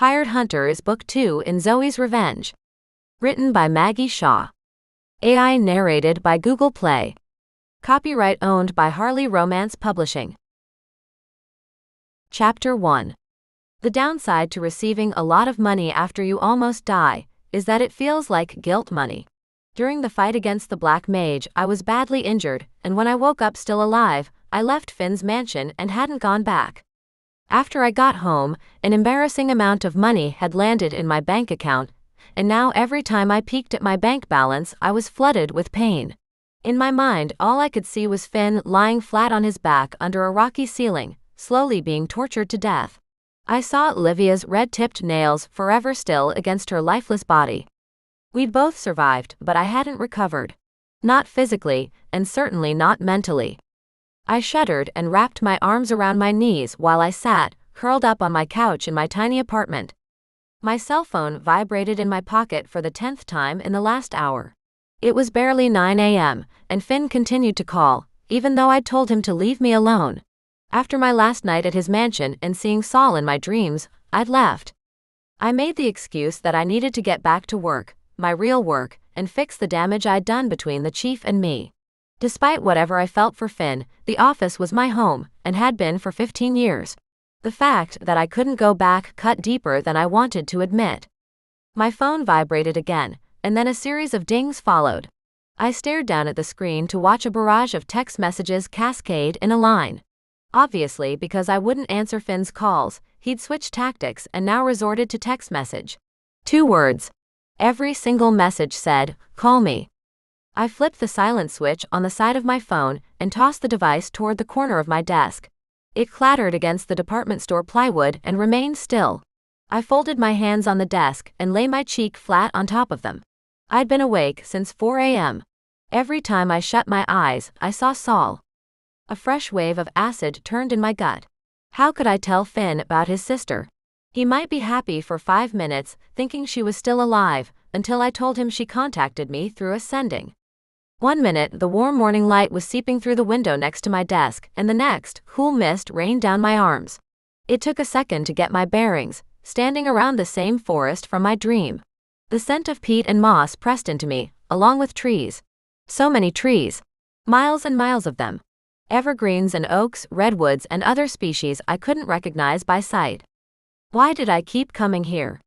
Hired Hunter is Book 2 in Zoey's Revenge. Written by Maggie Shaw. AI narrated by Google Play. Copyright owned by Harley Romance Publishing. Chapter 1. The downside to receiving a lot of money after you almost die is that it feels like guilt money. During the fight against the Black Mage, I was badly injured, and when I woke up still alive, I left Finn's mansion and hadn't gone back. After I got home, an embarrassing amount of money had landed in my bank account, and now every time I peeked at my bank balance, I was flooded with pain. In my mind, all I could see was Finn lying flat on his back under a rocky ceiling, slowly being tortured to death. I saw Olivia's red-tipped nails forever still against her lifeless body. We'd both survived, but I hadn't recovered. Not physically, and certainly not mentally. I shuddered and wrapped my arms around my knees while I sat, curled up on my couch in my tiny apartment. My cell phone vibrated in my pocket for the 10th time in the last hour. It was barely 9 a.m., and Finn continued to call, even though I'd told him to leave me alone. After my last night at his mansion and seeing Saul in my dreams, I'd left. I made the excuse that I needed to get back to work, my real work, and fix the damage I'd done between the chief and me. Despite whatever I felt for Finn, the office was my home, and had been for 15 years. The fact that I couldn't go back cut deeper than I wanted to admit. My phone vibrated again, and then a series of dings followed. I stared down at the screen to watch a barrage of text messages cascade in a line. Obviously, because I wouldn't answer Finn's calls, he'd switched tactics and now resorted to text message. 2 words. Every single message said, "Call me." I flipped the silent switch on the side of my phone and tossed the device toward the corner of my desk. It clattered against the department store plywood and remained still. I folded my hands on the desk and lay my cheek flat on top of them. I'd been awake since 4 a.m. Every time I shut my eyes, I saw Saul. A fresh wave of acid turned in my gut. How could I tell Finn about his sister? He might be happy for 5 minutes, thinking she was still alive, until I told him she contacted me through a sending. 1 minute, the warm morning light was seeping through the window next to my desk, and the next, cool mist rained down my arms. It took a second to get my bearings, standing around the same forest from my dream. The scent of peat and moss pressed into me, along with trees. So many trees. Miles and miles of them. Evergreens and oaks, redwoods and other species I couldn't recognize by sight. Why did I keep coming here?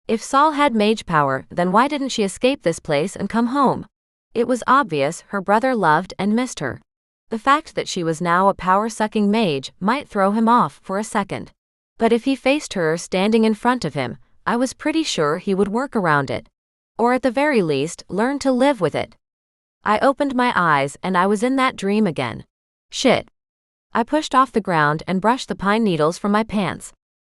If Saul had mage power, then why didn't she escape this place and come home? It was obvious her brother loved and missed her. The fact that she was now a power-sucking mage might throw him off for a second. But if he faced her standing in front of him, I was pretty sure he would work around it. Or at the very least, learn to live with it. I opened my eyes and I was in that dream again. Shit. I pushed off the ground and brushed the pine needles from my pants.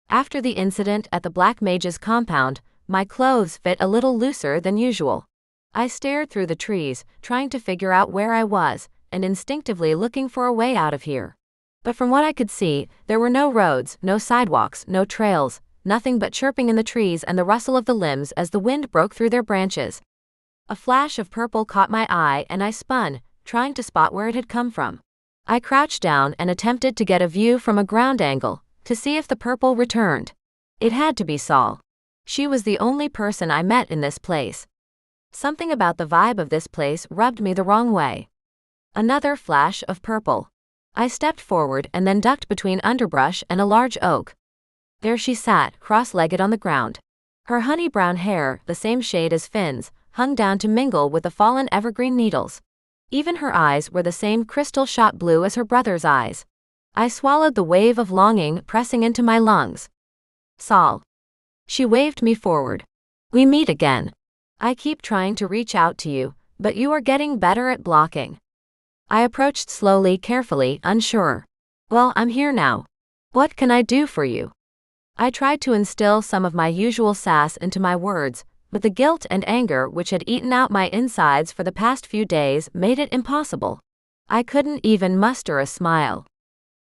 After the incident at the Black Mage's compound, my clothes fit a little looser than usual. I stared through the trees, trying to figure out where I was, and instinctively looking for a way out of here. But from what I could see, there were no roads, no sidewalks, no trails, nothing but chirping in the trees and the rustle of the limbs as the wind broke through their branches. A flash of purple caught my eye and I spun, trying to spot where it had come from. I crouched down and attempted to get a view from a ground angle, to see if the purple returned. It had to be Saul. She was the only person I met in this place. Something about the vibe of this place rubbed me the wrong way. Another flash of purple. I stepped forward and then ducked between underbrush and a large oak. There she sat, cross-legged on the ground. Her honey-brown hair, the same shade as Finn's, hung down to mingle with the fallen evergreen needles. Even her eyes were the same crystal-shot blue as her brother's eyes. I swallowed the wave of longing pressing into my lungs. Saul. She waved me forward. We meet again. I keep trying to reach out to you, but you are getting better at blocking. I approached slowly, carefully, unsure. Well, I'm here now. What can I do for you? I tried to instill some of my usual sass into my words, but the guilt and anger which had eaten out my insides for the past few days made it impossible. I couldn't even muster a smile.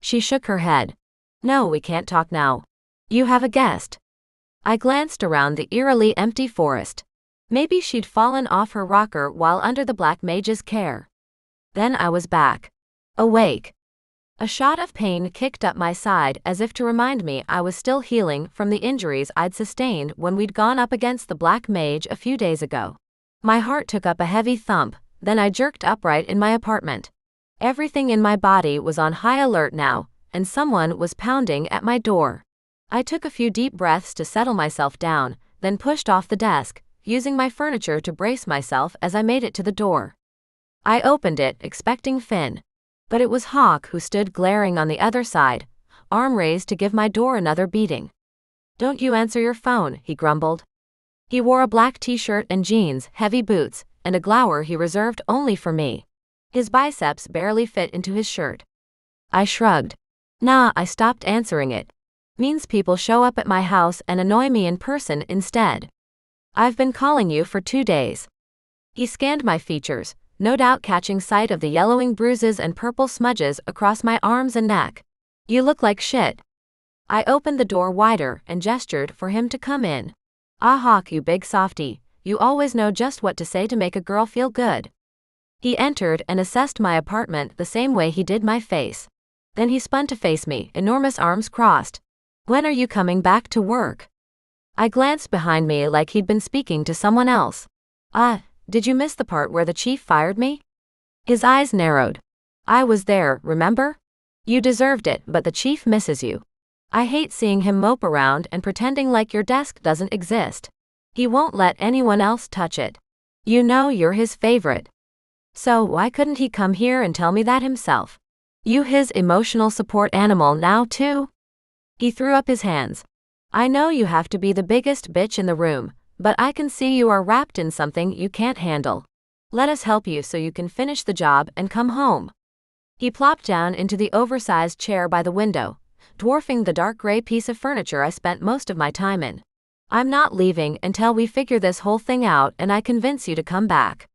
She shook her head. No, we can't talk now. You have a guest. I glanced around the eerily empty forest. Maybe she'd fallen off her rocker while under the Black Mage's care. Then I was back. Awake. A shot of pain kicked up my side as if to remind me I was still healing from the injuries I'd sustained when we'd gone up against the Black Mage a few days ago. My heart took up a heavy thump, then I jerked upright in my apartment. Everything in my body was on high alert now, and someone was pounding at my door. I took a few deep breaths to settle myself down, then pushed off the desk, using my furniture to brace myself as I made it to the door. I opened it, expecting Finn. But it was Hawk who stood glaring on the other side, arm raised to give my door another beating. "Don't you answer your phone," he grumbled. He wore a black t-shirt and jeans, heavy boots, and a glower he reserved only for me. His biceps barely fit into his shirt. I shrugged. Nah, I stopped answering it. Means people show up at my house and annoy me in person instead. I've been calling you for 2 days. He scanned my features, no doubt catching sight of the yellowing bruises and purple smudges across my arms and neck. You look like shit. I opened the door wider and gestured for him to come in. Ah, Hawk, you big softy, you always know just what to say to make a girl feel good. He entered and assessed my apartment the same way he did my face. Then he spun to face me, enormous arms crossed. When are you coming back to work? I glanced behind me like he'd been speaking to someone else. Did you miss the part where the chief fired me? His eyes narrowed. I was there, remember? You deserved it, but the chief misses you. I hate seeing him mope around and pretending like your desk doesn't exist. He won't let anyone else touch it. You know you're his favorite. So why couldn't he come here and tell me that himself? You his emotional support animal now too? He threw up his hands. I know you have to be the biggest bitch in the room, but I can see you are wrapped in something you can't handle. Let us help you so you can finish the job and come home. He plopped down into the oversized chair by the window, dwarfing the dark gray piece of furniture I spent most of my time in. I'm not leaving until we figure this whole thing out and I convince you to come back.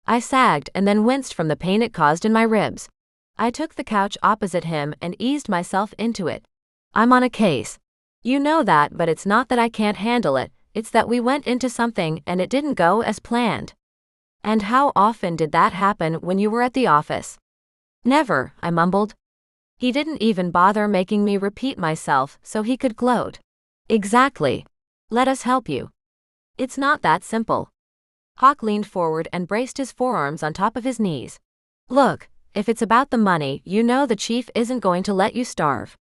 I sagged and then winced from the pain it caused in my ribs. I took the couch opposite him and eased myself into it. I'm on a case. You know that, but it's not that I can't handle it. It's that we went into something and it didn't go as planned. And how often did that happen when you were at the office? Never, I mumbled. He didn't even bother making me repeat myself so he could gloat. Exactly. Let us help you. It's not that simple. Hawk leaned forward and braced his forearms on top of his knees. Look, if it's about the money, you know the chief isn't going to let you starve.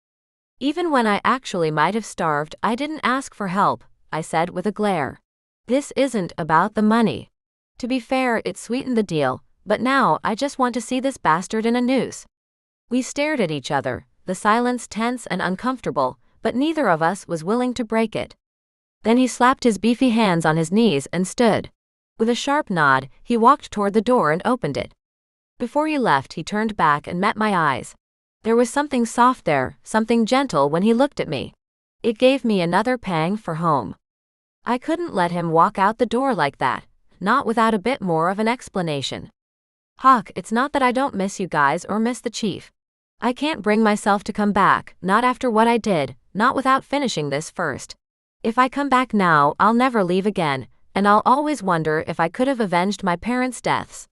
Even when I actually might have starved, I didn't ask for help, I said with a glare. This isn't about the money. To be fair, it sweetened the deal, but now I just want to see this bastard in a noose. We stared at each other, the silence tense and uncomfortable, but neither of us was willing to break it. Then he slapped his beefy hands on his knees and stood. With a sharp nod, he walked toward the door and opened it. Before he left, he turned back and met my eyes. There was something soft there, something gentle when he looked at me. It gave me another pang for home. I couldn't let him walk out the door like that, not without a bit more of an explanation. Hawk, it's not that I don't miss you guys or miss the chief. I can't bring myself to come back, not after what I did, not without finishing this first. If I come back now, I'll never leave again, and I'll always wonder if I could have avenged my parents' deaths.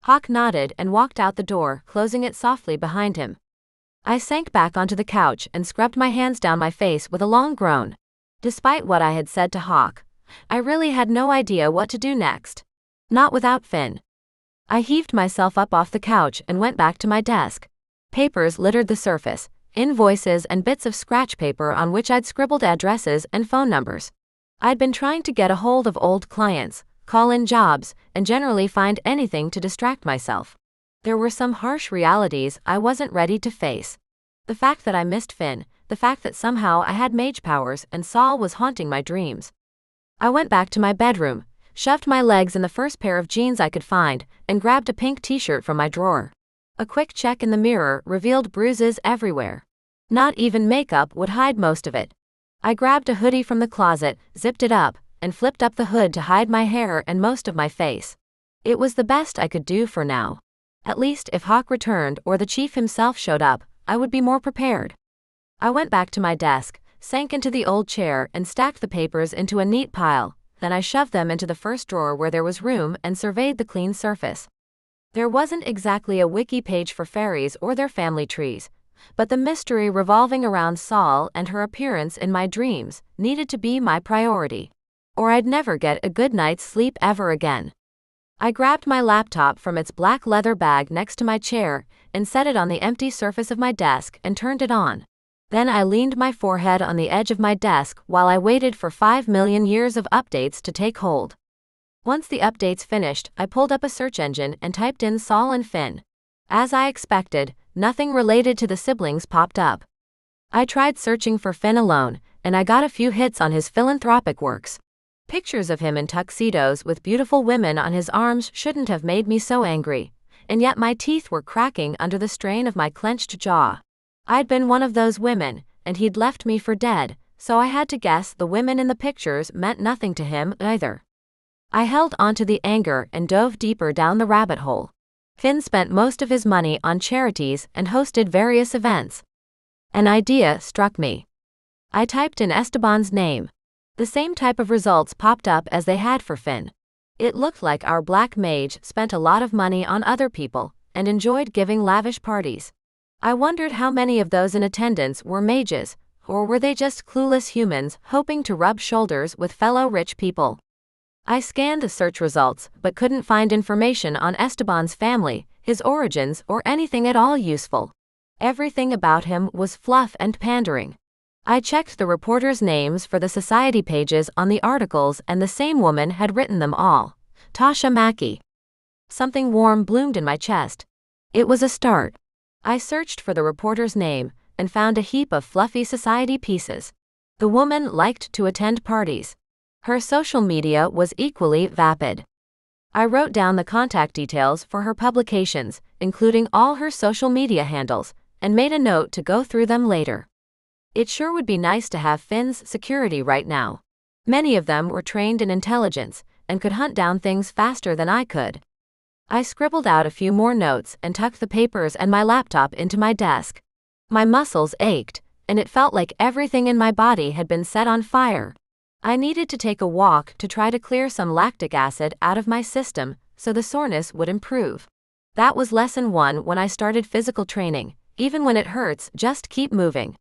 Hawk nodded and walked out the door, closing it softly behind him. I sank back onto the couch and scrubbed my hands down my face with a long groan. Despite what I had said to Hawk, I really had no idea what to do next. Not without Finn. I heaved myself up off the couch and went back to my desk. Papers littered the surface, invoices and bits of scratch paper on which I'd scribbled addresses and phone numbers. I'd been trying to get a hold of old clients, call in jobs, and generally find anything to distract myself. There were some harsh realities I wasn't ready to face. The fact that I missed Finn, the fact that somehow I had mage powers and Saul was haunting my dreams. I went back to my bedroom, shoved my legs in the first pair of jeans I could find, and grabbed a pink t-shirt from my drawer. A quick check in the mirror revealed bruises everywhere. Not even makeup would hide most of it. I grabbed a hoodie from the closet, zipped it up, and flipped up the hood to hide my hair and most of my face. It was the best I could do for now. At least if Hawk returned or the chief himself showed up, I would be more prepared. I went back to my desk, sank into the old chair and stacked the papers into a neat pile. Then I shoved them into the first drawer where there was room and surveyed the clean surface. There wasn't exactly a wiki page for fairies or their family trees, but the mystery revolving around Saul and her appearance in my dreams needed to be my priority, or I'd never get a good night's sleep ever again. I grabbed my laptop from its black leather bag next to my chair and set it on the empty surface of my desk and turned it on. Then I leaned my forehead on the edge of my desk while I waited for 5 million years of updates to take hold. Once the updates finished, I pulled up a search engine and typed in Saul and Finn. As I expected, nothing related to the siblings popped up. I tried searching for Finn alone, and I got a few hits on his philanthropic works. Pictures of him in tuxedos with beautiful women on his arms shouldn't have made me so angry, and yet my teeth were cracking under the strain of my clenched jaw. I'd been one of those women, and he'd left me for dead, so I had to guess the women in the pictures meant nothing to him either. I held onto the anger and dove deeper down the rabbit hole. Finn spent most of his money on charities and hosted various events. An idea struck me. I typed in Esteban's name. The same type of results popped up as they had for Finn. It looked like our black mage spent a lot of money on other people and enjoyed giving lavish parties. I wondered how many of those in attendance were mages, or were they just clueless humans hoping to rub shoulders with fellow rich people. I scanned the search results but couldn't find information on Esteban's family, his origins, or anything at all useful. Everything about him was fluff and pandering. I checked the reporters' names for the society pages on the articles, and the same woman had written them all. Tasha Mackey. Something warm bloomed in my chest. It was a start. I searched for the reporter's name and found a heap of fluffy society pieces. The woman liked to attend parties. Her social media was equally vapid. I wrote down the contact details for her publications, including all her social media handles, and made a note to go through them later. It sure would be nice to have Finn's security right now. Many of them were trained in intelligence and could hunt down things faster than I could. I scribbled out a few more notes and tucked the papers and my laptop into my desk. My muscles ached, and it felt like everything in my body had been set on fire. I needed to take a walk to try to clear some lactic acid out of my system so the soreness would improve. That was lesson 1 when I started physical training. Even when it hurts, just keep moving.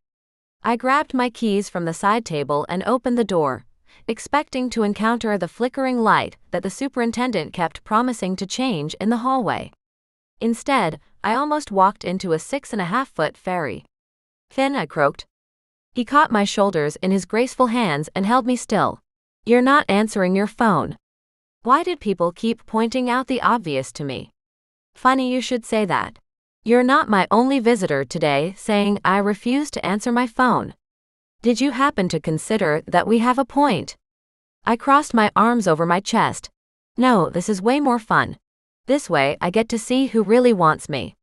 I grabbed my keys from the side table and opened the door, expecting to encounter the flickering light that the superintendent kept promising to change in the hallway. Instead, I almost walked into a 6.5-foot fairy. Finn, I croaked. He caught my shoulders in his graceful hands and held me still. You're not answering your phone. Why did people keep pointing out the obvious to me? Funny you should say that. You're not my only visitor today saying I refuse to answer my phone. Did you happen to consider that we have a point? I crossed my arms over my chest. No, this is way more fun. This way I get to see who really wants me.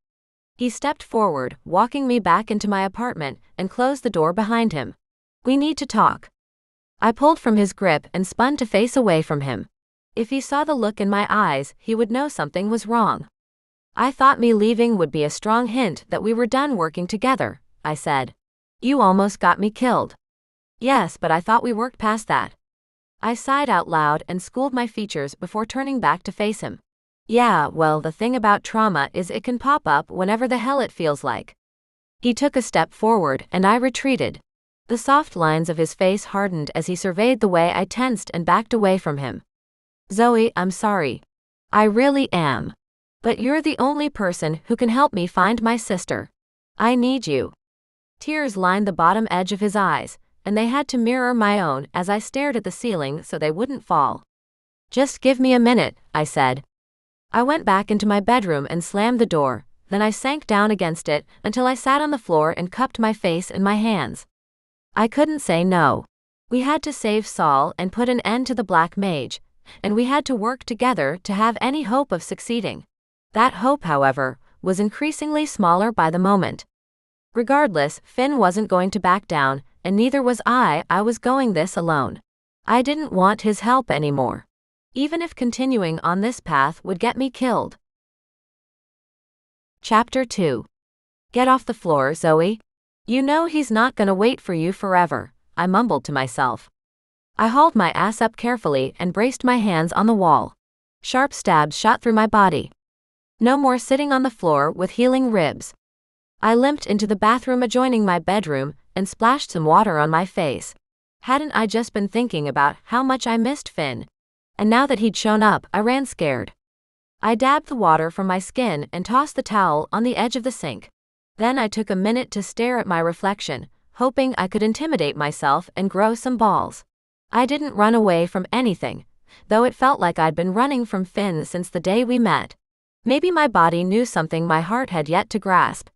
He stepped forward, walking me back into my apartment, and closed the door behind him. We need to talk. I pulled from his grip and spun to face away from him. If he saw the look in my eyes, he would know something was wrong. I thought me leaving would be a strong hint that we were done working together, I said. You almost got me killed. Yes, but I thought we worked past that. I sighed out loud and schooled my features before turning back to face him. Yeah, well, the thing about trauma is it can pop up whenever the hell it feels like. He took a step forward and I retreated. The soft lines of his face hardened as he surveyed the way I tensed and backed away from him. Zoey, I'm sorry. I really am. But you're the only person who can help me find my sister. I need you. Tears lined the bottom edge of his eyes, and they had to mirror my own as I stared at the ceiling so they wouldn't fall. Just give me a minute, I said. I went back into my bedroom and slammed the door, then I sank down against it until I sat on the floor and cupped my face in my hands. I couldn't say no. We had to save Saul and put an end to the Black Mage, and we had to work together to have any hope of succeeding. That hope, however, was increasingly smaller by the moment. Regardless, Finn wasn't going to back down, and neither was I. I was going this alone. I didn't want his help anymore, even if continuing on this path would get me killed. Chapter 2. Get off the floor, Zoey. You know he's not gonna wait for you forever, I mumbled to myself. I hauled my ass up carefully and braced my hands on the wall. Sharp stabs shot through my body. No more sitting on the floor with healing ribs. I limped into the bathroom adjoining my bedroom and splashed some water on my face. Hadn't I just been thinking about how much I missed Finn? And now that he'd shown up, I ran scared. I dabbed the water from my skin and tossed the towel on the edge of the sink. Then I took a minute to stare at my reflection, hoping I could intimidate myself and grow some balls. I didn't run away from anything, though it felt like I'd been running from Finn since the day we met. Maybe my body knew something my heart had yet to grasp.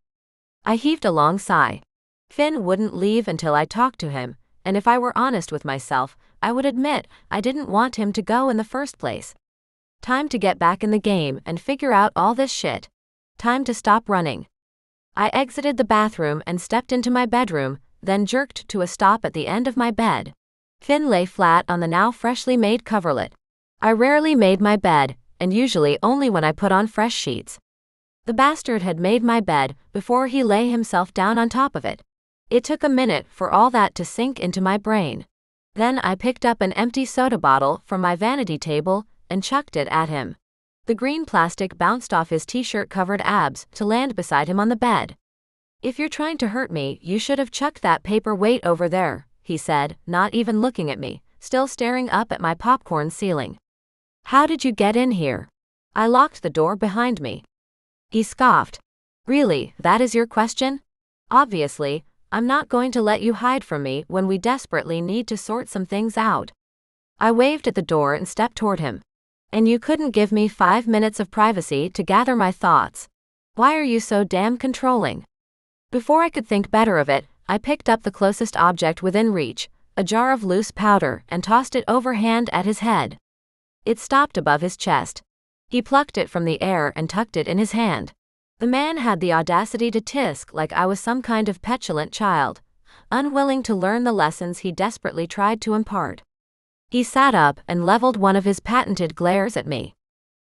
I heaved a long sigh. Finn wouldn't leave until I talked to him, and if I were honest with myself, I would admit I didn't want him to go in the first place. Time to get back in the game and figure out all this shit. Time to stop running. I exited the bathroom and stepped into my bedroom, then jerked to a stop at the end of my bed. Finn lay flat on the now freshly made coverlet. I rarely made my bed, and usually only when I put on fresh sheets. The bastard had made my bed before he lay himself down on top of it. It took a minute for all that to sink into my brain. Then I picked up an empty soda bottle from my vanity table and chucked it at him. The green plastic bounced off his t-shirt-covered abs to land beside him on the bed. "If you're trying to hurt me, you should have chucked that paperweight over there," he said, not even looking at me, still staring up at my popcorn ceiling. "How did you get in here?" I locked the door behind me. He scoffed. "Really, that is your question? Obviously, I'm not going to let you hide from me when we desperately need to sort some things out." I waved at the door and stepped toward him. "And you couldn't give me 5 minutes of privacy to gather my thoughts? Why are you so damn controlling?" Before I could think better of it, I picked up the closest object within reach, a jar of loose powder, and tossed it overhand at his head. It stopped above his chest. He plucked it from the air and tucked it in his hand. The man had the audacity to tisk like I was some kind of petulant child, unwilling to learn the lessons he desperately tried to impart. He sat up and leveled one of his patented glares at me.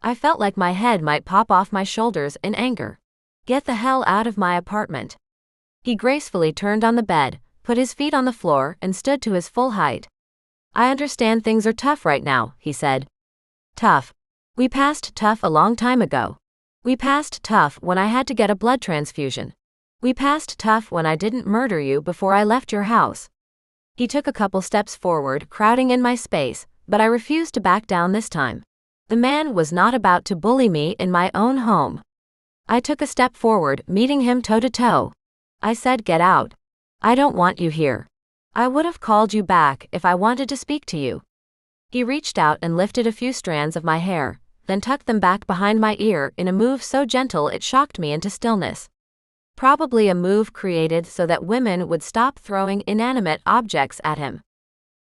I felt like my head might pop off my shoulders in anger. "Get the hell out of my apartment." He gracefully turned on the bed, put his feet on the floor, and stood to his full height. "I understand things are tough right now," he said. "Tough? We passed tough a long time ago. We passed tough when I had to get a blood transfusion. We passed tough when I didn't murder you before I left your house." He took a couple steps forward, crowding in my space, but I refused to back down this time. The man was not about to bully me in my own home. I took a step forward, meeting him toe-to-toe. I said, "Get out. I don't want you here. I would have called you back if I wanted to speak to you." He reached out and lifted a few strands of my hair, then tucked them back behind my ear in a move so gentle it shocked me into stillness. Probably a move created so that women would stop throwing inanimate objects at him.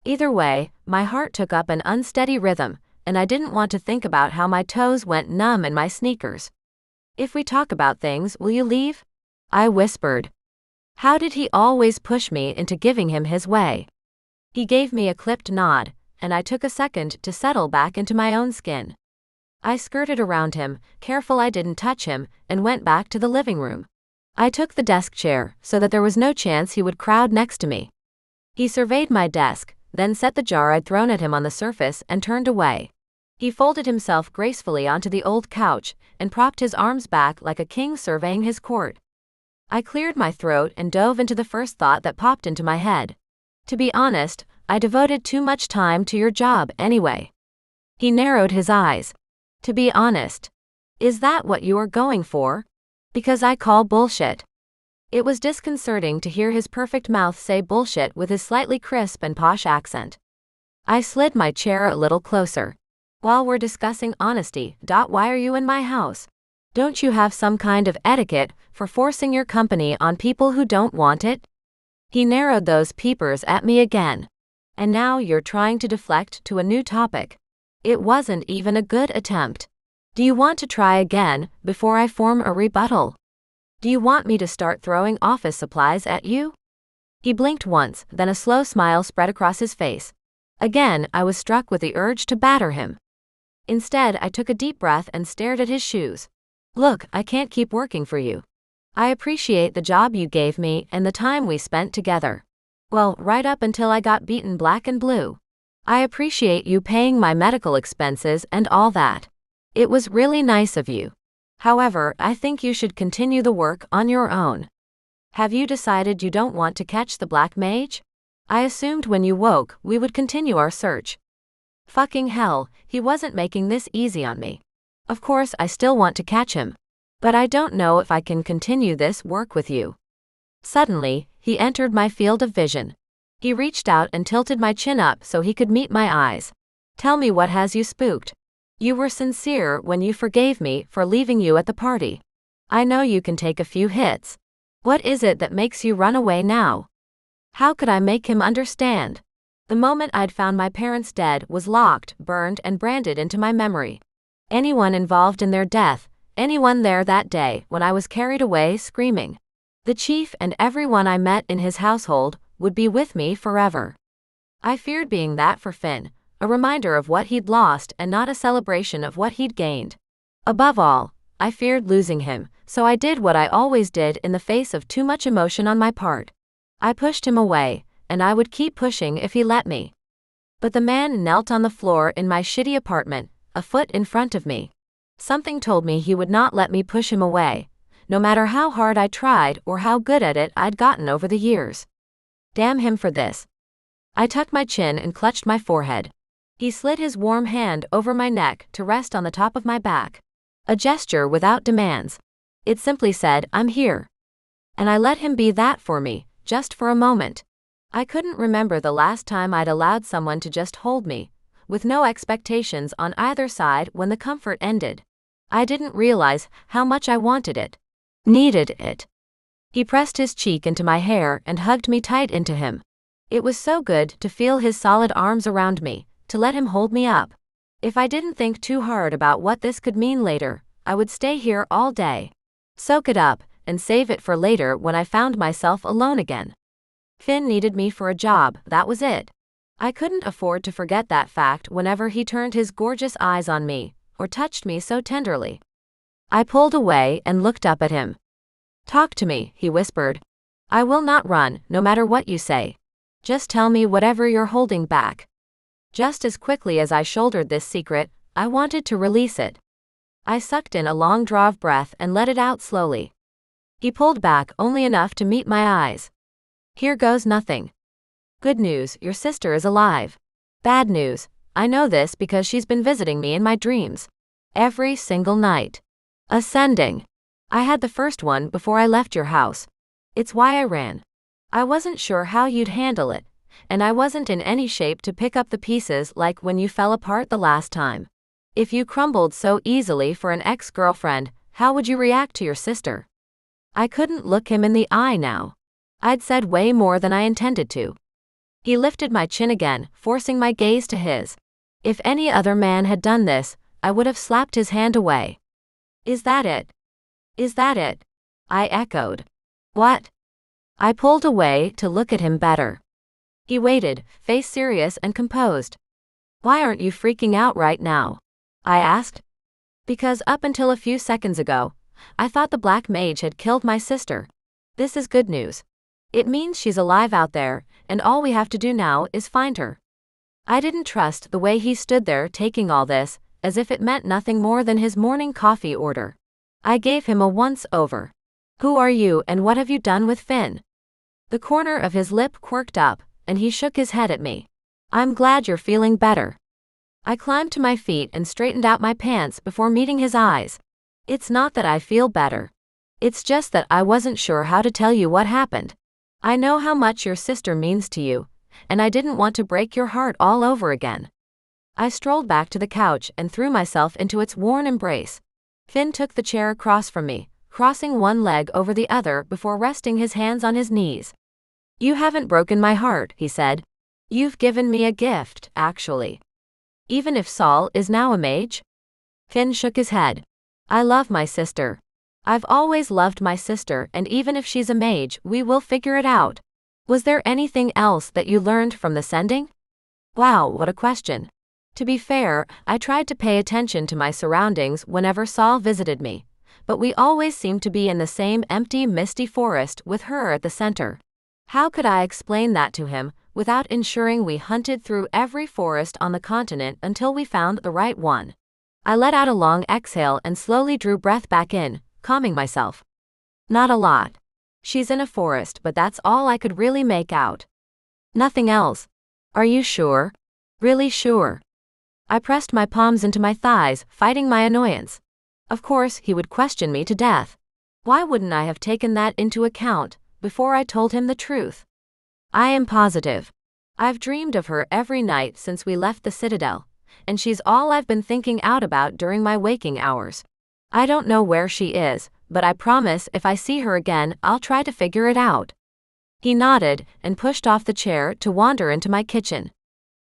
Either way, my heart took up an unsteady rhythm, and I didn't want to think about how my toes went numb in my sneakers. "If we talk about things, will you leave?" I whispered. How did he always push me into giving him his way? He gave me a clipped nod, and I took a second to settle back into my own skin. I skirted around him, careful I didn't touch him, and went back to the living room. I took the desk chair so that there was no chance he would crowd next to me. He surveyed my desk, then set the jar I'd thrown at him on the surface and turned away. He folded himself gracefully onto the old couch and propped his arms back like a king surveying his court. I cleared my throat and dove into the first thought that popped into my head. "To be honest, I devoted too much time to your job anyway." He narrowed his eyes. "To be honest? Is that what you are going for? Because I call bullshit." It was disconcerting to hear his perfect mouth say bullshit with his slightly crisp and posh accent. I slid my chair a little closer. "While we're discussing honesty, why are you in my house? Don't you have some kind of etiquette for forcing your company on people who don't want it?" He narrowed those peepers at me again. "And now you're trying to deflect to a new topic. It wasn't even a good attempt. Do you want to try again before I form a rebuttal? Do you want me to start throwing office supplies at you?" He blinked once, then a slow smile spread across his face. Again, I was struck with the urge to batter him. Instead, I took a deep breath and stared at his shoes. "Look, I can't keep working for you. I appreciate the job you gave me and the time we spent together. Well, right up until I got beaten black and blue. I appreciate you paying my medical expenses and all that. It was really nice of you. However, I think you should continue the work on your own. Have you decided you don't want to catch the Black Mage? I assumed when you woke, we would continue our search. Fucking hell, he wasn't making this easy on me. Of course, I still want to catch him. But I don't know if I can continue this work with you. Suddenly, he entered my field of vision. He reached out and tilted my chin up so he could meet my eyes. Tell me, what has you spooked? You were sincere when you forgave me for leaving you at the party. I know you can take a few hits. What is it that makes you run away now? How could I make him understand? The moment I'd found my parents dead was locked, burned, and branded into my memory. Anyone involved in their death, anyone there that day when I was carried away screaming. The chief and everyone I met in his household would be with me forever. I feared being that for Finn, a reminder of what he'd lost and not a celebration of what he'd gained. Above all, I feared losing him, so I did what I always did in the face of too much emotion on my part. I pushed him away, and I would keep pushing if he let me. But the man knelt on the floor in my shitty apartment, a foot in front of me. Something told me he would not let me push him away, no matter how hard I tried or how good at it I'd gotten over the years. Damn him for this. I tucked my chin and clutched my forehead. He slid his warm hand over my neck to rest on the top of my back. A gesture without demands. It simply said, "I'm here." And I let him be that for me, just for a moment. I couldn't remember the last time I'd allowed someone to just hold me, with no expectations on either side when the comfort ended. I didn't realize how much I wanted it. Needed it. He pressed his cheek into my hair and hugged me tight into him. It was so good to feel his solid arms around me, to let him hold me up. If I didn't think too hard about what this could mean later, I would stay here all day. Soak it up, and save it for later when I found myself alone again. Finn needed me for a job, that was it. I couldn't afford to forget that fact whenever he turned his gorgeous eyes on me, or touched me so tenderly. I pulled away and looked up at him. "Talk to me," he whispered. "I will not run, no matter what you say. Just tell me whatever you're holding back." Just as quickly as I shouldered this secret, I wanted to release it. I sucked in a long draw of breath and let it out slowly. He pulled back only enough to meet my eyes. "Here goes nothing. Good news, your sister is alive. Bad news, I know this because she's been visiting me in my dreams. Every single night. Ascending. I had the first one before I left your house. It's why I ran. I wasn't sure how you'd handle it, and I wasn't in any shape to pick up the pieces like when you fell apart the last time. If you crumbled so easily for an ex-girlfriend, how would you react to your sister?" I couldn't look him in the eye now. I'd said way more than I intended to. He lifted my chin again, forcing my gaze to his. If any other man had done this, I would have slapped his hand away. "Is that it? Is that it?" I echoed. "What?" I pulled away to look at him better. He waited, face serious and composed. "Why aren't you freaking out right now?" I asked. "Because up until a few seconds ago, I thought the Black Mage had killed my sister. This is good news. It means she's alive out there, and all we have to do now is find her." I didn't trust the way he stood there taking all this, as if it meant nothing more than his morning coffee order. I gave him a once-over. "Who are you and what have you done with Finn?" The corner of his lip quirked up, and he shook his head at me. "I'm glad you're feeling better." I climbed to my feet and straightened out my pants before meeting his eyes. "It's not that I feel better. It's just that I wasn't sure how to tell you what happened. I know how much your sister means to you, and I didn't want to break your heart all over again." I strolled back to the couch and threw myself into its worn embrace. Finn took the chair across from me, crossing one leg over the other before resting his hands on his knees. "You haven't broken my heart," he said. "You've given me a gift, actually." "Even if Saul is now a mage?" Finn shook his head. "I love my sister. I've always loved my sister, and even if she's a mage, we will figure it out." "Was there anything else that you learned from the sending?" Wow, what a question. To be fair, I tried to pay attention to my surroundings whenever Saul visited me, but we always seemed to be in the same empty, misty forest with her at the center. How could I explain that to him, without ensuring we hunted through every forest on the continent until we found the right one? I let out a long exhale and slowly drew breath back in, calming myself. Not a lot. She's in a forest, but that's all I could really make out. Nothing else. Are you sure? Really sure? I pressed my palms into my thighs, fighting my annoyance. Of course, he would question me to death. Why wouldn't I have taken that into account before I told him the truth? I am positive. I've dreamed of her every night since we left the Citadel, and she's all I've been thinking out about during my waking hours. I don't know where she is, but I promise if I see her again, I'll try to figure it out. He nodded and pushed off the chair to wander into my kitchen.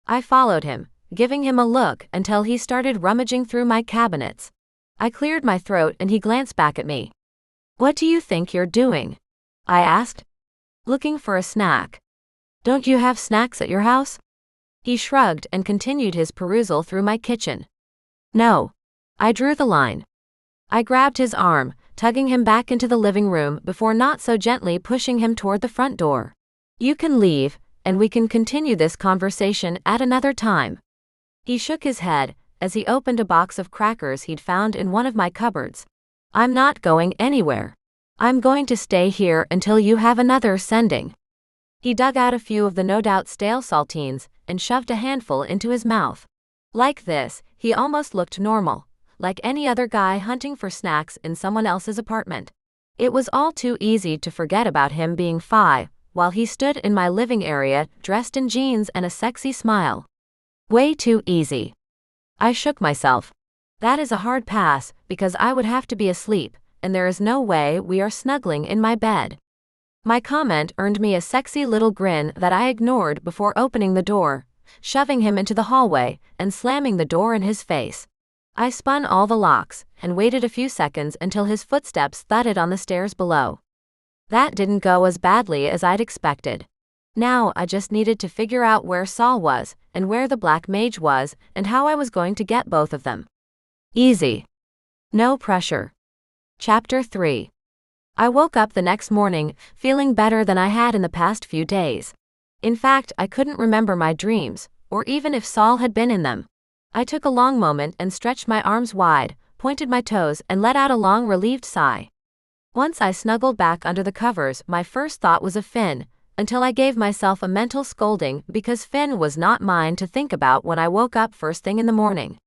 I followed him, giving him a look until he started rummaging through my cabinets. I cleared my throat and he glanced back at me. What do you think you're doing? I asked. Looking for a snack. Don't you have snacks at your house? He shrugged and continued his perusal through my kitchen. No. I drew the line. I grabbed his arm, tugging him back into the living room before not so gently pushing him toward the front door. You can leave, and we can continue this conversation at another time. He shook his head as he opened a box of crackers he'd found in one of my cupboards. I'm not going anywhere. I'm going to stay here until you have another sending. He dug out a few of the no doubt stale saltines and shoved a handful into his mouth. Like this, he almost looked normal, like any other guy hunting for snacks in someone else's apartment. It was all too easy to forget about him being 5, while he stood in my living area dressed in jeans and a sexy smile. Way too easy. I shook myself. That is a hard pass, because I would have to be asleep, and there is no way we are snuggling in my bed. My comment earned me a sexy little grin that I ignored before opening the door, shoving him into the hallway, and slamming the door in his face. I spun all the locks, and waited a few seconds until his footsteps thudded on the stairs below. That didn't go as badly as I'd expected. Now I just needed to figure out where Saul was, and where the Black Mage was, and how I was going to get both of them. Easy. No pressure. Chapter 3. I woke up the next morning, feeling better than I had in the past few days. In fact, I couldn't remember my dreams, or even if Saul had been in them. I took a long moment and stretched my arms wide, pointed my toes, and let out a long relieved sigh. Once I snuggled back under the covers, my first thought was of Finn, until I gave myself a mental scolding because Finn was not mine to think about when I woke up first thing in the morning.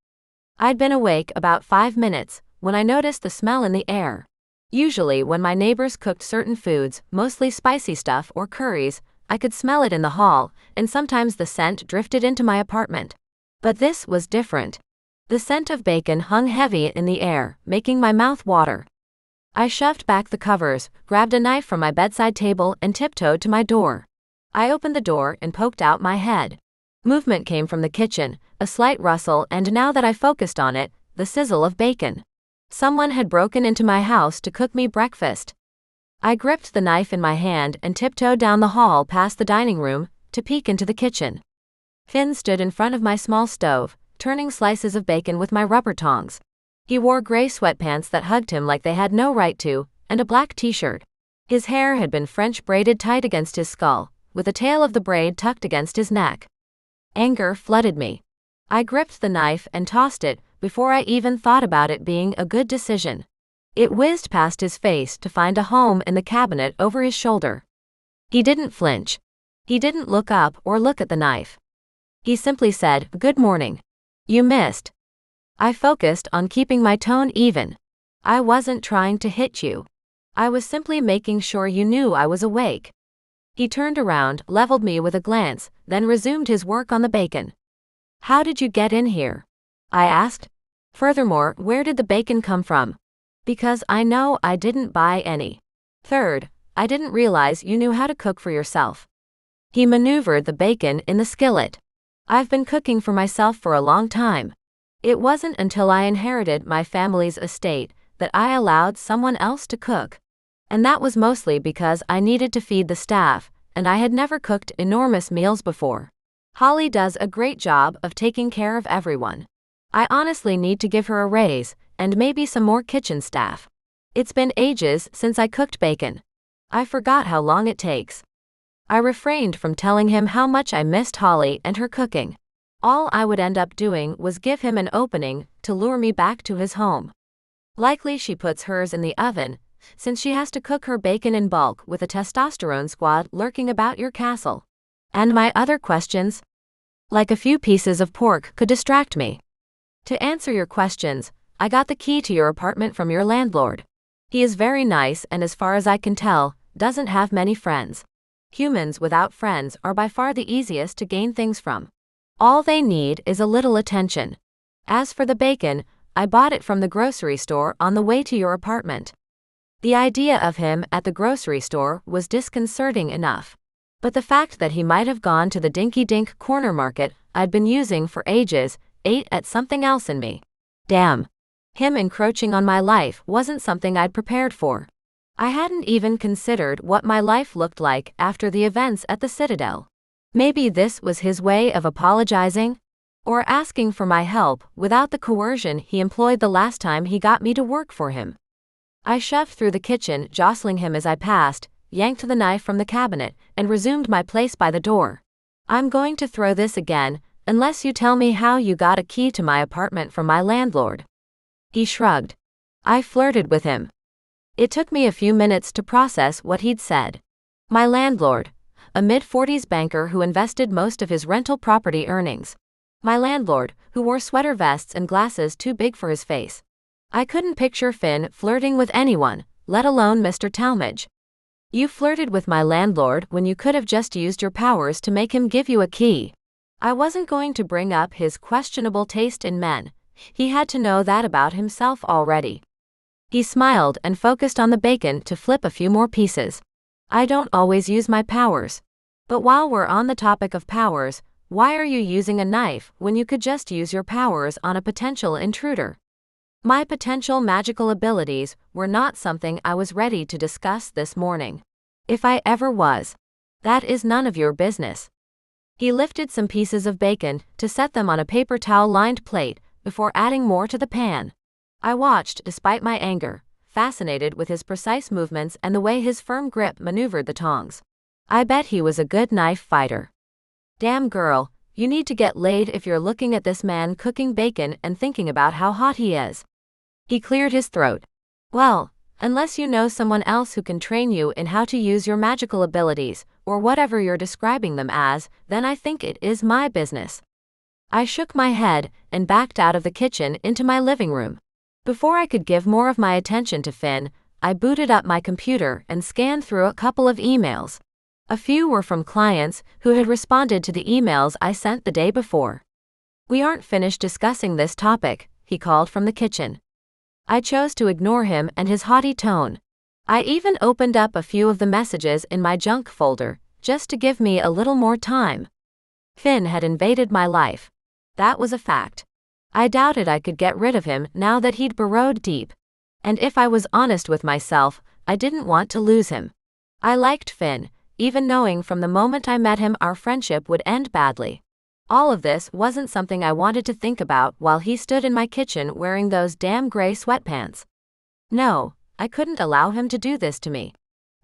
I'd been awake about 5 minutes when I noticed the smell in the air. Usually when my neighbors cooked certain foods, mostly spicy stuff or curries, I could smell it in the hall, and sometimes the scent drifted into my apartment. But this was different. The scent of bacon hung heavy in the air, making my mouth water. I shoved back the covers, grabbed a knife from my bedside table, and tiptoed to my door. I opened the door and poked out my head. Movement came from the kitchen, a slight rustle, and now that I focused on it, the sizzle of bacon. Someone had broken into my house to cook me breakfast. I gripped the knife in my hand and tiptoed down the hall past the dining room to peek into the kitchen. Finn stood in front of my small stove, turning slices of bacon with my rubber tongs. He wore gray sweatpants that hugged him like they had no right to, and a black t-shirt. His hair had been French braided tight against his skull, with the tail of the braid tucked against his neck. Anger flooded me. I gripped the knife and tossed it before I even thought about it being a good decision. It whizzed past his face to find a home in the cabinet over his shoulder. He didn't flinch. He didn't look up or look at the knife. He simply said, "Good morning. You missed." I focused on keeping my tone even. I wasn't trying to hit you. I was simply making sure you knew I was awake. He turned around, leveled me with a glance, then resumed his work on the bacon. How did you get in here? I asked. Furthermore, where did the bacon come from? Because I know I didn't buy any. Third, I didn't realize you knew how to cook for yourself. He maneuvered the bacon in the skillet. I've been cooking for myself for a long time. It wasn't until I inherited my family's estate that I allowed someone else to cook. And that was mostly because I needed to feed the staff, and I had never cooked enormous meals before. Holly does a great job of taking care of everyone. I honestly need to give her a raise, and maybe some more kitchen staff. It's been ages since I cooked bacon. I forgot how long it takes. I refrained from telling him how much I missed Holly and her cooking. All I would end up doing was give him an opening to lure me back to his home. Likely she puts hers in the oven, since she has to cook her bacon in bulk with a testosterone squad lurking about your castle. And my other questions? Like a few pieces of pork could distract me. To answer your questions, I got the key to your apartment from your landlord. He is very nice and, as far as I can tell, doesn't have many friends. Humans without friends are by far the easiest to gain things from. All they need is a little attention. As for the bacon, I bought it from the grocery store on the way to your apartment. The idea of him at the grocery store was disconcerting enough. But the fact that he might have gone to the dinky-dink corner market I'd been using for ages ate at something else in me. Damn. Him encroaching on my life wasn't something I'd prepared for. I hadn't even considered what my life looked like after the events at the Citadel. Maybe this was his way of apologizing? Or asking for my help without the coercion he employed the last time he got me to work for him. I shoved through the kitchen, jostling him as I passed, yanked the knife from the cabinet, and resumed my place by the door. I'm going to throw this again, unless you tell me how you got a key to my apartment from my landlord. He shrugged. I flirted with him. It took me a few minutes to process what he'd said. My landlord, a mid-40s banker who invested most of his rental property earnings. My landlord, who wore sweater vests and glasses too big for his face. I couldn't picture Finn flirting with anyone, let alone Mr. Talmadge. You flirted with my landlord when you could have just used your powers to make him give you a key. I wasn't going to bring up his questionable taste in men. He had to know that about himself already. He smiled and focused on the bacon to flip a few more pieces. I don't always use my powers. But while we're on the topic of powers, why are you using a knife when you could just use your powers on a potential intruder? My potential magical abilities were not something I was ready to discuss this morning. If I ever was. That is none of your business. He lifted some pieces of bacon to set them on a paper towel-lined plate before adding more to the pan. I watched despite my anger, fascinated with his precise movements and the way his firm grip maneuvered the tongs. I bet he was a good knife fighter. Damn girl, you need to get laid if you're looking at this man cooking bacon and thinking about how hot he is. He cleared his throat. Well, unless you know someone else who can train you in how to use your magical abilities, or whatever you're describing them as, then I think it is my business. I shook my head and backed out of the kitchen into my living room. Before I could give more of my attention to Finn, I booted up my computer and scanned through a couple of emails. A few were from clients who had responded to the emails I sent the day before. We aren't finished discussing this topic, he called from the kitchen. I chose to ignore him and his haughty tone. I even opened up a few of the messages in my junk folder, just to give me a little more time. Finn had invaded my life. That was a fact. I doubted I could get rid of him now that he'd burrowed deep. And if I was honest with myself, I didn't want to lose him. I liked Finn, even knowing from the moment I met him our friendship would end badly. All of this wasn't something I wanted to think about while he stood in my kitchen wearing those damn gray sweatpants. No, I couldn't allow him to do this to me.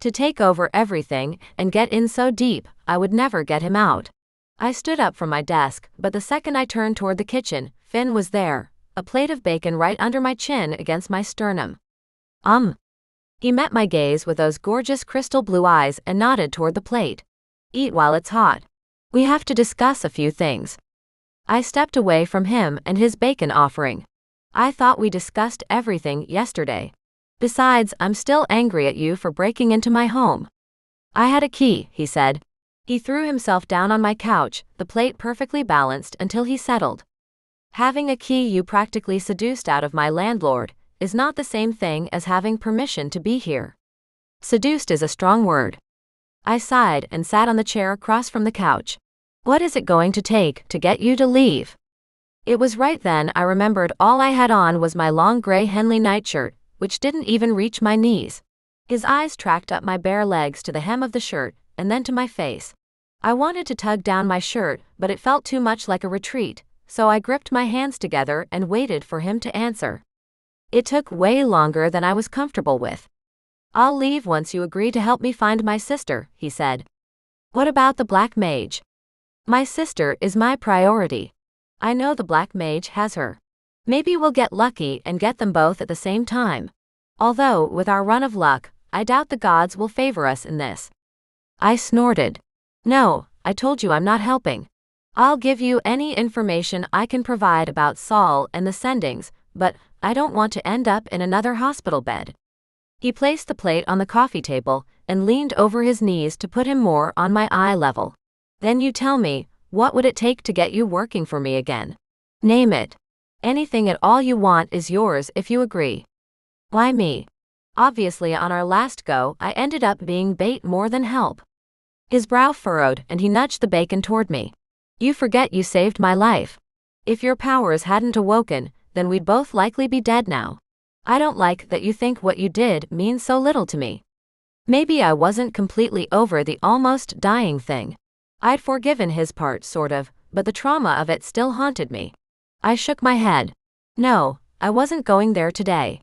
To take over everything and get in so deep, I would never get him out. I stood up from my desk, but the second I turned toward the kitchen, Finn was there, a plate of bacon right under my chin against my sternum. He met my gaze with those gorgeous crystal blue eyes and nodded toward the plate. Eat while it's hot. We have to discuss a few things. I stepped away from him and his bacon offering. I thought we discussed everything yesterday. Besides, I'm still angry at you for breaking into my home. I had a key, he said. He threw himself down on my couch, the plate perfectly balanced until he settled. Having a key you practically seduced out of my landlord is not the same thing as having permission to be here. Seduced is a strong word. I sighed and sat on the chair across from the couch. What is it going to take to get you to leave? It was right then I remembered all I had on was my long gray Henley nightshirt, which didn't even reach my knees. His eyes tracked up my bare legs to the hem of the shirt, and then to my face. I wanted to tug down my shirt, but it felt too much like a retreat, so I gripped my hands together and waited for him to answer. It took way longer than I was comfortable with. I'll leave once you agree to help me find my sister, he said. What about the Black Mage? My sister is my priority. I know the Black Mage has her. Maybe we'll get lucky and get them both at the same time. Although, with our run of luck, I doubt the gods will favor us in this. I snorted. No, I told you I'm not helping. I'll give you any information I can provide about Saul and the sendings, but I don't want to end up in another hospital bed. He placed the plate on the coffee table and leaned over his knees to put him more on my eye level. Then you tell me, what would it take to get you working for me again? Name it. Anything at all you want is yours if you agree. Why me? Obviously on our last go, I ended up being bait more than help. His brow furrowed and he nudged the bacon toward me. You forget you saved my life. If your powers hadn't awoken, then we'd both likely be dead now. I don't like that you think what you did means so little to me. Maybe I wasn't completely over the almost dying thing. I'd forgiven his part, sort of, but the trauma of it still haunted me. I shook my head. No, I wasn't going there today.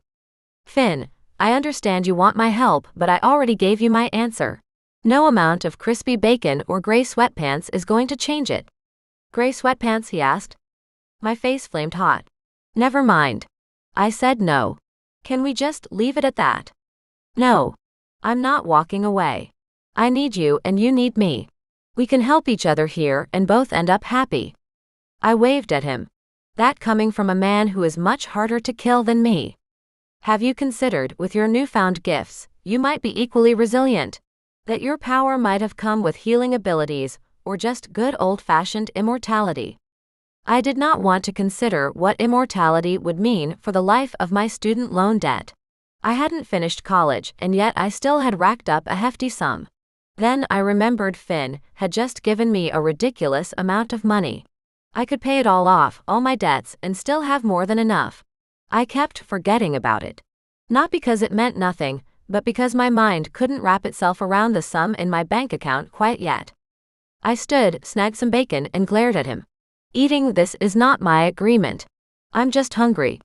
Finn, I understand you want my help, but I already gave you my answer. No amount of crispy bacon or gray sweatpants is going to change it. Gray sweatpants, he asked. My face flamed hot. Never mind. I said no. Can we just leave it at that? No. I'm not walking away. I need you and you need me. We can help each other here and both end up happy. I waved at him. That coming from a man who is much harder to kill than me. Have you considered, with your newfound gifts, you might be equally resilient? That your power might have come with healing abilities, or just good old-fashioned immortality? I did not want to consider what immortality would mean for the life of my student loan debt. I hadn't finished college, and yet I still had racked up a hefty sum. Then I remembered Finn had just given me a ridiculous amount of money. I could pay it all off, all my debts, and still have more than enough. I kept forgetting about it. Not because it meant nothing, but because my mind couldn't wrap itself around the sum in my bank account quite yet. I stood, snagged some bacon, and glared at him. Eating this is not my agreement. I'm just hungry.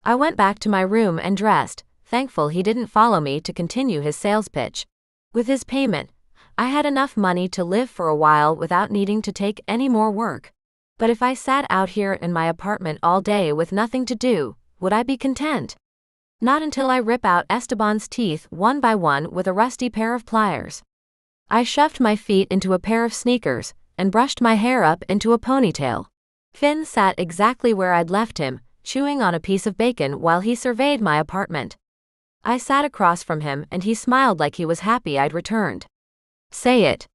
I went back to my room and dressed, thankful he didn't follow me to continue his sales pitch. With his payment, I had enough money to live for a while without needing to take any more work. But if I sat out here in my apartment all day with nothing to do, would I be content? Not until I rip out Esteban's teeth one by one with a rusty pair of pliers. I shoved my feet into a pair of sneakers and brushed my hair up into a ponytail. Finn sat exactly where I'd left him, chewing on a piece of bacon while he surveyed my apartment. I sat across from him and he smiled like he was happy I'd returned. Say it.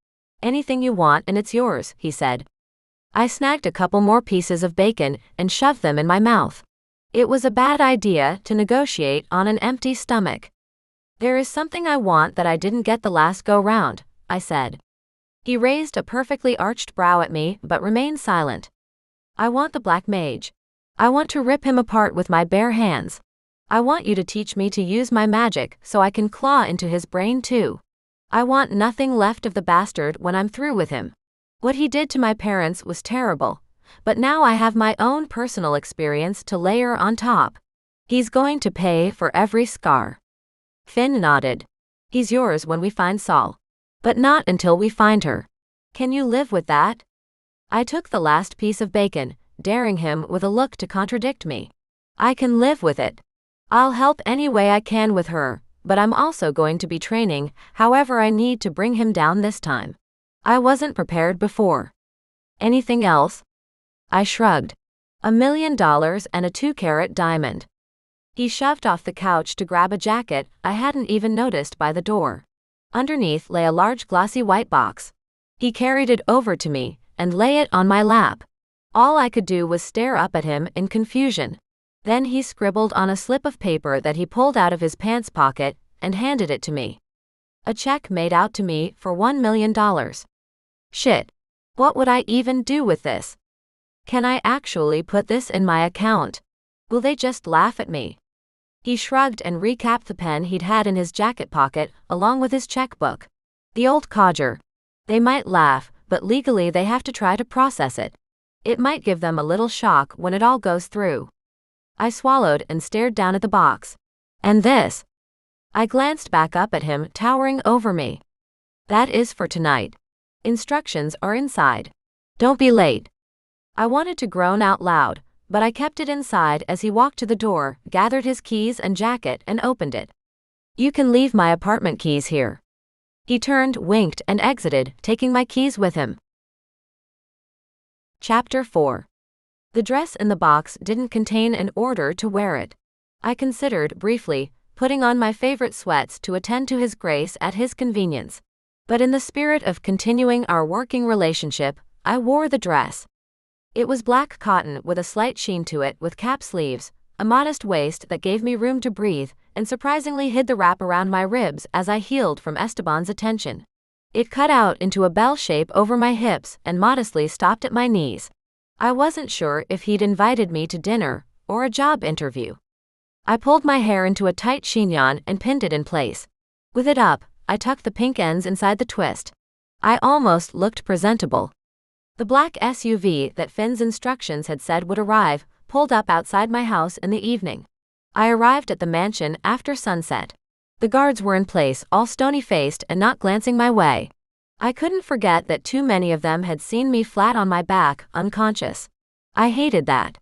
Anything you want and it's yours, he said. I snagged a couple more pieces of bacon and shoved them in my mouth. It was a bad idea to negotiate on an empty stomach. There is something I want that I didn't get the last go-round, I said. He raised a perfectly arched brow at me but remained silent. I want the Black Mage. I want to rip him apart with my bare hands. I want you to teach me to use my magic so I can claw into his brain too. I want nothing left of the bastard when I'm through with him. What he did to my parents was terrible, but now I have my own personal experience to layer on top. He's going to pay for every scar. Finn nodded. He's yours when we find Saul. But not until we find her. Can you live with that? I took the last piece of bacon, daring him with a look to contradict me. I can live with it. I'll help any way I can with her, but I'm also going to be training however I need to bring him down this time. I wasn't prepared before. Anything else? I shrugged. $1 million and a 2-carat diamond. He shoved off the couch to grab a jacket I hadn't even noticed by the door. Underneath lay a large glossy white box. He carried it over to me and lay it on my lap. All I could do was stare up at him in confusion. Then he scribbled on a slip of paper that he pulled out of his pants pocket and handed it to me. A check made out to me for $1 million. Shit. What would I even do with this? Can I actually put this in my account? Will they just laugh at me? He shrugged and recapped the pen he'd had in his jacket pocket, along with his checkbook. The old codger. They might laugh, but legally they have to try to process it. It might give them a little shock when it all goes through. I swallowed and stared down at the box. And this? I glanced back up at him, towering over me. That is for tonight. Instructions are inside. Don't be late. I wanted to groan out loud, but I kept it inside as he walked to the door, gathered his keys and jacket, and opened it. "You can leave my apartment keys here." He turned, winked, and exited, taking my keys with him. Chapter 4. The dress in the box didn't contain an order to wear it. I considered, briefly, putting on my favorite sweats to attend to his grace at his convenience. But in the spirit of continuing our working relationship, I wore the dress. It was black cotton with a slight sheen to it, with cap sleeves, a modest waist that gave me room to breathe, and surprisingly hid the wrap around my ribs as I healed from Esteban's attention. It cut out into a bell shape over my hips and modestly stopped at my knees. I wasn't sure if he'd invited me to dinner or a job interview. I pulled my hair into a tight chignon and pinned it in place. With it up, I tucked the pink ends inside the twist. I almost looked presentable. The black SUV that Finn's instructions had said would arrive pulled up outside my house in the evening. I arrived at the mansion after sunset. The guards were in place, all stony-faced and not glancing my way. I couldn't forget that too many of them had seen me flat on my back, unconscious. I hated that.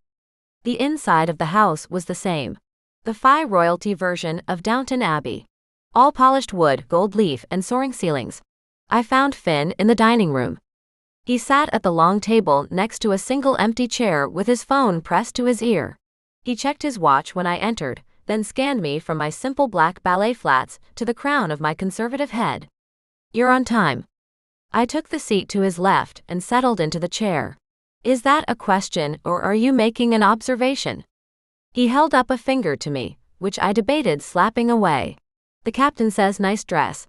The inside of the house was the same. The Phi royalty version of Downton Abbey. All polished wood, gold leaf, and soaring ceilings. I found Finn in the dining room. He sat at the long table next to a single empty chair with his phone pressed to his ear. He checked his watch when I entered, then scanned me from my simple black ballet flats to the crown of my conservative head. "You're on time." I took the seat to his left and settled into the chair. "Is that a question or are you making an observation?" He held up a finger to me, which I debated slapping away. "The captain says nice dress."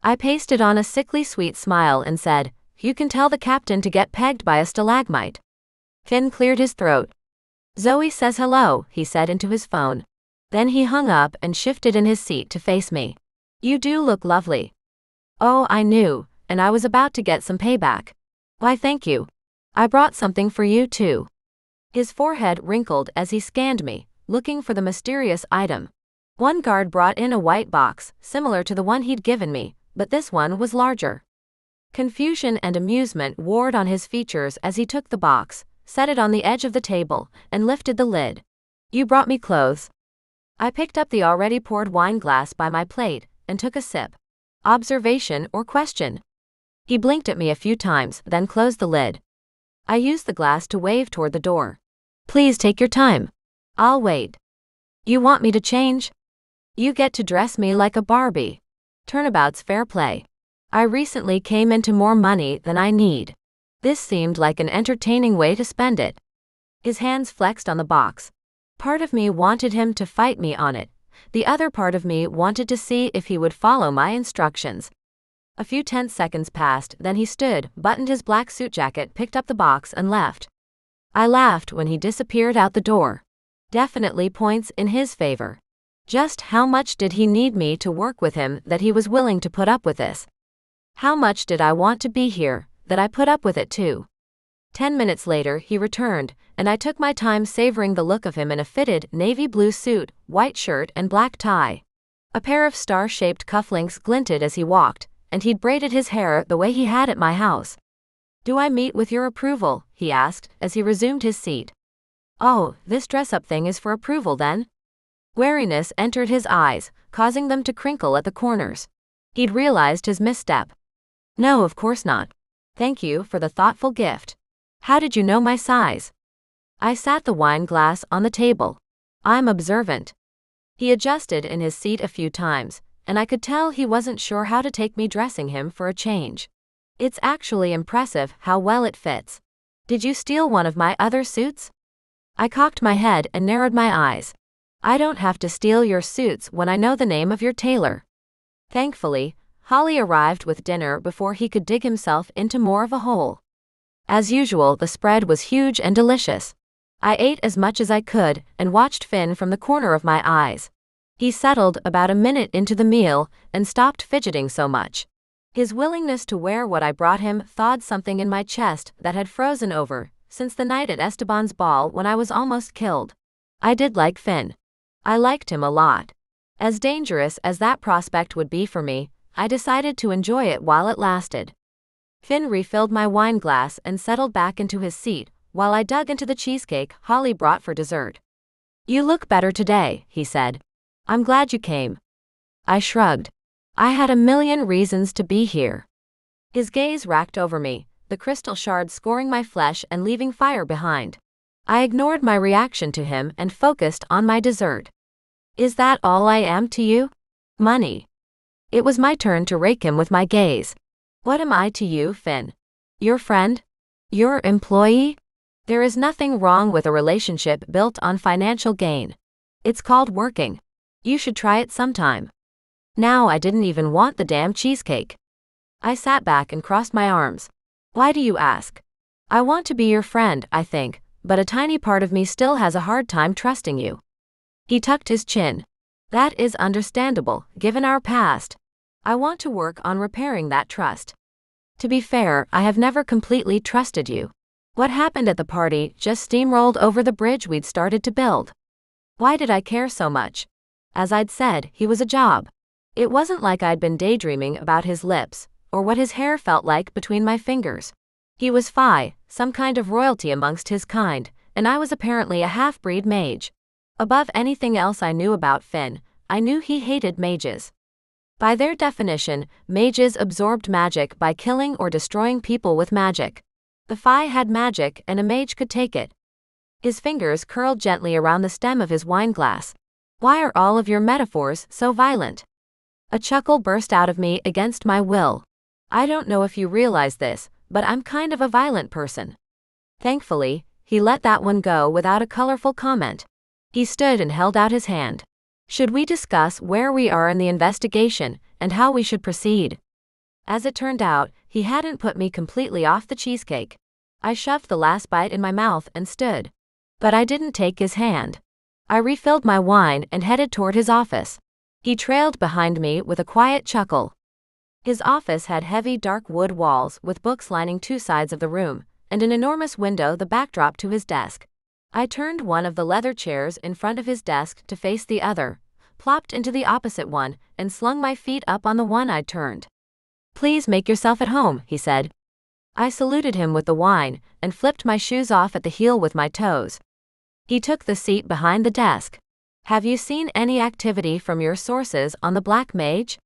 I pasted on a sickly sweet smile and said, "You can tell the captain to get pegged by a stalagmite." Finn cleared his throat. "Zoey says hello," he said into his phone. Then he hung up and shifted in his seat to face me. "You do look lovely." Oh, I knew, and I was about to get some payback. "Why, thank you. I brought something for you too." His forehead wrinkled as he scanned me, looking for the mysterious item. One guard brought in a white box, similar to the one he'd given me, but this one was larger. Confusion and amusement warred on his features as he took the box, set it on the edge of the table, and lifted the lid. "You brought me clothes." I picked up the already poured wine glass by my plate and took a sip. Observation or question? He blinked at me a few times, then closed the lid. I used the glass to wave toward the door. "Please take your time. I'll wait." "You want me to change?" "You get to dress me like a Barbie. Turnabout's fair play. I recently came into more money than I need. This seemed like an entertaining way to spend it." His hands flexed on the box. Part of me wanted him to fight me on it. The other part of me wanted to see if he would follow my instructions. A few tense seconds passed, then he stood, buttoned his black suit jacket, picked up the box, and left. I laughed when he disappeared out the door. Definitely points in his favor. Just how much did he need me to work with him that he was willing to put up with this? How much did I want to be here, that I put up with it too? 10 minutes later he returned, and I took my time savoring the look of him in a fitted, navy blue suit, white shirt and black tie. A pair of star-shaped cufflinks glinted as he walked, and he'd braided his hair the way he had at my house. "Do I meet with your approval?" he asked, as he resumed his seat. "Oh, this dress-up thing is for approval then?" Wariness entered his eyes, causing them to crinkle at the corners. He'd realized his misstep. "No, of course not. Thank you for the thoughtful gift. How did you know my size?" I sat the wine glass on the table. "I'm observant." He adjusted in his seat a few times, and I could tell he wasn't sure how to take me dressing him for a change. "It's actually impressive how well it fits. Did you steal one of my other suits?" I cocked my head and narrowed my eyes. "I don't have to steal your suits when I know the name of your tailor." Thankfully, Holly arrived with dinner before he could dig himself into more of a hole. As usual, the spread was huge and delicious. I ate as much as I could and watched Finn from the corner of my eyes. He settled about a minute into the meal and stopped fidgeting so much. His willingness to wear what I brought him thawed something in my chest that had frozen over since the night at Esteban's ball when I was almost killed. I did like Finn. I liked him a lot. As dangerous as that prospect would be for me, I decided to enjoy it while it lasted. Finn refilled my wine glass and settled back into his seat, while I dug into the cheesecake Holly brought for dessert. "You look better today," he said. "I'm glad you came." I shrugged. I had a million reasons to be here. His gaze racked over me, the crystal shards scoring my flesh and leaving fire behind. I ignored my reaction to him and focused on my dessert. "Is that all I am to you? Money." It was my turn to rake him with my gaze. "What am I to you, Finn? Your friend? Your employee? There is nothing wrong with a relationship built on financial gain. It's called working. You should try it sometime." Now I didn't even want the damn cheesecake. I sat back and crossed my arms. "Why do you ask? I want to be your friend, I think, but a tiny part of me still has a hard time trusting you." He tucked his chin. "That is understandable, given our past. I want to work on repairing that trust. To be fair, I have never completely trusted you. What happened at the party just steamrolled over the bridge we'd started to build. Why did I care so much? As I'd said, he was a job. It wasn't like I'd been daydreaming about his lips, or what his hair felt like between my fingers. He was some kind of royalty amongst his kind, and I was apparently a half-breed mage. Above anything else I knew about Finn, I knew he hated mages. By their definition, mages absorbed magic by killing or destroying people with magic. The Fae had magic and a mage could take it. His fingers curled gently around the stem of his wine glass. "Why are all of your metaphors so violent?" A chuckle burst out of me against my will. "I don't know if you realize this, but I'm kind of a violent person." Thankfully, he let that one go without a colorful comment. He stood and held out his hand. "Should we discuss where we are in the investigation and how we should proceed?" As it turned out, he hadn't put me completely off the cheesecake. I shoved the last bite in my mouth and stood. But I didn't take his hand. I refilled my wine and headed toward his office. He trailed behind me with a quiet chuckle. His office had heavy dark wood walls with books lining two sides of the room, and an enormous window the backdrop to his desk. I turned one of the leather chairs in front of his desk to face the other, plopped into the opposite one, and slung my feet up on the one I'd turned. "Please make yourself at home," he said. I saluted him with the wine, and flipped my shoes off at the heel with my toes. He took the seat behind the desk. "Have you seen any activity from your sources on the Black Mage?"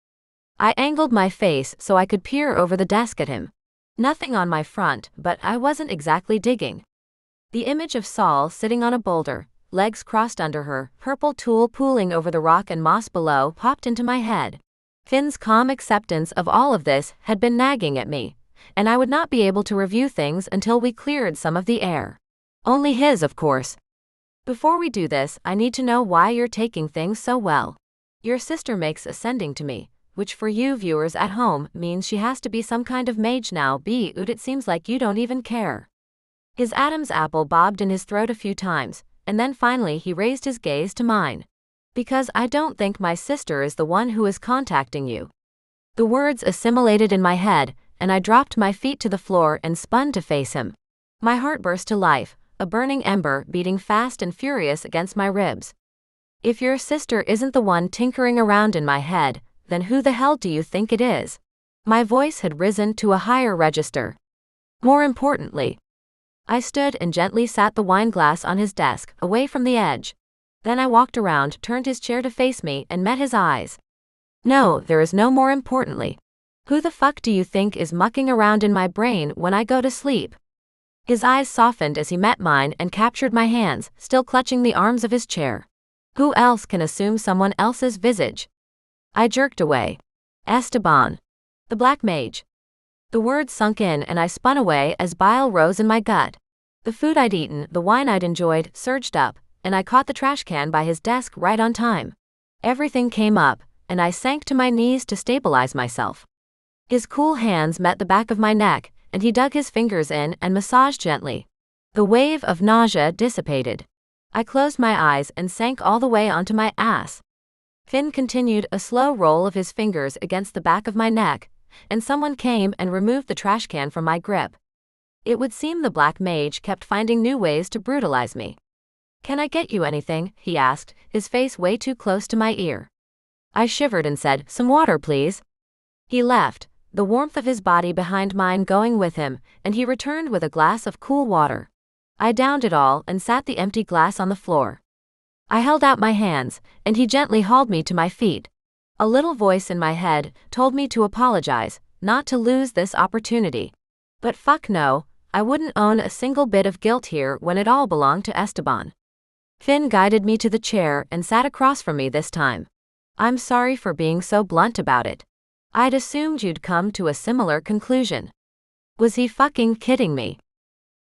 I angled my face so I could peer over the desk at him. Nothing on my front, but I wasn't exactly digging. The image of Saul sitting on a boulder, legs crossed under her, purple tulle pooling over the rock and moss below, popped into my head. Finn's calm acceptance of all of this had been nagging at me, and I would not be able to review things until we cleared some of the air. Only his, of course. "Before we do this, I need to know why you're taking things so well. Your sister makes ascending to me, which for you viewers at home means she has to be some kind of mage now. It seems like you don't even care." His Adam's apple bobbed in his throat a few times, and then finally he raised his gaze to mine. "Because I don't think my sister is the one who is contacting you." The words assimilated in my head, and I dropped my feet to the floor and spun to face him. My heart burst to life, a burning ember beating fast and furious against my ribs. "If your sister isn't the one tinkering around in my head, then who the hell do you think it is?" My voice had risen to a higher register. "More importantly." I stood and gently sat the wine glass on his desk, away from the edge. Then I walked around, turned his chair to face me, and met his eyes. "No, there is no more importantly. Who the fuck do you think is mucking around in my brain when I go to sleep?" His eyes softened as he met mine and captured my hands, still clutching the arms of his chair. "Who else can assume someone else's visage?" I jerked away. "Esteban. The Black Mage." The words sunk in and I spun away as bile rose in my gut. The food I'd eaten, the wine I'd enjoyed, surged up, and I caught the trash can by his desk right on time. Everything came up, and I sank to my knees to stabilize myself. His cool hands met the back of my neck, and he dug his fingers in and massaged gently. The wave of nausea dissipated. I closed my eyes and sank all the way onto my ass. Finn continued a slow roll of his fingers against the back of my neck, and someone came and removed the trash can from my grip. It would seem the Black Mage kept finding new ways to brutalize me. "Can I get you anything?" he asked, his face way too close to my ear. I shivered and said, "Some water, please." He left, the warmth of his body behind mine going with him, and he returned with a glass of cool water. I downed it all and sat the empty glass on the floor. I held out my hands, and he gently hauled me to my feet. A little voice in my head told me to apologize, not to lose this opportunity. But fuck no, I wouldn't own a single bit of guilt here when it all belonged to Esteban. Finn guided me to the chair and sat across from me this time. I'm sorry for being so blunt about it. I'd assumed you'd come to a similar conclusion. Was he fucking kidding me?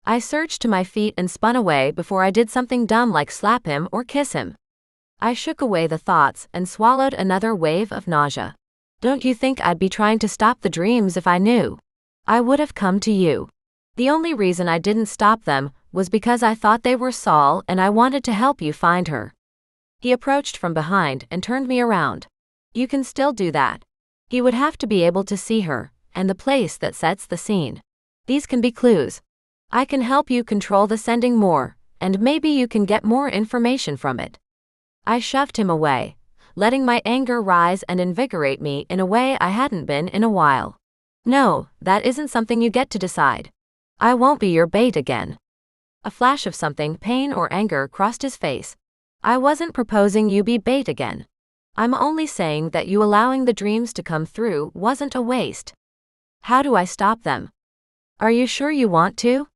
I surged to my feet and spun away before I did something dumb like slap him or kiss him. I shook away the thoughts and swallowed another wave of nausea. Don't you think I'd be trying to stop the dreams if I knew? I would have come to you. The only reason I didn't stop them was because I thought they were Saul and I wanted to help you find her. He approached from behind and turned me around. You can still do that. He would have to be able to see her, and the place that sets the scene. These can be clues. I can help you control the sending more, and maybe you can get more information from it. I shoved him away, letting my anger rise and invigorate me in a way I hadn't been in a while. No, that isn't something you get to decide. I won't be your bait again. A flash of something, pain or anger, crossed his face. I wasn't proposing you be bait again. I'm only saying that you allowing the dreams to come through wasn't a waste. How do I stop them? Are you sure you want to?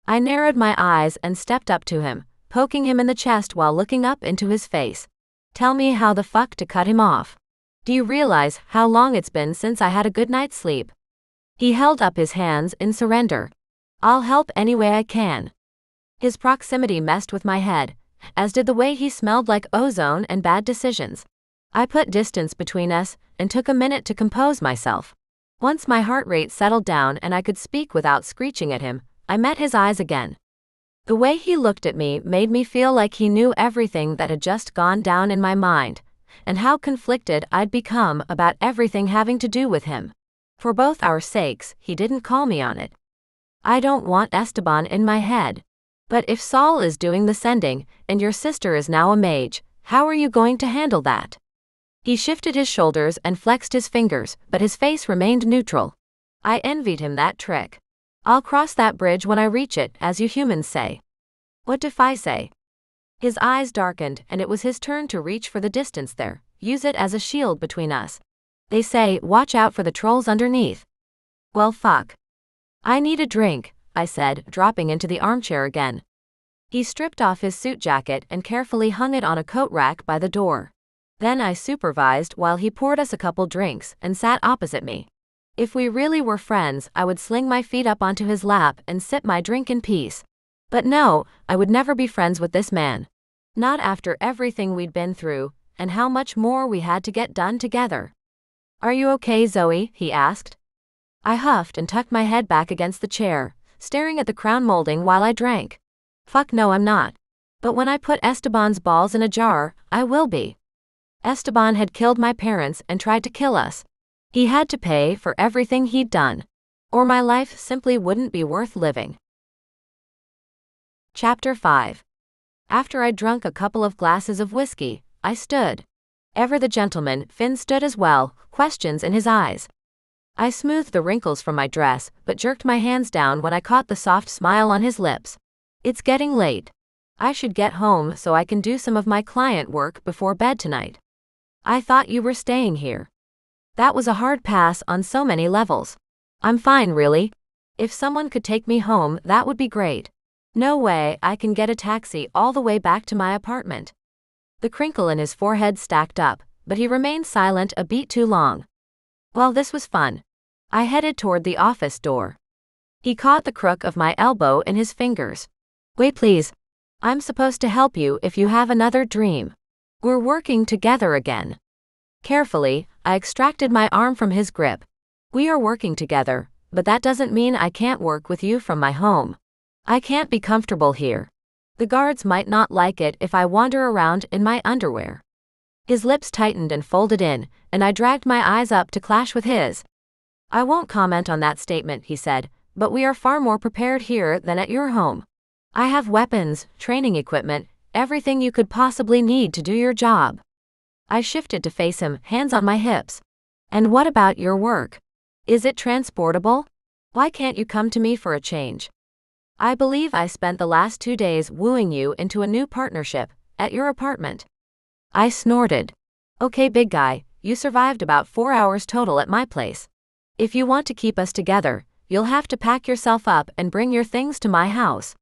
I narrowed my eyes and stepped up to him, poking him in the chest while looking up into his face. Tell me how the fuck to cut him off. Do you realize how long it's been since I had a good night's sleep? He held up his hands in surrender. I'll help any way I can. His proximity messed with my head, as did the way he smelled like ozone and bad decisions. I put distance between us and took a minute to compose myself. Once my heart rate settled down and I could speak without screeching at him, I met his eyes again. The way he looked at me made me feel like he knew everything that had just gone down in my mind, and how conflicted I'd become about everything having to do with him. For both our sakes, he didn't call me on it. I don't want Esteban in my head. But if Saul is doing the sending, and your sister is now a mage, how are you going to handle that? He shifted his shoulders and flexed his fingers, but his face remained neutral. I envied him that trick. I'll cross that bridge when I reach it, as you humans say. What do I say? His eyes darkened, and it was his turn to reach for the distance there, use it as a shield between us. They say, watch out for the trolls underneath. Well, fuck. I need a drink, I said, dropping into the armchair again. He stripped off his suit jacket and carefully hung it on a coat rack by the door. Then I supervised while he poured us a couple drinks and sat opposite me. If we really were friends, I would sling my feet up onto his lap and sip my drink in peace. But no, I would never be friends with this man. Not after everything we'd been through, and how much more we had to get done together. Are you okay, Zoey? He asked. I huffed and tucked my head back against the chair, staring at the crown molding while I drank. Fuck no, I'm not. But when I put Esteban's balls in a jar, I will be. Esteban had killed my parents and tried to kill us. He had to pay for everything he'd done. Or my life simply wouldn't be worth living. Chapter 5. After I'd drunk a couple of glasses of whiskey, I stood. Ever the gentleman, Finn stood as well, questions in his eyes. I smoothed the wrinkles from my dress, but jerked my hands down when I caught the soft smile on his lips. It's getting late. I should get home so I can do some of my client work before bed tonight. I thought you were staying here. That was a hard pass on so many levels. I'm fine, really. If someone could take me home, that would be great. No way I can get a taxi all the way back to my apartment. The crinkle in his forehead stacked up, but he remained silent a beat too long. Well, this was fun. I headed toward the office door. He caught the crook of my elbow in his fingers. Wait, please. I'm supposed to help you if you have another dream. We're working together again. Carefully, I extracted my arm from his grip. We are working together, but that doesn't mean I can't work with you from my home. I can't be comfortable here. The guards might not like it if I wander around in my underwear. His lips tightened and folded in, and I dragged my eyes up to clash with his. I won't comment on that statement, he said, but we are far more prepared here than at your home. I have weapons, training equipment, everything you could possibly need to do your job. I shifted to face him, hands on my hips. And what about your work? Is it transportable? Why can't you come to me for a change? I believe I spent the last 2 days wooing you into a new partnership at your apartment. I snorted. Okay, big guy, you survived about 4 hours total at my place. If you want to keep us together, you'll have to pack yourself up and bring your things to my house.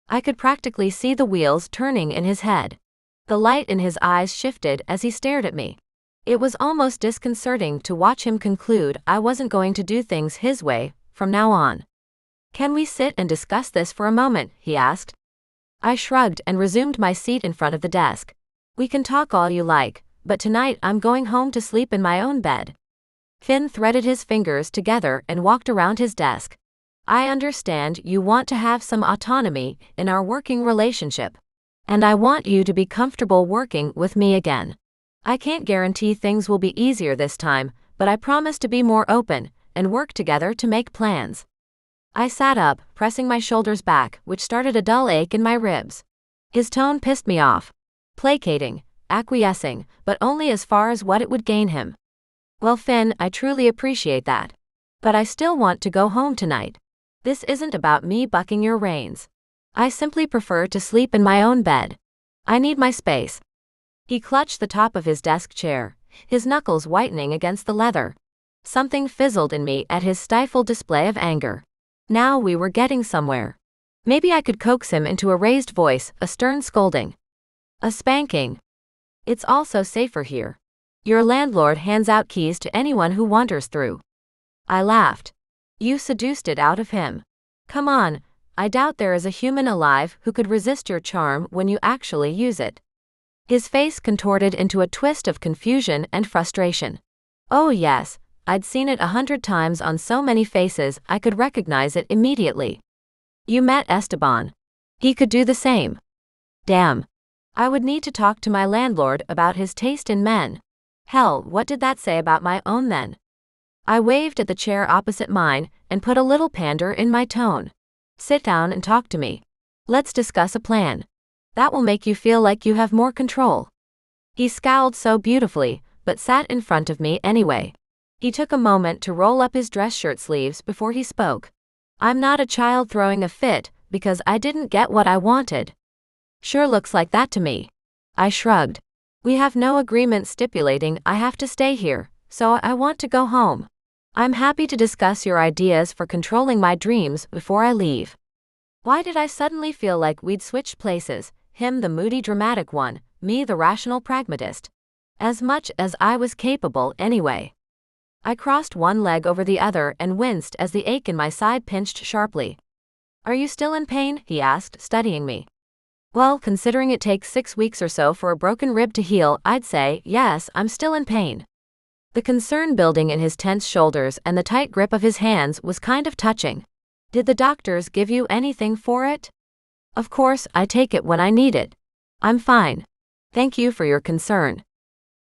I could practically see the wheels turning in his head. The light in his eyes shifted as he stared at me. It was almost disconcerting to watch him conclude I wasn't going to do things his way from now on. Can we sit and discuss this for a moment? He asked. I shrugged and resumed my seat in front of the desk. We can talk all you like, but tonight I'm going home to sleep in my own bed. Finn threaded his fingers together and walked around his desk. I understand you want to have some autonomy in our working relationship. And I want you to be comfortable working with me again. I can't guarantee things will be easier this time, but I promise to be more open and work together to make plans. I sat up, pressing my shoulders back, which started a dull ache in my ribs. His tone pissed me off. Placating, acquiescing, but only as far as what it would gain him. Well, Finn, I truly appreciate that. But I still want to go home tonight. This isn't about me bucking your reins. I simply prefer to sleep in my own bed. I need my space. He clutched the top of his desk chair, his knuckles whitening against the leather. Something fizzled in me at his stifled display of anger. Now we were getting somewhere. Maybe I could coax him into a raised voice, a stern scolding. A spanking. It's also safer here. Your landlord hands out keys to anyone who wanders through. I laughed. You seduced it out of him. Come on, I doubt there is a human alive who could resist your charm when you actually use it. His face contorted into a twist of confusion and frustration. Oh yes, I'd seen it 100 times on so many faces I could recognize it immediately. You met Esteban. He could do the same. Damn. I would need to talk to my landlord about his taste in men. Hell, what did that say about my own then? I waved at the chair opposite mine and put a little pander in my tone. Sit down and talk to me. Let's discuss a plan. That will make you feel like you have more control. He scowled so beautifully, but sat in front of me anyway. He took a moment to roll up his dress shirt sleeves before he spoke. I'm not a child throwing a fit because I didn't get what I wanted. Sure looks like that to me. I shrugged. We have no agreement stipulating I have to stay here, so I want to go home. I'm happy to discuss your ideas for controlling my dreams before I leave. Why did I suddenly feel like we'd switched places, him the moody dramatic one, me the rational pragmatist? As much as I was capable anyway. I crossed one leg over the other and winced as the ache in my side pinched sharply. Are you still in pain? He asked, studying me. Well, considering it takes 6 weeks or so for a broken rib to heal, I'd say, yes, I'm still in pain. The concern building in his tense shoulders and the tight grip of his hands was kind of touching. Did the doctors give you anything for it? Of course, I take it when I need it. I'm fine. Thank you for your concern.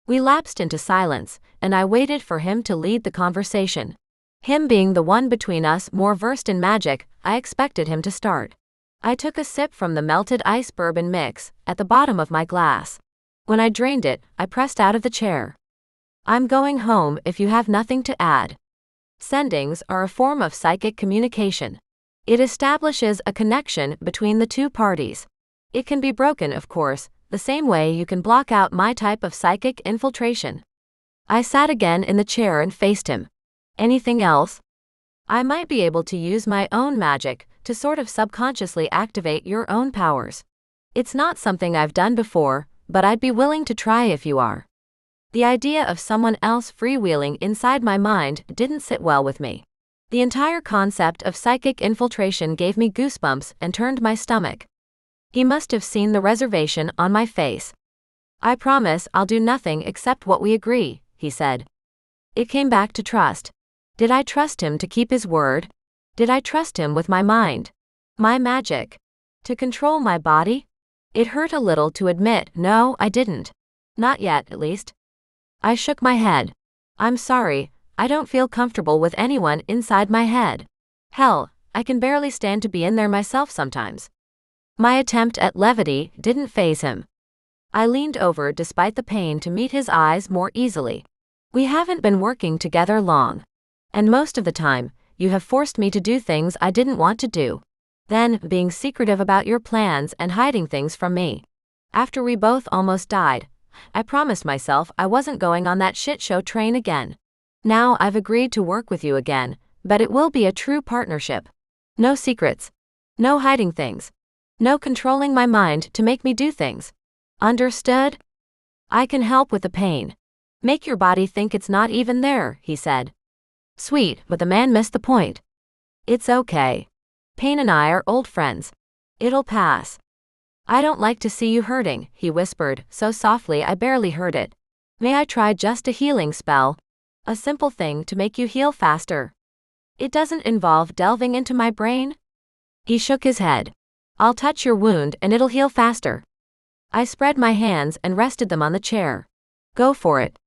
We lapsed into silence, and I waited for him to lead the conversation. Him being the one between us more versed in magic, I expected him to start. I took a sip from the melted ice bourbon mix at the bottom of my glass. When I drained it, I pressed out of the chair. I'm going home if you have nothing to add. Sendings are a form of psychic communication. It establishes a connection between the two parties. It can be broken, of course, the same way you can block out my type of psychic infiltration. I sat again in the chair and faced him. Anything else? I might be able to use my own magic to sort of subconsciously activate your own powers. It's not something I've done before, but I'd be willing to try if you are. The idea of someone else freewheeling inside my mind didn't sit well with me. The entire concept of psychic infiltration gave me goosebumps and turned my stomach. He must have seen the reservation on my face. I promise I'll do nothing except what we agree, he said. It came back to trust. Did I trust him to keep his word? Did I trust him with my mind? My magic? To control my body? It hurt a little to admit, no, I didn't. Not yet, at least. I shook my head. I'm sorry, I don't feel comfortable with anyone inside my head. Hell, I can barely stand to be in there myself sometimes. My attempt at levity didn't faze him. I leaned over despite the pain to meet his eyes more easily. We haven't been working together long. And most of the time, you have forced me to do things I didn't want to do. Then, being secretive about your plans and hiding things from me. After we both almost died, I promised myself I wasn't going on that shit show train again. Now I've agreed to work with you again, but it will be a true partnership. No secrets. No hiding things. No controlling my mind to make me do things. Understood? I can help with the pain. Make your body think it's not even there, he said. Sweet, but the man missed the point. It's okay. Pain and I are old friends. It'll pass. I don't like to see you hurting, he whispered, so softly I barely heard it. May I try just a healing spell? A simple thing to make you heal faster. It doesn't involve delving into my brain? He shook his head. I'll touch your wound and it'll heal faster. I spread my hands and rested them on the chair. Go for it.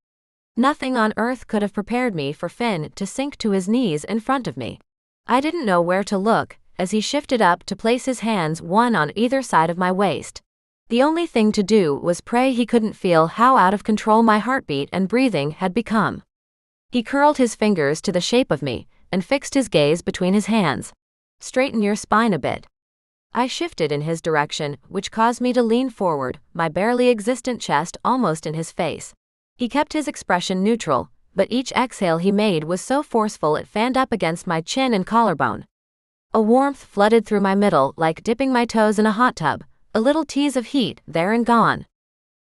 Nothing on earth could have prepared me for Finn to sink to his knees in front of me. I didn't know where to look, as he shifted up to place his hands one on either side of my waist. The only thing to do was pray he couldn't feel how out of control my heartbeat and breathing had become. He curled his fingers to the shape of me, and fixed his gaze between his hands. Straighten your spine a bit. I shifted in his direction, which caused me to lean forward, my barely existent chest almost in his face. He kept his expression neutral, but each exhale he made was so forceful it fanned up against my chin and collarbone. A warmth flooded through my middle like dipping my toes in a hot tub, a little tease of heat there and gone.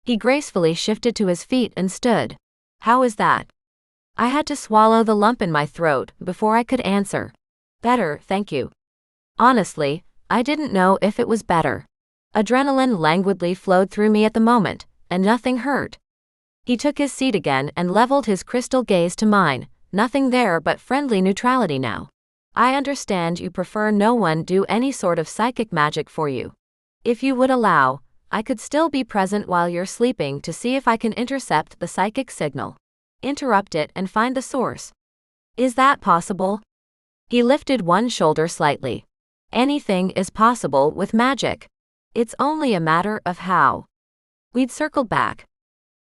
He gracefully shifted to his feet and stood. How is that? I had to swallow the lump in my throat before I could answer. Better, thank you. Honestly, I didn't know if it was better. Adrenaline languidly flowed through me at the moment, and nothing hurt. He took his seat again and leveled his crystal gaze to mine, nothing there but friendly neutrality now. I understand you prefer no one do any sort of psychic magic for you. If you would allow, I could still be present while you're sleeping to see if I can intercept the psychic signal. Interrupt it and find the source. Is that possible? He lifted one shoulder slightly. Anything is possible with magic. It's only a matter of how. We'd circled back.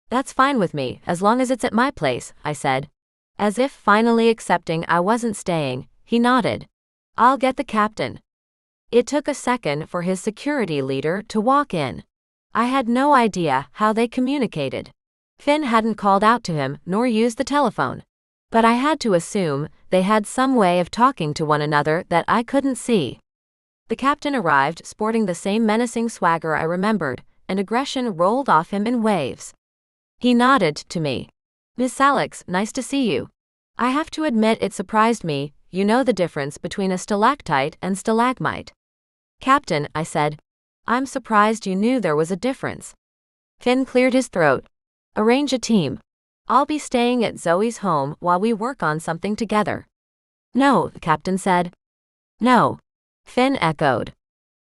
That's fine with me, as long as it's at my place, I said. As if finally accepting I wasn't staying, he nodded. I'll get the captain. It took a second for his security leader to walk in. I had no idea how they communicated. Finn hadn't called out to him nor used the telephone. But I had to assume they had some way of talking to one another that I couldn't see. The captain arrived sporting the same menacing swagger I remembered, and aggression rolled off him in waves. He nodded to me. Miss Alex, nice to see you. I have to admit it surprised me, you know the difference between a stalactite and stalagmite. Captain, I said. I'm surprised you knew there was a difference. Finn cleared his throat. Arrange a team. I'll be staying at Zoey's home while we work on something together. No, the captain said. No. Finn echoed.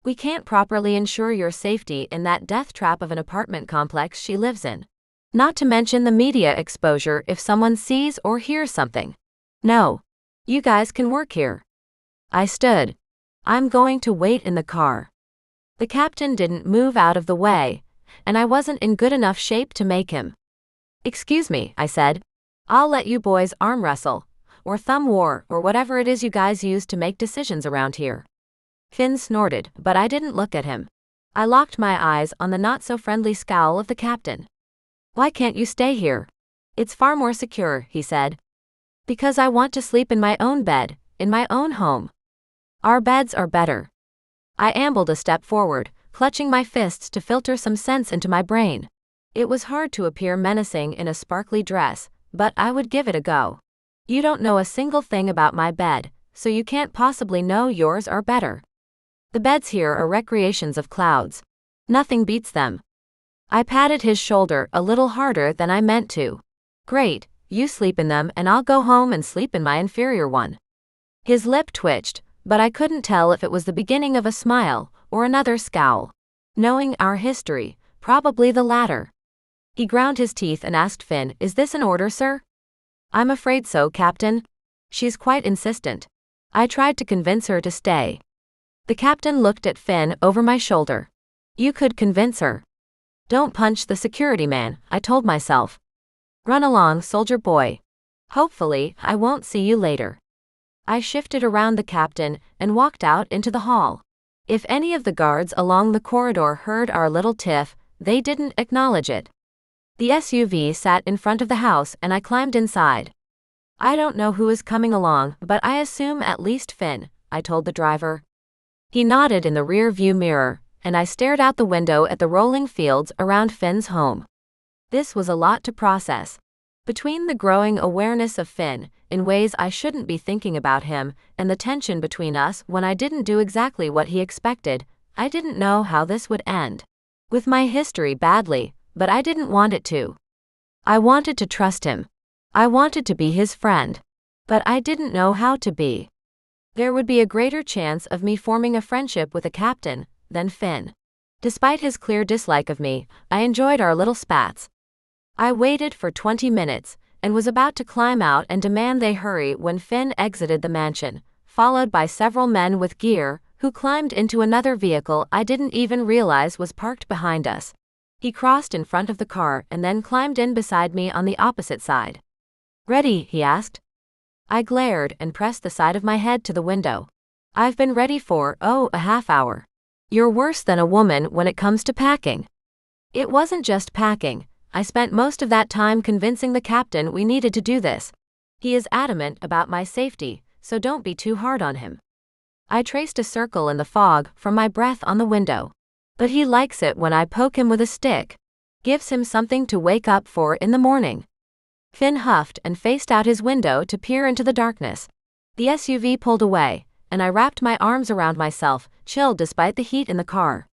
We can't properly ensure your safety in that death trap of an apartment complex she lives in. Not to mention the media exposure if someone sees or hears something. No. You guys can work here. I stood. I'm going to wait in the car. The captain didn't move out of the way, and I wasn't in good enough shape to make him. Excuse me, I said. I'll let you boys arm wrestle, or thumb war, or whatever it is you guys use to make decisions around here. Finn snorted, but I didn't look at him. I locked my eyes on the not-so-friendly scowl of the captain. Why can't you stay here? It's far more secure, he said. Because I want to sleep in my own bed, in my own home. Our beds are better. I ambled a step forward, clutching my fists to filter some sense into my brain. It was hard to appear menacing in a sparkly dress, but I would give it a go. You don't know a single thing about my bed, so you can't possibly know yours are better. The beds here are recreations of clouds. Nothing beats them. I patted his shoulder a little harder than I meant to. Great, you sleep in them and I'll go home and sleep in my inferior one. His lip twitched, but I couldn't tell if it was the beginning of a smile or another scowl. Knowing our history, probably the latter. He ground his teeth and asked Finn, Is this an order, sir? I'm afraid so, Captain. She's quite insistent. I tried to convince her to stay. The captain looked at Finn over my shoulder. You could convince her. Don't punch the security man, I told myself. Run along, soldier boy. Hopefully, I won't see you later. I shifted around the captain and walked out into the hall. If any of the guards along the corridor heard our little tiff, they didn't acknowledge it. The SUV sat in front of the house and I climbed inside. I don't know who is coming along, but I assume at least Finn, I told the driver. He nodded in the rear view mirror, and I stared out the window at the rolling fields around Finn's home. This was a lot to process. Between the growing awareness of Finn, in ways I shouldn't be thinking about him, and the tension between us when I didn't do exactly what he expected, I didn't know how this would end. With my history badly, but I didn't want it to. I wanted to trust him. I wanted to be his friend. But I didn't know how to be. There would be a greater chance of me forming a friendship with a captain than Finn. Despite his clear dislike of me, I enjoyed our little spats. I waited for 20 minutes, and was about to climb out and demand they hurry when Finn exited the mansion, followed by several men with gear, who climbed into another vehicle I didn't even realize was parked behind us. He crossed in front of the car and then climbed in beside me on the opposite side. "Ready?" he asked. I glared and pressed the side of my head to the window. "I've been ready for, a half hour. You're worse than a woman when it comes to packing." It wasn't just packing. I spent most of that time convincing the captain we needed to do this. He is adamant about my safety, so don't be too hard on him. I traced a circle in the fog from my breath on the window. But he likes it when I poke him with a stick. Gives him something to wake up for in the morning. Finn huffed and faced out his window to peer into the darkness. The SUV pulled away, and I wrapped my arms around myself, chilled despite the heat in the car.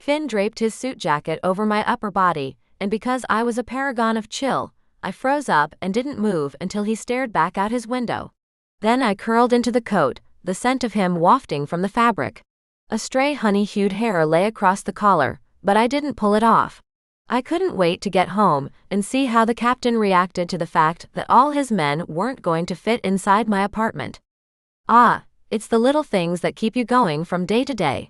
Finn draped his suit jacket over my upper body, and because I was a paragon of chill, I froze up and didn't move until he stared back out his window. Then I curled into the coat, the scent of him wafting from the fabric. A stray honey-hued hair lay across the collar, but I didn't pull it off. I couldn't wait to get home and see how the captain reacted to the fact that all his men weren't going to fit inside my apartment. It's the little things that keep you going from day to day.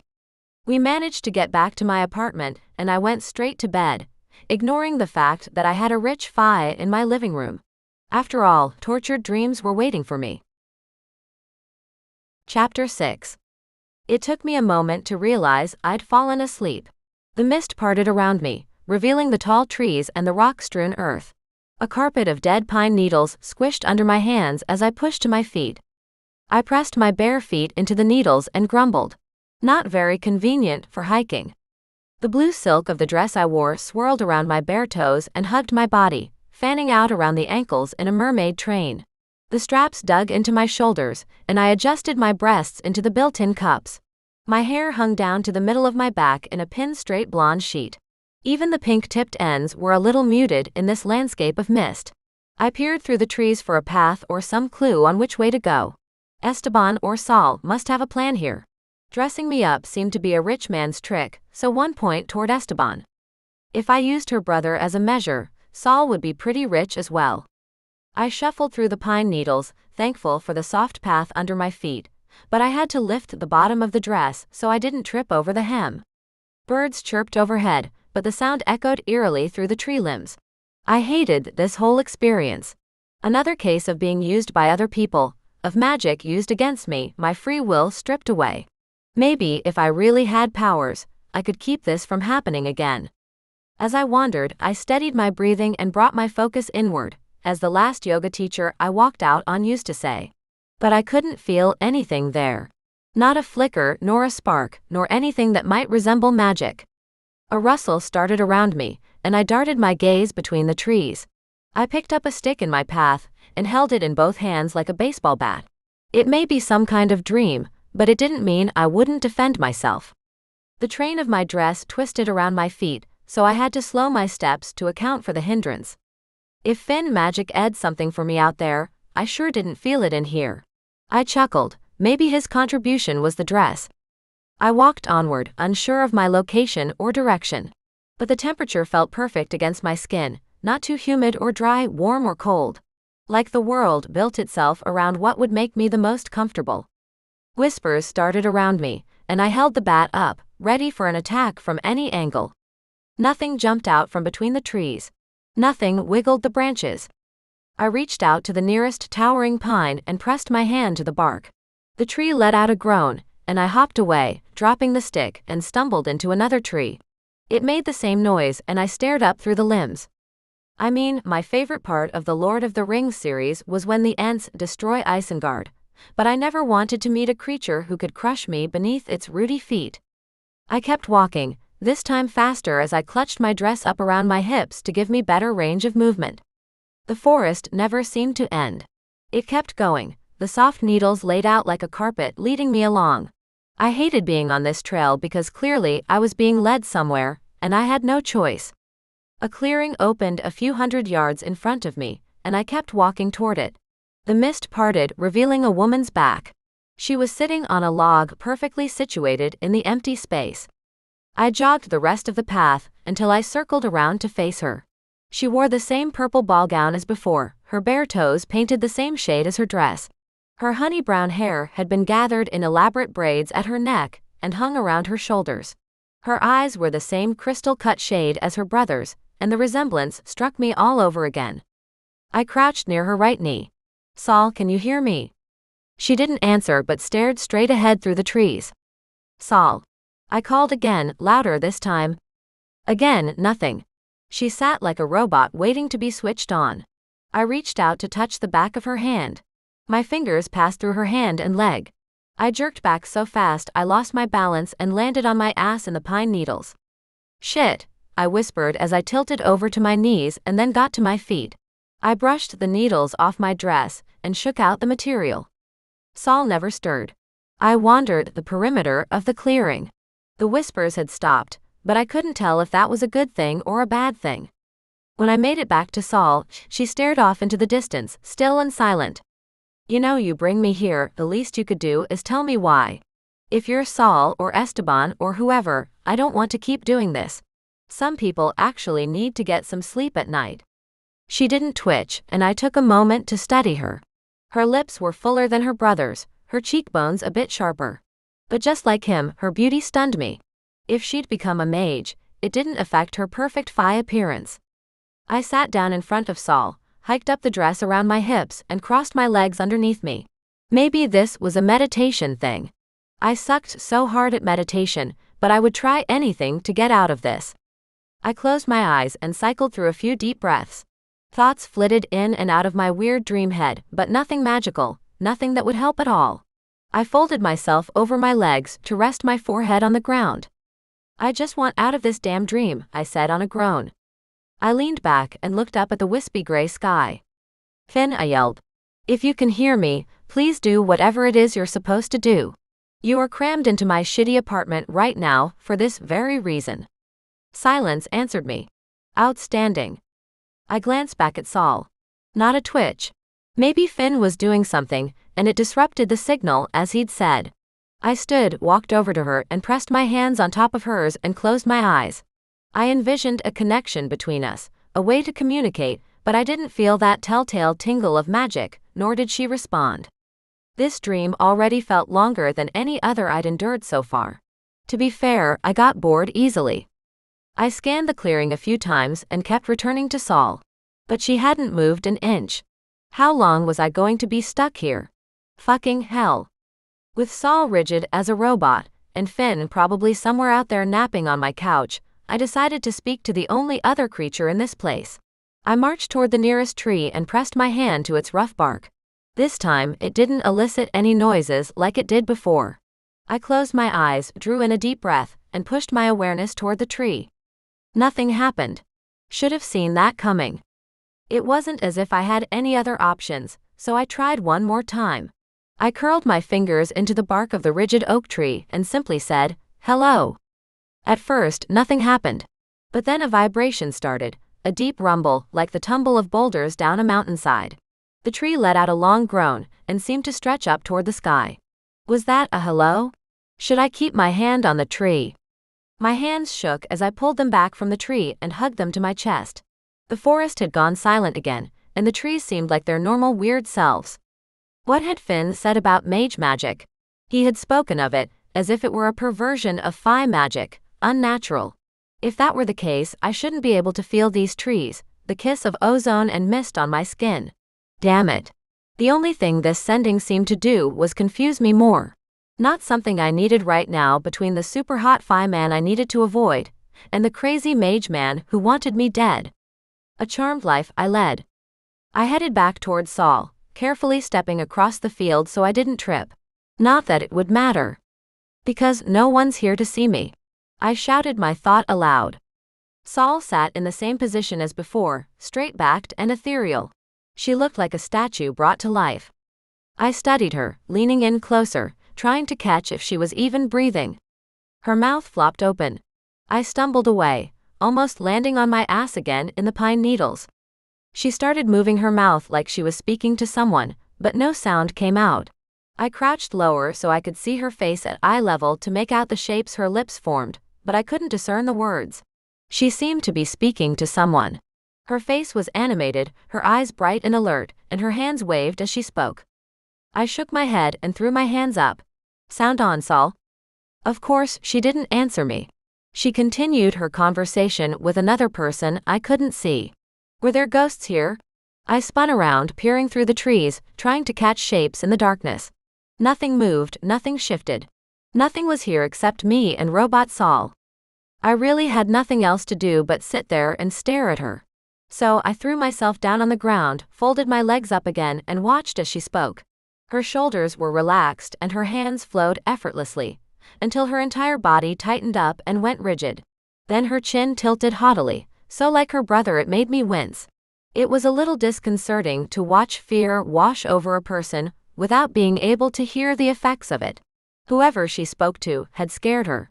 We managed to get back to my apartment, and I went straight to bed, ignoring the fact that I had a rich fi in my living room. After all, tortured dreams were waiting for me. Chapter 6. It took me a moment to realize I'd fallen asleep. The mist parted around me, revealing the tall trees and the rock-strewn earth. A carpet of dead pine needles squished under my hands as I pushed to my feet. I pressed my bare feet into the needles and grumbled. Not very convenient for hiking. The blue silk of the dress I wore swirled around my bare toes and hugged my body, fanning out around the ankles in a mermaid train. The straps dug into my shoulders, and I adjusted my breasts into the built-in cups. My hair hung down to the middle of my back in a pin-straight blonde sheet. Even the pink-tipped ends were a little muted in this landscape of mist. I peered through the trees for a path or some clue on which way to go. Esteban or Saul must have a plan here. Dressing me up seemed to be a rich man's trick, so one point toward Esteban. If I used her brother as a measure, Saul would be pretty rich as well. I shuffled through the pine needles, thankful for the soft path under my feet, but I had to lift the bottom of the dress so I didn't trip over the hem. Birds chirped overhead, but the sound echoed eerily through the tree limbs. I hated this whole experience. Another case of being used by other people, of magic used against me, my free will stripped away. Maybe if I really had powers, I could keep this from happening again. As I wandered, I steadied my breathing and brought my focus inward, as the last yoga teacher I walked out on used to say. But I couldn't feel anything there. Not a flicker, nor a spark, nor anything that might resemble magic. A rustle started around me, and I darted my gaze between the trees. I picked up a stick in my path, and held it in both hands like a baseball bat. It may be some kind of dream, but it didn't mean I wouldn't defend myself. The train of my dress twisted around my feet, so I had to slow my steps to account for the hindrance. If Finn magic ed something for me out there, I sure didn't feel it in here. I chuckled. Maybe his contribution was the dress. I walked onward, unsure of my location or direction. But the temperature felt perfect against my skin, not too humid or dry, warm or cold. Like the world built itself around what would make me the most comfortable. Whispers started around me, and I held the bat up, ready for an attack from any angle. Nothing jumped out from between the trees. Nothing wiggled the branches. I reached out to the nearest towering pine and pressed my hand to the bark. The tree let out a groan, and I hopped away, dropping the stick, and stumbled into another tree. It made the same noise, and I stared up through the limbs. I mean, my favorite part of the Lord of the Rings series was when the Ents destroy Isengard, but I never wanted to meet a creature who could crush me beneath its rooty feet. I kept walking, this time faster as I clutched my dress up around my hips to give me better range of movement. The forest never seemed to end. It kept going, the soft needles laid out like a carpet leading me along. I hated being on this trail because clearly I was being led somewhere, and I had no choice. A clearing opened a few hundred yards in front of me, and I kept walking toward it. The mist parted, revealing a woman's back. She was sitting on a log perfectly situated in the empty space. I jogged the rest of the path until I circled around to face her. She wore the same purple ball gown as before, her bare toes painted the same shade as her dress. Her honey brown hair had been gathered in elaborate braids at her neck and hung around her shoulders. Her eyes were the same crystal-cut shade as her brother's, and the resemblance struck me all over again. I crouched near her right knee. "Saul, can you hear me?" She didn't answer but stared straight ahead through the trees. "Saul." I called again, louder this time. Again, nothing. She sat like a robot waiting to be switched on. I reached out to touch the back of her hand. My fingers passed through her hand and leg. I jerked back so fast I lost my balance and landed on my ass in the pine needles. "Shit," I whispered as I tilted over to my knees and then got to my feet. I brushed the needles off my dress and shook out the material. Saul never stirred. I wandered the perimeter of the clearing. The whispers had stopped, but I couldn't tell if that was a good thing or a bad thing. When I made it back to Saul, she stared off into the distance, still and silent. "You know, you bring me here, the least you could do is tell me why. If you're Saul or Esteban or whoever, I don't want to keep doing this. Some people actually need to get some sleep at night." She didn't twitch, and I took a moment to study her. Her lips were fuller than her brother's, her cheekbones a bit sharper. But just like him, her beauty stunned me. If she'd become a mage, it didn't affect her perfect phi appearance. I sat down in front of Saul, hiked up the dress around my hips, and crossed my legs underneath me. Maybe this was a meditation thing. I sucked so hard at meditation, but I would try anything to get out of this. I closed my eyes and cycled through a few deep breaths. Thoughts flitted in and out of my weird dream head, but nothing magical, nothing that would help at all. I folded myself over my legs to rest my forehead on the ground. "I just want out of this damn dream," I said on a groan. I leaned back and looked up at the wispy gray sky. "Finn," I yelled. "If you can hear me, please do whatever it is you're supposed to do. You are crammed into my shitty apartment right now for this very reason." Silence answered me. Outstanding. I glanced back at Saul. Not a twitch. Maybe Finn was doing something, and it disrupted the signal as he'd said. I stood, walked over to her, and pressed my hands on top of hers and closed my eyes. I envisioned a connection between us, a way to communicate, but I didn't feel that telltale tingle of magic, nor did she respond. This dream already felt longer than any other I'd endured so far. To be fair, I got bored easily. I scanned the clearing a few times and kept returning to Saul. But she hadn't moved an inch. How long was I going to be stuck here? Fucking hell. With Saul rigid as a robot, and Finn probably somewhere out there napping on my couch, I decided to speak to the only other creature in this place. I marched toward the nearest tree and pressed my hand to its rough bark. This time, it didn't elicit any noises like it did before. I closed my eyes, drew in a deep breath, and pushed my awareness toward the tree. Nothing happened. Should have seen that coming. It wasn't as if I had any other options, so I tried one more time. I curled my fingers into the bark of the rigid oak tree and simply said, "Hello." At first, nothing happened. But then a vibration started, a deep rumble like the tumble of boulders down a mountainside. The tree let out a long groan and seemed to stretch up toward the sky. Was that a hello? Should I keep my hand on the tree? My hands shook as I pulled them back from the tree and hugged them to my chest. The forest had gone silent again, and the trees seemed like their normal weird selves. What had Finn said about mage magic? He had spoken of it as if it were a perversion of phi magic, unnatural. If that were the case, I shouldn't be able to feel these trees, the kiss of ozone and mist on my skin. Damn it. The only thing this sending seemed to do was confuse me more. Not something I needed right now between the super hot fi man I needed to avoid, and the crazy mage man who wanted me dead. A charmed life I led. I headed back towards Saul, carefully stepping across the field so I didn't trip. Not that it would matter. Because no one's here to see me. I shouted my thought aloud. Saul sat in the same position as before, straight-backed and ethereal. She looked like a statue brought to life. I studied her, leaning in closer, trying to catch if she was even breathing. Her mouth flopped open. I stumbled away, almost landing on my ass again in the pine needles. She started moving her mouth like she was speaking to someone, but no sound came out. I crouched lower so I could see her face at eye level to make out the shapes her lips formed, but I couldn't discern the words. She seemed to be speaking to someone. Her face was animated, her eyes bright and alert, and her hands waved as she spoke. I shook my head and threw my hands up. Sound on, Saul. Of course, she didn't answer me. She continued her conversation with another person I couldn't see. Were there ghosts here? I spun around, peering through the trees, trying to catch shapes in the darkness. Nothing moved, nothing shifted. Nothing was here except me and Robot Saul. I really had nothing else to do but sit there and stare at her. So I threw myself down on the ground, folded my legs up again, and watched as she spoke. Her shoulders were relaxed and her hands flowed effortlessly, until her entire body tightened up and went rigid. Then her chin tilted haughtily, so like her brother it made me wince. It was a little disconcerting to watch fear wash over a person without being able to hear the effects of it. Whoever she spoke to had scared her.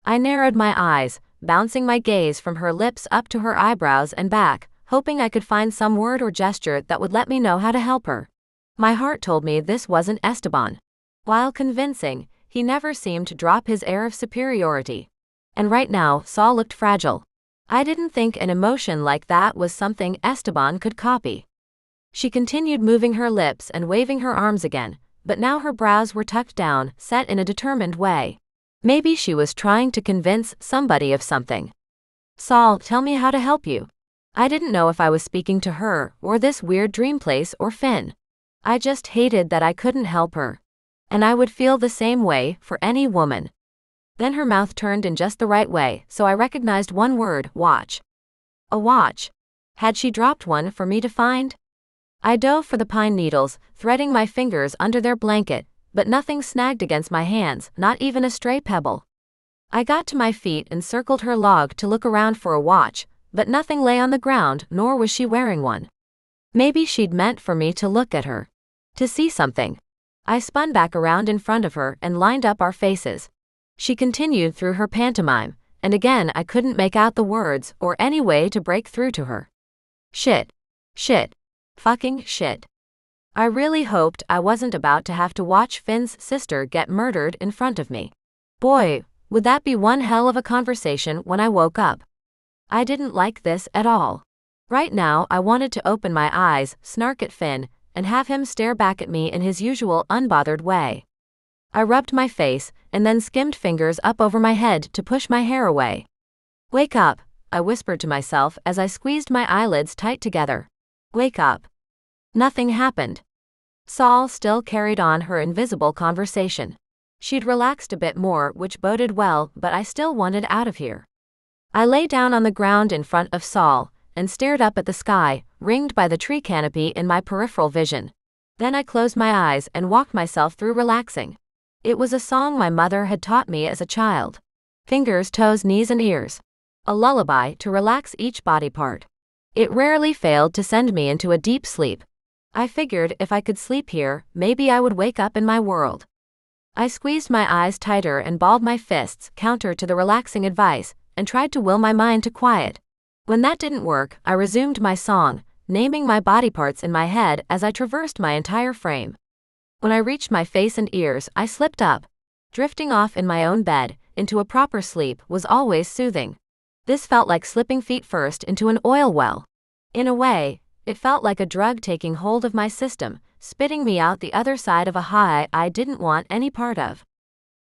I narrowed my eyes, bouncing my gaze from her lips up to her eyebrows and back, hoping I could find some word or gesture that would let me know how to help her. My heart told me this wasn't Esteban. While convincing, he never seemed to drop his air of superiority. And right now, Saul looked fragile. I didn't think an emotion like that was something Esteban could copy. She continued moving her lips and waving her arms again, but now her brows were tucked down, set in a determined way. Maybe she was trying to convince somebody of something. Saul, tell me how to help you. I didn't know if I was speaking to her, or this weird dream place, or Finn. I just hated that I couldn't help her. And I would feel the same way for any woman. Then her mouth turned in just the right way, so I recognized one word, watch. A watch. Had she dropped one for me to find? I dove for the pine needles, threading my fingers under their blanket, but nothing snagged against my hands, not even a stray pebble. I got to my feet and circled her log to look around for a watch, but nothing lay on the ground, nor was she wearing one. Maybe she'd meant for me to look at her. To see something. I spun back around in front of her and lined up our faces. She continued through her pantomime, and again I couldn't make out the words or any way to break through to her. Shit. Shit. Fucking shit. I really hoped I wasn't about to have to watch Finn's sister get murdered in front of me. Boy, would that be one hell of a conversation when I woke up. I didn't like this at all. Right now I wanted to open my eyes, snark at Finn, and have him stare back at me in his usual unbothered way. I rubbed my face, and then skimmed fingers up over my head to push my hair away. Wake up, I whispered to myself as I squeezed my eyelids tight together. Wake up. Nothing happened. Saul still carried on her invisible conversation. She'd relaxed a bit more, which boded well, but I still wanted out of here. I lay down on the ground in front of Saul, and stared up at the sky, ringed by the tree canopy in my peripheral vision. Then I closed my eyes and walked myself through relaxing. It was a song my mother had taught me as a child. Fingers, toes, knees and ears. A lullaby to relax each body part. It rarely failed to send me into a deep sleep. I figured if I could sleep here, maybe I would wake up in my world. I squeezed my eyes tighter and balled my fists counter to the relaxing advice, and tried to will my mind to quiet. When that didn't work, I resumed my song, naming my body parts in my head as I traversed my entire frame. When I reached my face and ears, I slipped up. Drifting off in my own bed, into a proper sleep, was always soothing. This felt like slipping feet first into an oil well. In a way, it felt like a drug taking hold of my system, spitting me out the other side of a high I didn't want any part of.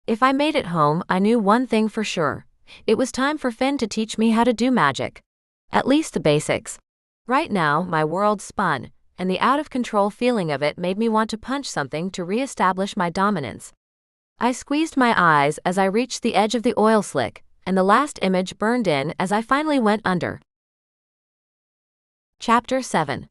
If I made it home, I knew one thing for sure. It was time for Finn to teach me how to do magic. At least the basics. Right now, my world spun, and the out-of-control feeling of it made me want to punch something to re-establish my dominance. I squeezed my eyes as I reached the edge of the oil slick, and the last image burned in as I finally went under. Chapter 7.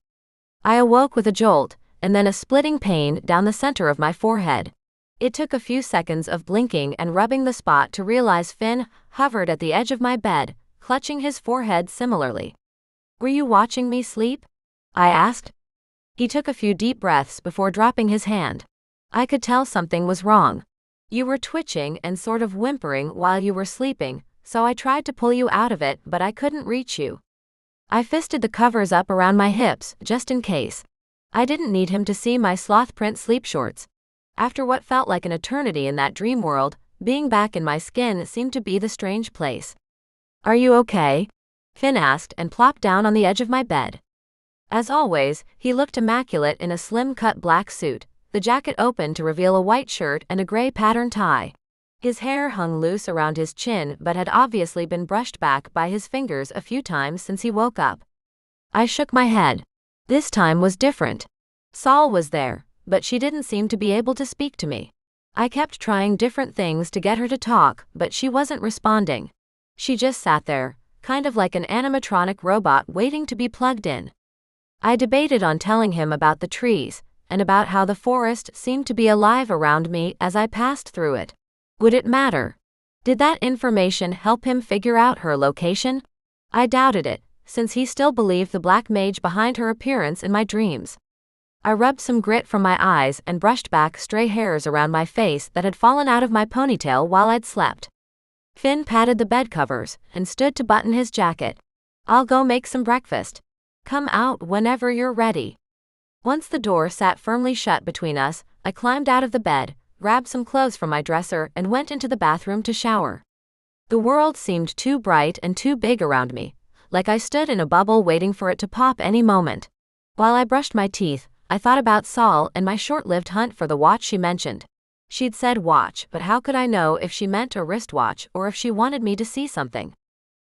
I awoke with a jolt, and then a splitting pain down the center of my forehead. It took a few seconds of blinking and rubbing the spot to realize Finn hovered at the edge of my bed, clutching his forehead similarly. "Were you watching me sleep?" I asked. He took a few deep breaths before dropping his hand. I could tell something was wrong. "You were twitching and sort of whimpering while you were sleeping, so I tried to pull you out of it, but I couldn't reach you." I fisted the covers up around my hips, just in case. I didn't need him to see my sloth print sleep shorts. After what felt like an eternity in that dream world, being back in my skin seemed to be the strange place. "Are you okay?" Finn asked and plopped down on the edge of my bed. As always, he looked immaculate in a slim-cut black suit, the jacket open to reveal a white shirt and a gray pattern tie. His hair hung loose around his chin but had obviously been brushed back by his fingers a few times since he woke up. I shook my head. This time was different. Saul was there, but she didn't seem to be able to speak to me. I kept trying different things to get her to talk, but she wasn't responding. She just sat there, kind of like an animatronic robot waiting to be plugged in. I debated on telling him about the trees, and about how the forest seemed to be alive around me as I passed through it. Would it matter? Did that information help him figure out her location? I doubted it, since he still believed the black mage behind her appearance in my dreams. I rubbed some grit from my eyes and brushed back stray hairs around my face that had fallen out of my ponytail while I'd slept. Finn patted the bed covers and stood to button his jacket. "I'll go make some breakfast. Come out whenever you're ready." Once the door sat firmly shut between us, I climbed out of the bed, grabbed some clothes from my dresser and went into the bathroom to shower. The world seemed too bright and too big around me, like I stood in a bubble waiting for it to pop any moment. While I brushed my teeth, I thought about Saul and my short-lived hunt for the watch she mentioned. She'd said watch, but how could I know if she meant a wristwatch or if she wanted me to see something?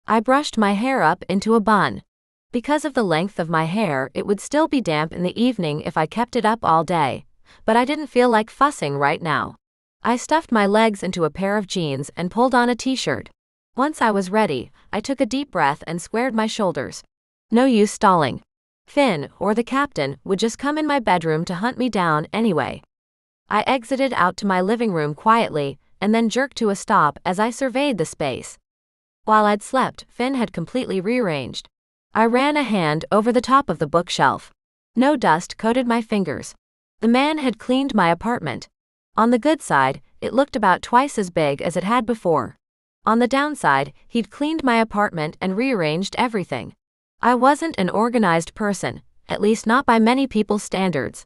I brushed my hair up into a bun. Because of the length of my hair, it would still be damp in the evening if I kept it up all day, but I didn't feel like fussing right now. I stuffed my legs into a pair of jeans and pulled on a t-shirt. Once I was ready, I took a deep breath and squared my shoulders. No use stalling. Finn, or the captain, would just come in my bedroom to hunt me down anyway. I exited out to my living room quietly, and then jerked to a stop as I surveyed the space. While I'd slept, Finn had completely rearranged. I ran a hand over the top of the bookshelf. No dust coated my fingers. The man had cleaned my apartment. On the good side, it looked about twice as big as it had before. On the downside, he'd cleaned my apartment and rearranged everything. I wasn't an organized person, at least not by many people's standards.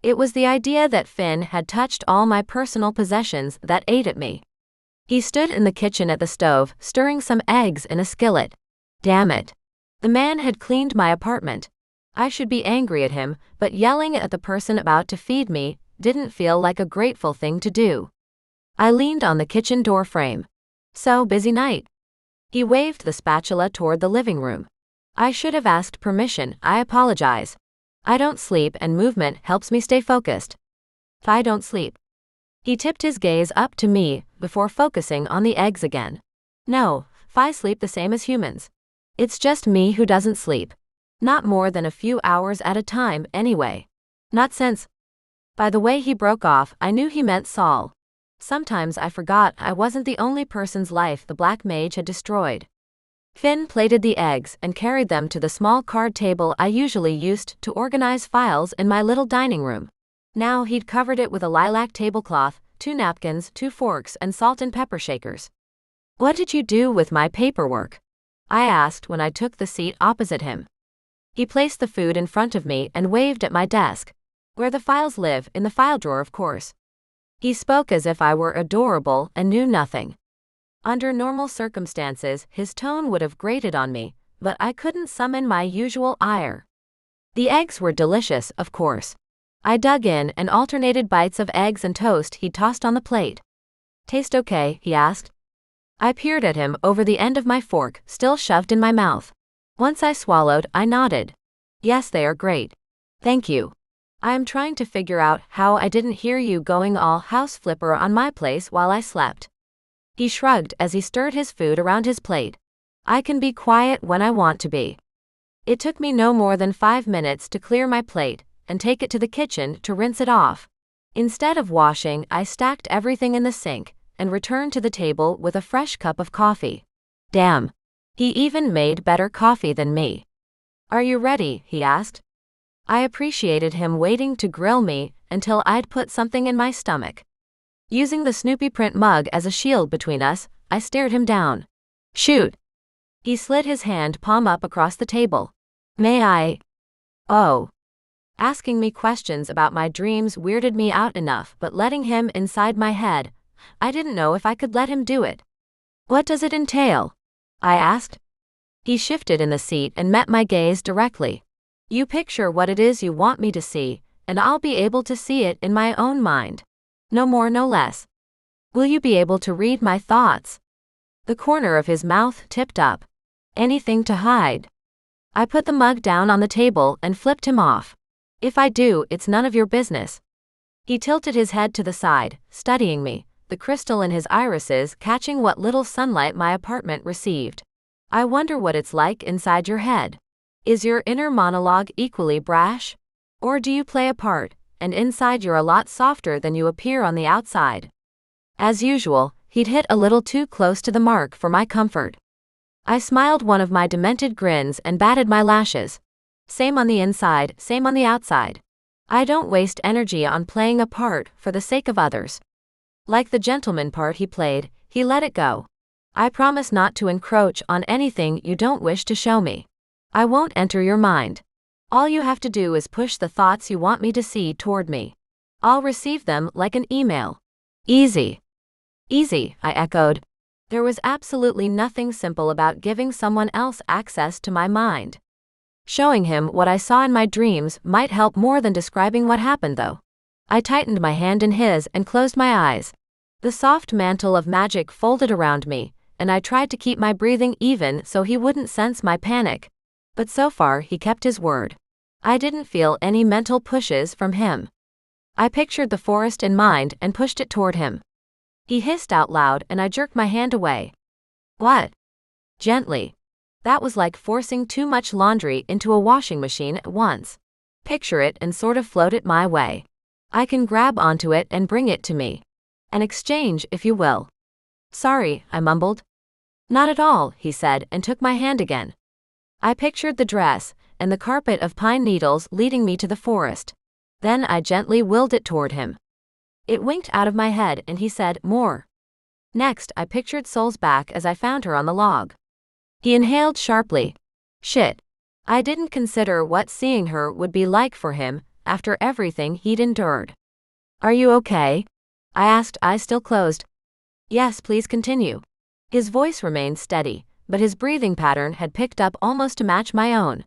It was the idea that Finn had touched all my personal possessions that ate at me. He stood in the kitchen at the stove, stirring some eggs in a skillet. Damn it. The man had cleaned my apartment. I should be angry at him, but yelling at the person about to feed me didn't feel like a grateful thing to do. I leaned on the kitchen door frame. "So busy night?" He waved the spatula toward the living room. I should have asked permission, I apologize. I don't sleep and movement helps me stay focused. I don't sleep. He tipped his gaze up to me before focusing on the eggs again. No, I sleep the same as humans. It's just me who doesn't sleep. Not more than a few hours at a time anyway. Not since. By the way he broke off, I knew he meant Saul. Sometimes I forgot I wasn't the only person's life the black mage had destroyed. Finn plated the eggs and carried them to the small card table I usually used to organize files in my little dining room. Now he'd covered it with a lilac tablecloth, 2 napkins, 2 forks, and salt and pepper shakers. "What did you do with my paperwork?" I asked when I took the seat opposite him. He placed the food in front of me and waved at my desk. "Where the files live, in the file drawer, of course." He spoke as if I were adorable and knew nothing. Under normal circumstances, his tone would have grated on me, but I couldn't summon my usual ire. The eggs were delicious, of course. I dug in and alternated bites of eggs and toast he'd tossed on the plate. "Taste okay?" he asked. I peered at him over the end of my fork, still shoved in my mouth. Once I swallowed, I nodded. "Yes, they are great. Thank you." I am trying to figure out how I didn't hear you going all house flipper on my place while I slept. He shrugged as he stirred his food around his plate. I can be quiet when I want to be. It took me no more than 5 minutes to clear my plate and take it to the kitchen to rinse it off. Instead of washing, I stacked everything in the sink and returned to the table with a fresh cup of coffee. Damn. He even made better coffee than me. Are you ready? He asked. I appreciated him waiting to grill me until I'd put something in my stomach. Using the Snoopy print mug as a shield between us, I stared him down. Shoot. He slid his hand palm up across the table. May I? Oh. Asking me questions about my dreams weirded me out enough, but letting him inside my head, I didn't know if I could let him do it. What does it entail? I asked. He shifted in the seat and met my gaze directly. You picture what it is you want me to see, and I'll be able to see it in my own mind. No more, no less. Will you be able to read my thoughts? The corner of his mouth tipped up. Anything to hide? I put the mug down on the table and flipped him off. If I do, it's none of your business. He tilted his head to the side, studying me, the crystal in his irises catching what little sunlight my apartment received. I wonder what it's like inside your head. Is your inner monologue equally brash? Or do you play a part, and inside you're a lot softer than you appear on the outside? As usual, he'd hit a little too close to the mark for my comfort. I smiled one of my demented grins and batted my lashes. Same on the inside, same on the outside. I don't waste energy on playing a part for the sake of others. Like the gentleman part he played, he let it go. I promise not to encroach on anything you don't wish to show me. I won't enter your mind. All you have to do is push the thoughts you want me to see toward me. I'll receive them like an email. Easy. Easy, I echoed. There was absolutely nothing simple about giving someone else access to my mind. Showing him what I saw in my dreams might help more than describing what happened, though. I tightened my hand in his and closed my eyes. The soft mantle of magic folded around me, and I tried to keep my breathing even so he wouldn't sense my panic. But so far he kept his word. I didn't feel any mental pushes from him. I pictured the forest in mind and pushed it toward him. He hissed out loud and I jerked my hand away. What? Gently. That was like forcing too much laundry into a washing machine at once. Picture it and sort of float it my way. I can grab onto it and bring it to me. An exchange, if you will. Sorry, I mumbled. Not at all, he said and took my hand again. I pictured the dress and the carpet of pine needles leading me to the forest. Then I gently willed it toward him. It winked out of my head and he said, more. Next, I pictured Soul's back as I found her on the log. He inhaled sharply. Shit. I didn't consider what seeing her would be like for him after everything he'd endured. Are you okay? I asked, eyes still closed. Yes, please continue. His voice remained steady, but his breathing pattern had picked up almost to match my own.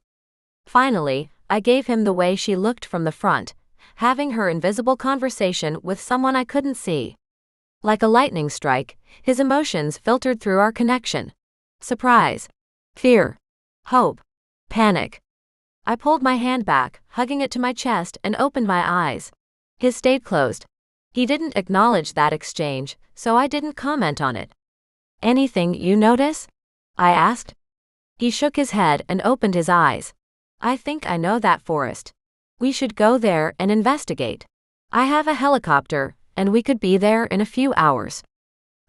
Finally, I gave him the way she looked from the front, having her invisible conversation with someone I couldn't see. Like a lightning strike, his emotions filtered through our connection. Surprise. Fear. Hope. Panic. I pulled my hand back, hugging it to my chest, and opened my eyes. His stayed closed. He didn't acknowledge that exchange, so I didn't comment on it. Anything you notice? I asked. He shook his head and opened his eyes. I think I know that forest. We should go there and investigate. I have a helicopter, and we could be there in a few hours.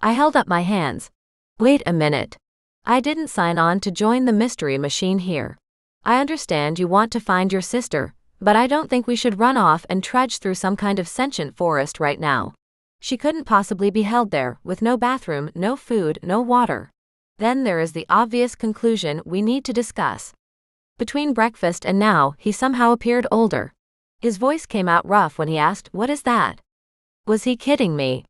I held up my hands. Wait a minute. I didn't sign on to join the mystery machine here. I understand you want to find your sister, but I don't think we should run off and trudge through some kind of sentient forest right now. She couldn't possibly be held there, with no bathroom, no food, no water. Then there is the obvious conclusion we need to discuss. Between breakfast and now, he somehow appeared older. His voice came out rough when he asked, "What is that?" Was he kidding me?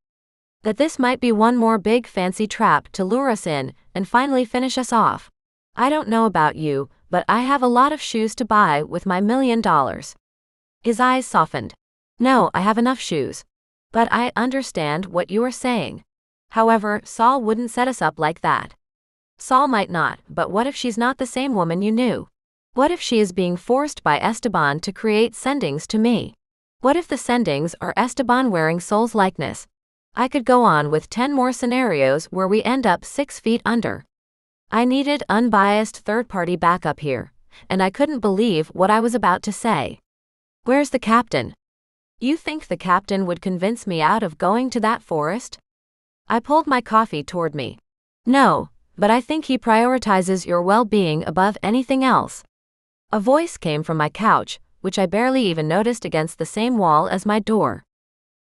That this might be one more big fancy trap to lure us in and finally finish us off. I don't know about you, but I have a lot of shoes to buy with my $1 million. His eyes softened. No, I have enough shoes. But I understand what you are saying. However, Saul wouldn't set us up like that. Saul might not, but what if she's not the same woman you knew? What if she is being forced by Esteban to create sendings to me? What if the sendings are Esteban wearing Soul's likeness? I could go on with 10 more scenarios where we end up 6 feet under. I needed unbiased third-party backup here, and I couldn't believe what I was about to say. Where's the captain? You think the captain would convince me out of going to that forest? I pulled my coffee toward me. No, but I think he prioritizes your well-being above anything else. A voice came from my couch, which I barely even noticed against the same wall as my door.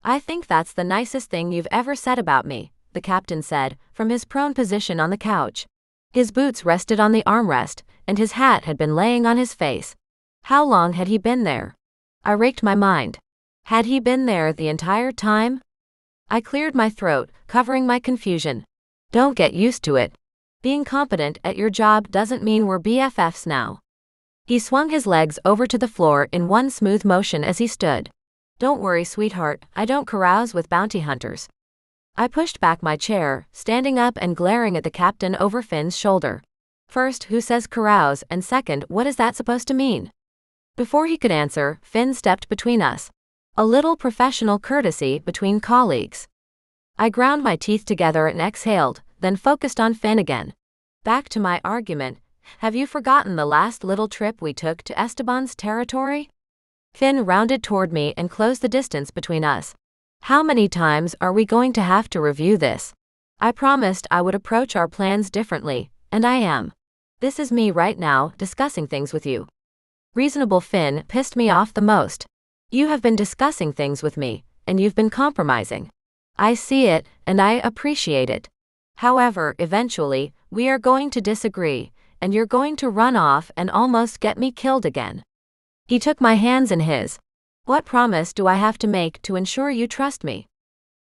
I think that's the nicest thing you've ever said about me, the captain said, from his prone position on the couch. His boots rested on the armrest, and his hat had been laying on his face. How long had he been there? I raked my mind. Had he been there the entire time? I cleared my throat, covering my confusion. Don't get used to it. Being competent at your job doesn't mean we're BFFs now. He swung his legs over to the floor in one smooth motion as he stood. Don't worry, sweetheart, I don't carouse with bounty hunters. I pushed back my chair, standing up and glaring at the captain over Finn's shoulder. First, who says carouse, and second, what is that supposed to mean? Before he could answer, Finn stepped between us. A little professional courtesy between colleagues. I ground my teeth together and exhaled, then focused on Finn again. Back to my argument. Have you forgotten the last little trip we took to Esteban's territory? Finn rounded toward me and closed the distance between us. How many times are we going to have to review this? I promised I would approach our plans differently, and I am. This is me right now, discussing things with you. Reasonable Finn pissed me off the most. You have been discussing things with me, and you've been compromising. I see it, and I appreciate it. However, eventually, we are going to disagree, and you're going to run off and almost get me killed again. He took my hands in his. What promise do I have to make to ensure you trust me?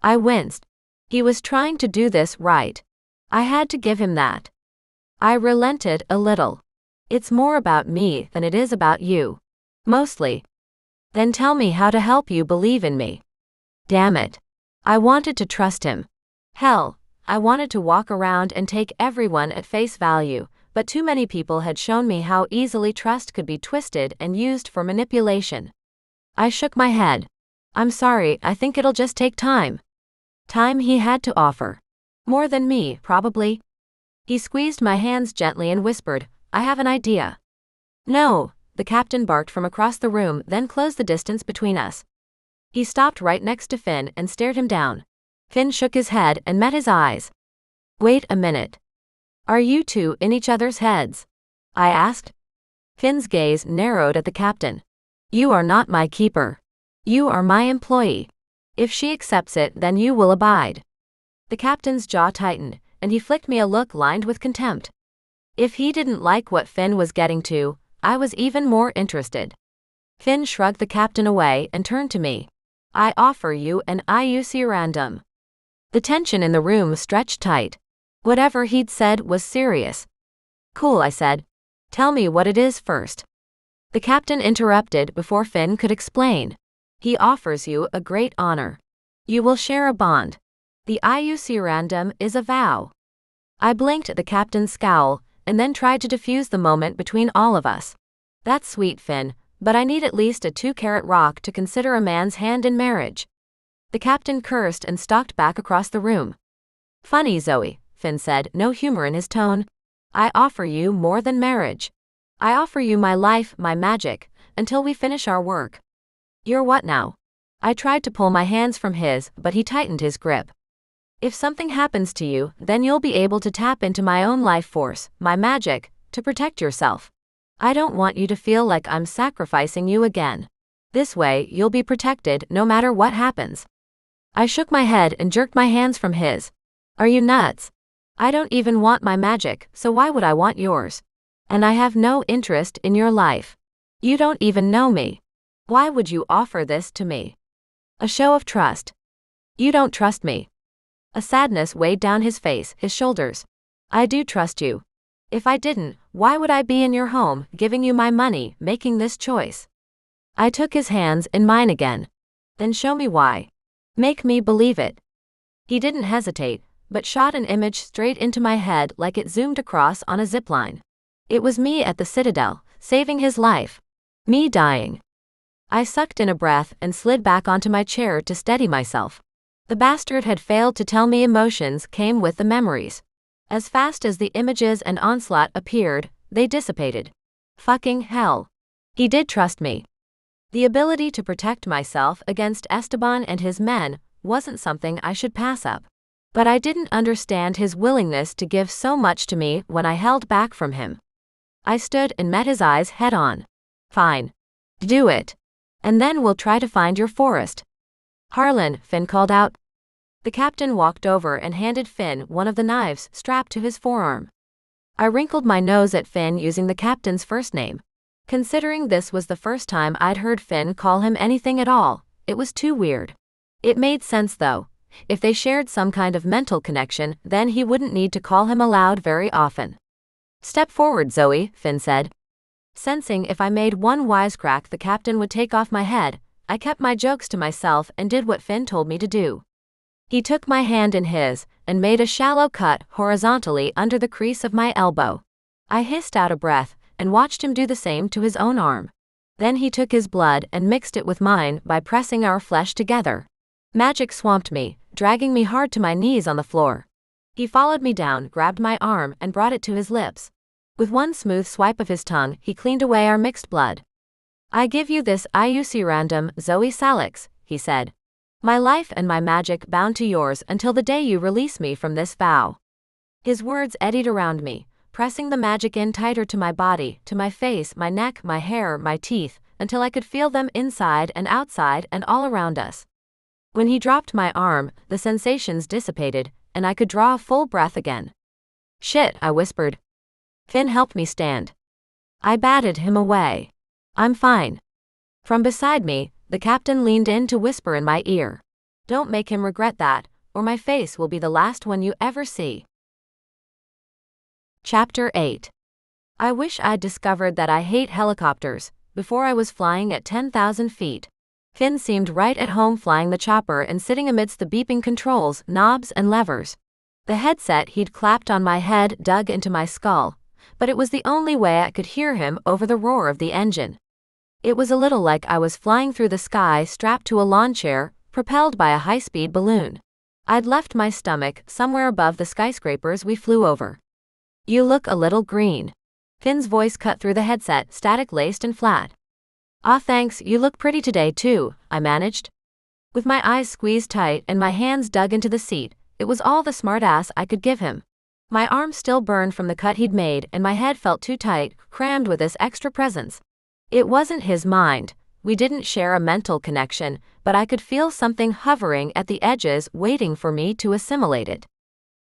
I winced. He was trying to do this right. I had to give him that. I relented a little. It's more about me than it is about you. Mostly. Then tell me how to help you believe in me. Damn it. I wanted to trust him. Hell, I wanted to walk around and take everyone at face value, but too many people had shown me how easily trust could be twisted and used for manipulation. I shook my head. I'm sorry, I think it'll just take time. Time he had to offer. More than me, probably. He squeezed my hands gently and whispered, I have an idea. No, the captain barked from across the room, then closed the distance between us. He stopped right next to Finn and stared him down. Finn shook his head and met his eyes. Wait a minute. Are you two in each other's heads? I asked. Finn's gaze narrowed at the captain. You are not my keeper. You are my employee. If she accepts it, then you will abide. The captain's jaw tightened, and he flicked me a look lined with contempt. If he didn't like what Finn was getting to, I was even more interested. Finn shrugged the captain away and turned to me. I offer you an IUC random. The tension in the room stretched tight. Whatever he'd said was serious. Cool, I said. Tell me what it is first. The captain interrupted before Finn could explain. He offers you a great honor. You will share a bond. The IUC random is a vow. I blinked at the captain's scowl, and then tried to diffuse the moment between all of us. That's sweet, Finn, but I need at least a 2-carat rock to consider a man's hand in marriage. The captain cursed and stalked back across the room. Funny, Zoey, Finn said, no humor in his tone. I offer you more than marriage. I offer you my life, my magic, until we finish our work. You're what now? I tried to pull my hands from his, but he tightened his grip. If something happens to you, then you'll be able to tap into my own life force, my magic, to protect yourself. I don't want you to feel like I'm sacrificing you again. This way, you'll be protected no matter what happens. I shook my head and jerked my hands from his. Are you nuts? I don't even want my magic, so why would I want yours? And I have no interest in your life. You don't even know me. Why would you offer this to me? A show of trust. You don't trust me. A sadness weighed down his face, his shoulders. I do trust you. If I didn't, why would I be in your home, giving you my money, making this choice? I took his hands in mine again. Then show me why. Make me believe it. He didn't hesitate, but shot an image straight into my head like it zoomed across on a zipline. It was me at the Citadel, saving his life. Me dying. I sucked in a breath and slid back onto my chair to steady myself. The bastard had failed to tell me emotions came with the memories. As fast as the images and onslaught appeared, they dissipated. Fucking hell. He did trust me. The ability to protect myself against Esteban and his men wasn't something I should pass up. But I didn't understand his willingness to give so much to me when I held back from him. I stood and met his eyes head-on. Fine. Do it. And then we'll try to find your forest. Harlan, Finn called out. The captain walked over and handed Finn one of the knives strapped to his forearm. I wrinkled my nose at Finn using the captain's first name. Considering this was the first time I'd heard Finn call him anything at all, it was too weird. It made sense though. If they shared some kind of mental connection, then he wouldn't need to call him aloud very often. Step forward, Zoey, Finn said. Sensing if I made one wisecrack the captain would take off my head, I kept my jokes to myself and did what Finn told me to do. He took my hand in his and made a shallow cut horizontally under the crease of my elbow. I hissed out a breath and watched him do the same to his own arm. Then he took his blood and mixed it with mine by pressing our flesh together. Magic swamped me, dragging me hard to my knees on the floor. He followed me down, grabbed my arm, and brought it to his lips. With one smooth swipe of his tongue, he cleaned away our mixed blood. I give you this IUC random, Zoey Salix, he said. My life and my magic bound to yours until the day you release me from this vow. His words eddied around me, pressing the magic in tighter to my body, to my face, my neck, my hair, my teeth, until I could feel them inside and outside and all around us. When he dropped my arm, the sensations dissipated, and I could draw a full breath again. Shit, I whispered. Finn helped me stand. I batted him away. I'm fine. From beside me, the captain leaned in to whisper in my ear. Don't make him regret that, or my face will be the last one you ever see. Chapter 8. I wish I'd discovered that I hate helicopters before I was flying at 10,000 feet. Finn seemed right at home flying the chopper and sitting amidst the beeping controls, knobs, and levers. The headset he'd clapped on my head dug into my skull, but it was the only way I could hear him over the roar of the engine. It was a little like I was flying through the sky strapped to a lawn chair, propelled by a high-speed balloon. I'd left my stomach somewhere above the skyscrapers we flew over. You look a little green. Finn's voice cut through the headset, static-laced and flat. Ah, thanks, you look pretty today too, I managed. With my eyes squeezed tight and my hands dug into the seat, it was all the smart-ass I could give him. My arm still burned from the cut he'd made and my head felt too tight, crammed with this extra presence. It wasn't his mind. We didn't share a mental connection, but I could feel something hovering at the edges waiting for me to assimilate it.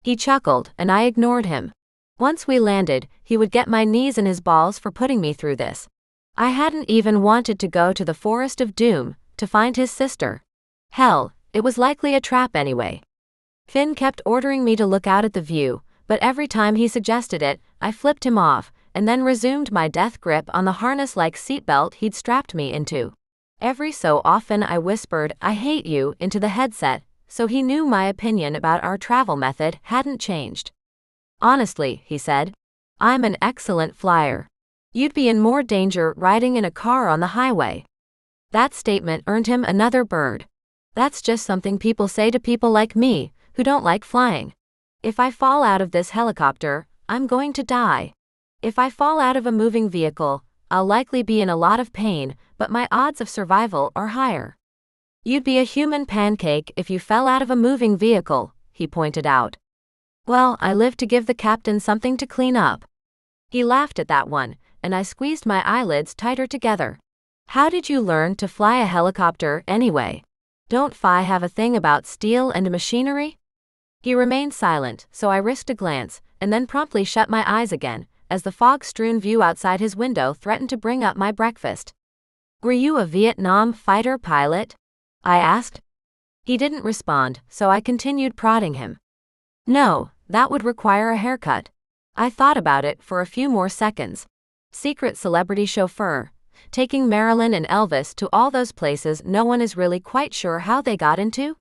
He chuckled, and I ignored him. Once we landed, he would get my knees in his balls for putting me through this. I hadn't even wanted to go to the Forest of Doom to find his sister. Hell, it was likely a trap anyway. Finn kept ordering me to look out at the view, but every time he suggested it, I flipped him off, and then resumed my death grip on the harness-like seatbelt he'd strapped me into. Every so often I whispered, I hate you, into the headset, so he knew my opinion about our travel method hadn't changed. Honestly, he said, I'm an excellent flyer. You'd be in more danger riding in a car on the highway. That statement earned him another bird. That's just something people say to people like me, who don't like flying. If I fall out of this helicopter, I'm going to die. If I fall out of a moving vehicle, I'll likely be in a lot of pain, but my odds of survival are higher. You'd be a human pancake if you fell out of a moving vehicle, he pointed out. Well, I live to give the captain something to clean up. He laughed at that one, and I squeezed my eyelids tighter together. How did you learn to fly a helicopter anyway? Don't Phi have a thing about steel and machinery? He remained silent, so I risked a glance, and then promptly shut my eyes again, as the fog-strewn view outside his window threatened to bring up my breakfast. Were you a Vietnam fighter pilot? I asked. He didn't respond, so I continued prodding him. No, that would require a haircut. I thought about it for a few more seconds. Secret celebrity chauffeur, taking Marilyn and Elvis to all those places no one is really quite sure how they got into?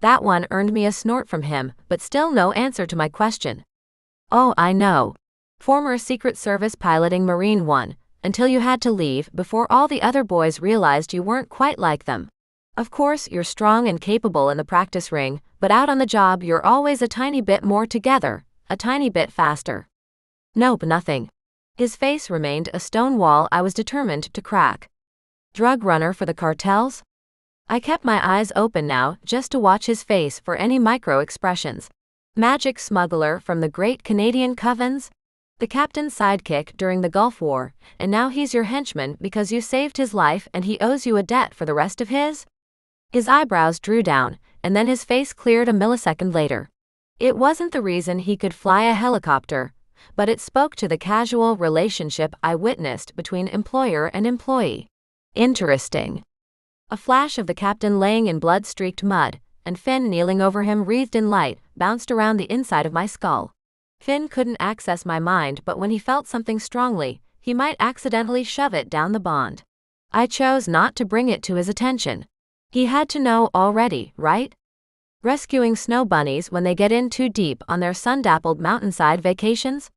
That one earned me a snort from him, but still no answer to my question. Oh, I know. Former Secret Service piloting Marine One, until you had to leave before all the other boys realized you weren't quite like them. Of course, you're strong and capable in the practice ring, but out on the job you're always a tiny bit more together, a tiny bit faster. Nope, nothing. His face remained a stone wall I was determined to crack. Drug runner for the cartels? I kept my eyes open now just to watch his face for any micro-expressions. Magic smuggler from the great Canadian covens? The captain's sidekick during the Gulf War, and now he's your henchman because you saved his life and he owes you a debt for the rest of his? His eyebrows drew down, and then his face cleared a millisecond later. It wasn't the reason he could fly a helicopter, but it spoke to the casual relationship I witnessed between employer and employee. Interesting. A flash of the captain laying in blood-streaked mud, and Finn kneeling over him wreathed in light, bounced around the inside of my skull. Finn couldn't access my mind, but when he felt something strongly, he might accidentally shove it down the bond. I chose not to bring it to his attention. He had to know already, right? Rescuing snow bunnies when they get in too deep on their sun-dappled mountainside vacations?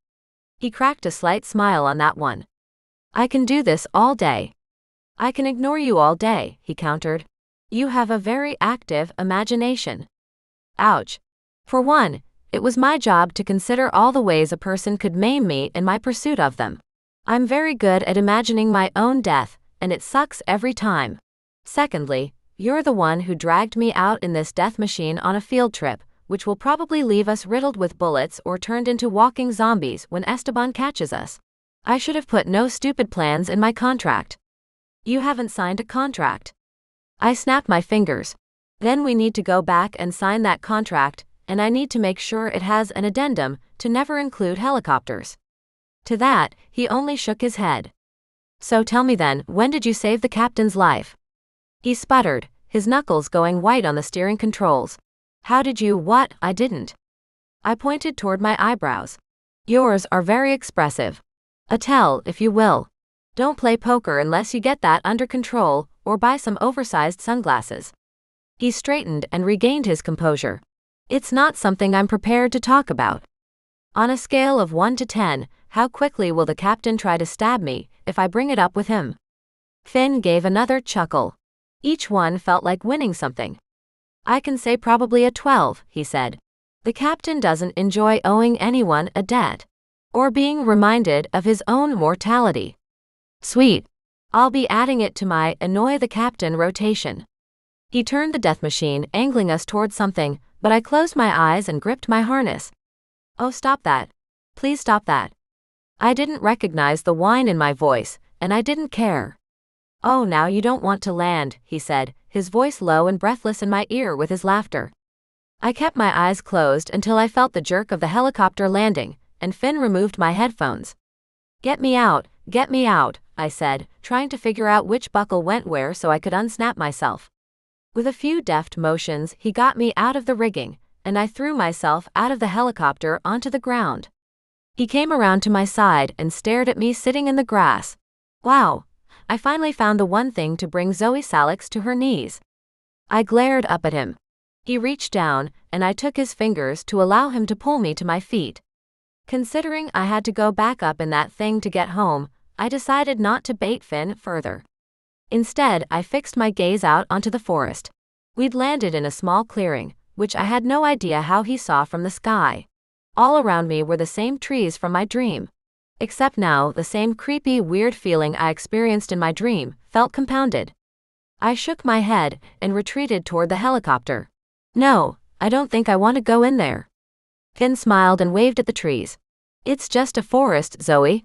He cracked a slight smile on that one. I can do this all day. I can ignore you all day, he countered. You have a very active imagination. Ouch. For one, it was my job to consider all the ways a person could maim me in my pursuit of them. I'm very good at imagining my own death, and it sucks every time. Secondly, you're the one who dragged me out in this death machine on a field trip, which will probably leave us riddled with bullets or turned into walking zombies when Esteban catches us. I should have put no stupid plans in my contract. You haven't signed a contract. I snapped my fingers. Then we need to go back and sign that contract, and I need to make sure it has an addendum to never include helicopters. To that, he only shook his head. So tell me then, when did you save the captain's life? He sputtered, his knuckles going white on the steering controls. How did you? What? I didn't. I pointed toward my eyebrows. Yours are very expressive. A tell, if you will. Don't play poker unless you get that under control, or buy some oversized sunglasses. He straightened and regained his composure. It's not something I'm prepared to talk about. On a scale of 1 to 10, how quickly will the captain try to stab me if I bring it up with him? Finn gave another chuckle. Each one felt like winning something. I can say probably a 12, he said. The captain doesn't enjoy owing anyone a debt, or being reminded of his own mortality. Sweet. I'll be adding it to my annoy the captain rotation. He turned the death machine, angling us toward something, but I closed my eyes and gripped my harness. Oh, stop that. Please stop that. I didn't recognize the whine in my voice, and I didn't care. Oh, now you don't want to land, he said, his voice low and breathless in my ear with his laughter. I kept my eyes closed until I felt the jerk of the helicopter landing, and Finn removed my headphones. Get me out, I said, trying to figure out which buckle went where so I could unsnap myself. With a few deft motions, he got me out of the rigging, and I threw myself out of the helicopter onto the ground. He came around to my side and stared at me sitting in the grass. Wow. I finally found the one thing to bring Zoey Salix to her knees. I glared up at him. He reached down, and I took his fingers to allow him to pull me to my feet. Considering I had to go back up in that thing to get home, I decided not to bait Finn further. Instead, I fixed my gaze out onto the forest. We'd landed in a small clearing, which I had no idea how he saw from the sky. All around me were the same trees from my dream. Except now, the same creepy, weird feeling I experienced in my dream felt compounded. I shook my head and retreated toward the helicopter. No, I don't think I want to go in there. Finn smiled and waved at the trees. It's just a forest, Zoey.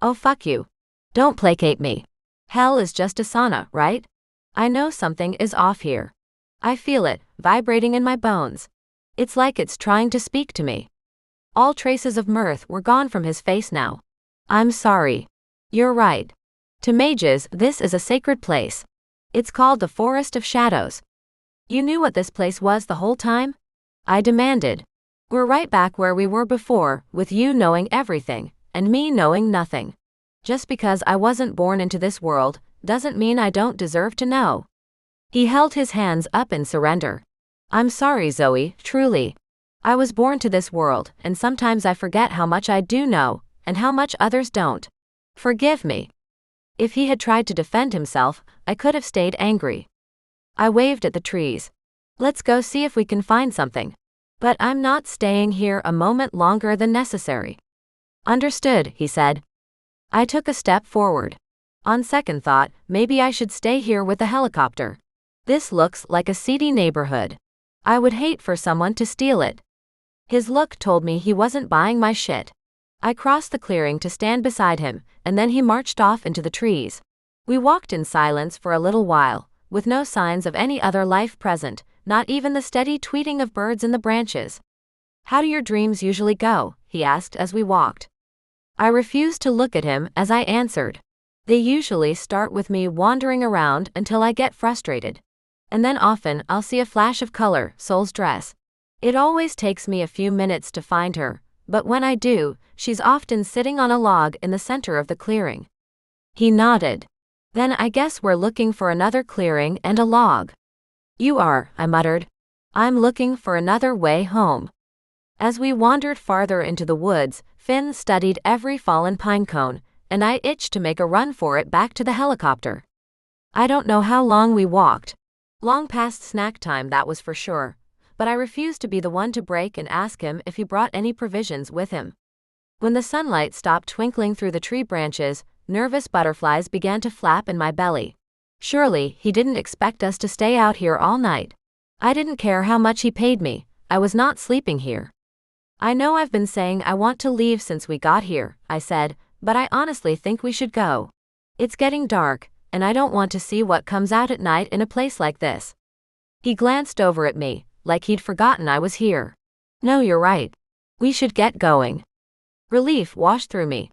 Oh, fuck you. Don't placate me. Hell is just a sauna, right? I know something is off here. I feel it, vibrating in my bones. It's like it's trying to speak to me. All traces of mirth were gone from his face now. I'm sorry. You're right. To mages, this is a sacred place. It's called the Forest of Shadows. You knew what this place was the whole time? I demanded. We're right back where we were before, with you knowing everything, and me knowing nothing. Just because I wasn't born into this world, doesn't mean I don't deserve to know. He held his hands up in surrender. I'm sorry, Zoey, truly. I was born to this world, and sometimes I forget how much I do know, and how much others don't. Forgive me. If he had tried to defend himself, I could have stayed angry. I waved at the trees. Let's go see if we can find something. But I'm not staying here a moment longer than necessary. Understood, he said. I took a step forward. On second thought, maybe I should stay here with the helicopter. This looks like a seedy neighborhood. I would hate for someone to steal it. His look told me he wasn't buying my shit. I crossed the clearing to stand beside him, and then he marched off into the trees. We walked in silence for a little while, with no signs of any other life present, not even the steady tweeting of birds in the branches. How do your dreams usually go? He asked as we walked. I refused to look at him as I answered. They usually start with me wandering around until I get frustrated. And then often I'll see a flash of color, Soul's dress. It always takes me a few minutes to find her, but when I do, she's often sitting on a log in the center of the clearing. He nodded. Then I guess we're looking for another clearing and a log. You are, I muttered. I'm looking for another way home. As we wandered farther into the woods, Finn studied every fallen pine cone, and I itched to make a run for it back to the helicopter. I don't know how long we walked. Long past snack time, that was for sure, but I refused to be the one to break and ask him if he brought any provisions with him. When the sunlight stopped twinkling through the tree branches, nervous butterflies began to flap in my belly. Surely, he didn't expect us to stay out here all night. I didn't care how much he paid me, I was not sleeping here. I know I've been saying I want to leave since we got here, I said, but I honestly think we should go. It's getting dark, and I don't want to see what comes out at night in a place like this. He glanced over at me, like he'd forgotten I was here. No, you're right. We should get going. Relief washed through me.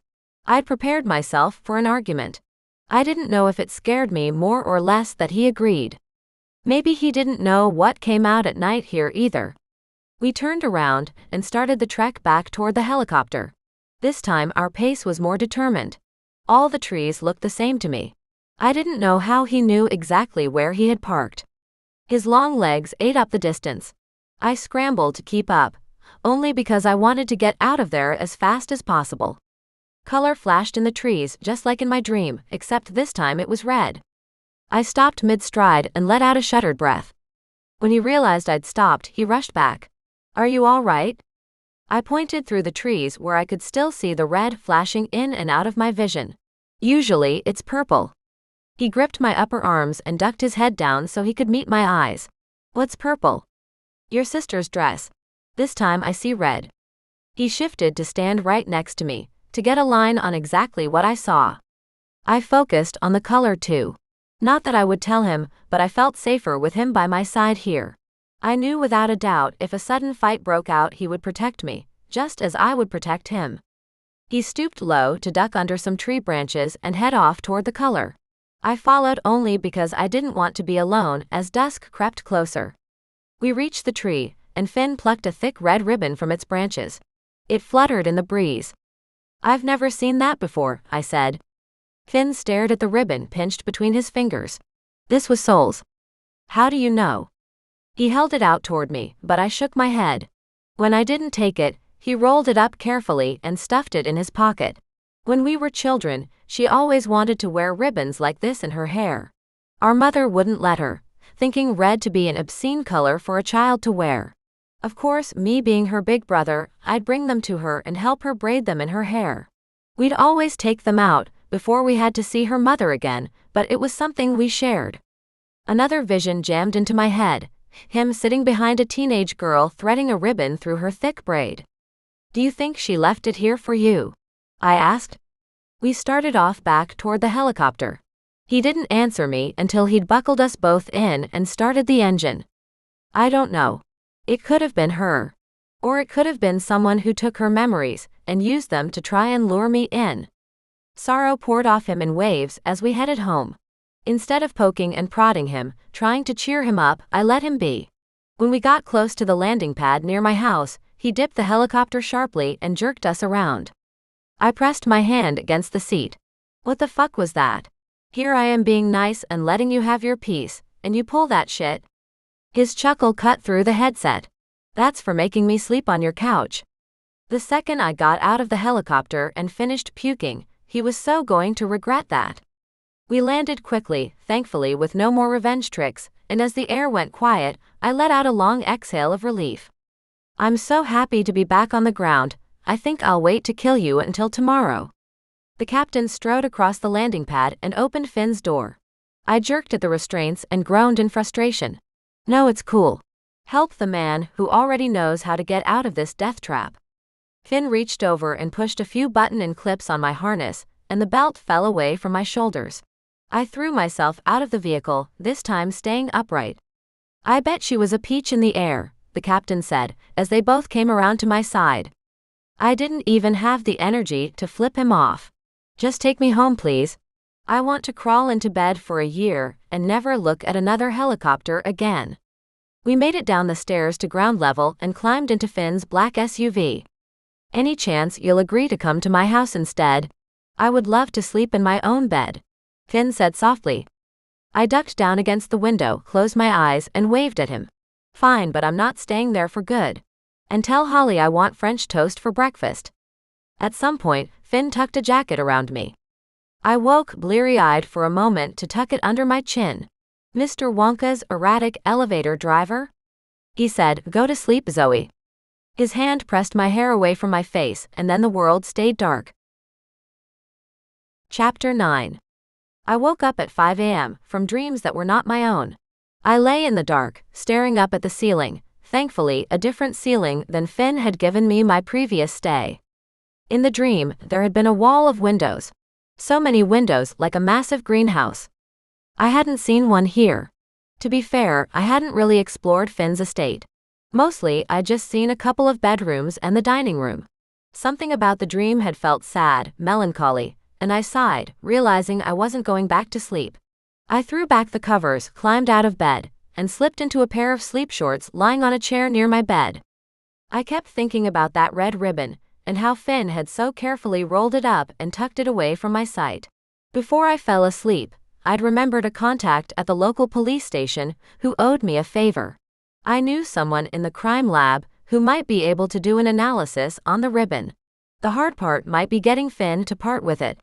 I'd prepared myself for an argument. I didn't know if it scared me more or less that he agreed. Maybe he didn't know what came out at night here either. We turned around and started the trek back toward the helicopter. This time our pace was more determined. All the trees looked the same to me. I didn't know how he knew exactly where he had parked. His long legs ate up the distance. I scrambled to keep up, only because I wanted to get out of there as fast as possible. Color flashed in the trees just like in my dream, except this time it was red. I stopped mid-stride and let out a shuddered breath. When he realized I'd stopped, he rushed back. Are you all right? I pointed through the trees where I could still see the red flashing in and out of my vision. Usually it's purple. He gripped my upper arms and ducked his head down so he could meet my eyes. What's purple? Your sister's dress. This time I see red. He shifted to stand right next to me, to get a line on exactly what I saw. I focused on the color too. Not that I would tell him, but I felt safer with him by my side here. I knew without a doubt if a sudden fight broke out he would protect me, just as I would protect him. He stooped low to duck under some tree branches and head off toward the color. I followed only because I didn't want to be alone as dusk crept closer. We reached the tree, and Finn plucked a thick red ribbon from its branches. It fluttered in the breeze. I've never seen that before, I said. Finn stared at the ribbon pinched between his fingers. This was Soul's. How do you know? He held it out toward me, but I shook my head. When I didn't take it, he rolled it up carefully and stuffed it in his pocket. When we were children, she always wanted to wear ribbons like this in her hair. Our mother wouldn't let her, thinking red to be an obscene color for a child to wear. Of course, me being her big brother, I'd bring them to her and help her braid them in her hair. We'd always take them out, before we had to see her mother again, but it was something we shared. Another vision jammed into my head, him sitting behind a teenage girl threading a ribbon through her thick braid. Do you think she left it here for you? I asked. We started off back toward the helicopter. He didn't answer me until he'd buckled us both in and started the engine. I don't know. It could have been her. Or it could have been someone who took her memories and used them to try and lure me in. Sorrow poured off him in waves as we headed home. Instead of poking and prodding him, trying to cheer him up, I let him be. When we got close to the landing pad near my house, he dipped the helicopter sharply and jerked us around. I pressed my hand against the seat. What the fuck was that? Here I am being nice and letting you have your piece, and you pull that shit? His chuckle cut through the headset. That's for making me sleep on your couch. The second I got out of the helicopter and finished puking, he was so going to regret that. We landed quickly, thankfully with no more revenge tricks, and as the air went quiet, I let out a long exhale of relief. I'm so happy to be back on the ground. I think I'll wait to kill you until tomorrow. The captain strode across the landing pad and opened Finn's door. I jerked at the restraints and groaned in frustration. No, it's cool. Help the man who already knows how to get out of this death trap. Finn reached over and pushed a few button and clips on my harness, and the belt fell away from my shoulders. I threw myself out of the vehicle, this time staying upright. I bet she was a peach in the air, the captain said, as they both came around to my side. I didn't even have the energy to flip him off. Just take me home, please. I want to crawl into bed for a year and never look at another helicopter again. We made it down the stairs to ground level and climbed into Finn's black SUV. Any chance you'll agree to come to my house instead? I would love to sleep in my own bed, Finn said softly. I ducked down against the window, closed my eyes, and waved at him. Fine, but I'm not staying there for good. And tell Holly I want French toast for breakfast. At some point, Finn tucked a jacket around me. I woke bleary-eyed for a moment to tuck it under my chin. Mr. Wonka's erratic elevator driver? He said, "Go to sleep, Zoey." His hand pressed my hair away from my face, and then the world stayed dark. Chapter 9. I woke up at 5 a.m. from dreams that were not my own. I lay in the dark, staring up at the ceiling, thankfully a different ceiling than Finn had given me my previous stay. In the dream, there had been a wall of windows. So many windows, like a massive greenhouse. I hadn't seen one here. To be fair, I hadn't really explored Finn's estate. Mostly, I'd just seen a couple of bedrooms and the dining room. Something about the dream had felt sad, melancholy, and I sighed, realizing I wasn't going back to sleep. I threw back the covers, climbed out of bed, and slipped into a pair of sleep shorts lying on a chair near my bed. I kept thinking about that red ribbon, and how Finn had so carefully rolled it up and tucked it away from my sight. Before I fell asleep, I'd remembered a contact at the local police station who owed me a favor. I knew someone in the crime lab who might be able to do an analysis on the ribbon. The hard part might be getting Finn to part with it.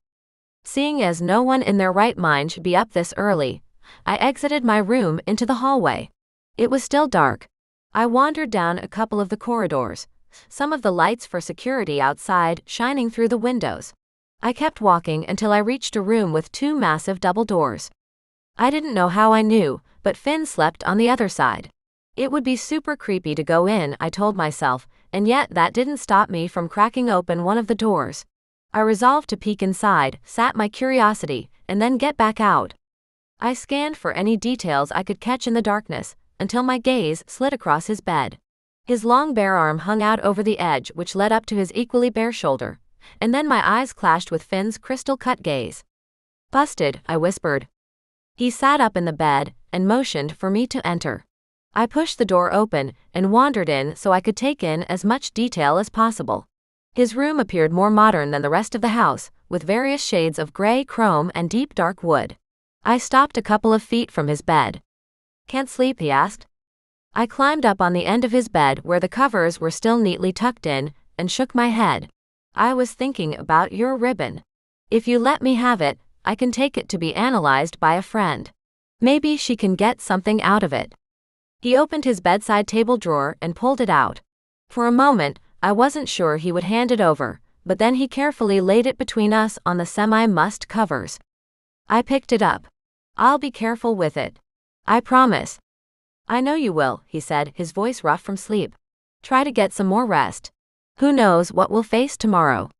Seeing as no one in their right mind should be up this early, I exited my room into the hallway. It was still dark. I wandered down a couple of the corridors, some of the lights for security outside shining through the windows. I kept walking until I reached a room with two massive double doors. I didn't know how I knew, but Finn slept on the other side. It would be super creepy to go in, I told myself, and yet that didn't stop me from cracking open one of the doors. I resolved to peek inside, sat my curiosity, and then get back out. I scanned for any details I could catch in the darkness, until my gaze slid across his bed. His long bare arm hung out over the edge which led up to his equally bare shoulder, and then my eyes clashed with Finn's crystal-cut gaze. "Busted," I whispered. He sat up in the bed and motioned for me to enter. I pushed the door open and wandered in so I could take in as much detail as possible. His room appeared more modern than the rest of the house, with various shades of gray, chrome, and deep dark wood. I stopped a couple of feet from his bed. "Can't sleep?" he asked. I climbed up on the end of his bed where the covers were still neatly tucked in, and shook my head. "I was thinking about your ribbon. If you let me have it, I can take it to be analyzed by a friend. Maybe she can get something out of it." He opened his bedside table drawer and pulled it out. For a moment, I wasn't sure he would hand it over, but then he carefully laid it between us on the semi-mussed covers. I picked it up. "I'll be careful with it. I promise." "I know you will," he said, his voice rough from sleep. "Try to get some more rest. Who knows what we'll face tomorrow.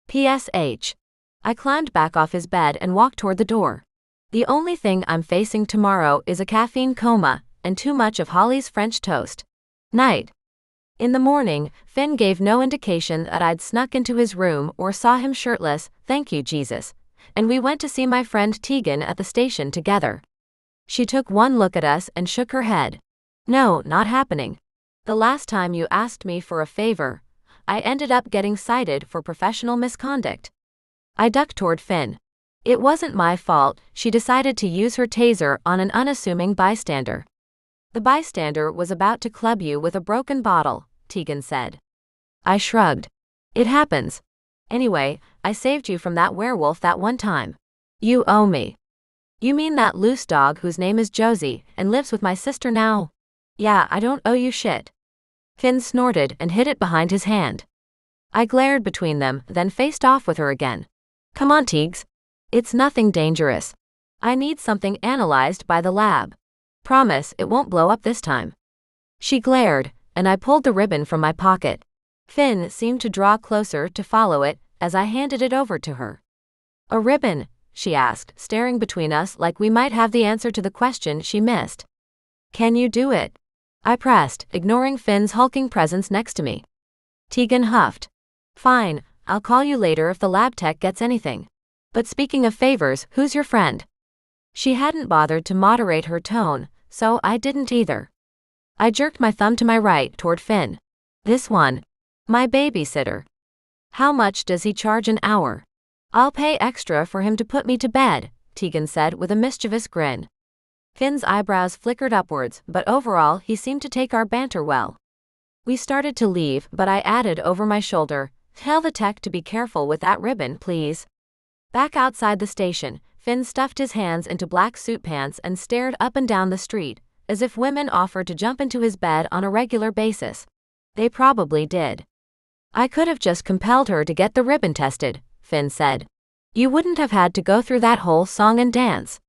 PSH. I climbed back off his bed and walked toward the door. The only thing I'm facing tomorrow is a caffeine coma and too much of Holly's French toast. Night. In the morning, Finn gave no indication that I'd snuck into his room or saw him shirtless, thank you Jesus, and we went to see my friend Tegan at the station together. She took one look at us and shook her head. "No, not happening. The last time you asked me for a favor, I ended up getting cited for professional misconduct." I ducked toward Finn. "It wasn't my fault she decided to use her taser on an unassuming bystander." "The bystander was about to club you with a broken bottle," Tegan said. I shrugged. "It happens. Anyway, I saved you from that werewolf that one time. You owe me." You mean that loose dog whose name is Josie and lives with my sister now? Yeah, I don't owe you shit. Finn snorted and hid it behind his hand. I glared between them, then faced off with her again. Come on, Teags. It's nothing dangerous. I need something analyzed by the lab. Promise it won't blow up this time. She glared, and I pulled the ribbon from my pocket. Finn seemed to draw closer to follow it as I handed it over to her. A ribbon? She asked, staring between us like we might have the answer to the question she missed. Can you do it? I pressed, ignoring Finn's hulking presence next to me. Tegan huffed. Fine, I'll call you later if the lab tech gets anything. But speaking of favors, who's your friend? She hadn't bothered to moderate her tone, so I didn't either. I jerked my thumb to my right toward Finn. This one. My babysitter. How much does he charge an hour? I'll pay extra for him to put me to bed, Tegan said with a mischievous grin. Finn's eyebrows flickered upwards, but overall he seemed to take our banter well. We started to leave, but I added over my shoulder, tell the tech to be careful with that ribbon, please. Back outside the station, Finn stuffed his hands into black suit pants and stared up and down the street, as if women offered to jump into his bed on a regular basis. They probably did. I could have just compelled her to get the ribbon tested, Finn said. You wouldn't have had to go through that whole song and dance.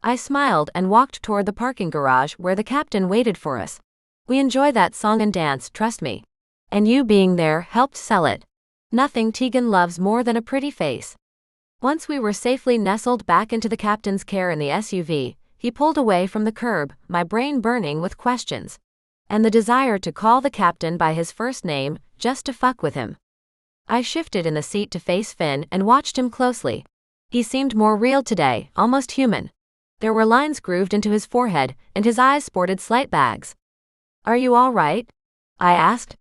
I smiled and walked toward the parking garage where the captain waited for us. We enjoy that song and dance, trust me. And you being there helped sell it. Nothing Tegan loves more than a pretty face. Once we were safely nestled back into the captain's care in the SUV, he pulled away from the curb, my brain burning with questions. And the desire to call the captain by his first name, just to fuck with him. I shifted in the seat to face Finn and watched him closely. He seemed more real today, almost human. There were lines grooved into his forehead, and his eyes sported slight bags. Are you all right? I asked.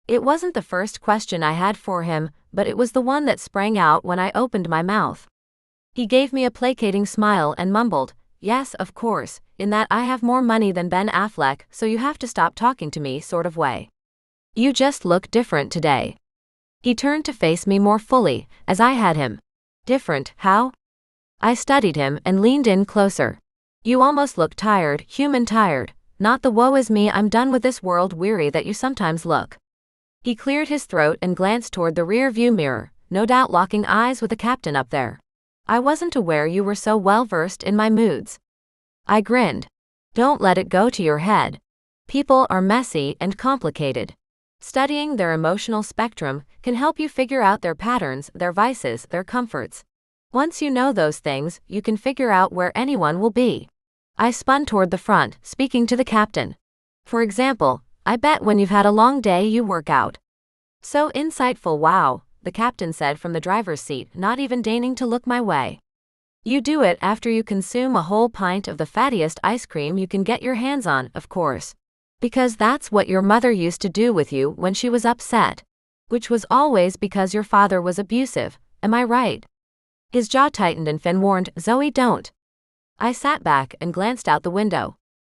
It wasn't the first question I had for him, but it was the one that sprang out when I opened my mouth. He gave me a placating smile and mumbled, yes, of course, in that I have more money than Ben Affleck, so you have to stop talking to me sort of way. You just look different today. He turned to face me more fully, as I had him. Different, how? I studied him and leaned in closer. You almost look tired, human tired, not the woe is me I'm done with this world weary that you sometimes look. He cleared his throat and glanced toward the rear view mirror, no doubt locking eyes with the captain up there. I wasn't aware you were so well versed in my moods. I grinned. Don't let it go to your head. People are messy and complicated. Studying their emotional spectrum can help you figure out their patterns, their vices, their comforts. Once you know those things, you can figure out where anyone will be. I spun toward the front, speaking to the captain. For example, I bet when you've had a long day you work out. So insightful, wow, the captain said from the driver's seat, not even deigning to look my way. You do it after you consume a whole pint of the fattiest ice cream you can get your hands on, of course. Because that's what your mother used to do with you when she was upset. Which was always because your father was abusive, am I right? His jaw tightened and Finn warned, Zoey, don't. I sat back and glanced out the window.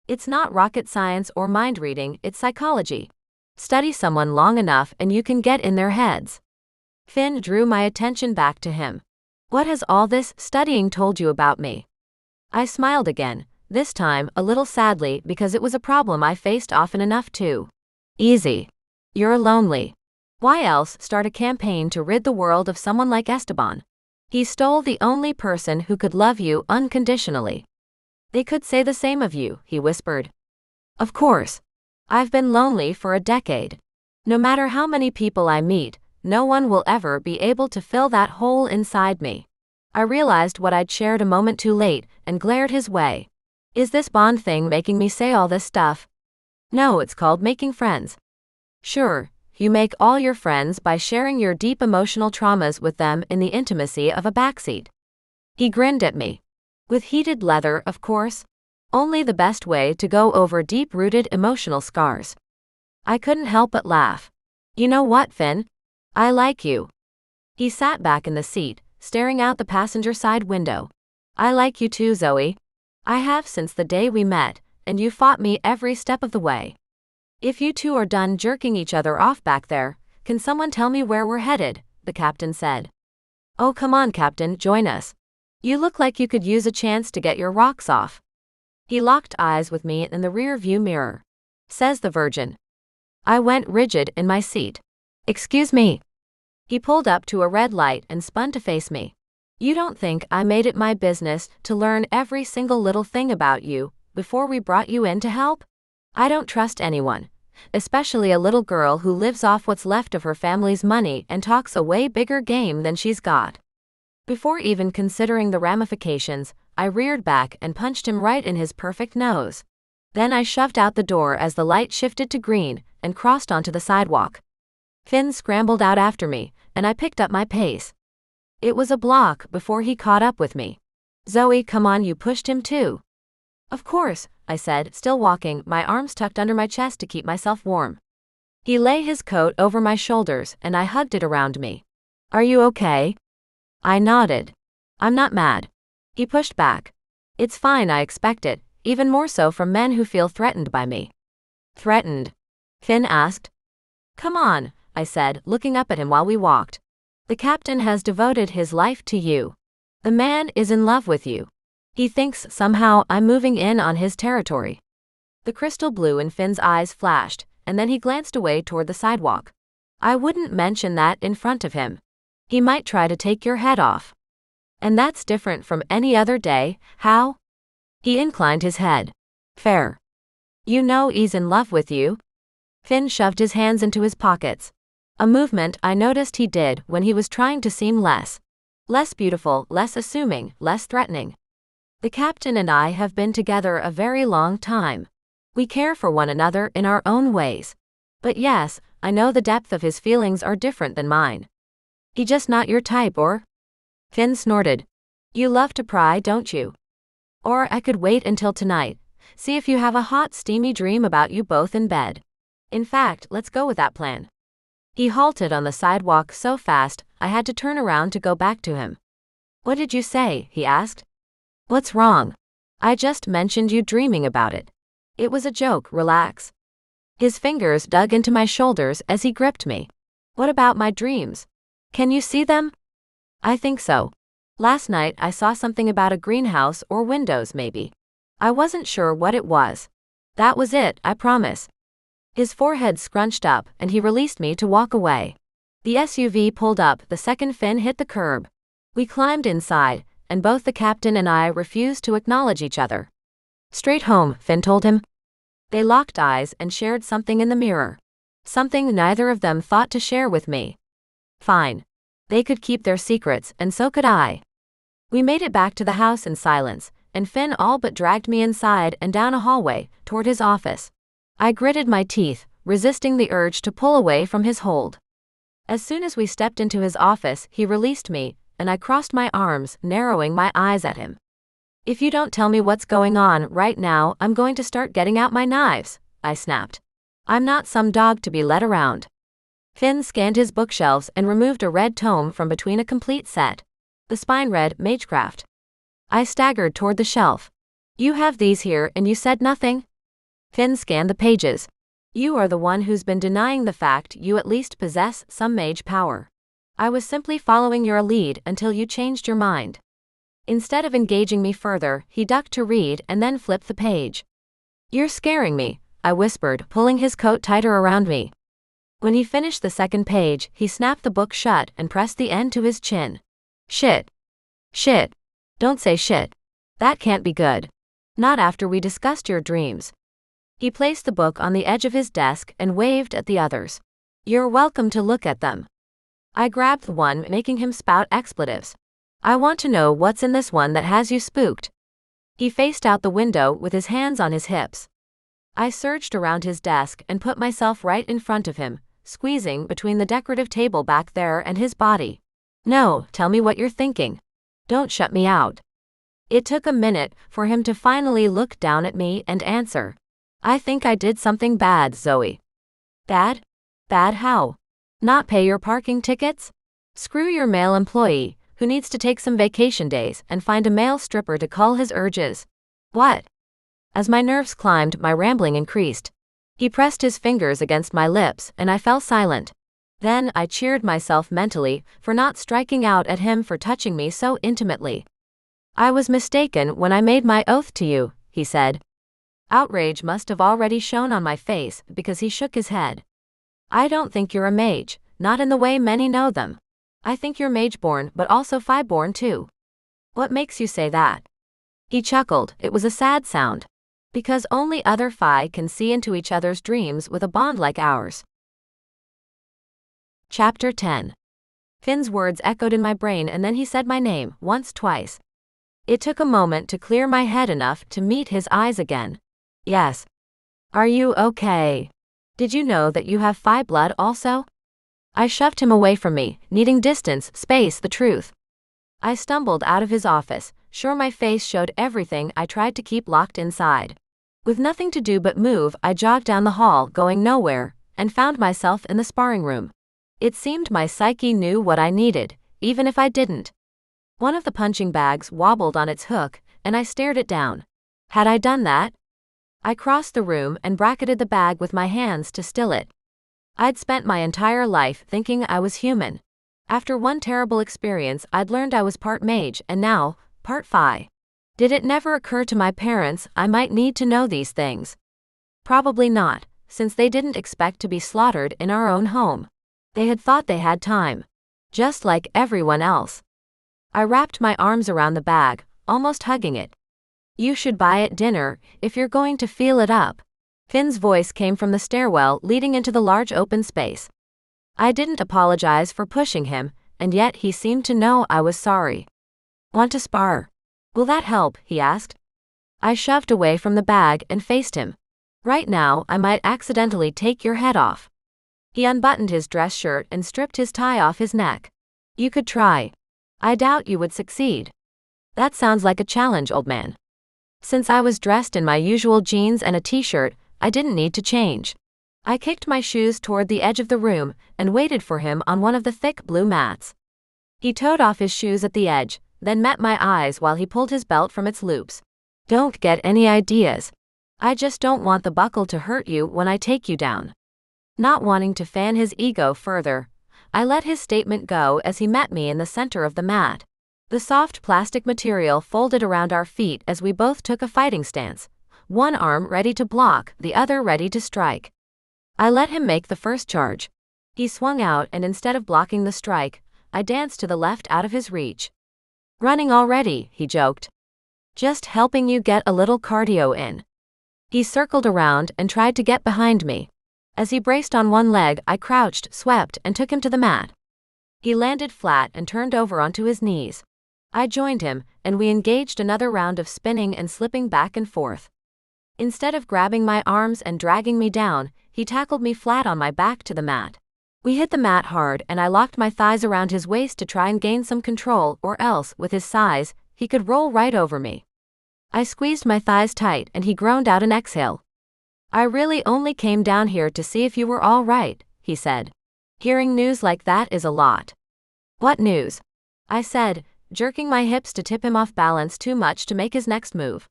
It's not rocket science or mind reading, it's psychology. Study someone long enough and you can get in their heads. Finn drew my attention back to him. What has all this studying told you about me? I smiled again, this time a little sadly because it was a problem I faced often enough too. Easy. You're lonely. Why else start a campaign to rid the world of someone like Esteban? He stole the only person who could love you unconditionally. They could say the same of you, he whispered. Of course. I've been lonely for a decade. No matter how many people I meet, no one will ever be able to fill that hole inside me. I realized what I'd shared a moment too late and glared his way. Is this Bond thing making me say all this stuff? No, it's called making friends. Sure, you make all your friends by sharing your deep emotional traumas with them in the intimacy of a backseat. He grinned at me. With heated leather, of course. Only the best way to go over deep-rooted emotional scars. I couldn't help but laugh. You know what, Finn? I like you. He sat back in the seat, staring out the passenger side window. I like you too, Zoey. I have since the day we met, and you fought me every step of the way. If you two are done jerking each other off back there, can someone tell me where we're headed? The captain said. Oh, come on, Captain, join us. You look like you could use a chance to get your rocks off. He locked eyes with me in the rear view mirror. Says the virgin. I went rigid in my seat. Excuse me. He pulled up to a red light and spun to face me. You don't think I made it my business to learn every single little thing about you before we brought you in to help? I don't trust anyone, especially a little girl who lives off what's left of her family's money and talks a way bigger game than she's got. Before even considering the ramifications, I reared back and punched him right in his perfect nose. Then I shoved out the door as the light shifted to green and crossed onto the sidewalk. Finn scrambled out after me, and I picked up my pace. It was a block before he caught up with me. Zoey, come on, you pushed him too. Of course, I said, still walking, my arms tucked under my chest to keep myself warm. He lay his coat over my shoulders and I hugged it around me. Are you okay? I nodded. I'm not mad. He pushed back. It's fine, I expect it, even more so from men who feel threatened by me. Threatened? Finn asked. Come on, I said, looking up at him while we walked. The captain has devoted his life to you. The man is in love with you. He thinks somehow I'm moving in on his territory. The crystal blue in Finn's eyes flashed, and then he glanced away toward the sidewalk. I wouldn't mention that in front of him. He might try to take your head off. And that's different from any other day, how? He inclined his head. Fair. You know he's in love with you? Finn shoved his hands into his pockets. A movement I noticed he did when he was trying to seem less beautiful, less assuming, less threatening. The captain and I have been together a very long time. We care for one another in our own ways. But yes, I know the depth of his feelings are different than mine. He just not your type, or? Finn snorted. You love to pry, don't you? Or I could wait until tonight, see if you have a hot, steamy dream about you both in bed. In fact, let's go with that plan. He halted on the sidewalk so fast, I had to turn around to go back to him. What did you say? He asked. What's wrong? I just mentioned you dreaming about it. It was a joke, relax. His fingers dug into my shoulders as he gripped me. What about my dreams? Can you see them? I think so. Last night I saw something about a greenhouse or windows maybe. I wasn't sure what it was. That was it, I promise. His forehead scrunched up and he released me to walk away. The SUV pulled up the second Finn hit the curb. We climbed inside, and both the captain and I refused to acknowledge each other. Straight home, Finn told him. They locked eyes and shared something in the mirror. Something neither of them thought to share with me. Fine. They could keep their secrets, and so could I. We made it back to the house in silence, and Finn all but dragged me inside and down a hallway, toward his office. I gritted my teeth, resisting the urge to pull away from his hold. As soon as we stepped into his office, he released me, and I crossed my arms, narrowing my eyes at him. If you don't tell me what's going on right now, I'm going to start getting out my knives, I snapped. I'm not some dog to be led around. Finn scanned his bookshelves and removed a red tome from between a complete set. The spine-read Magecraft. I staggered toward the shelf. You have these here and you said nothing? Finn scanned the pages. You are the one who's been denying the fact you at least possess some mage power. I was simply following your lead until you changed your mind. Instead of engaging me further, he ducked to read and then flipped the page. You're scaring me, I whispered, pulling his coat tighter around me. When he finished the second page, he snapped the book shut and pressed the end to his chin. Shit. Shit. Don't say shit. That can't be good. Not after we discussed your dreams. He placed the book on the edge of his desk and waved at the others. You're welcome to look at them. I grabbed the one, making him spout expletives. I want to know what's in this one that has you spooked. He faced out the window with his hands on his hips. I surged around his desk and put myself right in front of him, squeezing between the decorative table back there and his body. No, tell me what you're thinking. Don't shut me out. It took a minute for him to finally look down at me and answer. I think I did something bad, Zoey. Bad? Bad how? Not pay your parking tickets? Screw your male employee, who needs to take some vacation days and find a male stripper to cull his urges. What? As my nerves climbed, my rambling increased. He pressed his fingers against my lips and I fell silent. Then I cheered myself mentally for not striking out at him for touching me so intimately. I was mistaken when I made my oath to you, he said. Outrage must have already shown on my face because he shook his head. I don't think you're a mage, not in the way many know them. I think you're mage-born but also Fae-born too. What makes you say that? He chuckled. It was a sad sound. Because only other Fae can see into each other's dreams with a bond like ours. Chapter 10. Finn's words echoed in my brain and then he said my name, once, twice. It took a moment to clear my head enough to meet his eyes again. Yes. Are you okay? Did you know that you have Fae blood also? I shoved him away from me, needing distance, space, the truth. I stumbled out of his office, sure my face showed everything I tried to keep locked inside. With nothing to do but move, I jogged down the hall, going nowhere, and found myself in the sparring room. It seemed my psyche knew what I needed, even if I didn't. One of the punching bags wobbled on its hook, and I stared it down. Had I done that? I crossed the room and bracketed the bag with my hands to still it. I'd spent my entire life thinking I was human. After one terrible experience, I'd learned I was part mage and now, part Fae. Did it never occur to my parents I might need to know these things? Probably not, since they didn't expect to be slaughtered in our own home. They had thought they had time. Just like everyone else. I wrapped my arms around the bag, almost hugging it. You should buy it dinner, if you're going to feel it up. Finn's voice came from the stairwell leading into the large open space. I didn't apologize for pushing him, and yet he seemed to know I was sorry. Want to spar? Will that help? He asked. I shoved away from the bag and faced him. Right now, I might accidentally take your head off. He unbuttoned his dress shirt and stripped his tie off his neck. You could try. I doubt you would succeed. That sounds like a challenge, old man. Since I was dressed in my usual jeans and a t-shirt, I didn't need to change. I kicked my shoes toward the edge of the room and waited for him on one of the thick blue mats. He toed off his shoes at the edge, then met my eyes while he pulled his belt from its loops. Don't get any ideas. I just don't want the buckle to hurt you when I take you down. Not wanting to fan his ego further, I let his statement go as he met me in the center of the mat. The soft plastic material folded around our feet as we both took a fighting stance, one arm ready to block, the other ready to strike. I let him make the first charge. He swung out and instead of blocking the strike, I danced to the left out of his reach. Running already, he joked. Just helping you get a little cardio in. He circled around and tried to get behind me. As he braced on one leg, I crouched, swept, and took him to the mat. He landed flat and turned over onto his knees. I joined him, and we engaged another round of spinning and slipping back and forth. Instead of grabbing my arms and dragging me down, he tackled me flat on my back to the mat. We hit the mat hard and I locked my thighs around his waist to try and gain some control, or else, with his size, he could roll right over me. I squeezed my thighs tight and he groaned out an exhale. I really only came down here to see if you were all right, he said. Hearing news like that is a lot. What news? I said, jerking my hips to tip him off balance too much to make his next move.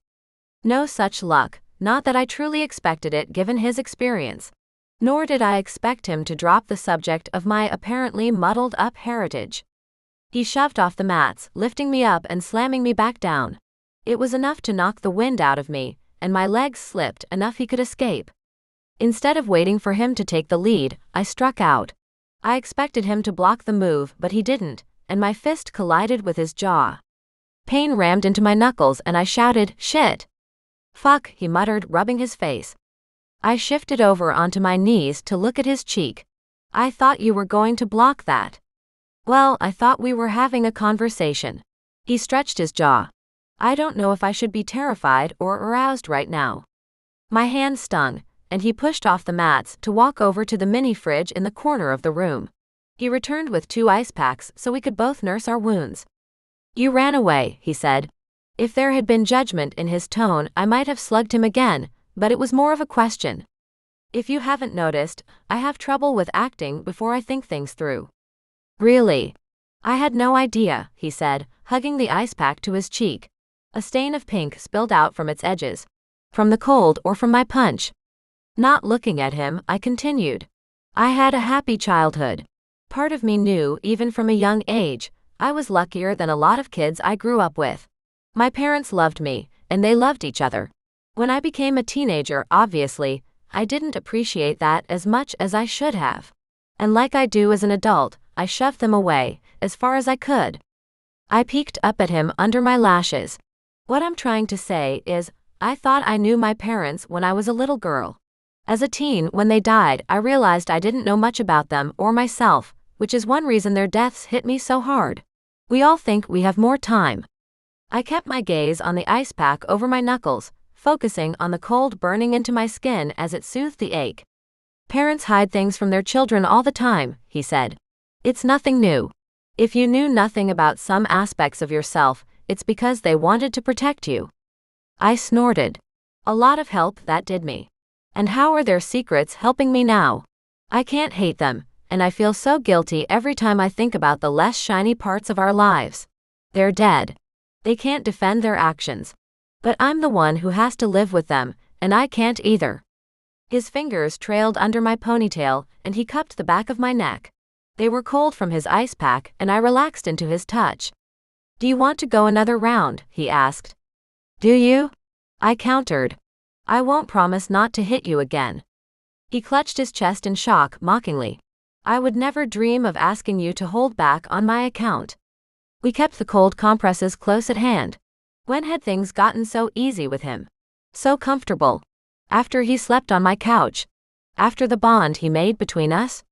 No such luck, not that I truly expected it given his experience. Nor did I expect him to drop the subject of my apparently muddled-up heritage. He shoved off the mats, lifting me up and slamming me back down. It was enough to knock the wind out of me, and my legs slipped enough he could escape. Instead of waiting for him to take the lead, I struck out. I expected him to block the move, but he didn't, and my fist collided with his jaw. Pain rammed into my knuckles and I shouted, "Shit!" "Fuck," he muttered, rubbing his face. I shifted over onto my knees to look at his cheek. I thought you were going to block that. Well, I thought we were having a conversation. He stretched his jaw. I don't know if I should be terrified or aroused right now. My hand stung, and he pushed off the mats to walk over to the mini fridge in the corner of the room. He returned with 2 ice packs so we could both nurse our wounds. You ran away, he said. If there had been judgment in his tone, I might have slugged him again, but it was more of a question. If you haven't noticed, I have trouble with acting before I think things through. Really? I had no idea, he said, hugging the ice pack to his cheek. A stain of pink spilled out from its edges. From the cold or from my punch? Not looking at him, I continued. I had a happy childhood. Part of me knew, even from a young age, I was luckier than a lot of kids I grew up with. My parents loved me, and they loved each other. When I became a teenager, obviously, I didn't appreciate that as much as I should have. And like I do as an adult, I shoved them away, as far as I could. I peeked up at him under my lashes. What I'm trying to say is, I thought I knew my parents when I was a little girl. As a teen, when they died, I realized I didn't know much about them or myself, which is one reason their deaths hit me so hard. We all think we have more time. I kept my gaze on the ice pack over my knuckles, focusing on the cold burning into my skin as it soothed the ache. Parents hide things from their children all the time, he said. It's nothing new. If you knew nothing about some aspects of yourself, it's because they wanted to protect you. I snorted. A lot of help that did me. And how are their secrets helping me now? I can't hate them, and I feel so guilty every time I think about the less shiny parts of our lives. They're dead. They can't defend their actions. But I'm the one who has to live with them, and I can't either. His fingers trailed under my ponytail, and he cupped the back of my neck. They were cold from his ice pack, and I relaxed into his touch. Do you want to go another round? He asked. Do you? I countered. I won't promise not to hit you again. He clutched his chest in shock, mockingly. I would never dream of asking you to hold back on my account. We kept the cold compresses close at hand. When had things gotten so easy with him? So comfortable. After he slept on my couch. After the bond he made between us.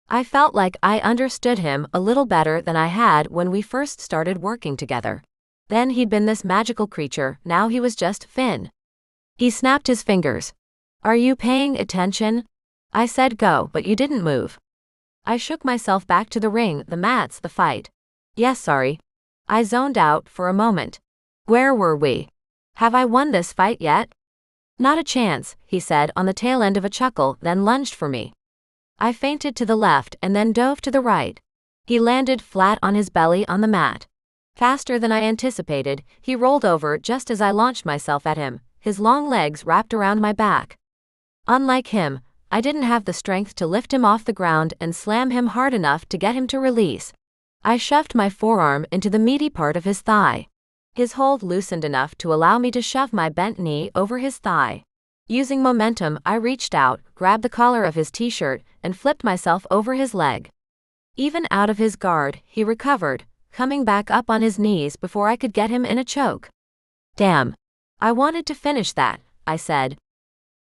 I felt like I understood him a little better than I had when we first started working together. Then he'd been this magical creature, now he was just Finn. He snapped his fingers. Are you paying attention? I said go, but you didn't move. I shook myself back to the ring, the mats, the fight. Yes, sorry. I zoned out for a moment. Where were we? Have I won this fight yet? Not a chance, he said on the tail end of a chuckle, then lunged for me. I feinted to the left and then dove to the right. He landed flat on his belly on the mat. Faster than I anticipated, he rolled over just as I launched myself at him, his long legs wrapped around my back. Unlike him, I didn't have the strength to lift him off the ground and slam him hard enough to get him to release. I shoved my forearm into the meaty part of his thigh. His hold loosened enough to allow me to shove my bent knee over his thigh. Using momentum, I reached out, grabbed the collar of his t-shirt, and flipped myself over his leg. Even out of his guard, he recovered, coming back up on his knees before I could get him in a choke. Damn. I wanted to finish that, I said.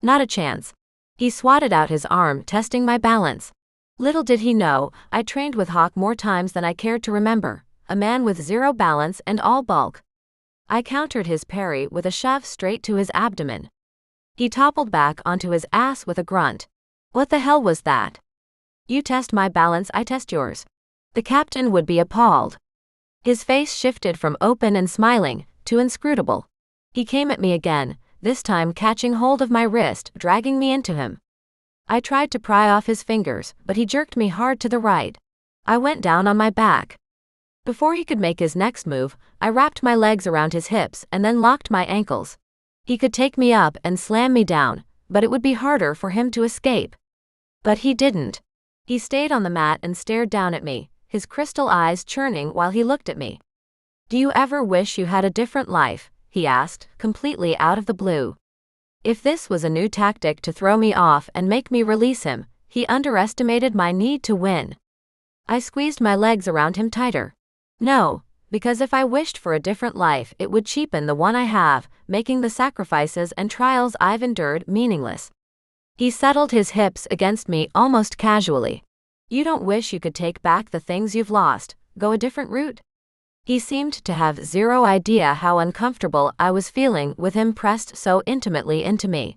Not a chance. He swatted out his arm, testing my balance. Little did he know, I trained with Hawk more times than I cared to remember, a man with zero balance and all bulk. I countered his parry with a shove straight to his abdomen. He toppled back onto his ass with a grunt. What the hell was that? You test my balance, I test yours. The captain would be appalled. His face shifted from open and smiling to inscrutable. He came at me again, this time catching hold of my wrist, dragging me into him. I tried to pry off his fingers, but he jerked me hard to the right. I went down on my back. Before he could make his next move, I wrapped my legs around his hips and then locked my ankles. He could take me up and slam me down, but it would be harder for him to escape. But he didn't. He stayed on the mat and stared down at me, his crystal eyes churning while he looked at me. Do you ever wish you had a different life? He asked, completely out of the blue. If this was a new tactic to throw me off and make me release him, he underestimated my need to win. I squeezed my legs around him tighter. No, because if I wished for a different life, it would cheapen the one I have, making the sacrifices and trials I've endured meaningless. He settled his hips against me almost casually. You don't wish you could take back the things you've lost, go a different route? He seemed to have zero idea how uncomfortable I was feeling with him pressed so intimately into me.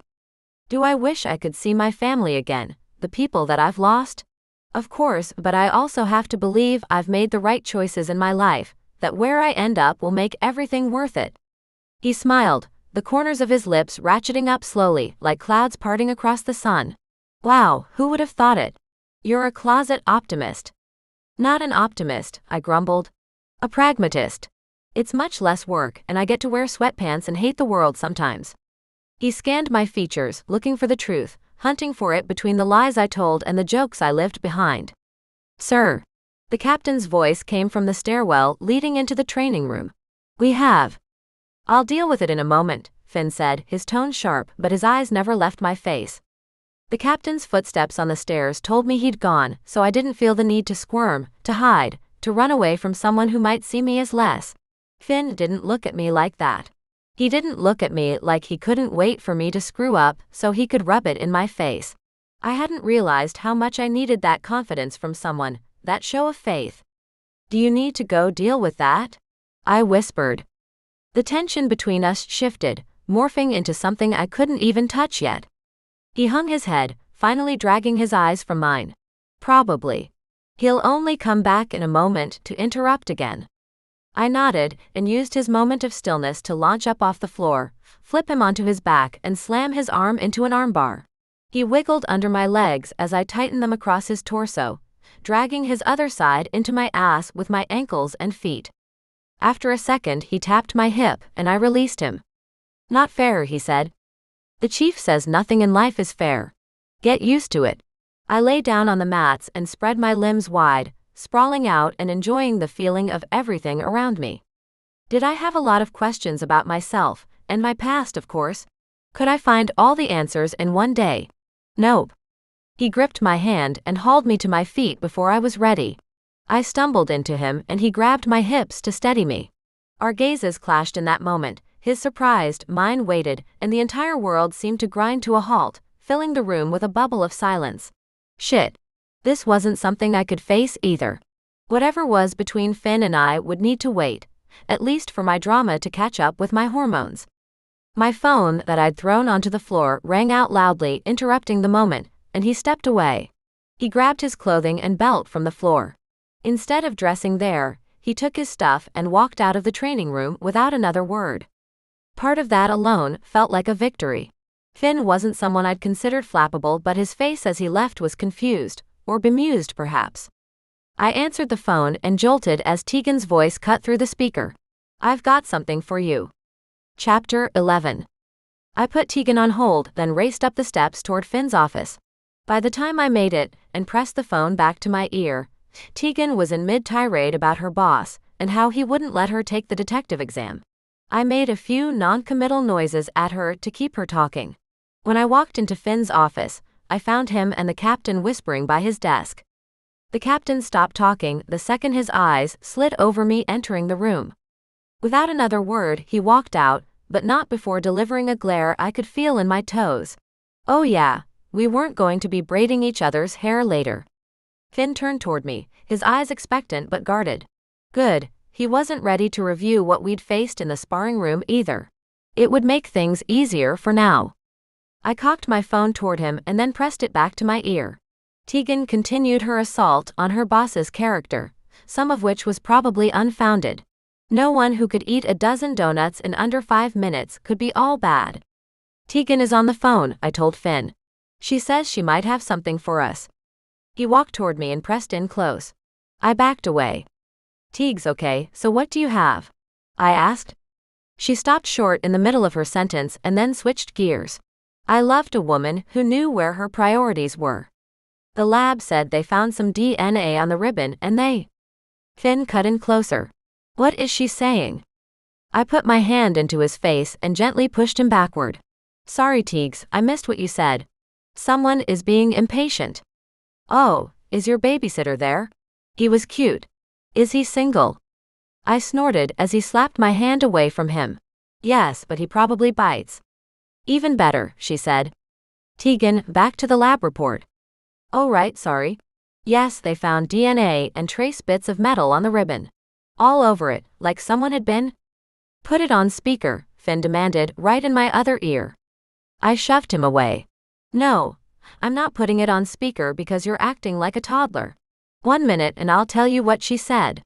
Do I wish I could see my family again, the people that I've lost? Of course, but I also have to believe I've made the right choices in my life, that where I end up will make everything worth it. He smiled, the corners of his lips ratcheting up slowly, like clouds parting across the sun. Wow, who would have thought it? You're a closet optimist. Not an optimist, I grumbled. A pragmatist. It's much less work, and I get to wear sweatpants and hate the world sometimes. He scanned my features, looking for the truth, hunting for it between the lies I told and the jokes I lived behind. Sir. The captain's voice came from the stairwell leading into the training room. We have. I'll deal with it in a moment, Finn said, his tone sharp, but his eyes never left my face. The captain's footsteps on the stairs told me he'd gone, so I didn't feel the need to squirm, to hide, to run away from someone who might see me as less. Finn didn't look at me like that. He didn't look at me like he couldn't wait for me to screw up so he could rub it in my face. I hadn't realized how much I needed that confidence from someone, that show of faith. Do you need to go deal with that? I whispered. The tension between us shifted, morphing into something I couldn't even touch yet. He hung his head, finally dragging his eyes from mine. Probably. He'll only come back in a moment to interrupt again. I nodded and used his moment of stillness to launch up off the floor, flip him onto his back and slam his arm into an armbar. He wiggled under my legs as I tightened them across his torso, dragging his other side into my ass with my ankles and feet. After a second he tapped my hip and I released him. Not fair, he said. The chief says nothing in life is fair. Get used to it. I lay down on the mats and spread my limbs wide, sprawling out and enjoying the feeling of everything around me. Did I have a lot of questions about myself, and my past of course? Could I find all the answers in one day? Nope. He gripped my hand and hauled me to my feet before I was ready. I stumbled into him and he grabbed my hips to steady me. Our gazes clashed in that moment, his surprised, mine waited, and the entire world seemed to grind to a halt, filling the room with a bubble of silence. Shit. This wasn't something I could face either. Whatever was between Finn and I would need to wait, at least for my drama to catch up with my hormones. My phone that I'd thrown onto the floor rang out loudly, interrupting the moment, and he stepped away. He grabbed his clothing and belt from the floor. Instead of dressing there, he took his stuff and walked out of the training room without another word. Part of that alone felt like a victory. Finn wasn't someone I'd considered flappable, but his face as he left was confused, or bemused perhaps. I answered the phone and jolted as Tegan's voice cut through the speaker. I've got something for you. Chapter 11. I put Tegan on hold, then raced up the steps toward Finn's office. By the time I made it and pressed the phone back to my ear, Tegan was in mid-tirade about her boss and how he wouldn't let her take the detective exam. I made a few non-committal noises at her to keep her talking. When I walked into Finn's office, I found him and the captain whispering by his desk. The captain stopped talking the second his eyes slid over me entering the room. Without another word, he walked out, but not before delivering a glare I could feel in my toes. Oh yeah, we weren't going to be braiding each other's hair later. Finn turned toward me, his eyes expectant but guarded. Good, he wasn't ready to review what we'd faced in the sparring room either. It would make things easier for now. I cocked my phone toward him and then pressed it back to my ear. Tegan continued her assault on her boss's character, some of which was probably unfounded. No one who could eat a dozen donuts in under 5 minutes could be all bad. Tegan is on the phone, I told Finn. She says she might have something for us. He walked toward me and pressed in close. I backed away. Teague's okay, so what do you have? I asked. She stopped short in the middle of her sentence and then switched gears. I loved a woman who knew where her priorities were. The lab said they found some DNA on the ribbon and they... Finn cut in closer. What is she saying? I put my hand into his face and gently pushed him backward. Sorry Teagues, I missed what you said. Someone is being impatient. Oh, is your babysitter there? He was cute. Is he single? I snorted as he slapped my hand away from him. Yes, but he probably bites. Even better, she said. Tegan, back to the lab report. Oh right, sorry. Yes, they found DNA and trace bits of metal on the ribbon. All over it, like someone had been. Put it on speaker, Finn demanded, right in my other ear. I shoved him away. No, I'm not putting it on speaker because you're acting like a toddler. 1 minute and I'll tell you what she said.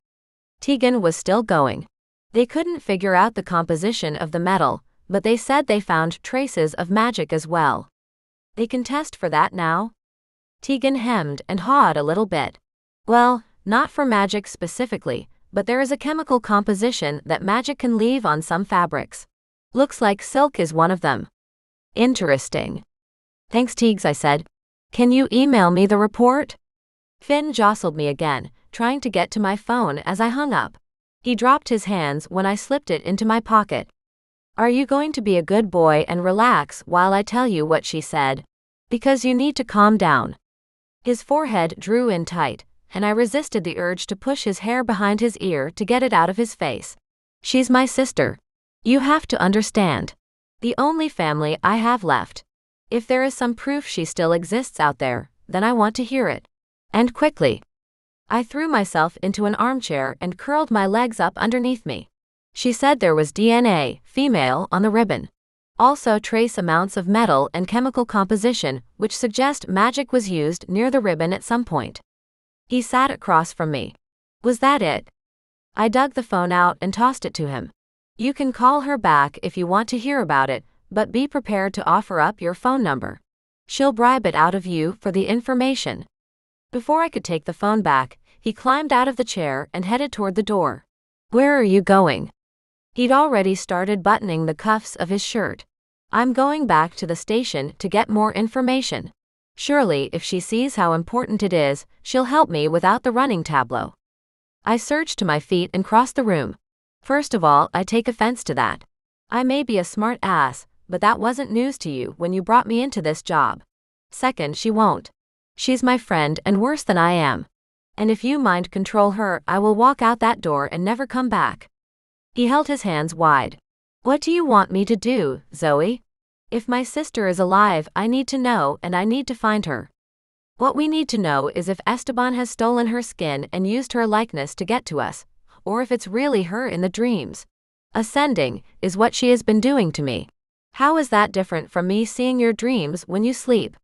Tegan was still going. They couldn't figure out the composition of the metal, but they said they found traces of magic as well. They can test for that now? Tegan hemmed and hawed a little bit. Well, not for magic specifically, but there is a chemical composition that magic can leave on some fabrics. Looks like silk is one of them. Interesting. Thanks Teagues, I said. Can you email me the report? Finn jostled me again, trying to get to my phone as I hung up. He dropped his hands when I slipped it into my pocket. Are you going to be a good boy and relax while I tell you what she said? Because you need to calm down. His forehead drew in tight, and I resisted the urge to push his hair behind his ear to get it out of his face. She's my sister. You have to understand. The only family I have left. If there is some proof she still exists out there, then I want to hear it. And quickly. I threw myself into an armchair and curled my legs up underneath me. She said there was DNA, female, on the ribbon. Also trace amounts of metal and chemical composition, which suggest magic was used near the ribbon at some point. He sat across from me. Was that it? I dug the phone out and tossed it to him. You can call her back if you want to hear about it, but be prepared to offer up your phone number. She'll bribe it out of you for the information. Before I could take the phone back, he climbed out of the chair and headed toward the door. Where are you going? He'd already started buttoning the cuffs of his shirt. I'm going back to the station to get more information. Surely, if she sees how important it is, she'll help me without the running tableau. I surged to my feet and crossed the room. First of all, I take offense to that. I may be a smart ass, but that wasn't news to you when you brought me into this job. Second, she won't. She's my friend and worse than I am. And if you mind control her, I will walk out that door and never come back. He held his hands wide. What do you want me to do, Zoey? If my sister is alive, I need to know, and I need to find her. What we need to know is if Esteban has stolen her skin and used her likeness to get to us, or if it's really her in the dreams. Ascending is what she has been doing to me. How is that different from me seeing your dreams when you sleep?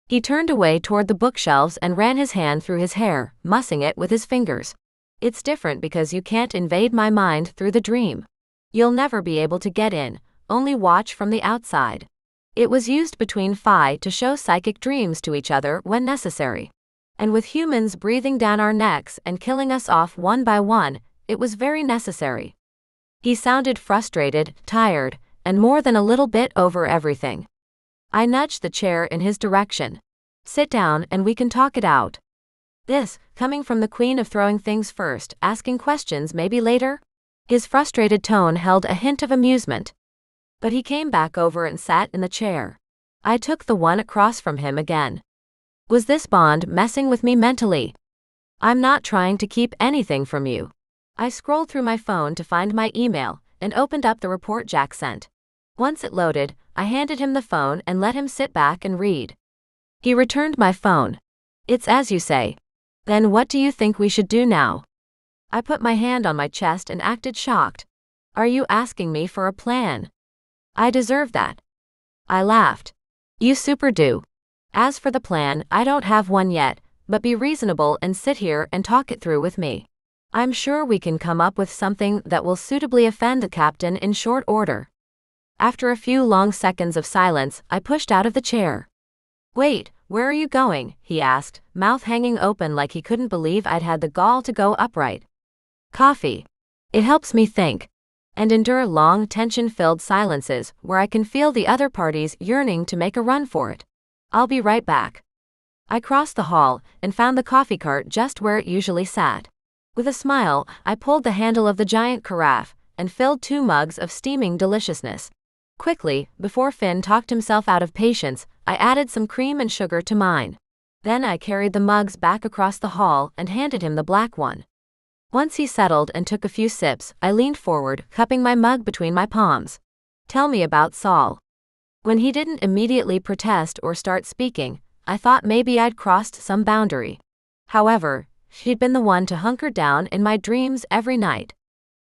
He turned away toward the bookshelves and ran his hand through his hair, mussing it with his fingers. It's different because you can't invade my mind through the dream. You'll never be able to get in, only watch from the outside. It was used between Phi to show psychic dreams to each other when necessary. And with humans breathing down our necks and killing us off one by one, it was very necessary. He sounded frustrated, tired, and more than a little bit over everything. I nudged the chair in his direction. Sit down and we can talk it out. This, coming from the queen of throwing things first, asking questions maybe later? His frustrated tone held a hint of amusement. But he came back over and sat in the chair. I took the one across from him again. Was this bond messing with me mentally? I'm not trying to keep anything from you. I scrolled through my phone to find my email and opened up the report Jack sent. Once it loaded, I handed him the phone and let him sit back and read. He returned my phone. It's as you say. Then what do you think we should do now? I put my hand on my chest and acted shocked. Are you asking me for a plan? I deserve that. I laughed. You super do. As for the plan, I don't have one yet, but be reasonable and sit here and talk it through with me. I'm sure we can come up with something that will suitably offend the captain in short order. After a few long seconds of silence, I pushed out of the chair. Wait, where are you going? He asked, mouth hanging open like he couldn't believe I'd had the gall to go upright. Coffee. It helps me think and endure long, tension-filled silences where I can feel the other parties yearning to make a run for it. I'll be right back. I crossed the hall and found the coffee cart just where it usually sat. With a smile, I pulled the handle of the giant carafe and filled 2 mugs of steaming deliciousness. Quickly, before Finn talked himself out of patience, I added some cream and sugar to mine. Then I carried the mugs back across the hall and handed him the black one. Once he settled and took a few sips, I leaned forward, cupping my mug between my palms. Tell me about Saul. When he didn't immediately protest or start speaking, I thought maybe I'd crossed some boundary. However, she'd been the one to hunker down in my dreams every night.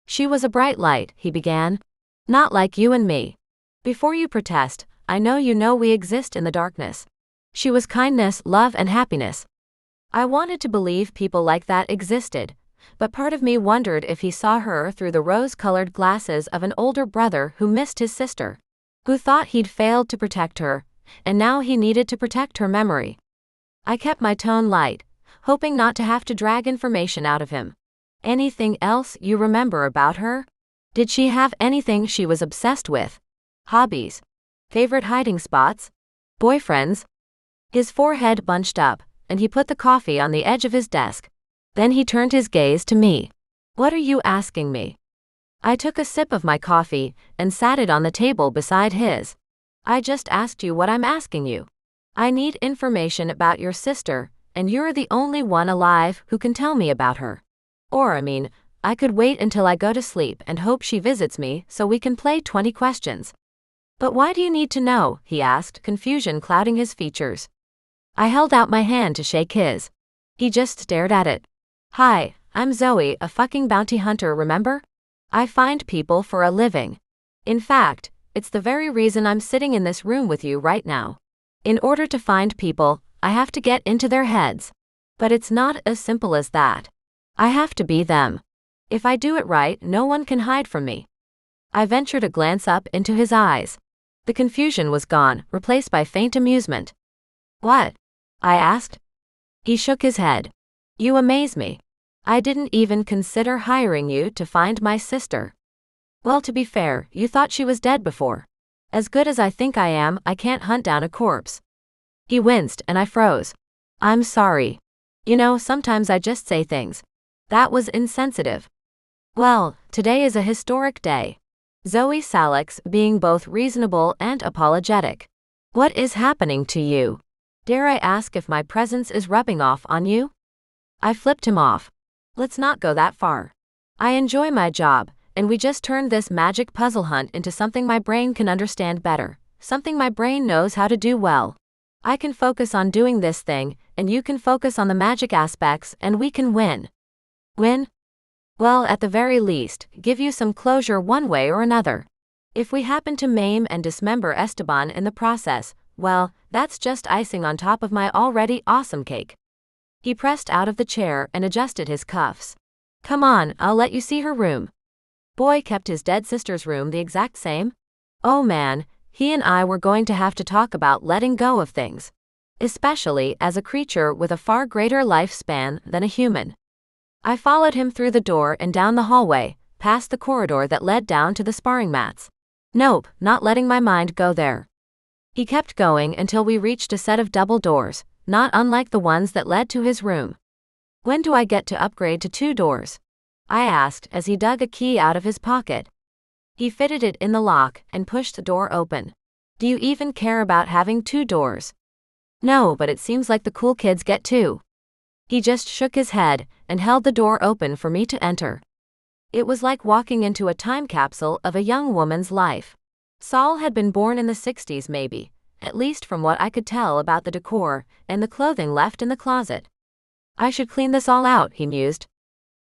She was a bright light, he began. Not like you and me. Before you protest, I know you know we exist in the darkness. She was kindness, love, and happiness. I wanted to believe people like that existed, but part of me wondered if he saw her through the rose-colored glasses of an older brother who missed his sister, who thought he'd failed to protect her, and now he needed to protect her memory. I kept my tone light, hoping not to have to drag information out of him. Anything else you remember about her? Did she have anything she was obsessed with? Hobbies? Favorite hiding spots? Boyfriends? His forehead bunched up, and he put the coffee on the edge of his desk. Then he turned his gaze to me. What are you asking me? I took a sip of my coffee and sat it on the table beside his. I just asked you what I'm asking you. I need information about your sister, and you're the only one alive who can tell me about her. Or, I could wait until I go to sleep and hope she visits me so we can play 20 questions. But why do you need to know? He asked, confusion clouding his features. I held out my hand to shake his. He just stared at it. Hi, I'm Zoey, a fucking bounty hunter, remember? I find people for a living. In fact, it's the very reason I'm sitting in this room with you right now. In order to find people, I have to get into their heads. But it's not as simple as that. I have to be them. If I do it right, no one can hide from me. I ventured a glance up into his eyes. The confusion was gone, replaced by faint amusement. What? I asked. He shook his head. You amaze me. I didn't even consider hiring you to find my sister. Well, to be fair, you thought she was dead before. As good as I think I am, I can't hunt down a corpse. He winced and I froze. I'm sorry. Sometimes I just say things. That was insensitive. Well, today is a historic day. Zoey Salix being both reasonable and apologetic. What is happening to you? Dare I ask if my presence is rubbing off on you? I flipped him off. Let's not go that far. I enjoy my job, and we just turned this magic puzzle hunt into something my brain can understand better, something my brain knows how to do well. I can focus on doing this thing, and you can focus on the magic aspects, and we can win. Win? Well, at the very least, give you some closure one way or another. If we happen to maim and dismember Esteban in the process, well, that's just icing on top of my already awesome cake. He pressed out of the chair and adjusted his cuffs. Come on, I'll let you see her room. Boy kept his dead sister's room the exact same? Oh man, he and I were going to have to talk about letting go of things. Especially as a creature with a far greater lifespan than a human. I followed him through the door and down the hallway, past the corridor that led down to the sparring mats. Nope, not letting my mind go there. He kept going until we reached a set of double doors, not unlike the ones that led to his room. When do I get to upgrade to 2 doors? I asked as he dug a key out of his pocket. He fitted it in the lock and pushed the door open. Do you even care about having 2 doors? No, but it seems like the cool kids get 2. He just shook his head and held the door open for me to enter. It was like walking into a time capsule of a young woman's life. Saul had been born in the 60s maybe, at least from what I could tell about the decor and the clothing left in the closet. I should clean this all out, he mused.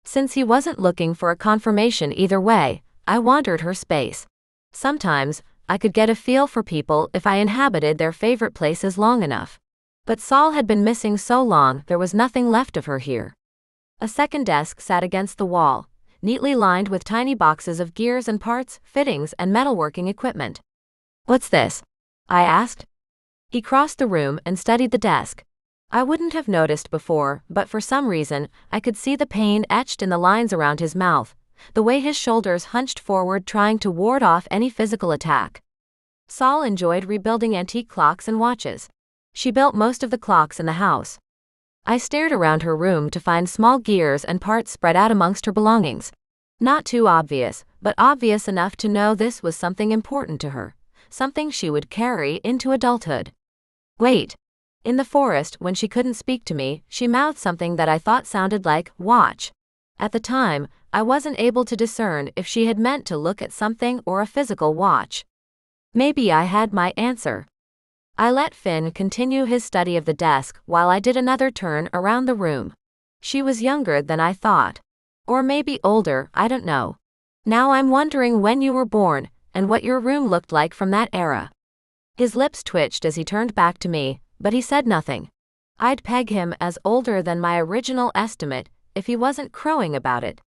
Since he wasn't looking for a confirmation either way, I wandered her space. Sometimes, I could get a feel for people if I inhabited their favorite places long enough. But Saul had been missing so long there was nothing left of her here. A second desk sat against the wall, neatly lined with tiny boxes of gears and parts, fittings, and metalworking equipment. What's this? I asked. He crossed the room and studied the desk. I wouldn't have noticed before, but for some reason, I could see the pain etched in the lines around his mouth, the way his shoulders hunched forward trying to ward off any physical attack. Saul enjoyed rebuilding antique clocks and watches. She built most of the clocks in the house. I stared around her room to find small gears and parts spread out amongst her belongings. Not too obvious, but obvious enough to know this was something important to her, something she would carry into adulthood. Wait. In the forest, when she couldn't speak to me, she mouthed something that I thought sounded like, watch. At the time, I wasn't able to discern if she had meant to look at something or a physical watch. Maybe I had my answer. I let Finn continue his study of the desk while I did another turn around the room. She was younger than I thought. Or maybe older, I don't know. Now I'm wondering when you were born, and what your room looked like from that era. His lips twitched as he turned back to me, but he said nothing. I'd peg him as older than my original estimate, if he wasn't crowing about it.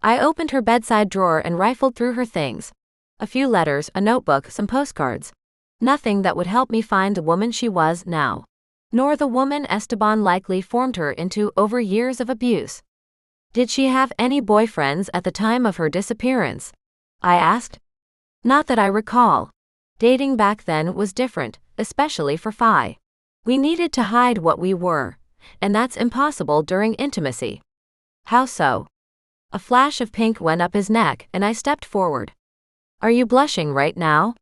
I opened her bedside drawer and rifled through her things. A few letters, a notebook, some postcards. Nothing that would help me find the woman she was now. Nor the woman Esteban likely formed her into over years of abuse. Did she have any boyfriends at the time of her disappearance? I asked. Not that I recall. Dating back then was different, especially for Phi. We needed to hide what we were, and that's impossible during intimacy. How so? A flash of pink went up his neck, and I stepped forward. Are you blushing right now?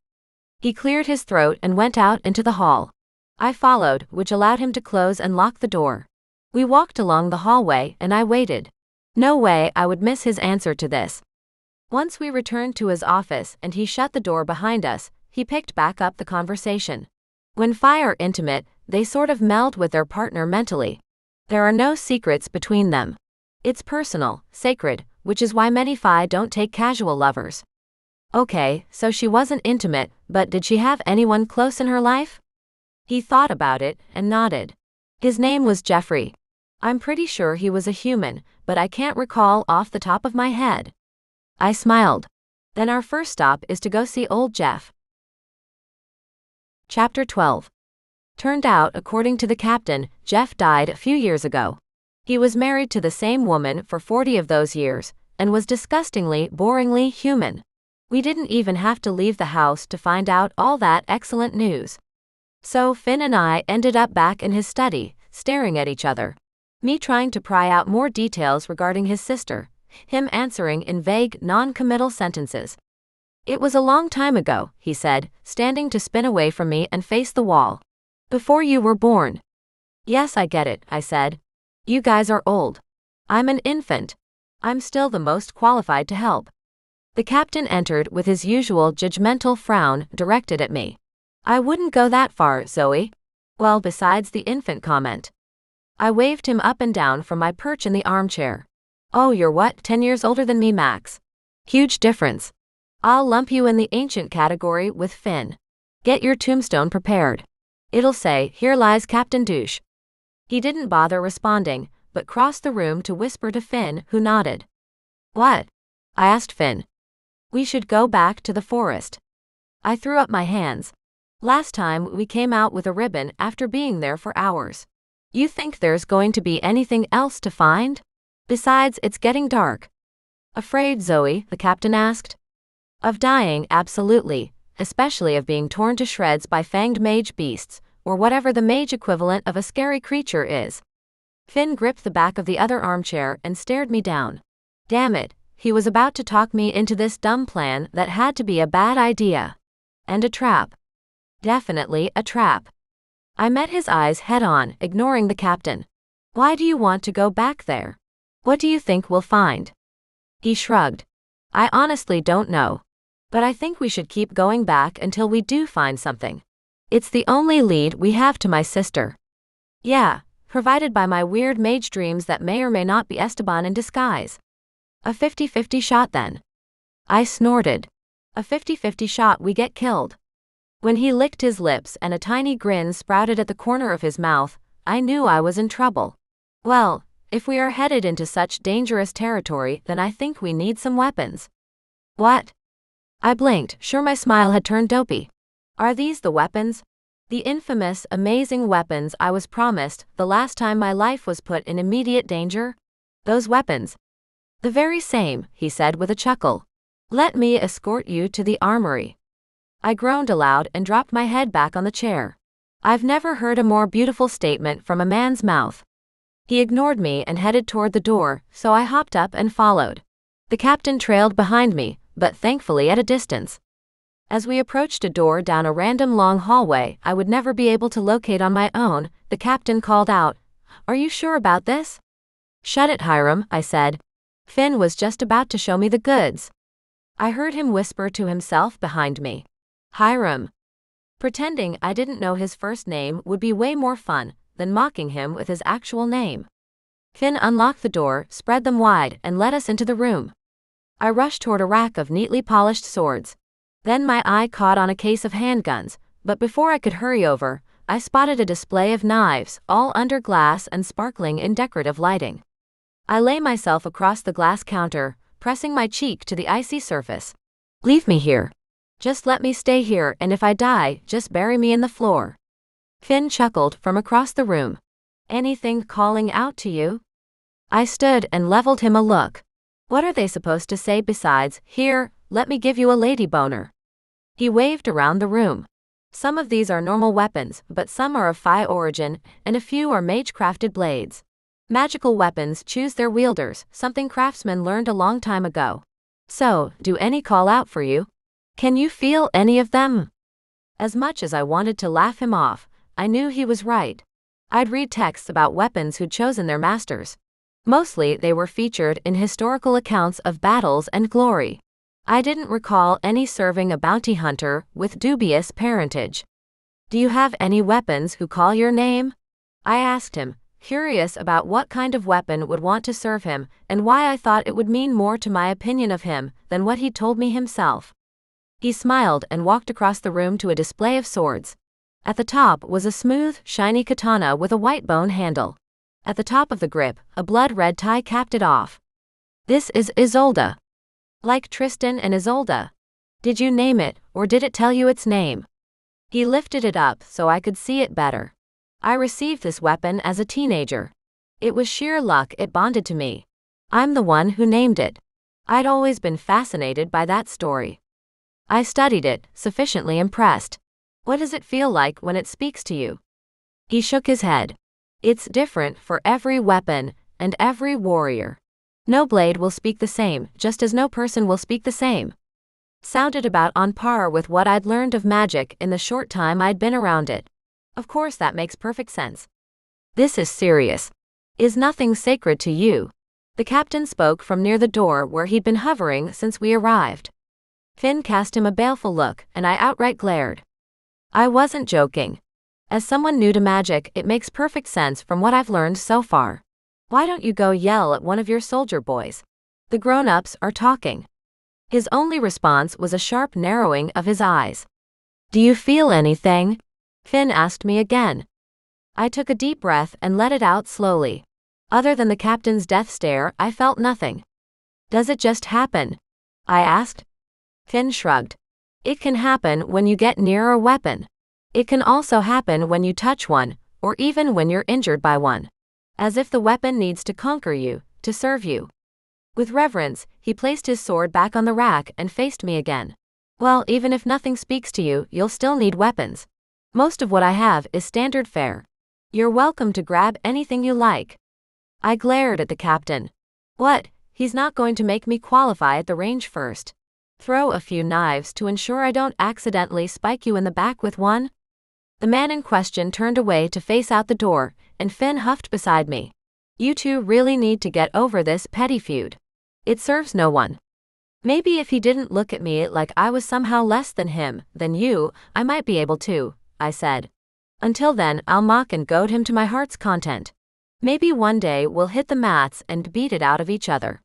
He cleared his throat and went out into the hall. I followed, which allowed him to close and lock the door. We walked along the hallway, and I waited. No way I would miss his answer to this. Once we returned to his office and he shut the door behind us, he picked back up the conversation. When Fi are intimate, they sort of meld with their partner mentally. There are no secrets between them. It's personal, sacred, which is why many Fi don't take casual lovers. Okay, so she wasn't intimate, but did she have anyone close in her life? He thought about it and nodded. His name was Jeffrey. I'm pretty sure he was a human, but I can't recall off the top of my head. I smiled. Then our first stop is to go see old Jeff. Chapter 12. Turned out, according to the captain, Jeff died a few years ago. He was married to the same woman for 40 of those years, and was disgustingly, boringly human. We didn't even have to leave the house to find out all that excellent news. So Finn and I ended up back in his study, staring at each other. Me trying to pry out more details regarding his sister, him answering in vague, non-committal sentences. It was a long time ago, he said, standing to spin away from me and face the wall. Before you were born. Yes, I get it, I said. You guys are old. I'm an infant. I'm still the most qualified to help. The captain entered with his usual judgmental frown directed at me. I wouldn't go that far, Zoey. Well, besides the infant comment. I waved him up and down from my perch in the armchair. Oh, you're what, 10 years older than me, Max? Huge difference. I'll lump you in the ancient category with Finn. Get your tombstone prepared. It'll say, here lies Captain Douche. He didn't bother responding, but crossed the room to whisper to Finn, who nodded. What? I asked Finn. We should go back to the forest. I threw up my hands. Last time we came out with a ribbon after being there for hours. You think there's going to be anything else to find? Besides, it's getting dark. Afraid, Zoey? The captain asked. Of dying, absolutely, especially of being torn to shreds by fanged mage beasts, or whatever the mage equivalent of a scary creature is. Finn gripped the back of the other armchair and stared me down. Damn it, he was about to talk me into this dumb plan that had to be a bad idea. And a trap. Definitely a trap. I met his eyes head-on, ignoring the captain. Why do you want to go back there? What do you think we'll find? He shrugged. I honestly don't know. But I think we should keep going back until we do find something. It's the only lead we have to my sister. Yeah, provided by my weird mage dreams that may or may not be Esteban in disguise. A 50-50 shot then. I snorted. A 50-50 shot we get killed. When he licked his lips and a tiny grin sprouted at the corner of his mouth, I knew I was in trouble. Well, if we are headed into such dangerous territory, then I think we need some weapons. What? I blinked, sure my smile had turned dopey. Are these the weapons? The infamous, amazing weapons I was promised the last time my life was put in immediate danger? Those weapons. The very same, he said with a chuckle. Let me escort you to the armory. I groaned aloud and dropped my head back on the chair. I've never heard a more beautiful statement from a man's mouth. He ignored me and headed toward the door, so I hopped up and followed. The captain trailed behind me, but thankfully at a distance. As we approached a door down a random long hallway I would never be able to locate on my own, the captain called out, Are you sure about this? Shut it, Hiram, I said. Finn was just about to show me the goods. I heard him whisper to himself behind me. Hiram. Pretending I didn't know his first name would be way more fun than mocking him with his actual name. Finn unlocked the door, spread them wide, and led us into the room. I rushed toward a rack of neatly polished swords. Then my eye caught on a case of handguns, but before I could hurry over, I spotted a display of knives, all under glass and sparkling in decorative lighting. I lay myself across the glass counter, pressing my cheek to the icy surface. Leave me here. Just let me stay here, and if I die, just bury me in the floor. Finn chuckled from across the room. Anything calling out to you? I stood and leveled him a look. What are they supposed to say besides, here, let me give you a lady boner? He waved around the room. Some of these are normal weapons, but some are of Phi origin, and a few are mage-crafted blades. Magical weapons choose their wielders, something craftsmen learned a long time ago. So, do any call out for you? Can you feel any of them? As much as I wanted to laugh him off, I knew he was right. I'd read texts about weapons who'd chosen their masters. Mostly they were featured in historical accounts of battles and glory. I didn't recall any serving a bounty hunter with dubious parentage. Do you have any weapons who call your name? I asked him, curious about what kind of weapon would want to serve him and why I thought it would mean more to my opinion of him than what he'd told me himself. He smiled and walked across the room to a display of swords. At the top was a smooth, shiny katana with a white bone handle. At the top of the grip, a blood-red tie capped it off. This is Isolde. Like Tristan and Isolde. Did you name it, or did it tell you its name? He lifted it up so I could see it better. I received this weapon as a teenager. It was sheer luck it bonded to me. I'm the one who named it. I'd always been fascinated by that story. I studied it, sufficiently impressed. What does it feel like when it speaks to you? He shook his head. It's different for every weapon and every warrior. No blade will speak the same, just as no person will speak the same. Sounded about on par with what I'd learned of magic in the short time I'd been around it. Of course that makes perfect sense. This is serious. Is nothing sacred to you? The captain spoke from near the door where he'd been hovering since we arrived. Finn cast him a baleful look, and I outright glared. I wasn't joking. As someone new to magic, it makes perfect sense from what I've learned so far. Why don't you go yell at one of your soldier boys? The grown-ups are talking. His only response was a sharp narrowing of his eyes. Do you feel anything? Finn asked me again. I took a deep breath and let it out slowly. Other than the captain's death stare, I felt nothing. Does it just happen? I asked. Finn shrugged. It can happen when you get near a weapon. It can also happen when you touch one, or even when you're injured by one. As if the weapon needs to conquer you, to serve you. With reverence, he placed his sword back on the rack and faced me again. Well, even if nothing speaks to you, you'll still need weapons. Most of what I have is standard fare. You're welcome to grab anything you like. I glared at the captain. What? He's not going to make me qualify at the range first. Throw a few knives to ensure I don't accidentally spike you in the back with one? The man in question turned away to face out the door, and Finn huffed beside me. You two really need to get over this petty feud. It serves no one. Maybe if he didn't look at me like I was somehow less than him, than you, I might be able to, I said. Until then, I'll mock and goad him to my heart's content. Maybe one day we'll hit the mats and beat it out of each other.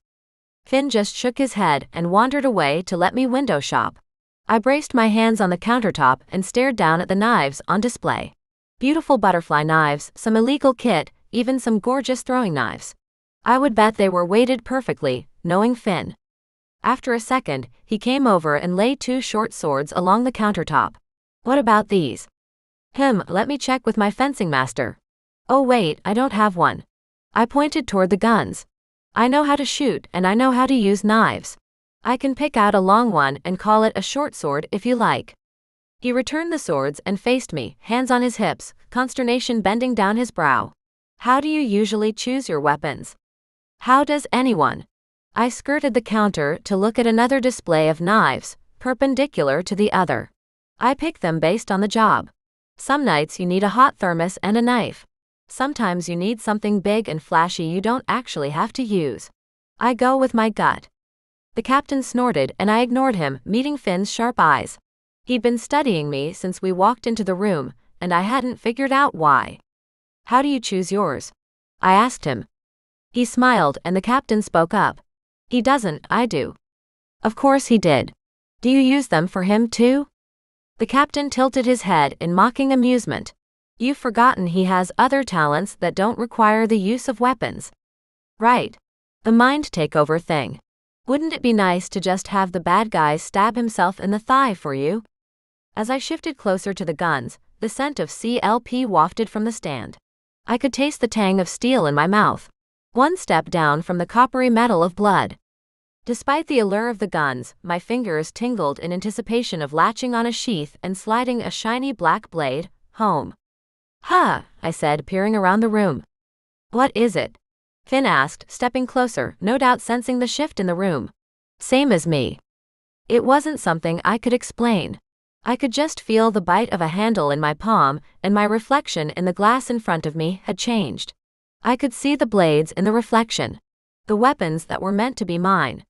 Finn just shook his head and wandered away to let me window shop. I braced my hands on the countertop and stared down at the knives on display. Beautiful butterfly knives, some illegal kit, even some gorgeous throwing knives. I would bet they were weighted perfectly, knowing Finn. After a second, he came over and laid 2 short swords along the countertop. What about these? Let me check with my fencing master. Oh wait, I don't have one. I pointed toward the guns. I know how to shoot and I know how to use knives. I can pick out a long one and call it a short sword if you like. He returned the swords and faced me, hands on his hips, consternation bending down his brow. How do you usually choose your weapons? How does anyone? I skirted the counter to look at another display of knives, perpendicular to the other. I pick them based on the job. Some nights you need a hot thermos and a knife. Sometimes you need something big and flashy you don't actually have to use. I go with my gut. The captain snorted and I ignored him, meeting Finn's sharp eyes. He'd been studying me since we walked into the room, and I hadn't figured out why. How do you choose yours? I asked him. He smiled and the captain spoke up. He doesn't, I do. Of course he did. Do you use them for him too? The captain tilted his head in mocking amusement. You've forgotten he has other talents that don't require the use of weapons. Right. The mind takeover thing. Wouldn't it be nice to just have the bad guy stab himself in the thigh for you? As I shifted closer to the guns, the scent of CLP wafted from the stand. I could taste the tang of steel in my mouth. One step down from the coppery metal of blood. Despite the allure of the guns, my fingers tingled in anticipation of latching on a sheath and sliding a shiny black blade home. I said, peering around the room. What is it? Finn asked, stepping closer, no doubt sensing the shift in the room. Same as me. It wasn't something I could explain. I could just feel the bite of a handle in my palm, and my reflection in the glass in front of me had changed. I could see the blades in the reflection. The weapons that were meant to be mine.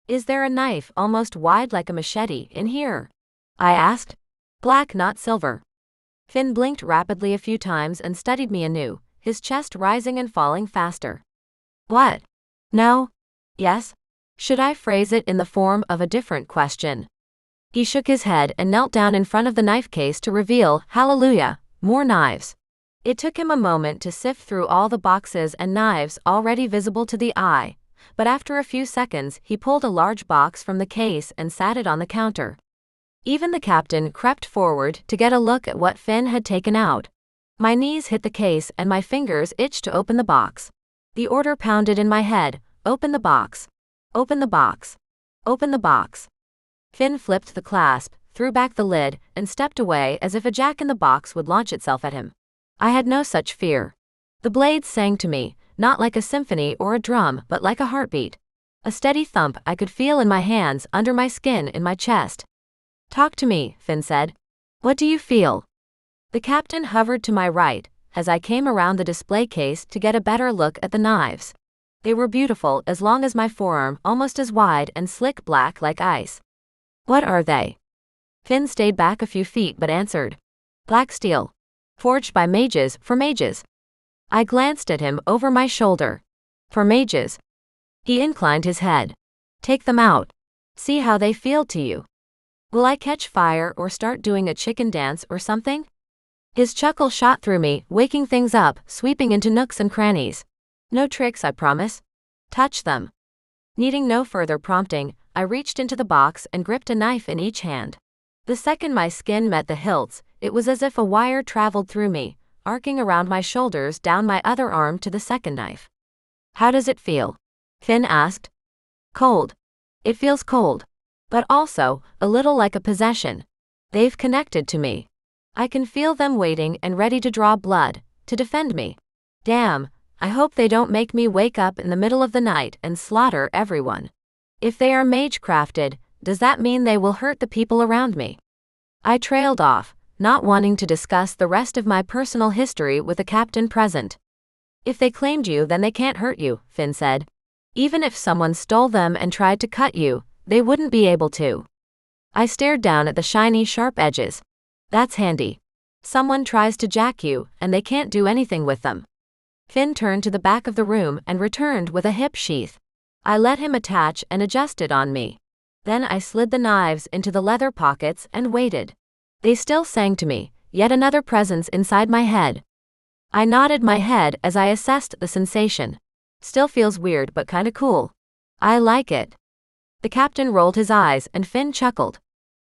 Is there a knife almost wide like a machete in here? I asked. Black, not silver. Finn blinked rapidly a few times and studied me anew, his chest rising and falling faster. What? No? Yes? Should I phrase it in the form of a different question? He shook his head and knelt down in front of the knife case to reveal, hallelujah, more knives. It took him a moment to sift through all the boxes and knives already visible to the eye, but after a few seconds he pulled a large box from the case and sat it on the counter. Even the captain crept forward to get a look at what Finn had taken out. My knees hit the case and my fingers itched to open the box. The order pounded in my head, open the box. Open the box. Open the box. Finn flipped the clasp, threw back the lid, and stepped away as if a jack-in-the-box would launch itself at him. I had no such fear. The blades sang to me, not like a symphony or a drum, but like a heartbeat. A steady thump I could feel in my hands, under my skin, in my chest. Talk to me, Finn said. What do you feel? The captain hovered to my right, as I came around the display case to get a better look at the knives. They were beautiful as long as my forearm, almost as wide and slick black like ice. What are they? Finn stayed back a few feet but answered. Black steel. Forged by mages, for mages. I glanced at him over my shoulder. For mages. He inclined his head. Take them out. See how they feel to you. Will I catch fire or start doing a chicken dance or something? His chuckle shot through me, waking things up, sweeping into nooks and crannies. No tricks, I promise. Touch them. Needing no further prompting, I reached into the box and gripped a knife in each hand. The second my skin met the hilts, it was as if a wire traveled through me, arcing around my shoulders down my other arm to the second knife. How does it feel? Finn asked. Cold. It feels cold. But also, a little like a possession. They've connected to me. I can feel them waiting and ready to draw blood, to defend me. Damn, I hope they don't make me wake up in the middle of the night and slaughter everyone. If they are mage-crafted, does that mean they will hurt the people around me? I trailed off, not wanting to discuss the rest of my personal history with the captain present. If they claimed you, then they can't hurt you, Finn said. Even if someone stole them and tried to cut you, they wouldn't be able to. I stared down at the shiny, sharp edges. That's handy. Someone tries to jack you, and they can't do anything with them. Finn turned to the back of the room and returned with a hip sheath. I let him attach and adjust it on me. Then I slid the knives into the leather pockets and waited. They still sang to me, yet another presence inside my head. I nodded my head as I assessed the sensation. Still feels weird but kinda cool. I like it. The captain rolled his eyes and Finn chuckled.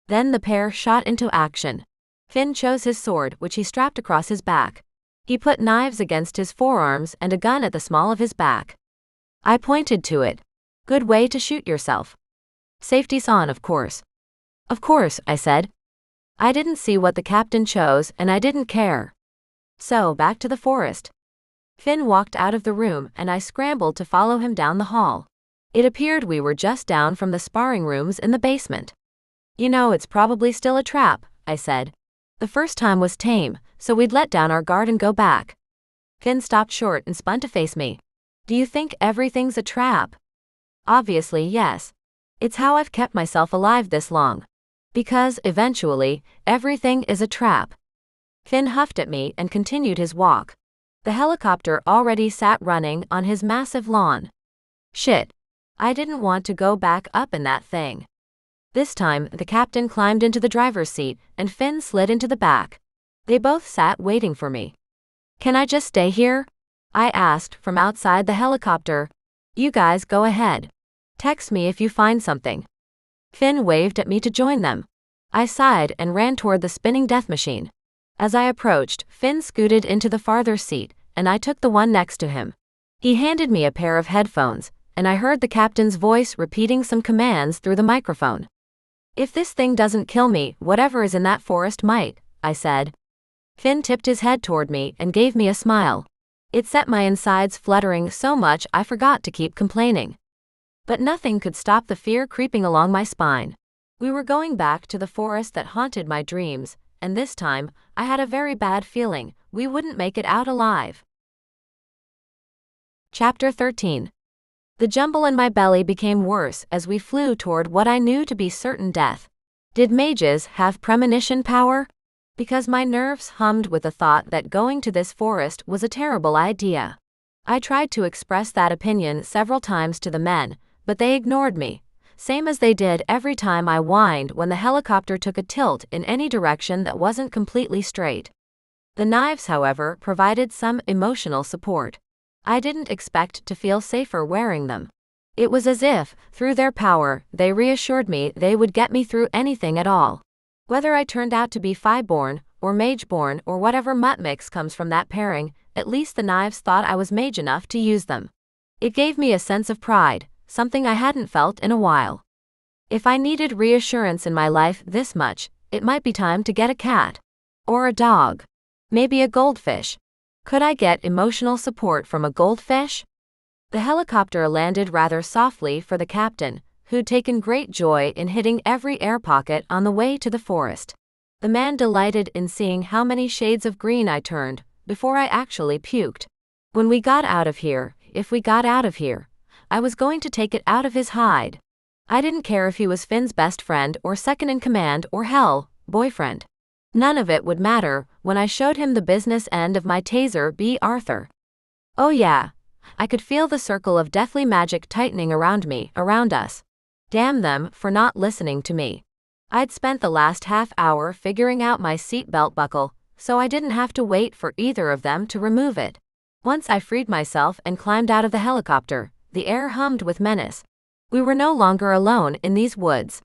Then the pair shot into action. Finn chose his sword, which he strapped across his back. He put knives against his forearms and a gun at the small of his back. I pointed to it. Good way to shoot yourself. Safety's on, of course. Of course, I said. I didn't see what the captain chose and I didn't care. So, back to the forest. Finn walked out of the room and I scrambled to follow him down the hall. It appeared we were just down from the sparring rooms in the basement. You know, it's probably still a trap, I said. The first time was tame, so we'd let down our guard and go back. Finn stopped short and spun to face me. Do you think everything's a trap? Obviously, yes. It's how I've kept myself alive this long. Because, eventually, everything is a trap. Finn huffed at me and continued his walk. The helicopter already sat running on his massive lawn. Shit. I didn't want to go back up in that thing. This time, the captain climbed into the driver's seat, and Finn slid into the back. They both sat waiting for me. Can I just stay here? I asked from outside the helicopter. You guys go ahead. Text me if you find something. Finn waved at me to join them. I sighed and ran toward the spinning death machine. As I approached, Finn scooted into the farther seat, and I took the one next to him. He handed me a pair of headphones, and I heard the captain's voice repeating some commands through the microphone. If this thing doesn't kill me, whatever is in that forest might, I said. Finn tipped his head toward me and gave me a smile. It set my insides fluttering so much I forgot to keep complaining. But nothing could stop the fear creeping along my spine. We were going back to the forest that haunted my dreams, and this time, I had a very bad feeling we wouldn't make it out alive. Chapter 13. The jumble in my belly became worse as we flew toward what I knew to be certain death. Did mages have premonition power? Because my nerves hummed with the thought that going to this forest was a terrible idea. I tried to express that opinion several times to the men, but they ignored me, same as they did every time I whined when the helicopter took a tilt in any direction that wasn't completely straight. The knives, however, provided some emotional support. I didn't expect to feel safer wearing them. It was as if, through their power, they reassured me they would get me through anything at all. Whether I turned out to be Phi-born, or Mage-born, or whatever mutt mix comes from that pairing, at least the knives thought I was mage enough to use them. It gave me a sense of pride, something I hadn't felt in a while. If I needed reassurance in my life this much, it might be time to get a cat. Or a dog. Maybe a goldfish. Could I get emotional support from a goldfish? The helicopter landed rather softly for the captain, who'd taken great joy in hitting every air pocket on the way to the forest. The man delighted in seeing how many shades of green I turned, before I actually puked. When we got out of here, if we got out of here, I was going to take it out of his hide. I didn't care if he was Finn's best friend or second in command or hell, boyfriend. None of it would matter when I showed him the business end of my taser B. Arthur. Oh yeah, I could feel the circle of deathly magic tightening around me, around us. Damn them for not listening to me. I'd spent the last half hour figuring out my seat belt buckle, so I didn't have to wait for either of them to remove it. Once I freed myself and climbed out of the helicopter, the air hummed with menace. We were no longer alone in these woods.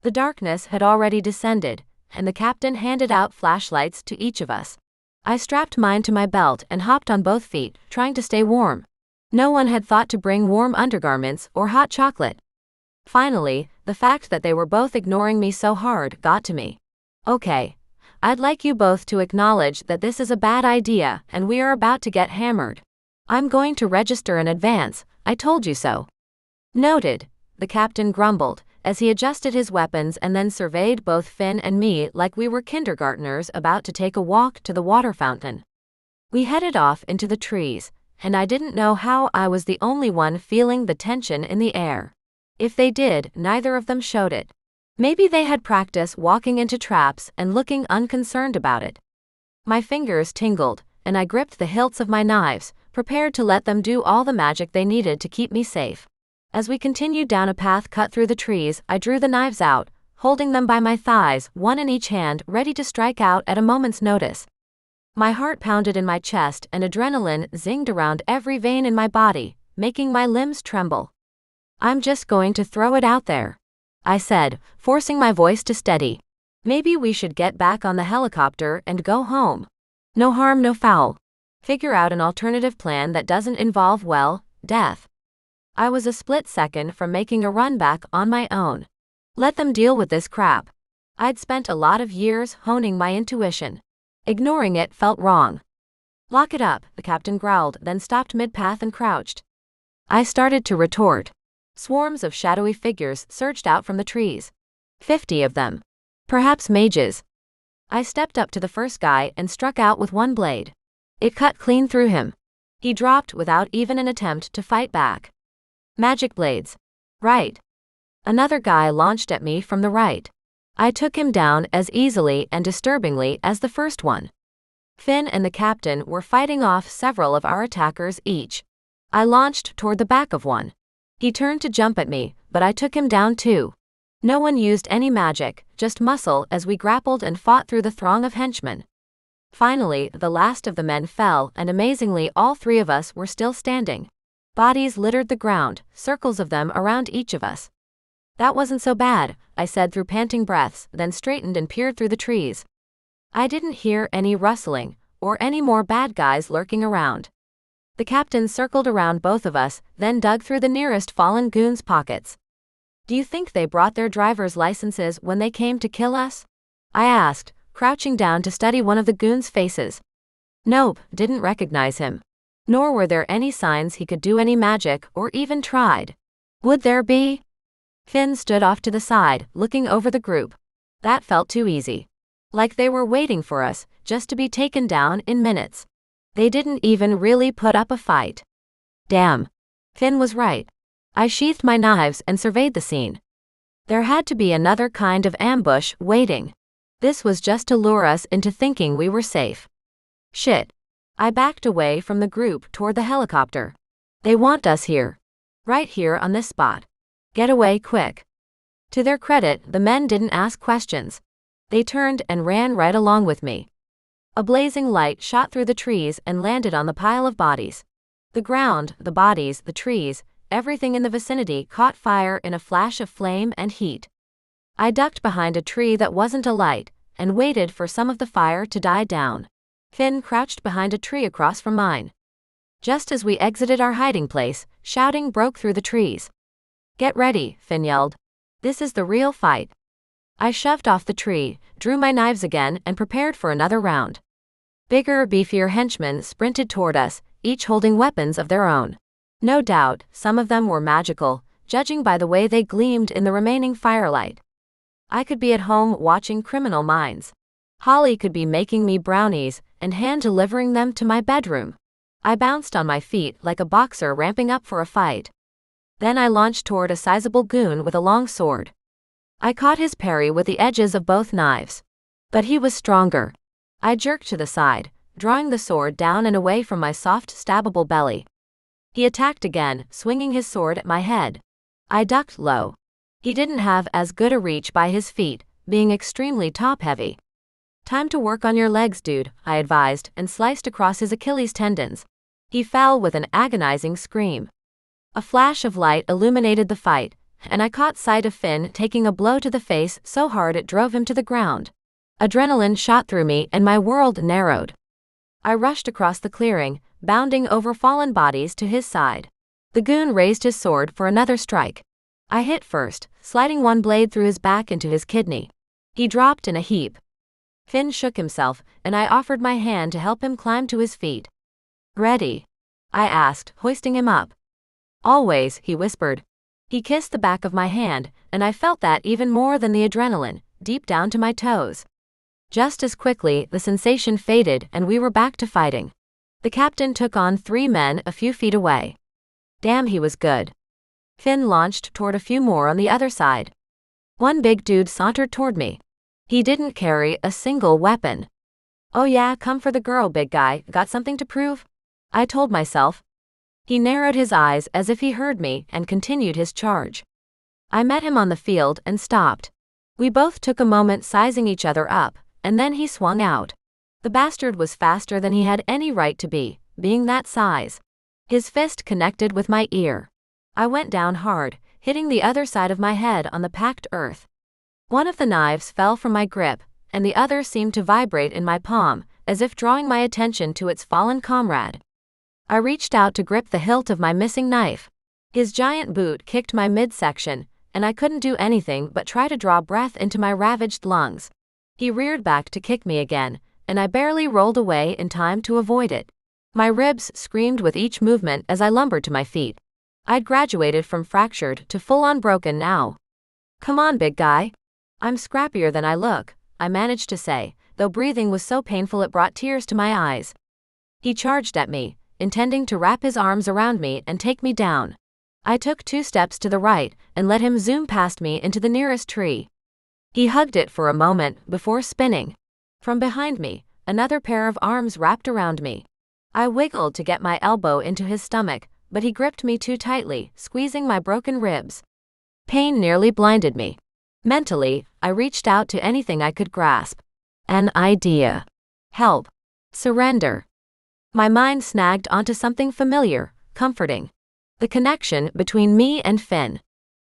The darkness had already descended, and the captain handed out flashlights to each of us. I strapped mine to my belt and hopped on both feet, trying to stay warm. No one had thought to bring warm undergarments or hot chocolate. Finally, the fact that they were both ignoring me so hard got to me. Okay. I'd like you both to acknowledge that this is a bad idea and we are about to get hammered. I'm going to register in advance, I told you so. Noted, the captain grumbled, as he adjusted his weapons and then surveyed both Finn and me like we were kindergartners about to take a walk to the water fountain. We headed off into the trees, and I didn't know how I was the only one feeling the tension in the air. If they did, neither of them showed it. Maybe they had practice walking into traps and looking unconcerned about it. My fingers tingled, and I gripped the hilts of my knives, prepared to let them do all the magic they needed to keep me safe. As we continued down a path cut through the trees, I drew the knives out, holding them by my thighs, one in each hand, ready to strike out at a moment's notice. My heart pounded in my chest and adrenaline zinged around every vein in my body, making my limbs tremble. I'm just going to throw it out there, I said, forcing my voice to steady. Maybe we should get back on the helicopter and go home. No harm, no foul. Figure out an alternative plan that doesn't involve, well, death. I was a split second from making a run back on my own. Let them deal with this crap. I'd spent a lot of years honing my intuition. Ignoring it felt wrong. Lock it up, the captain growled, then stopped mid-path and crouched. I started to retort. Swarms of shadowy figures surged out from the trees. 50 of them. Perhaps mages. I stepped up to the first guy and struck out with one blade. It cut clean through him. He dropped without even an attempt to fight back. Magic blades. Right. Another guy launched at me from the right. I took him down as easily and disturbingly as the first one. Finn and the captain were fighting off several of our attackers each. I launched toward the back of one. He turned to jump at me, but I took him down too. No one used any magic, just muscle as we grappled and fought through the throng of henchmen. Finally, the last of the men fell, and amazingly all three of us were still standing. Bodies littered the ground, circles of them around each of us. That wasn't so bad, I said through panting breaths, then straightened and peered through the trees. I didn't hear any rustling, or any more bad guys lurking around. The captain circled around both of us, then dug through the nearest fallen goons' pockets. Do you think they brought their driver's licenses when they came to kill us? I asked, crouching down to study one of the goons' faces. Nope, didn't recognize him. Nor were there any signs he could do any magic or even tried. Would there be? Finn stood off to the side, looking over the group. That felt too easy. Like they were waiting for us, just to be taken down in minutes. They didn't even really put up a fight. Damn. Finn was right. I sheathed my knives and surveyed the scene. There had to be another kind of ambush waiting. This was just to lure us into thinking we were safe. Shit. I backed away from the group toward the helicopter. They want us here. Right here on this spot. Get away quick. To their credit, the men didn't ask questions. They turned and ran right along with me. A blazing light shot through the trees and landed on the pile of bodies. The ground, the bodies, the trees, everything in the vicinity caught fire in a flash of flame and heat. I ducked behind a tree that wasn't alight and waited for some of the fire to die down. Finn crouched behind a tree across from mine. Just as we exited our hiding place, shouting broke through the trees. Get ready, Finn yelled. This is the real fight. I shoved off the tree, drew my knives again, and prepared for another round. Bigger, beefier henchmen sprinted toward us, each holding weapons of their own. No doubt, some of them were magical, judging by the way they gleamed in the remaining firelight. I could be at home watching Criminal Minds. Holly could be making me brownies and hand-delivering them to my bedroom. I bounced on my feet like a boxer ramping up for a fight. Then I launched toward a sizable goon with a long sword. I caught his parry with the edges of both knives. But he was stronger. I jerked to the side, drawing the sword down and away from my soft, stabbable belly. He attacked again, swinging his sword at my head. I ducked low. He didn't have as good a reach by his feet, being extremely top-heavy. Time to work on your legs, dude, I advised, and sliced across his Achilles tendons. He fell with an agonizing scream. A flash of light illuminated the fight, and I caught sight of Finn taking a blow to the face so hard it drove him to the ground. Adrenaline shot through me and my world narrowed. I rushed across the clearing, bounding over fallen bodies to his side. The goon raised his sword for another strike. I hit first, sliding one blade through his back into his kidney. He dropped in a heap. Finn shook himself, and I offered my hand to help him climb to his feet. Ready? I asked, hoisting him up. Always, he whispered. He kissed the back of my hand, and I felt that even more than the adrenaline, deep down to my toes. Just as quickly, the sensation faded and we were back to fighting. The captain took on 3 men a few feet away. Damn, he was good. Finn launched toward a few more on the other side. One big dude sauntered toward me. He didn't carry a single weapon. Oh yeah, come for the girl, big guy, got something to prove? I told myself. He narrowed his eyes as if he heard me and continued his charge. I met him on the field and stopped. We both took a moment sizing each other up, and then he swung out. The bastard was faster than he had any right to be, being that size. His fist connected with my ear. I went down hard, hitting the other side of my head on the packed earth. One of the knives fell from my grip, and the other seemed to vibrate in my palm, as if drawing my attention to its fallen comrade. I reached out to grip the hilt of my missing knife. His giant boot kicked my midsection, and I couldn't do anything but try to draw breath into my ravaged lungs. He reared back to kick me again, and I barely rolled away in time to avoid it. My ribs screamed with each movement as I lumbered to my feet. I'd graduated from fractured to full-on broken now. Come on, big guy. I'm scrappier than I look, I managed to say, though breathing was so painful it brought tears to my eyes. He charged at me, intending to wrap his arms around me and take me down. I took 2 steps to the right and let him zoom past me into the nearest tree. He hugged it for a moment before spinning. From behind me, another pair of arms wrapped around me. I wiggled to get my elbow into his stomach, but he gripped me too tightly, squeezing my broken ribs. Pain nearly blinded me. Mentally, I reached out to anything I could grasp. An idea. Help. Surrender. My mind snagged onto something familiar, comforting. The connection between me and Finn.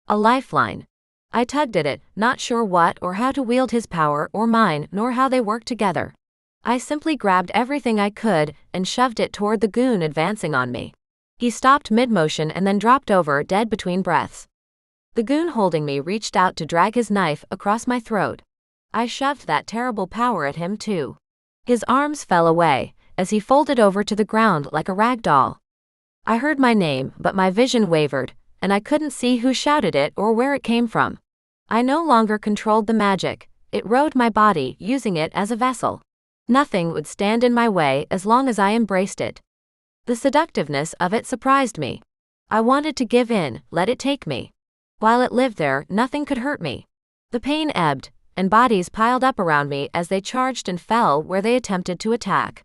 A lifeline. I tugged at it, not sure what or how to wield his power or mine nor how they worked together. I simply grabbed everything I could and shoved it toward the goon advancing on me. He stopped mid-motion and then dropped over dead between breaths. The goon holding me reached out to drag his knife across my throat. I shoved that terrible power at him too. His arms fell away, as he folded over to the ground like a rag doll. I heard my name, but my vision wavered, and I couldn't see who shouted it or where it came from. I no longer controlled the magic, it rode my body, using it as a vessel. Nothing would stand in my way as long as I embraced it. The seductiveness of it surprised me. I wanted to give in, let it take me. While it lived there, nothing could hurt me. The pain ebbed, and bodies piled up around me as they charged and fell where they attempted to attack.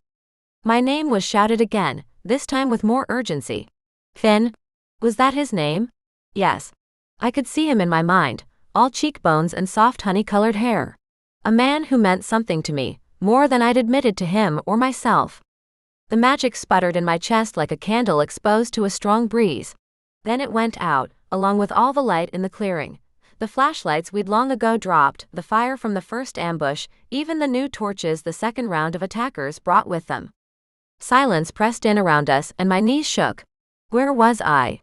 My name was shouted again, this time with more urgency. Finn? Was that his name? Yes. I could see him in my mind, all cheekbones and soft honey-colored hair. A man who meant something to me, more than I'd admitted to him or myself. The magic sputtered in my chest like a candle exposed to a strong breeze. Then it went out, along with all the light in the clearing. The flashlights we'd long ago dropped, the fire from the first ambush, even the new torches the second round of attackers brought with them. Silence pressed in around us and my knees shook. Where was I?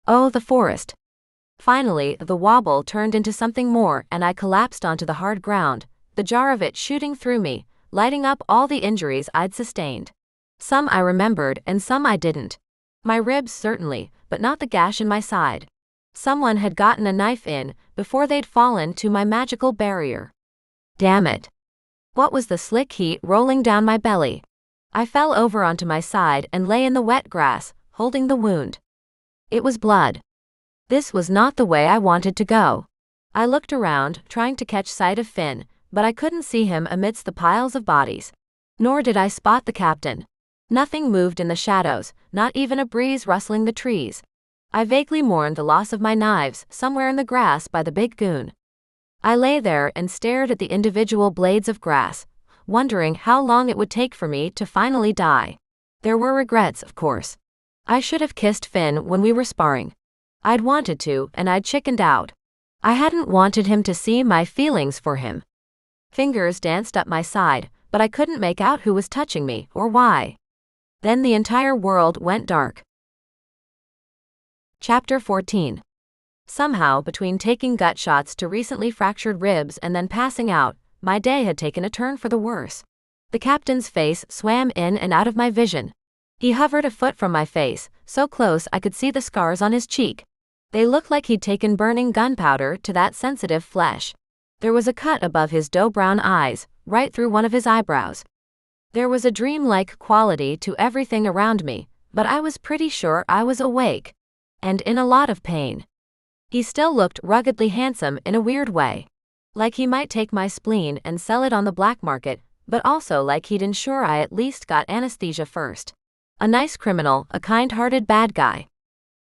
Oh, the forest. Finally, the wobble turned into something more and I collapsed onto the hard ground, the jar of it shooting through me, lighting up all the injuries I'd sustained. Some I remembered and some I didn't. My ribs certainly, but not the gash in my side. Someone had gotten a knife in before they'd fallen to my magical barrier. Damn it. What was the slick heat rolling down my belly? I fell over onto my side and lay in the wet grass, holding the wound. It was blood. This was not the way I wanted to go. I looked around, trying to catch sight of Finn, but I couldn't see him amidst the piles of bodies. Nor did I spot the captain. Nothing moved in the shadows, not even a breeze rustling the trees. I vaguely mourned the loss of my knives, somewhere in the grass by the big goon. I lay there and stared at the individual blades of grass, wondering how long it would take for me to finally die. There were regrets, of course. I should have kissed Finn when we were sparring. I'd wanted to, and I'd chickened out. I hadn't wanted him to see my feelings for him. Fingers danced up my side, but I couldn't make out who was touching me, or why. Then the entire world went dark. Chapter 14. Somehow, between taking gut shots to recently fractured ribs and then passing out, my day had taken a turn for the worse. The captain's face swam in and out of my vision. He hovered a foot from my face, so close I could see the scars on his cheek. They looked like he'd taken burning gunpowder to that sensitive flesh. There was a cut above his dough-brown eyes, right through one of his eyebrows. There was a dreamlike quality to everything around me, but I was pretty sure I was awake. And in a lot of pain. He still looked ruggedly handsome in a weird way. Like he might take my spleen and sell it on the black market, but also like he'd ensure I at least got anesthesia first. A nice criminal, a kind-hearted bad guy.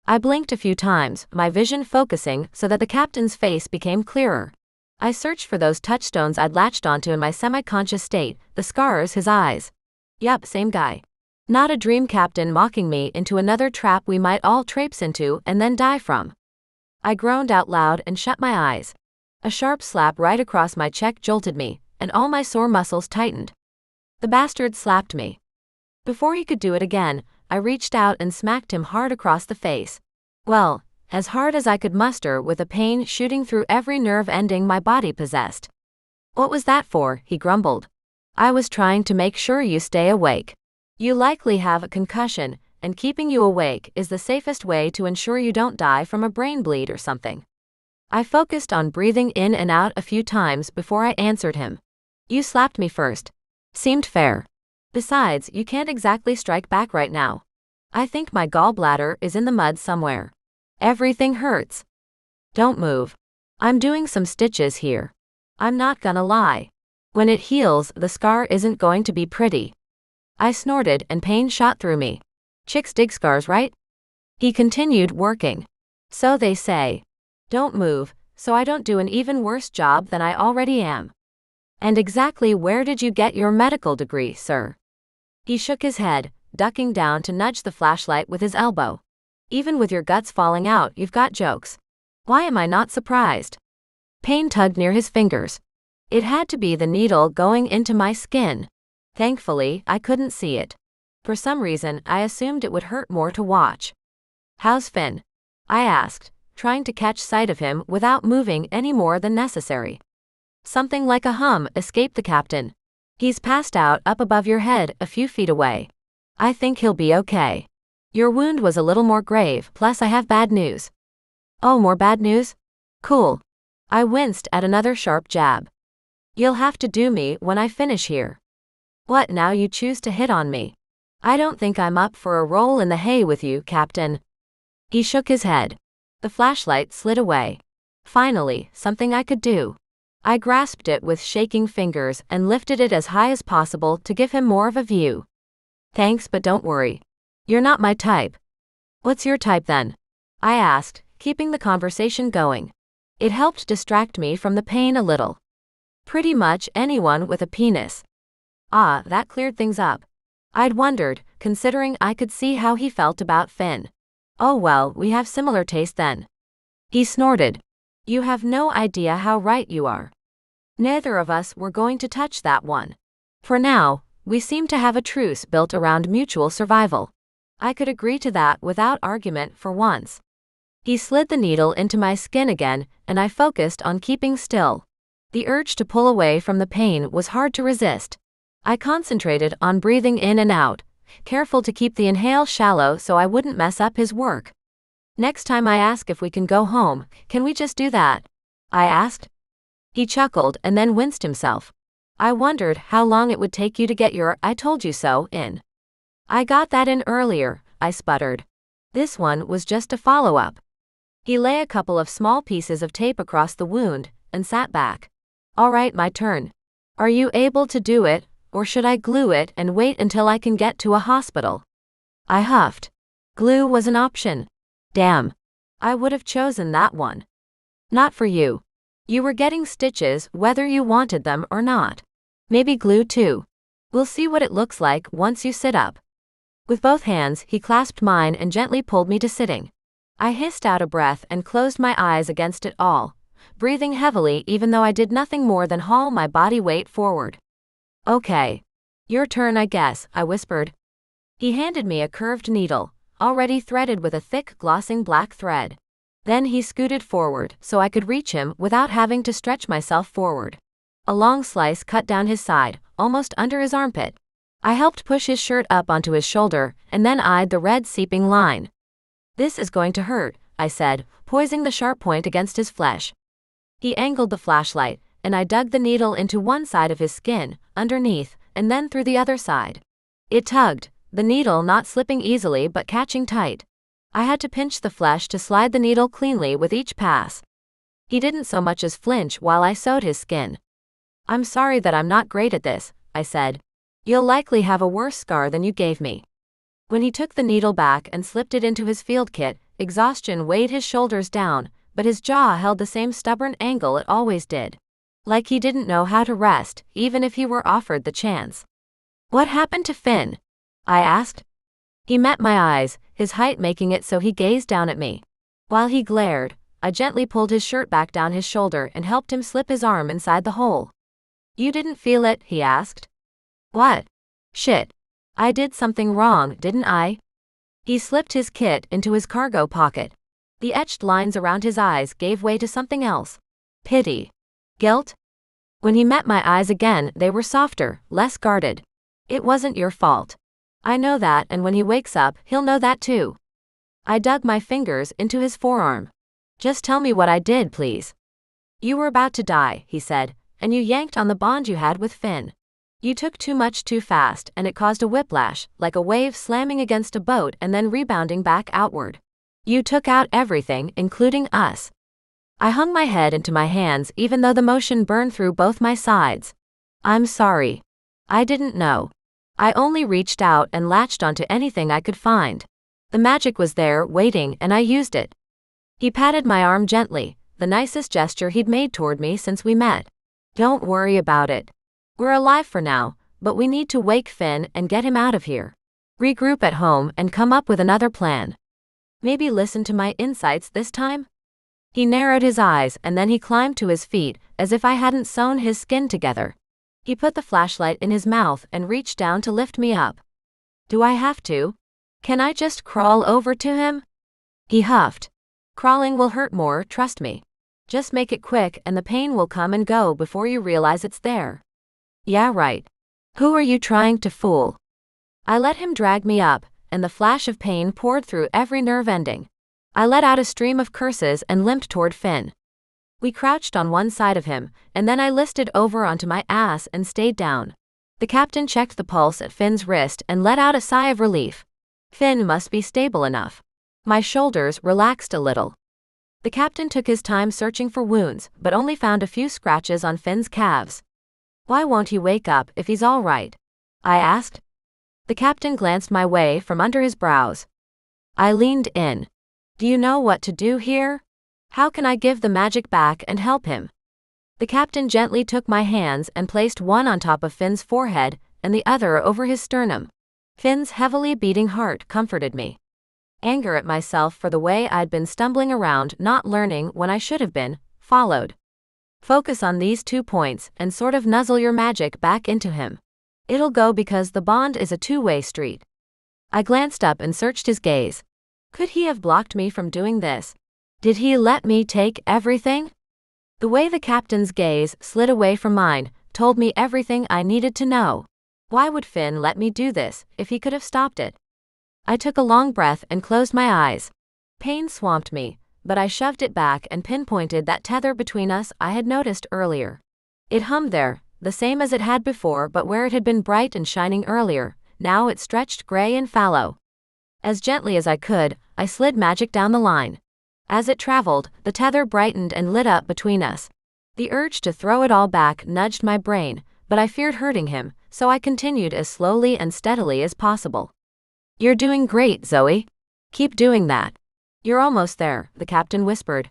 I blinked a few times, my vision focusing so that the captain's face became clearer. I searched for those touchstones I'd latched onto in my semi-conscious state, the scars, his eyes. Yup, same guy. Not a dream captain mocking me into another trap we might all traipse into and then die from. I groaned out loud and shut my eyes. A sharp slap right across my cheek jolted me, and all my sore muscles tightened. The bastard slapped me. Before he could do it again, I reached out and smacked him hard across the face. Well, as hard as I could muster with a pain shooting through every nerve ending my body possessed. What was that for? He grumbled. I was trying to make sure you stay awake. You likely have a concussion, and keeping you awake is the safest way to ensure you don't die from a brain bleed or something. I focused on breathing in and out a few times before I answered him. You slapped me first. Seemed fair. Besides, you can't exactly strike back right now. I think my gallbladder is in the mud somewhere. Everything hurts. Don't move. I'm doing some stitches here. I'm not gonna lie. When it heals, the scar isn't going to be pretty. I snorted and pain shot through me. Chicks dig scars, right? He continued working. So they say. Don't move, so I don't do an even worse job than I already am. And exactly where did you get your medical degree, sir? He shook his head, ducking down to nudge the flashlight with his elbow. Even with your guts falling out, you've got jokes. Why am I not surprised? Pain tugged near his fingers. It had to be the needle going into my skin. Thankfully, I couldn't see it. For some reason, I assumed it would hurt more to watch. How's Finn? I asked, trying to catch sight of him without moving any more than necessary. Something like a hum escaped the captain. He's passed out up above your head, a few feet away. I think he'll be okay. Your wound was a little more grave, plus I have bad news. Oh, more bad news? Cool. I winced at another sharp jab. You'll have to do me when I finish here. What now, you choose to hit on me? I don't think I'm up for a roll in the hay with you, Captain. He shook his head. The flashlight slid away. Finally, something I could do. I grasped it with shaking fingers and lifted it as high as possible to give him more of a view. Thanks, but don't worry. You're not my type. What's your type then? I asked, keeping the conversation going. It helped distract me from the pain a little. Pretty much anyone with a penis. Ah, that cleared things up. I'd wondered, considering I could see how he felt about Finn. Oh well, we have similar taste then. He snorted. You have no idea how right you are. Neither of us were going to touch that one. For now, we seem to have a truce built around mutual survival. I could agree to that without argument for once. He slid the needle into my skin again, and I focused on keeping still. The urge to pull away from the pain was hard to resist. I concentrated on breathing in and out, careful to keep the inhale shallow so I wouldn't mess up his work. Next time I ask if we can go home, can we just do that? I asked. He chuckled and then winced himself. I wondered how long it would take you to get your "I told you so" in. I got that in earlier, I sputtered. This one was just a follow-up. He lay a couple of small pieces of tape across the wound and sat back. All right, my turn. Are you able to do it, or should I glue it and wait until I can get to a hospital? I huffed. Glue was an option. Damn. I would have chosen that one. Not for you. You were getting stitches whether you wanted them or not. Maybe glue too. We'll see what it looks like once you sit up. With both hands, he clasped mine and gently pulled me to sitting. I hissed out a breath and closed my eyes against it all, breathing heavily even though I did nothing more than haul my body weight forward. Okay. Your turn, I guess, I whispered. He handed me a curved needle, already threaded with a thick, glossing black thread. Then he scooted forward so I could reach him without having to stretch myself forward. A long slice cut down his side, almost under his armpit. I helped push his shirt up onto his shoulder and then eyed the red seeping line. This is going to hurt, I said, poising the sharp point against his flesh. He angled the flashlight, and I dug the needle into one side of his skin, underneath, and then through the other side. It tugged, the needle not slipping easily but catching tight. I had to pinch the flesh to slide the needle cleanly with each pass. He didn't so much as flinch while I sewed his skin. I'm sorry that I'm not great at this, I said. You'll likely have a worse scar than you gave me. When he took the needle back and slipped it into his field kit, exhaustion weighed his shoulders down, but his jaw held the same stubborn angle it always did. Like he didn't know how to rest, even if he were offered the chance. What happened to Finn? I asked. He met my eyes, his height making it so he gazed down at me. While he glared, I gently pulled his shirt back down his shoulder and helped him slip his arm inside the hole. You didn't feel it? He asked. What? Shit. I did something wrong, didn't I? He slipped his kit into his cargo pocket. The etched lines around his eyes gave way to something else. Pity. Guilt? When he met my eyes again, they were softer, less guarded. It wasn't your fault. I know that, and when he wakes up, he'll know that too. I dug my fingers into his forearm. Just tell me what I did, please. You were about to die, he said, and you yanked on the bond you had with Finn. You took too much too fast, and it caused a whiplash, like a wave slamming against a boat and then rebounding back outward. You took out everything, including us. I hung my head into my hands even though the motion burned through both my sides. I'm sorry. I didn't know. I only reached out and latched onto anything I could find. The magic was there, waiting, and I used it. He patted my arm gently, the nicest gesture he'd made toward me since we met. Don't worry about it. We're alive for now, but we need to wake Finn and get him out of here. Regroup at home and come up with another plan. Maybe listen to my insights this time? He narrowed his eyes and then he climbed to his feet, as if I hadn't sewn his skin together. He put the flashlight in his mouth and reached down to lift me up. Do I have to? Can I just crawl over to him? He huffed. Crawling will hurt more, trust me. Just make it quick and the pain will come and go before you realize it's there. Yeah, right. Who are you trying to fool? I let him drag me up, and the flash of pain poured through every nerve ending. I let out a stream of curses and limped toward Finn. We crouched on one side of him, and then I listed over onto my ass and stayed down. The captain checked the pulse at Finn's wrist and let out a sigh of relief. Finn must be stable enough. My shoulders relaxed a little. The captain took his time searching for wounds, but only found a few scratches on Finn's calves. Why won't he wake up if he's all right? I asked. The captain glanced my way from under his brows. I leaned in. Do you know what to do here? How can I give the magic back and help him? The captain gently took my hands and placed one on top of Finn's forehead and the other over his sternum. Finn's heavily beating heart comforted me. Anger at myself for the way I'd been stumbling around, not learning when I should have been, followed. Focus on these 2 points and sort of nuzzle your magic back into him. It'll go because the bond is a two-way street. I glanced up and searched his gaze. Could he have blocked me from doing this? Did he let me take everything? The way the captain's gaze slid away from mine told me everything I needed to know. Why would Finn let me do this if he could have stopped it? I took a long breath and closed my eyes. Pain swamped me, but I shoved it back and pinpointed that tether between us I had noticed earlier. It hummed there, the same as it had before, but where it had been bright and shining earlier, now it stretched gray and fallow. As gently as I could, I slid magic down the line. As it traveled, the tether brightened and lit up between us. The urge to throw it all back nudged my brain, but I feared hurting him, so I continued as slowly and steadily as possible. You're doing great, Zoey. Keep doing that. You're almost there, the captain whispered.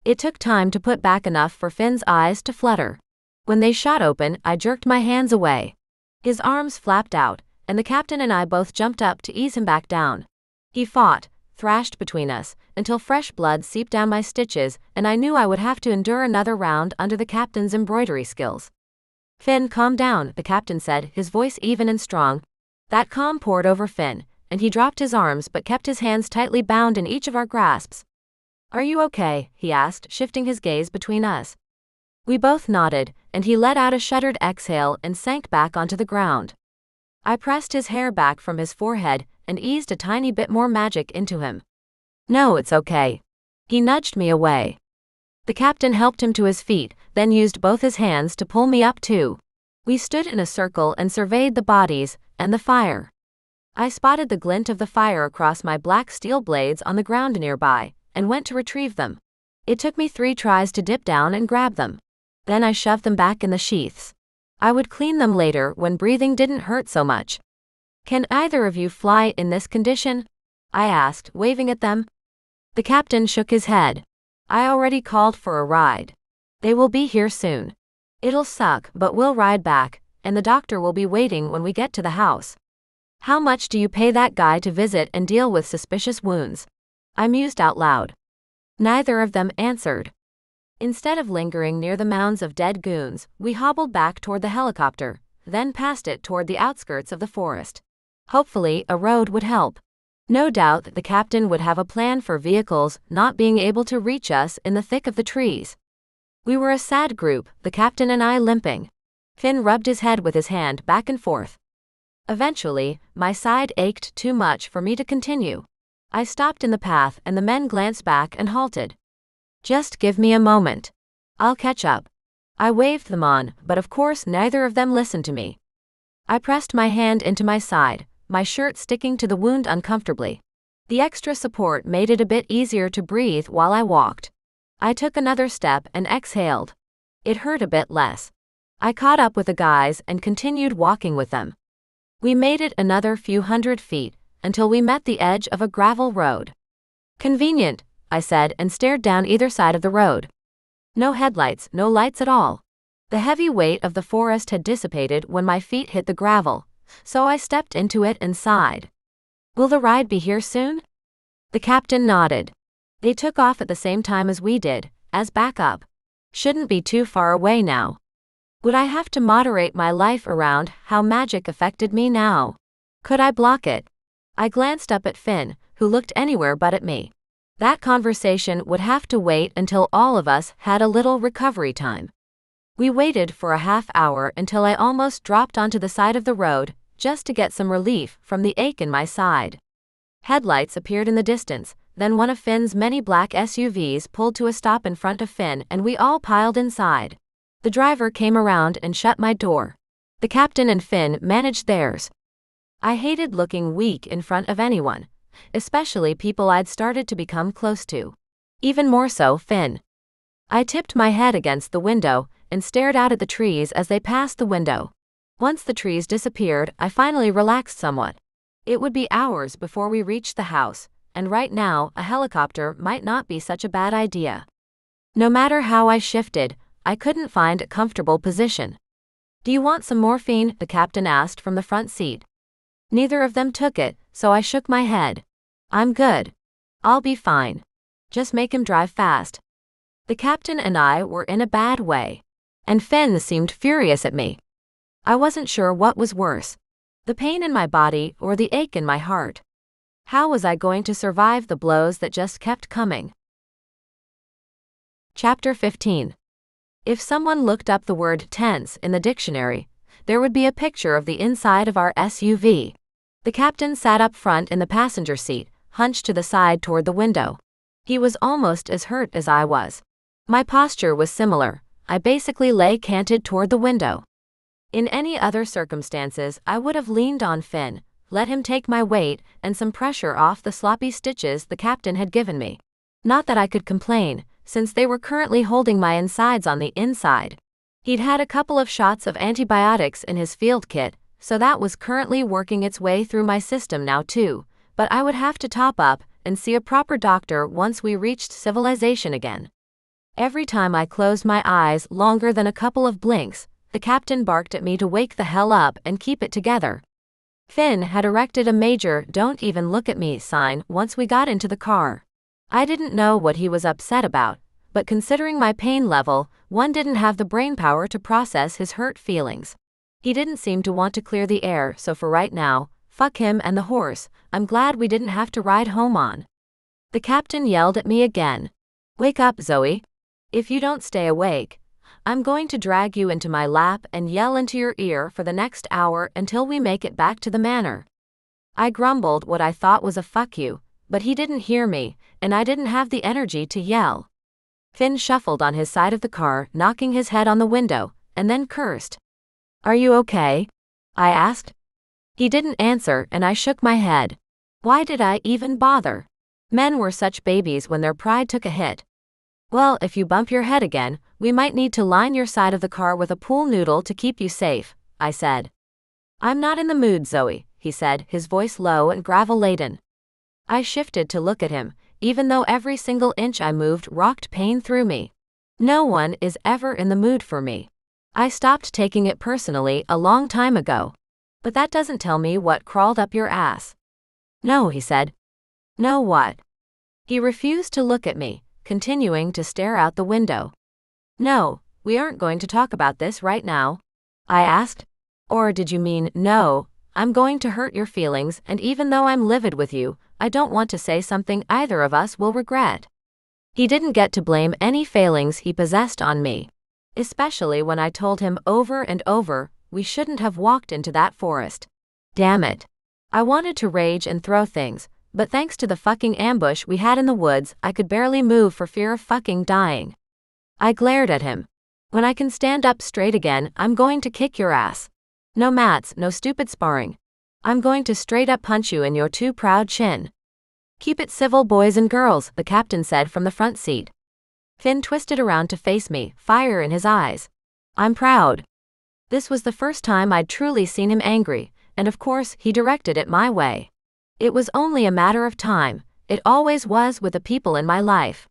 It took time to put back enough for Finn's eyes to flutter. When they shot open, I jerked my hands away. His arms flapped out, and the captain and I both jumped up to ease him back down. He fought, thrashed between us, until fresh blood seeped down my stitches, and I knew I would have to endure another round under the captain's embroidery skills. Finn, calm down, the captain said, his voice even and strong. That calm poured over Finn, and he dropped his arms but kept his hands tightly bound in each of our grasps. Are you okay? He asked, shifting his gaze between us. We both nodded, and he let out a shuddered exhale and sank back onto the ground. I pressed his hair back from his forehead and eased a tiny bit more magic into him. No, it's okay. He nudged me away. The captain helped him to his feet, then used both his hands to pull me up too. We stood in a circle and surveyed the bodies and the fire. I spotted the glint of the fire across my black steel blades on the ground nearby and went to retrieve them. It took me 3 tries to dip down and grab them. Then I shoved them back in the sheaths. I would clean them later when breathing didn't hurt so much. Can either of you fly in this condition? I asked, waving at them. The captain shook his head. I already called for a ride. They will be here soon. It'll suck, but we'll ride back, and the doctor will be waiting when we get to the house. How much do you pay that guy to visit and deal with suspicious wounds? I mused out loud. Neither of them answered. Instead of lingering near the mounds of dead goons, we hobbled back toward the helicopter, then past it toward the outskirts of the forest. Hopefully, a road would help. No doubt that the captain would have a plan for vehicles not being able to reach us in the thick of the trees. We were a sad group, the captain and I limping. Finn rubbed his head with his hand back and forth. Eventually, my side ached too much for me to continue. I stopped in the path and the men glanced back and halted. Just give me a moment. I'll catch up. I waved them on, but of course neither of them listened to me. I pressed my hand into my side, my shirt sticking to the wound uncomfortably. The extra support made it a bit easier to breathe while I walked. I took another step and exhaled. It hurt a bit less. I caught up with the guys and continued walking with them. We made it another few hundred feet, until we met the edge of a gravel road. Convenient, I said and stared down either side of the road. No headlights, no lights at all. The heavy weight of the forest had dissipated when my feet hit the gravel, so I stepped into it and sighed. Will the ride be here soon? The captain nodded. They took off at the same time as we did, as backup. Shouldn't be too far away now. Would I have to moderate my life around how magic affected me now? Could I block it? I glanced up at Finn, who looked anywhere but at me. That conversation would have to wait until all of us had a little recovery time. We waited for a half hour until I almost dropped onto the side of the road, just to get some relief from the ache in my side. Headlights appeared in the distance, then one of Finn's many black SUVs pulled to a stop in front of Finn and we all piled inside. The driver came around and shut my door. The captain and Finn managed theirs. I hated looking weak in front of anyone, especially people I'd started to become close to. Even more so Finn. I tipped my head against the window and stared out at the trees as they passed the window. Once the trees disappeared, I finally relaxed somewhat. It would be hours before we reached the house, and right now a helicopter might not be such a bad idea. No matter how I shifted, I couldn't find a comfortable position. "Do you want some morphine?" the captain asked from the front seat. Neither of them took it, so I shook my head. "I'm good. I'll be fine. Just make him drive fast." The captain and I were in a bad way, and Finn seemed furious at me. I wasn't sure what was worse, the pain in my body or the ache in my heart. How was I going to survive the blows that just kept coming? Chapter 15. If someone looked up the word tense in the dictionary, there would be a picture of the inside of our SUV. The captain sat up front in the passenger seat, hunched to the side toward the window. He was almost as hurt as I was. My posture was similar. I basically lay canted toward the window. In any other circumstances, I would have leaned on Finn, let him take my weight and some pressure off the sloppy stitches the captain had given me. Not that I could complain, since they were currently holding my insides on the inside. He'd had a couple of shots of antibiotics in his field kit, so that was currently working its way through my system now too, but I would have to top up and see a proper doctor once we reached civilization again. Every time I closed my eyes longer than a couple of blinks, the captain barked at me to wake the hell up and keep it together. Finn had erected a major "don't even look at me" sign once we got into the car. I didn't know what he was upset about, but considering my pain level, one didn't have the brainpower to process his hurt feelings. He didn't seem to want to clear the air, so for right now, fuck him and the horse, I'm glad we didn't have to ride home on. The captain yelled at me again. "Wake up, Zoey. If you don't stay awake, I'm going to drag you into my lap and yell into your ear for the next hour until we make it back to the manor." I grumbled what I thought was a fuck you, but he didn't hear me, and I didn't have the energy to yell. Finn shuffled on his side of the car, knocking his head on the window, and then cursed. "Are you okay?" I asked. He didn't answer and I shook my head. Why did I even bother? Men were such babies when their pride took a hit. "Well, if you bump your head again, we might need to line your side of the car with a pool noodle to keep you safe," I said. "I'm not in the mood, Zoey," he said, his voice low and gravel-laden. I shifted to look at him, even though every single inch I moved rocked pain through me. No one is ever in the mood for me. I stopped taking it personally a long time ago. But that doesn't tell me what crawled up your ass. "No," he said. "No what?" He refused to look at me, continuing to stare out the window. "No, we aren't going to talk about this right now?" I asked. "Or did you mean, no, I'm going to hurt your feelings, and even though I'm livid with you, I don't want to say something either of us will regret?" He didn't get to blame any failings he possessed on me, especially when I told him over and over we shouldn't have walked into that forest. Damn it. I wanted to rage and throw things, but thanks to the fucking ambush we had in the woods, I could barely move for fear of fucking dying. I glared at him. "When I can stand up straight again, I'm going to kick your ass. No mats, no stupid sparring. I'm going to straight up punch you in your too proud chin." "Keep it civil, boys and girls," the captain said from the front seat. Finn twisted around to face me, fire in his eyes. "I'm proud." This was the first time I'd truly seen him angry, and of course he directed it my way. It was only a matter of time. It always was with the people in my life.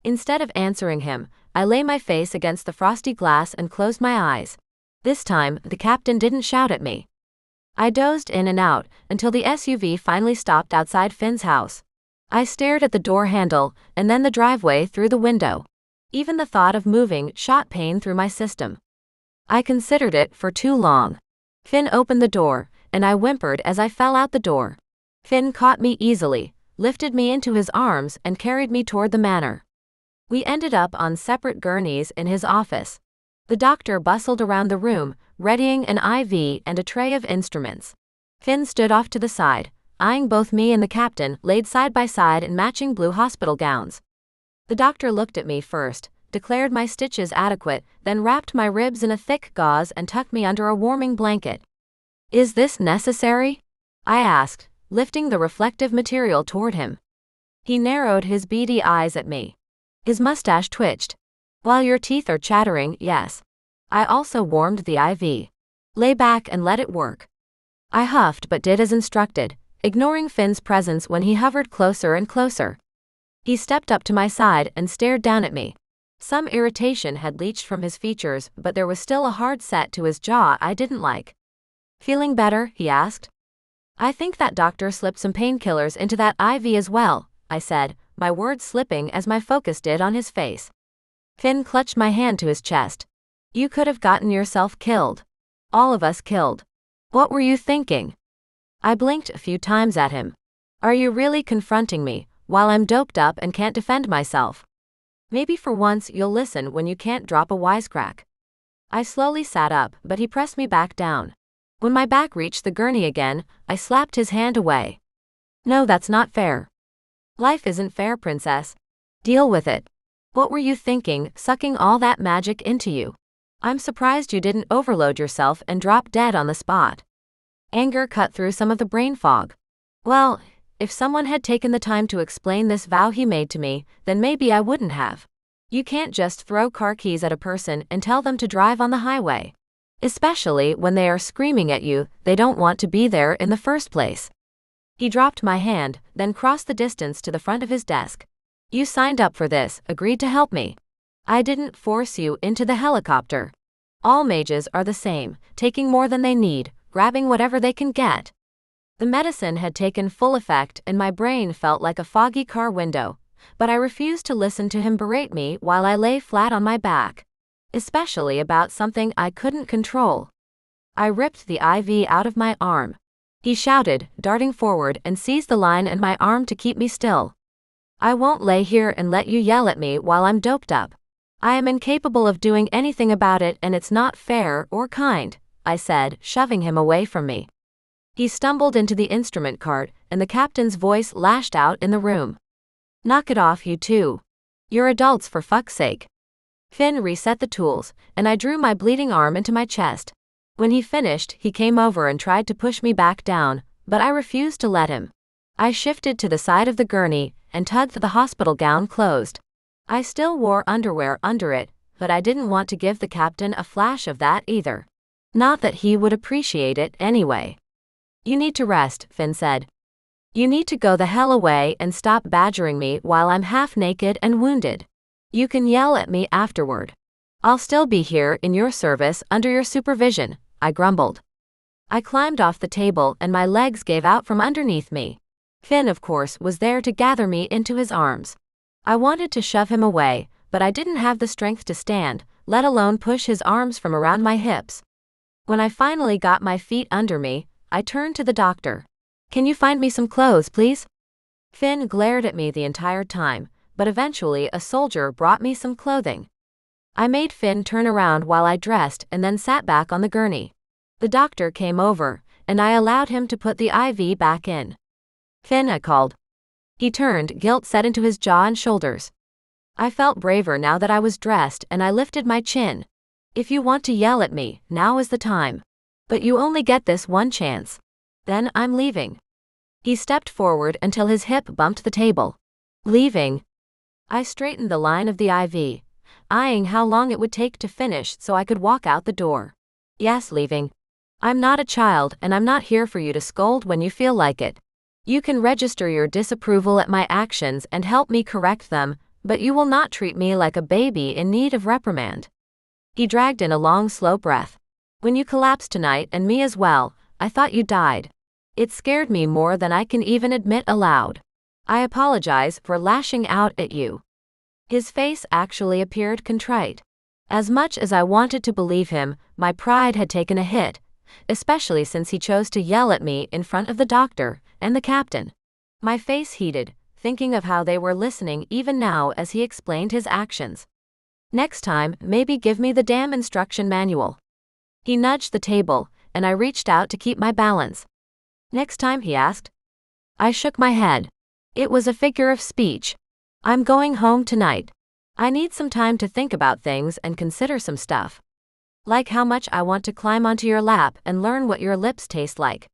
Instead of answering him, I lay my face against the frosty glass and closed my eyes. This time, the captain didn't shout at me. I dozed in and out until the SUV finally stopped outside Finn's house. I stared at the door handle and then the driveway through the window. Even the thought of moving shot pain through my system. I considered it for too long. Finn opened the door, and I whimpered as I fell out the door. Finn caught me easily, lifted me into his arms and carried me toward the manor. We ended up on separate gurneys in his office. The doctor bustled around the room, readying an IV and a tray of instruments. Finn stood off to the side, eyeing both me and the captain, laid side by side in matching blue hospital gowns. The doctor looked at me first, declared my stitches adequate, then wrapped my ribs in a thick gauze and tucked me under a warming blanket. "Is this necessary?" I asked, lifting the reflective material toward him. He narrowed his beady eyes at me. His mustache twitched. "While your teeth are chattering, yes." I also warmed the IV. "Lay back and let it work." I huffed but did as instructed, ignoring Finn's presence when he hovered closer and closer. He stepped up to my side and stared down at me. Some irritation had leached from his features, but there was still a hard set to his jaw I didn't like. "Feeling better?" he asked. "I think that doctor slipped some painkillers into that IV as well," I said, my words slipping as my focus did on his face. Finn clutched my hand to his chest. "You could have gotten yourself killed. All of us killed. What were you thinking?" I blinked a few times at him. "Are you really confronting me, while I'm doped up and can't defend myself? Maybe for once you'll listen when you can't drop a wisecrack." I slowly sat up, but he pressed me back down. When my back reached the gurney again, I slapped his hand away. "No, that's not fair." "Life isn't fair, princess. Deal with it. What were you thinking, sucking all that magic into you? I'm surprised you didn't overload yourself and drop dead on the spot." Anger cut through some of the brain fog. Well, if someone had taken the time to explain this vow he made to me, then maybe I wouldn't have. You can't just throw car keys at a person and tell them to drive on the highway. Especially when they are screaming at you they don't want to be there in the first place. He dropped my hand, then crossed the distance to the front of his desk. "You signed up for this, agreed to help me. I didn't force you into the helicopter. All mages are the same, taking more than they need, grabbing whatever they can get." The medicine had taken full effect and my brain felt like a foggy car window, but I refused to listen to him berate me while I lay flat on my back. Especially about something I couldn't control. I ripped the IV out of my arm. He shouted, darting forward and seized the line in my arm to keep me still. "I won't lay here and let you yell at me while I'm doped up. I am incapable of doing anything about it and it's not fair or kind," I said, shoving him away from me. He stumbled into the instrument cart, and the captain's voice lashed out in the room. "Knock it off, you two. You're adults for fuck's sake." Finn reset the tools, and I drew my bleeding arm into my chest. When he finished, he came over and tried to push me back down, but I refused to let him. I shifted to the side of the gurney and tugged the hospital gown closed. I still wore underwear under it, but I didn't want to give the captain a flash of that either. Not that he would appreciate it anyway. "You need to rest," Finn said. "You need to go the hell away and stop badgering me while I'm half naked and wounded. You can yell at me afterward. I'll still be here in your service under your supervision," I grumbled. I climbed off the table and my legs gave out from underneath me. Finn, of course, was there to gather me into his arms. I wanted to shove him away, but I didn't have the strength to stand, let alone push his arms from around my hips. When I finally got my feet under me, I turned to the doctor. "Can you find me some clothes, please?" Finn glared at me the entire time, but eventually a soldier brought me some clothing. I made Finn turn around while I dressed and then sat back on the gurney. The doctor came over, and I allowed him to put the IV back in. "Finn," I called. He turned, guilt set into his jaw and shoulders. I felt braver now that I was dressed and I lifted my chin. "If you want to yell at me, now is the time. But you only get this one chance. Then I'm leaving." He stepped forward until his hip bumped the table. "Leaving?" I straightened the line of the IV, eyeing how long it would take to finish so I could walk out the door. "Yes, leaving. I'm not a child and I'm not here for you to scold when you feel like it. You can register your disapproval at my actions and help me correct them, but you will not treat me like a baby in need of reprimand." He dragged in a long, slow breath. "When you collapsed tonight, and me as well, I thought you died. It scared me more than I can even admit aloud. I apologize for lashing out at you." His face actually appeared contrite. As much as I wanted to believe him, my pride had taken a hit, especially since he chose to yell at me in front of the doctor and the captain. My face heated, thinking of how they were listening even now as he explained his actions. Next time, maybe give me the damn instruction manual. He nudged the table, and I reached out to keep my balance. Next time, he asked. I shook my head. It was a figure of speech. I'm going home tonight. I need some time to think about things and consider some stuff. Like how much I want to climb onto your lap and learn what your lips taste like.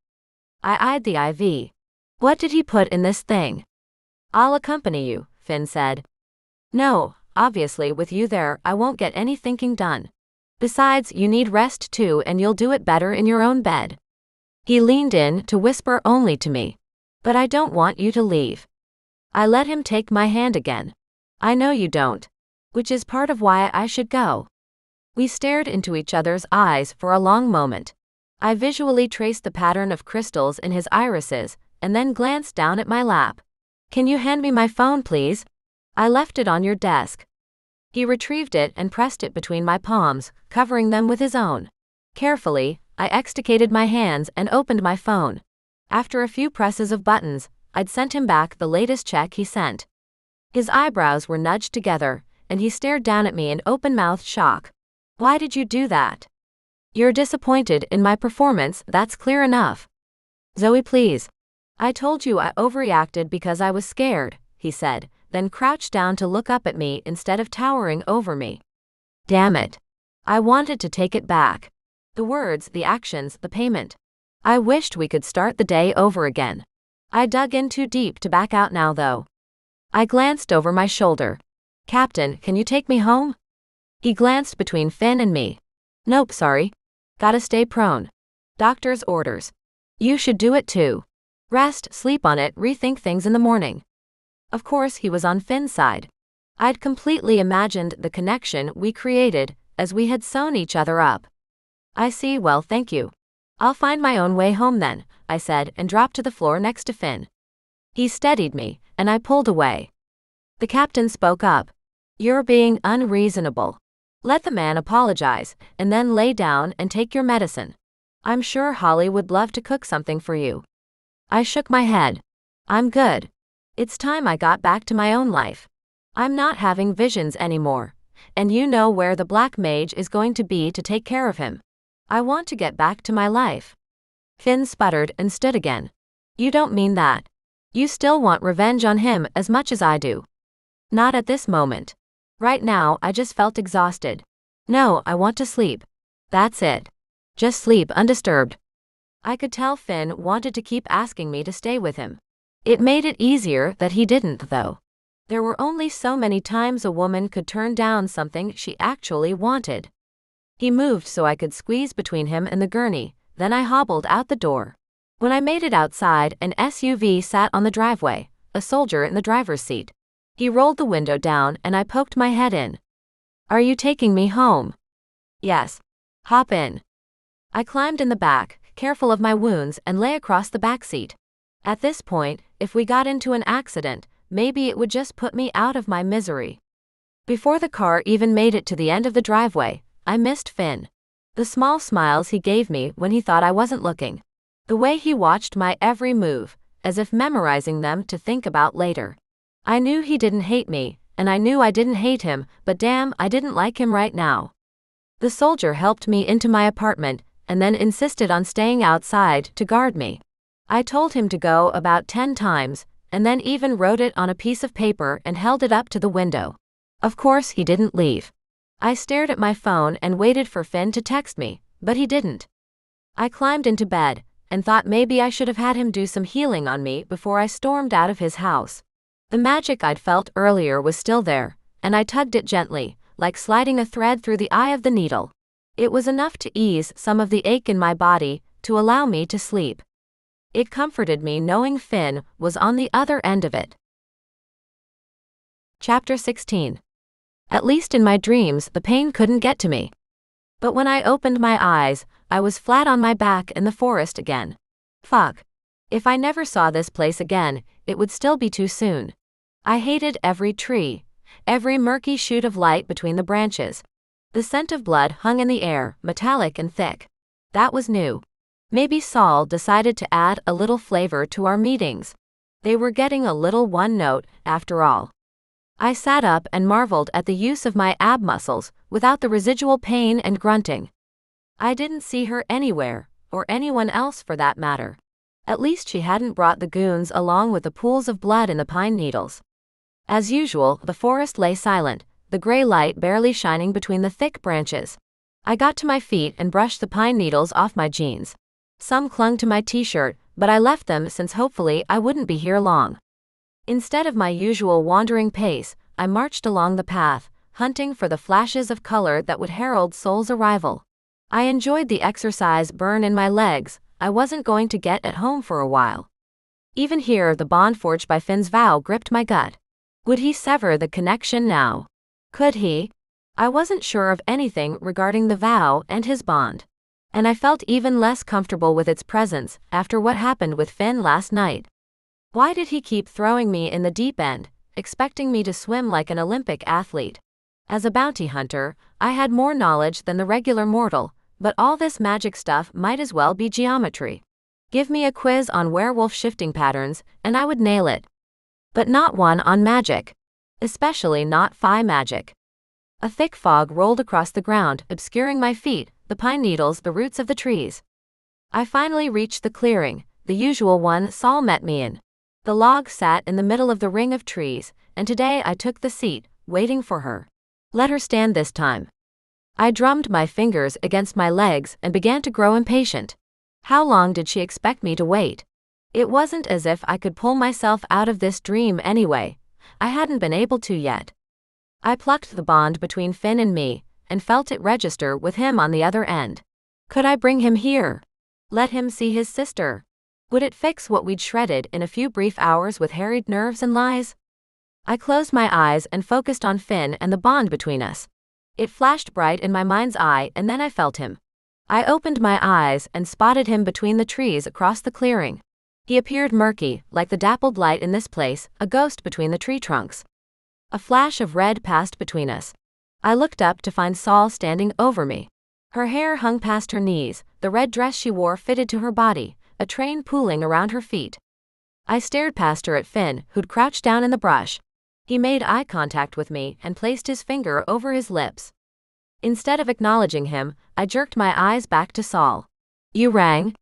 I eyed the IV. What did he put in this thing? I'll accompany you, Finn said. No, obviously with you there, I won't get any thinking done. Besides, you need rest too, and you'll do it better in your own bed. He leaned in to whisper only to me. But I don't want you to leave. I let him take my hand again. I know you don't. Which is part of why I should go. We stared into each other's eyes for a long moment. I visually traced the pattern of crystals in his irises, and then glanced down at my lap. Can you hand me my phone, please? I left it on your desk. He retrieved it and pressed it between my palms, covering them with his own. Carefully, I extricated my hands and opened my phone. After a few presses of buttons, I'd sent him back the latest check he sent. His eyebrows were nudged together, and he stared down at me in open-mouthed shock. Why did you do that? You're disappointed in my performance, that's clear enough. Zoey, please. I told you I overreacted because I was scared, he said, then crouched down to look up at me instead of towering over me. Damn it. I wanted to take it back. The words, the actions, the payment. I wished we could start the day over again. I dug in too deep to back out now, though. I glanced over my shoulder. Captain, can you take me home? He glanced between Finn and me. Nope, sorry. Gotta stay prone. Doctor's orders. You should do it too. Rest, sleep on it, rethink things in the morning. Of course, he was on Finn's side. I'd completely imagined the connection we created as we had sewn each other up. I see, well, thank you. I'll find my own way home then, I said, and dropped to the floor next to Finn. He steadied me, and I pulled away. The captain spoke up. You're being unreasonable. Let the man apologize, and then lay down and take your medicine. I'm sure Holly would love to cook something for you. I shook my head. I'm good. It's time I got back to my own life. I'm not having visions anymore, and you know where the black mage is going to be to take care of him. I want to get back to my life. Finn sputtered and stood again. You don't mean that. You still want revenge on him as much as I do. Not at this moment. Right now, I just felt exhausted. No, I want to sleep. That's it. Just sleep undisturbed. I could tell Finn wanted to keep asking me to stay with him. It made it easier that he didn't, though. There were only so many times a woman could turn down something she actually wanted. He moved so I could squeeze between him and the gurney, then I hobbled out the door. When I made it outside, an SUV sat on the driveway, a soldier in the driver's seat. He rolled the window down and I poked my head in. Are you taking me home? Yes. Hop in. I climbed in the back, careful of my wounds, and lay across the back seat. At this point, if we got into an accident, maybe it would just put me out of my misery. Before the car even made it to the end of the driveway, I missed Finn. The small smiles he gave me when he thought I wasn't looking. The way he watched my every move, as if memorizing them to think about later. I knew he didn't hate me, and I knew I didn't hate him, but damn, I didn't like him right now. The soldier helped me into my apartment, and then insisted on staying outside to guard me. I told him to go about 10 times, and then even wrote it on a piece of paper and held it up to the window. Of course, he didn't leave. I stared at my phone and waited for Finn to text me, but he didn't. I climbed into bed, and thought maybe I should have had him do some healing on me before I stormed out of his house. The magic I'd felt earlier was still there, and I tugged it gently, like sliding a thread through the eye of the needle. It was enough to ease some of the ache in my body, to allow me to sleep. It comforted me knowing Finn was on the other end of it. Chapter 16. At least in my dreams, the pain couldn't get to me. But when I opened my eyes, I was flat on my back in the forest again. Fuck. If I never saw this place again, it would still be too soon. I hated every tree, every murky shoot of light between the branches. The scent of blood hung in the air, metallic and thick. That was new. Maybe Saul decided to add a little flavor to our meetings. They were getting a little one note, after all. I sat up and marveled at the use of my ab muscles, without the residual pain and grunting. I didn't see her anywhere, or anyone else for that matter. At least she hadn't brought the goons along with the pools of blood in the pine needles. As usual, the forest lay silent, the gray light barely shining between the thick branches. I got to my feet and brushed the pine needles off my jeans. Some clung to my t-shirt, but I left them since hopefully I wouldn't be here long. Instead of my usual wandering pace, I marched along the path, hunting for the flashes of color that would herald Soul's arrival. I enjoyed the exercise burn in my legs. I wasn't going to get at home for a while. Even here, the bond forged by Finn's vow gripped my gut. Would he sever the connection now? Could he? I wasn't sure of anything regarding the vow and his bond. And I felt even less comfortable with its presence after what happened with Finn last night. Why did he keep throwing me in the deep end, expecting me to swim like an Olympic athlete? As a bounty hunter, I had more knowledge than the regular mortal, but all this magic stuff might as well be geometry. Give me a quiz on werewolf shifting patterns, and I would nail it. But not one on magic. Especially not phi magic. A thick fog rolled across the ground, obscuring my feet, the pine needles, the roots of the trees. I finally reached the clearing, the usual one Saul met me in. The log sat in the middle of the ring of trees, and today I took the seat, waiting for her. Let her stand this time. I drummed my fingers against my legs and began to grow impatient. How long did she expect me to wait? It wasn't as if I could pull myself out of this dream anyway. I hadn't been able to yet. I plucked the bond between Finn and me, and felt it register with him on the other end. Could I bring him here? Let him see his sister? Would it fix what we'd shredded in a few brief hours with harried nerves and lies? I closed my eyes and focused on Finn and the bond between us. It flashed bright in my mind's eye, and then I felt him. I opened my eyes and spotted him between the trees across the clearing. He appeared murky, like the dappled light in this place, a ghost between the tree trunks. A flash of red passed between us. I looked up to find Saul standing over me. Her hair hung past her knees, the red dress she wore fitted to her body, a train pooling around her feet. I stared past her at Finn, who'd crouched down in the brush. He made eye contact with me and placed his finger over his lips. Instead of acknowledging him, I jerked my eyes back to Saul. You rang?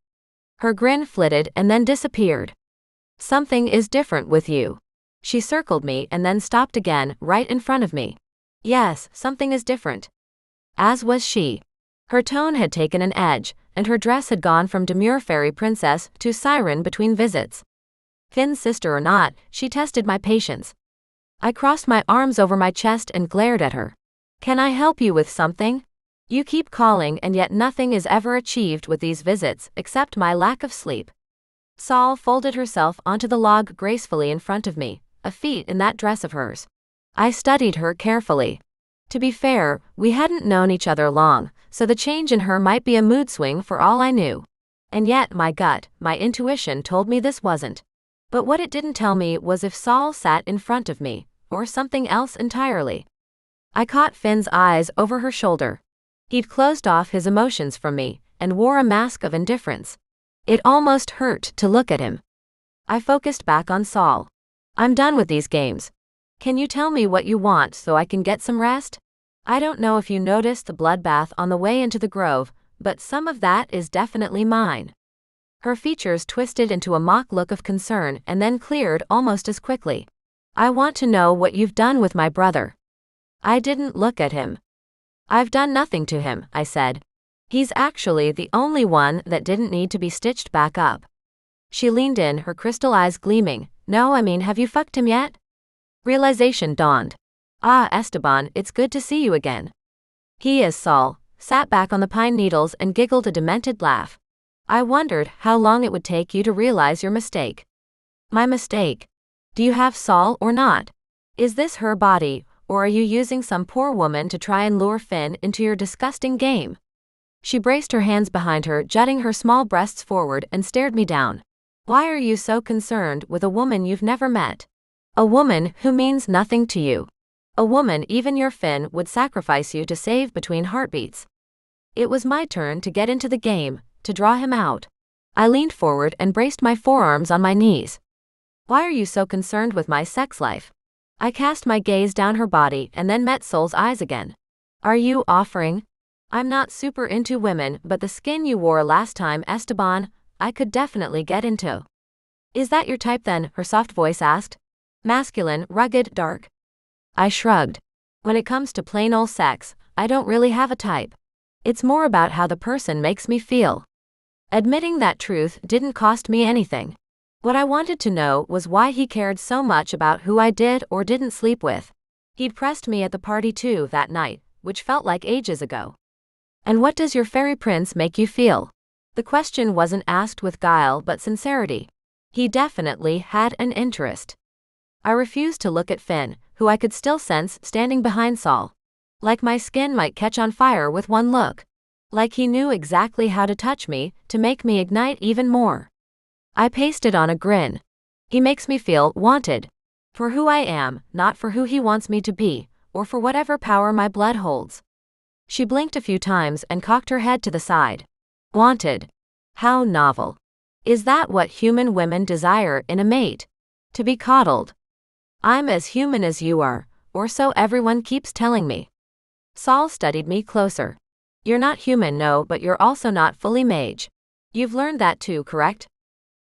Her grin flitted and then disappeared. Something is different with you. She circled me and then stopped again, right in front of me. Yes, something is different. As was she. Her tone had taken an edge, and her dress had gone from demure fairy princess to siren between visits. Finn's sister or not, she tested my patience. I crossed my arms over my chest and glared at her. Can I help you with something? You keep calling and yet nothing is ever achieved with these visits except my lack of sleep. Saul folded herself onto the log gracefully in front of me, a feat in that dress of hers. I studied her carefully. To be fair, we hadn't known each other long, so the change in her might be a mood swing for all I knew. And yet my gut, my intuition told me this wasn't. But what it didn't tell me was if Saul sat in front of me, or something else entirely. I caught Finn's eyes over her shoulder. He'd closed off his emotions from me, and wore a mask of indifference. It almost hurt to look at him. I focused back on Saul. I'm done with these games. Can you tell me what you want so I can get some rest? I don't know if you noticed the bloodbath on the way into the grove, but some of that is definitely mine. Her features twisted into a mock look of concern and then cleared almost as quickly. I want to know what you've done with my brother. I didn't look at him. I've done nothing to him, I said. He's actually the only one that didn't need to be stitched back up. She leaned in, her crystal eyes gleaming. No, I mean, have you fucked him yet? Realization dawned. Ah, Esteban, it's good to see you again. He is Saul, sat back on the pine needles and giggled a demented laugh. I wondered how long it would take you to realize your mistake. My mistake? Do you have Saul or not? Is this her body, or are you using some poor woman to try and lure Finn into your disgusting game? She braced her hands behind her, jutting her small breasts forward, and stared me down. Why are you so concerned with a woman you've never met? A woman who means nothing to you. A woman even your Finn would sacrifice you to save between heartbeats. It was my turn to get into the game, to draw him out. I leaned forward and braced my forearms on my knees. Why are you so concerned with my sex life? I cast my gaze down her body and then met Soul's eyes again. Are you offering? I'm not super into women, but the skin you wore last time, Esteban, I could definitely get into. Is that your type then? Her soft voice asked. Masculine, rugged, dark. I shrugged. When it comes to plain old sex, I don't really have a type. It's more about how the person makes me feel. Admitting that truth didn't cost me anything. What I wanted to know was why he cared so much about who I did or didn't sleep with. He'd pressed me at the party too that night, which felt like ages ago. And what does your fairy prince make you feel? The question wasn't asked with guile but sincerity. He definitely had an interest. I refused to look at Finn, who I could still sense standing behind Saul. Like my skin might catch on fire with one look. Like he knew exactly how to touch me, to make me ignite even more. I pasted on a grin. He makes me feel wanted. For who I am, not for who he wants me to be, or for whatever power my blood holds. She blinked a few times and cocked her head to the side. Wanted. How novel. Is that what human women desire in a mate? To be coddled. I'm as human as you are, or so everyone keeps telling me. Saul studied me closer. You're not human, no, but you're also not fully mage. You've learned that too, correct?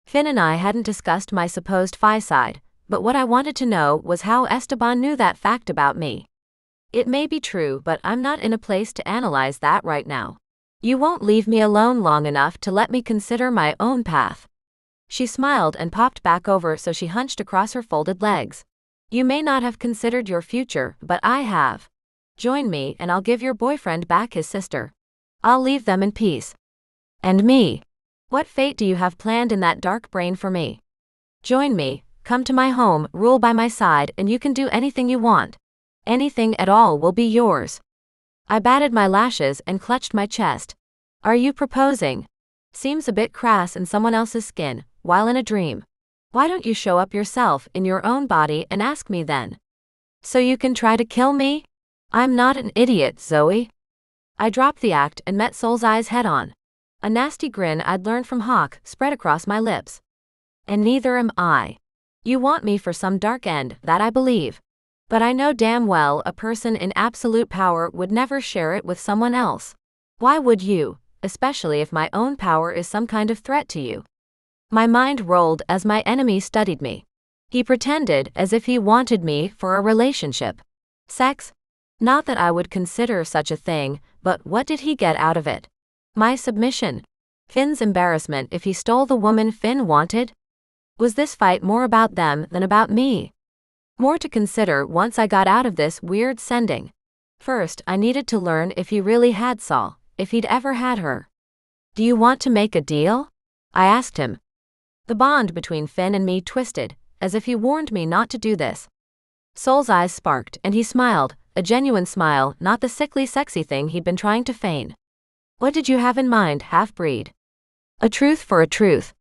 Finn and I hadn't discussed my supposed phi side, but what I wanted to know was how Esteban knew that fact about me. It may be true, but I'm not in a place to analyze that right now. You won't leave me alone long enough to let me consider my own path. She smiled and popped back over so she hunched across her folded legs. You may not have considered your future, but I have. Join me and I'll give your boyfriend back his sister. I'll leave them in peace. And me? What fate do you have planned in that dark brain for me? Join me, come to my home, rule by my side, and you can do anything you want. Anything at all will be yours. I batted my lashes and clutched my chest. Are you proposing? Seems a bit crass in someone else's skin, while in a dream. Why don't you show up yourself in your own body and ask me then? So you can try to kill me? I'm not an idiot, Zoey. I dropped the act and met Soul's eyes head on. A nasty grin I'd learned from Hawk spread across my lips. And neither am I. You want me for some dark end, that I believe. But I know damn well a person in absolute power would never share it with someone else. Why would you, especially if my own power is some kind of threat to you? My mind rolled as my enemy studied me. He pretended as if he wanted me for a relationship. Sex? Not that I would consider such a thing, but what did he get out of it? My submission? Finn's embarrassment if he stole the woman Finn wanted? Was this fight more about them than about me? More to consider once I got out of this weird sending. First, I needed to learn if he really had Saul, if he'd ever had her. Do you want to make a deal? I asked him. The bond between Finn and me twisted, as if he warned me not to do this. Soul's eyes sparked and he smiled, a genuine smile, not the sickly sexy thing he'd been trying to feign. What did you have in mind, half-breed? A truth for a truth.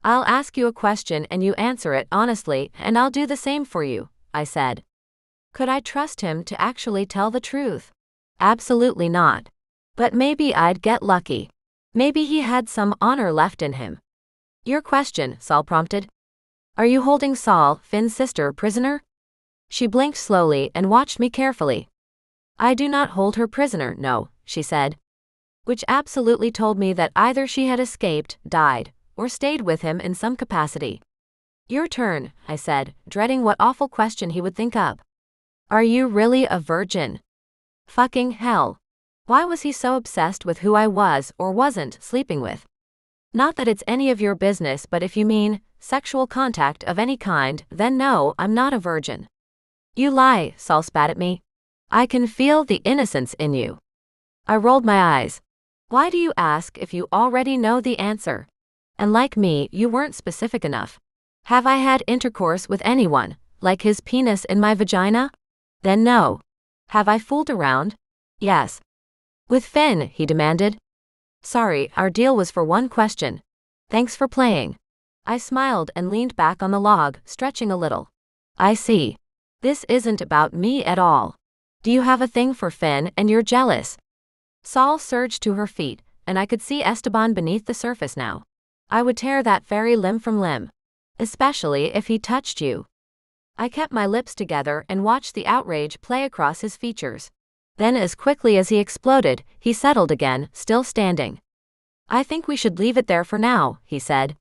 I'll ask you a question and you answer it honestly, and I'll do the same for you, I said. Could I trust him to actually tell the truth? Absolutely not. But maybe I'd get lucky. Maybe he had some honor left in him. Your question, Saul prompted. Are you holding Saul, Finn's sister, prisoner? She blinked slowly and watched me carefully. I do not hold her prisoner, no, she said. Which absolutely told me that either she had escaped, died, or stayed with him in some capacity. Your turn, I said, dreading what awful question he would think up. Are you really a virgin? Fucking hell. Why was he so obsessed with who I was or wasn't sleeping with? Not that it's any of your business, but if you mean sexual contact of any kind, then no, I'm not a virgin. You lie, Saul spat at me. I can feel the innocence in you. I rolled my eyes. Why do you ask if you already know the answer? And like me, you weren't specific enough. Have I had intercourse with anyone, like his penis in my vagina? Then no. Have I fooled around? Yes. With Finn, he demanded. Sorry, our deal was for one question. Thanks for playing. I smiled and leaned back on the log, stretching a little. I see. This isn't about me at all. Do you have a thing for Finn and you're jealous? Saul surged to her feet, and I could see Esteban beneath the surface now. I would tear that fairy limb from limb. Especially if he touched you. I kept my lips together and watched the outrage play across his features. Then as quickly as he exploded, he settled again, still standing. "I think we should leave it there for now," he said.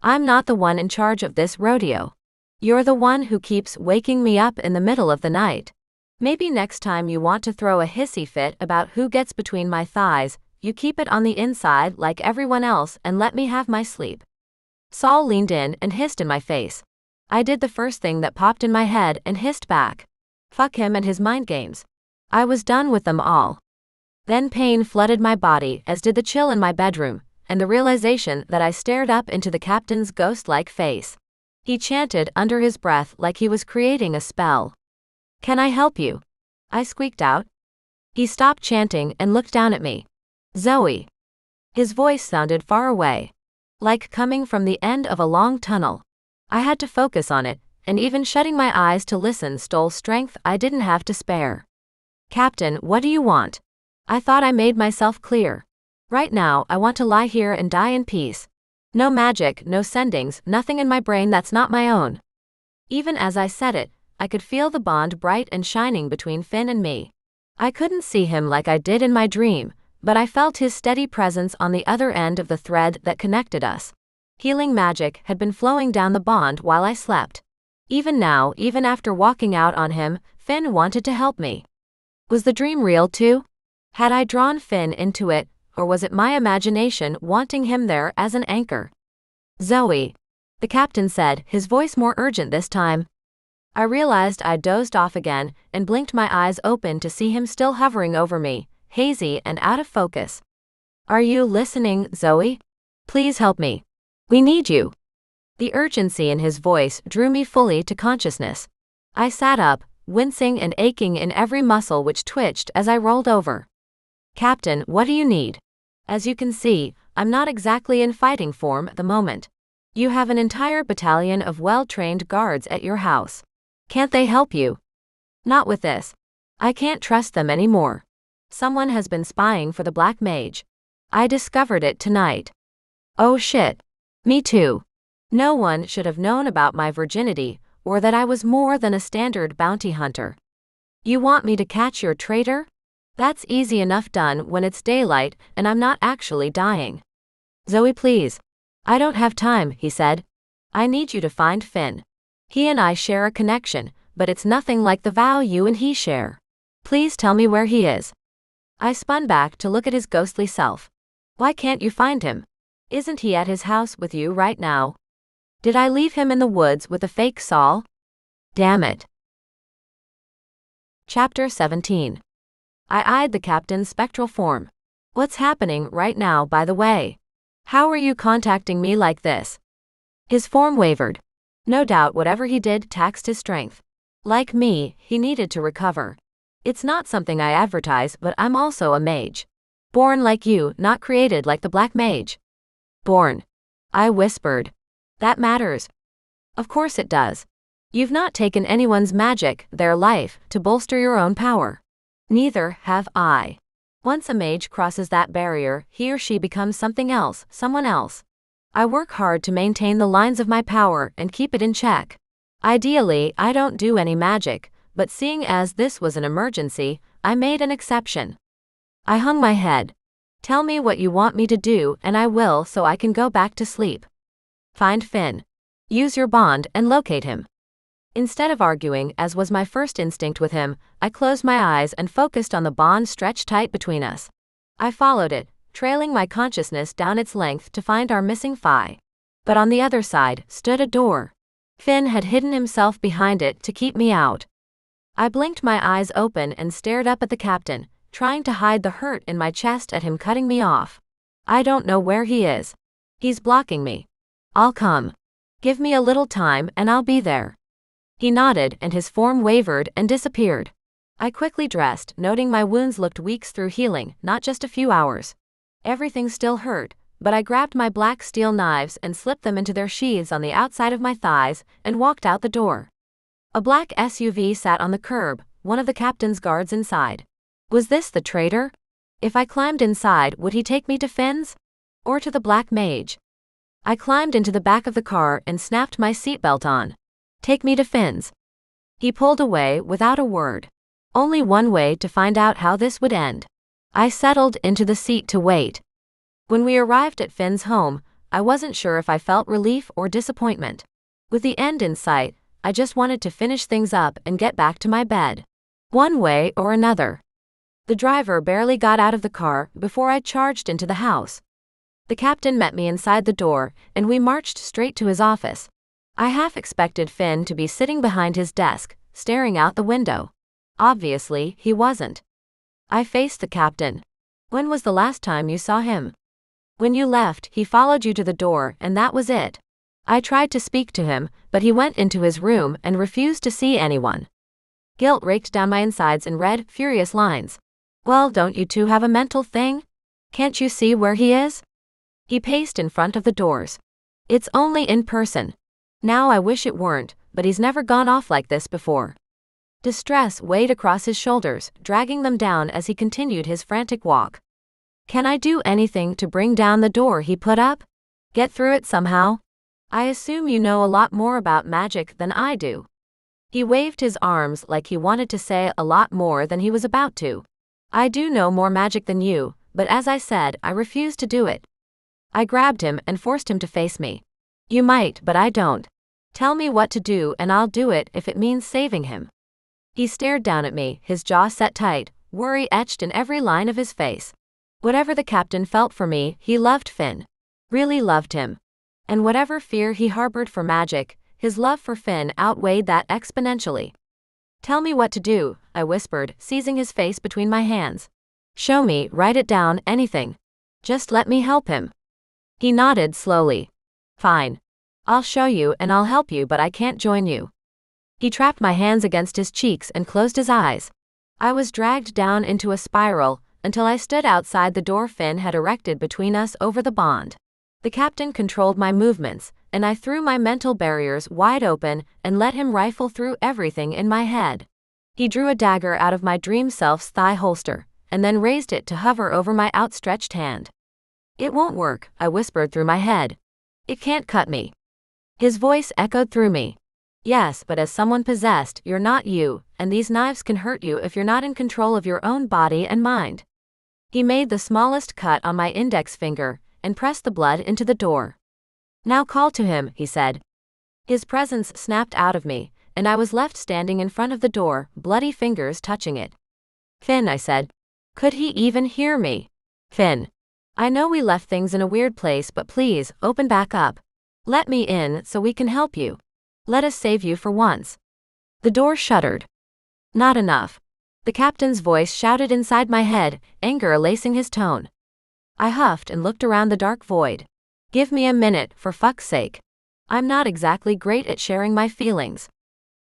"I'm not the one in charge of this rodeo. You're the one who keeps waking me up in the middle of the night. Maybe next time you want to throw a hissy fit about who gets between my thighs, you keep it on the inside like everyone else and let me have my sleep." Saul leaned in and hissed in my face. I did the first thing that popped in my head and hissed back. Fuck him and his mind games. I was done with them all. Then pain flooded my body, as did the chill in my bedroom, and the realization that I stared up into the captain's ghost-like face. He chanted under his breath like he was creating a spell. "Can I help you?" I squeaked out. He stopped chanting and looked down at me. "Zoey." His voice sounded far away, like coming from the end of a long tunnel. I had to focus on it, and even shutting my eyes to listen stole strength I didn't have to spare. "Captain, what do you want?" I thought I made myself clear. Right now, I want to lie here and die in peace. No magic, no sendings, nothing in my brain that's not my own. Even as I said it, I could feel the bond bright and shining between Finn and me. I couldn't see him like I did in my dream, but I felt his steady presence on the other end of the thread that connected us. Healing magic had been flowing down the bond while I slept. Even now, even after walking out on him, Finn wanted to help me. Was the dream real too? Had I drawn Finn into it, or was it my imagination wanting him there as an anchor? "Zoey," the captain said, his voice more urgent this time. I realized I'd dozed off again and blinked my eyes open to see him still hovering over me, hazy and out of focus. "Are you listening, Zoey? Please help me. We need you." The urgency in his voice drew me fully to consciousness. I sat up, wincing and aching in every muscle which twitched as I rolled over. "Captain, what do you need? As you can see, I'm not exactly in fighting form at the moment. You have an entire battalion of well-trained guards at your house. Can't they help you?" "Not with this. I can't trust them anymore. Someone has been spying for the Black Mage. I discovered it tonight." "Oh shit. Me too. No one should have known about my virginity, or that I was more than a standard bounty hunter. You want me to catch your traitor? That's easy enough done when it's daylight and I'm not actually dying." "Zoey, please. I don't have time," he said. "I need you to find Finn. He and I share a connection, but it's nothing like the vow you and he share. Please tell me where he is." I spun back to look at his ghostly self. "Why can't you find him? Isn't he at his house with you right now? Did I leave him in the woods with a fake Saul? Damn it." Chapter 17. I eyed the captain's spectral form. "What's happening right now, by the way? How are you contacting me like this?" His form wavered. No doubt whatever he did taxed his strength. Like me, he needed to recover. "It's not something I advertise, but I'm also a mage. Born like you, not created like the Black Mage." "Born," I whispered. "That matters." "Of course it does. You've not taken anyone's magic, their life, to bolster your own power. Neither have I. Once a mage crosses that barrier, he or she becomes something else, someone else. I work hard to maintain the lines of my power and keep it in check. Ideally, I don't do any magic, but seeing as this was an emergency, I made an exception." I hung my head. "Tell me what you want me to do and I will, so I can go back to sleep." "Find Finn. Use your bond and locate him." Instead of arguing, as was my first instinct with him, I closed my eyes and focused on the bond stretched tight between us. I followed it, trailing my consciousness down its length to find our missing Phi. But on the other side stood a door. Finn had hidden himself behind it to keep me out. I blinked my eyes open and stared up at the captain, trying to hide the hurt in my chest at him cutting me off. "I don't know where he is. He's blocking me. I'll come. Give me a little time and I'll be there." He nodded and his form wavered and disappeared. I quickly dressed, noting my wounds looked weeks through healing, not just a few hours. Everything still hurt, but I grabbed my black steel knives and slipped them into their sheaths on the outside of my thighs and walked out the door. A black SUV sat on the curb, one of the captain's guards inside. Was this the traitor? If I climbed inside, would he take me to Finn's? Or to the Black Mage? I climbed into the back of the car and snapped my seatbelt on. "Take me to Finn's. He pulled away without a word. Only one way to find out how this would end. I settled into the seat to wait. When we arrived at Finn's home, I wasn't sure if I felt relief or disappointment. With the end in sight, I just wanted to finish things up and get back to my bed. One way or another. The driver barely got out of the car before I charged into the house. The captain met me inside the door, and we marched straight to his office. I half expected Finn to be sitting behind his desk, staring out the window. Obviously, he wasn't. I faced the captain. When was the last time you saw him? When you left, he followed you to the door, and that was it. I tried to speak to him, but he went into his room and refused to see anyone. Guilt raked down my insides and read furious lines. Well, don't you two have a mental thing? Can't you see where he is? He paced in front of the doors. It's only in person. Now I wish it weren't, but he's never gone off like this before. Distress weighed across his shoulders, dragging them down as he continued his frantic walk. Can I do anything to bring down the door he put up? Get through it somehow? I assume you know a lot more about magic than I do. He waved his arms like he wanted to say a lot more than he was about to. I do know more magic than you, but as I said, I refuse to do it. I grabbed him and forced him to face me. You might, but I don't. Tell me what to do and I'll do it if it means saving him. He stared down at me, his jaw set tight, worry etched in every line of his face. Whatever the captain felt for me, he loved Finn. Really loved him. And whatever fear he harbored for magic, his love for Finn outweighed that exponentially. Tell me what to do, I whispered, seizing his face between my hands. Show me, write it down, anything. Just let me help him. He nodded slowly. Fine. I'll show you and I'll help you, but I can't join you. He trapped my hands against his cheeks and closed his eyes. I was dragged down into a spiral until I stood outside the door Finn had erected between us over the bond. The captain controlled my movements, and I threw my mental barriers wide open and let him rifle through everything in my head. He drew a dagger out of my dream self's thigh holster, and then raised it to hover over my outstretched hand. It won't work, I whispered through my head. It can't cut me. His voice echoed through me. Yes, but as someone possessed, you're not you, and these knives can hurt you if you're not in control of your own body and mind. He made the smallest cut on my index finger and pressed the blood into the door. Now call to him, he said. His presence snapped out of me, and I was left standing in front of the door, bloody fingers touching it. Finn, I said. Could he even hear me? Finn. I know we left things in a weird place, but please, open back up. Let me in so we can help you. Let us save you for once. The door shuddered. Not enough. The captain's voice shouted inside my head, anger lacing his tone. I huffed and looked around the dark void. Give me a minute, for fuck's sake. I'm not exactly great at sharing my feelings.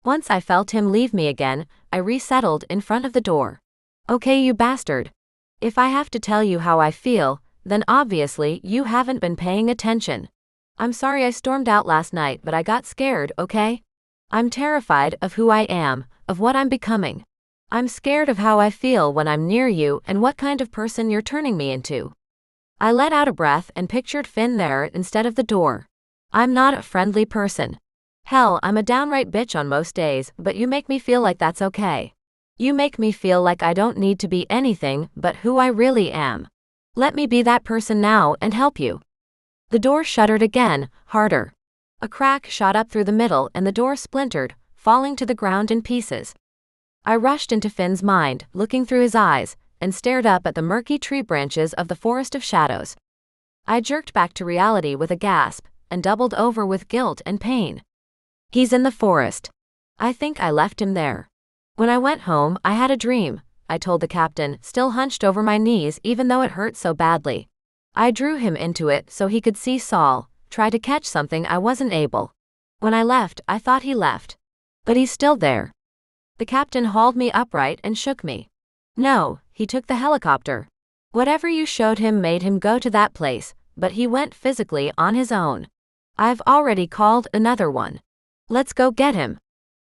Once I felt him leave me again, I resettled in front of the door. Okay, you bastard. If I have to tell you how I feel, then obviously you haven't been paying attention. I'm sorry I stormed out last night, but I got scared, okay? I'm terrified of who I am, of what I'm becoming. I'm scared of how I feel when I'm near you and what kind of person you're turning me into. I let out a breath and pictured Finn there instead of the door. I'm not a friendly person. Hell, I'm a downright bitch on most days, but you make me feel like that's okay. You make me feel like I don't need to be anything but who I really am. Let me be that person now and help you. The door shuddered again, harder. A crack shot up through the middle and the door splintered, falling to the ground in pieces. I rushed into Finn's mind, looking through his eyes, and stared up at the murky tree branches of the forest of shadows. I jerked back to reality with a gasp, and doubled over with guilt and pain. He's in the forest. I think I left him there. When I went home, I had a dream, I told the captain, still hunched over my knees even though it hurt so badly. I drew him into it so he could see Saul, try to catch something I wasn't able. When I left, I thought he left. But he's still there. The captain hauled me upright and shook me. No, he took the helicopter. Whatever you showed him made him go to that place, but he went physically on his own. I've already called another one. Let's go get him.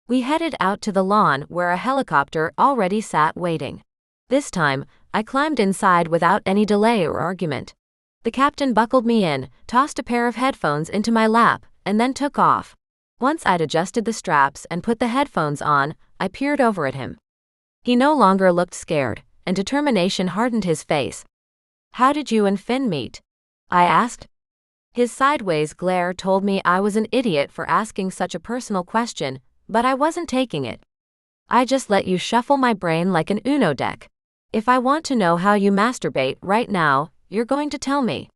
We headed out to the lawn where a helicopter already sat waiting. This time, I climbed inside without any delay or argument. The captain buckled me in, tossed a pair of headphones into my lap, and then took off. Once I'd adjusted the straps and put the headphones on, I peered over at him. He no longer looked scared, and determination hardened his face. "How did you and Finn meet?" I asked. His sideways glare told me I was an idiot for asking such a personal question, but I wasn't taking it. "I just let you shuffle my brain like an Uno deck. If I want to know how you masturbate right now, you're going to tell me."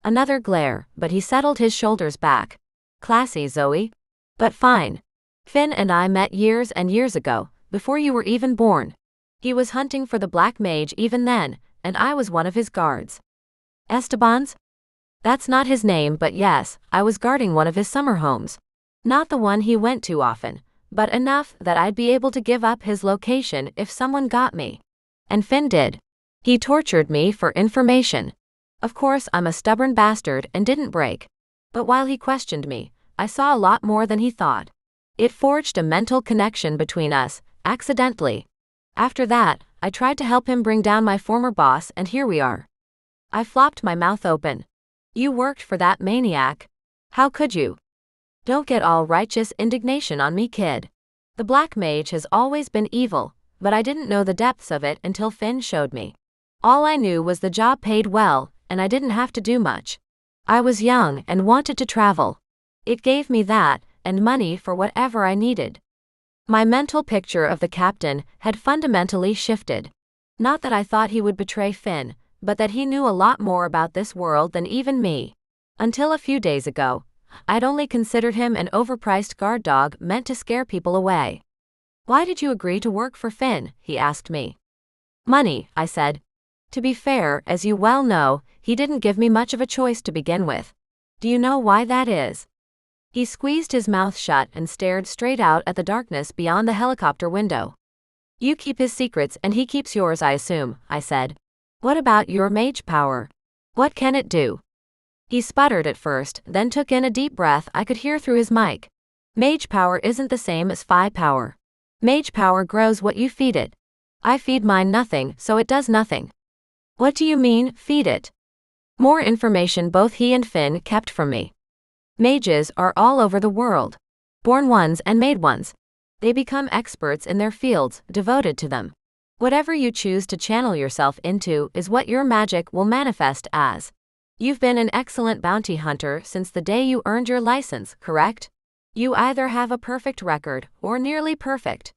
Another glare, but he settled his shoulders back. "Classy, Zoey. But fine. Finn and I met years and years ago, before you were even born. He was hunting for the Black Mage even then, and I was one of his guards." "Esteban's?" "That's not his name, but yes, I was guarding one of his summer homes. Not the one he went to often, but enough that I'd be able to give up his location if someone got me. And Finn did. He tortured me for information. Of course, I'm a stubborn bastard and didn't break. But while he questioned me, I saw a lot more than he thought. It forged a mental connection between us, accidentally. After that, I tried to help him bring down my former boss, and here we are." I flopped my mouth open. "You worked for that maniac? How could you?" "Don't get all righteous indignation on me, kid. The Black Mage has always been evil, but I didn't know the depths of it until Finn showed me. All I knew was the job paid well, and I didn't have to do much. I was young and wanted to travel. It gave me that, and money for whatever I needed." My mental picture of the captain had fundamentally shifted. Not that I thought he would betray Finn, but that he knew a lot more about this world than even me. Until a few days ago, I'd only considered him an overpriced guard dog meant to scare people away. "Why did you agree to work for Finn?" he asked me. "Money," I said. "To be fair, as you well know, he didn't give me much of a choice to begin with. Do you know why that is?" He squeezed his mouth shut and stared straight out at the darkness beyond the helicopter window. "You keep his secrets and he keeps yours, I assume," I said. "What about your mage power? What can it do?" He sputtered at first, then took in a deep breath I could hear through his mic. "Mage power isn't the same as Phi power. Mage power grows what you feed it. I feed mine nothing, so it does nothing." "What do you mean, feed it?" More information both he and Finn kept from me. Mages are all over the world. Born ones and made ones. They become experts in their fields, devoted to them. Whatever you choose to channel yourself into is what your magic will manifest as. You've been an excellent bounty hunter since the day you earned your license, correct? You either have a perfect record, or nearly perfect.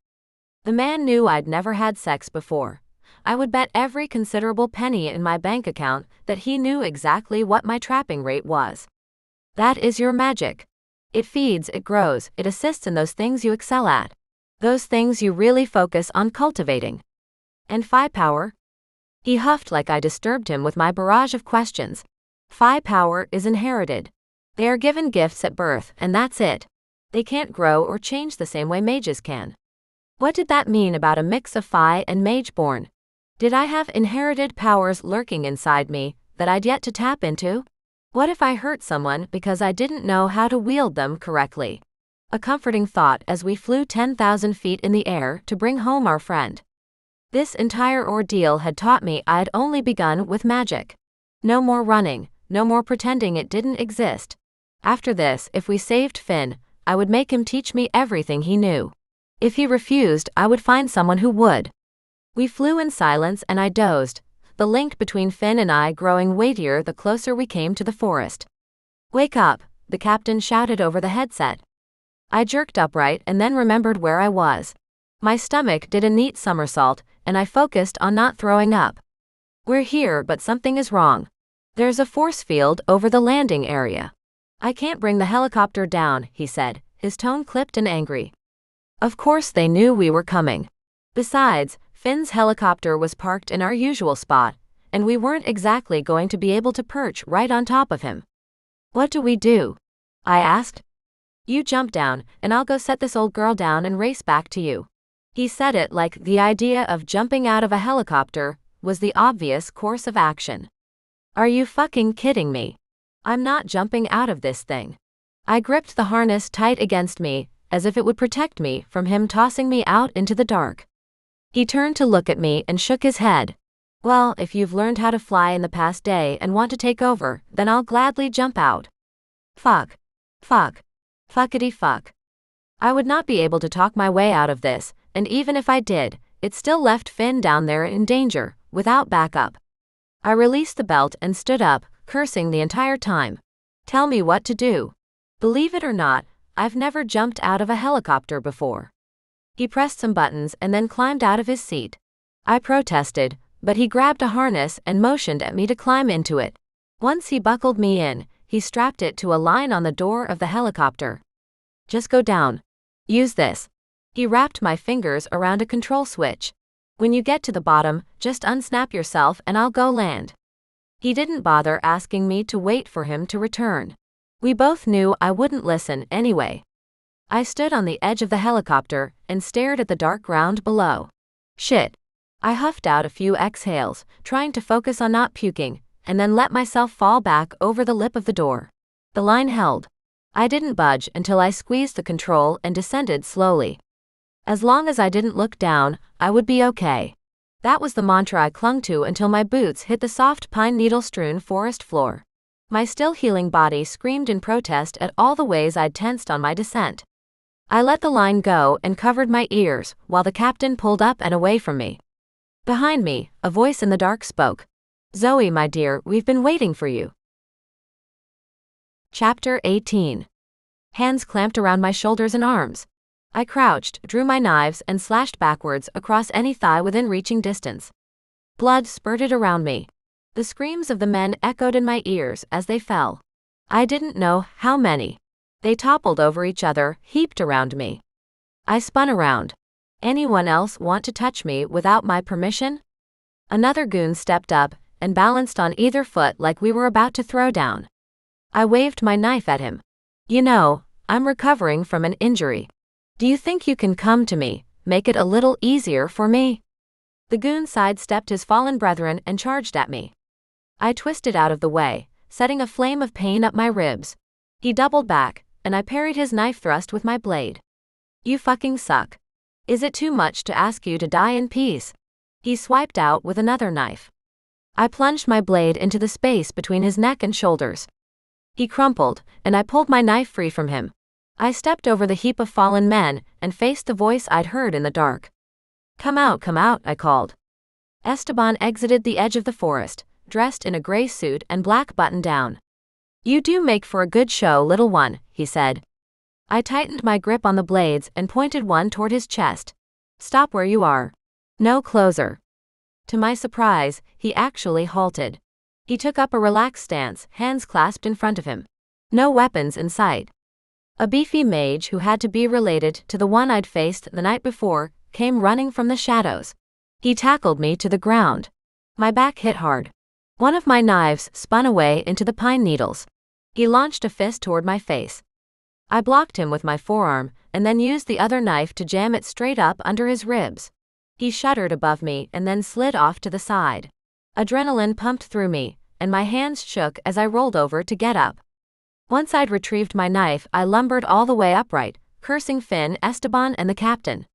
The man knew I'd never had sex before. I would bet every considerable penny in my bank account that he knew exactly what my trapping rate was. That is your magic. It feeds, it grows, it assists in those things you excel at. Those things you really focus on cultivating. And Phi power? He huffed like I disturbed him with my barrage of questions. Phi power is inherited. They are given gifts at birth, and that's it. They can't grow or change the same way mages can. What did that mean about a mix of Phi and mage born? Did I have inherited powers lurking inside me that I'd yet to tap into? What if I hurt someone because I didn't know how to wield them correctly? A comforting thought as we flew 10,000 feet in the air to bring home our friend. This entire ordeal had taught me I'd only begun with magic. No more running, no more pretending it didn't exist. After this, if we saved Finn, I would make him teach me everything he knew. If he refused, I would find someone who would. We flew in silence and I dozed, the link between Finn and I growing weightier the closer we came to the forest. "Wake up," the captain shouted over the headset. I jerked upright and then remembered where I was. My stomach did a neat somersault, and I focused on not throwing up. "We're here, but something is wrong. There's a force field over the landing area. I can't bring the helicopter down," he said, his tone clipped and angry. Of course they knew we were coming. Besides, Finn's helicopter was parked in our usual spot, and we weren't exactly going to be able to perch right on top of him. "What do we do?" I asked. "You jump down, and I'll go set this old girl down and race back to you." He said it like the idea of jumping out of a helicopter was the obvious course of action. Are you fucking kidding me? I'm not jumping out of this thing. I gripped the harness tight against me, as if it would protect me from him tossing me out into the dark. He turned to look at me and shook his head. "Well, if you've learned how to fly in the past day and want to take over, then I'll gladly jump out." Fuck. Fuck. Fuckity fuck. I would not be able to talk my way out of this, and even if I did, it still left Finn down there in danger, without backup. I released the belt and stood up, cursing the entire time. Tell me what to do. Believe it or not, I've never jumped out of a helicopter before. He pressed some buttons and then climbed out of his seat. I protested, but he grabbed a harness and motioned at me to climb into it. Once he buckled me in, he strapped it to a line on the door of the helicopter. Just go down. Use this. He wrapped my fingers around a control switch. When you get to the bottom, just unsnap yourself and I'll go land. He didn't bother asking me to wait for him to return. We both knew I wouldn't listen anyway. I stood on the edge of the helicopter and stared at the dark ground below. Shit. I huffed out a few exhales, trying to focus on not puking, and then let myself fall back over the lip of the door. The line held. I didn't budge until I squeezed the control and descended slowly. As long as I didn't look down, I would be okay. That was the mantra I clung to until my boots hit the soft pine needle-strewn forest floor. My still healing body screamed in protest at all the ways I'd tensed on my descent. I let the line go and covered my ears while the captain pulled up and away from me. Behind me, a voice in the dark spoke. Zoey, my dear, we've been waiting for you. Chapter 18. Hands clamped around my shoulders and arms. I crouched, drew my knives, and slashed backwards across any thigh within reaching distance. Blood spurted around me. The screams of the men echoed in my ears as they fell. I didn't know how many. They toppled over each other, heaped around me. I spun around. Anyone else want to touch me without my permission? Another goon stepped up and balanced on either foot like we were about to throw down. I waved my knife at him. You know, I'm recovering from an injury. Do you think you can come to me, make it a little easier for me? The goon sidestepped his fallen brethren and charged at me. I twisted out of the way, setting a flame of pain up my ribs. He doubled back, and I parried his knife thrust with my blade. You fucking suck. Is it too much to ask you to die in peace? He swiped out with another knife. I plunged my blade into the space between his neck and shoulders. He crumpled, and I pulled my knife free from him. I stepped over the heap of fallen men and faced the voice I'd heard in the dark. Come out, I called. Esteban exited the edge of the forest, dressed in a gray suit and black button-down. You do make for a good show, little one, he said. I tightened my grip on the blades and pointed one toward his chest. Stop where you are. No closer. To my surprise, he actually halted. He took up a relaxed stance, hands clasped in front of him. No weapons in sight. A beefy mage who had to be related to the one I'd faced the night before came running from the shadows. He tackled me to the ground. My back hit hard. One of my knives spun away into the pine needles. He launched a fist toward my face. I blocked him with my forearm and then used the other knife to jam it straight up under his ribs. He shuddered above me and then slid off to the side. Adrenaline pumped through me, and my hands shook as I rolled over to get up. Once I'd retrieved my knife, I lumbered all the way upright, cursing Finn, Esteban, and the captain.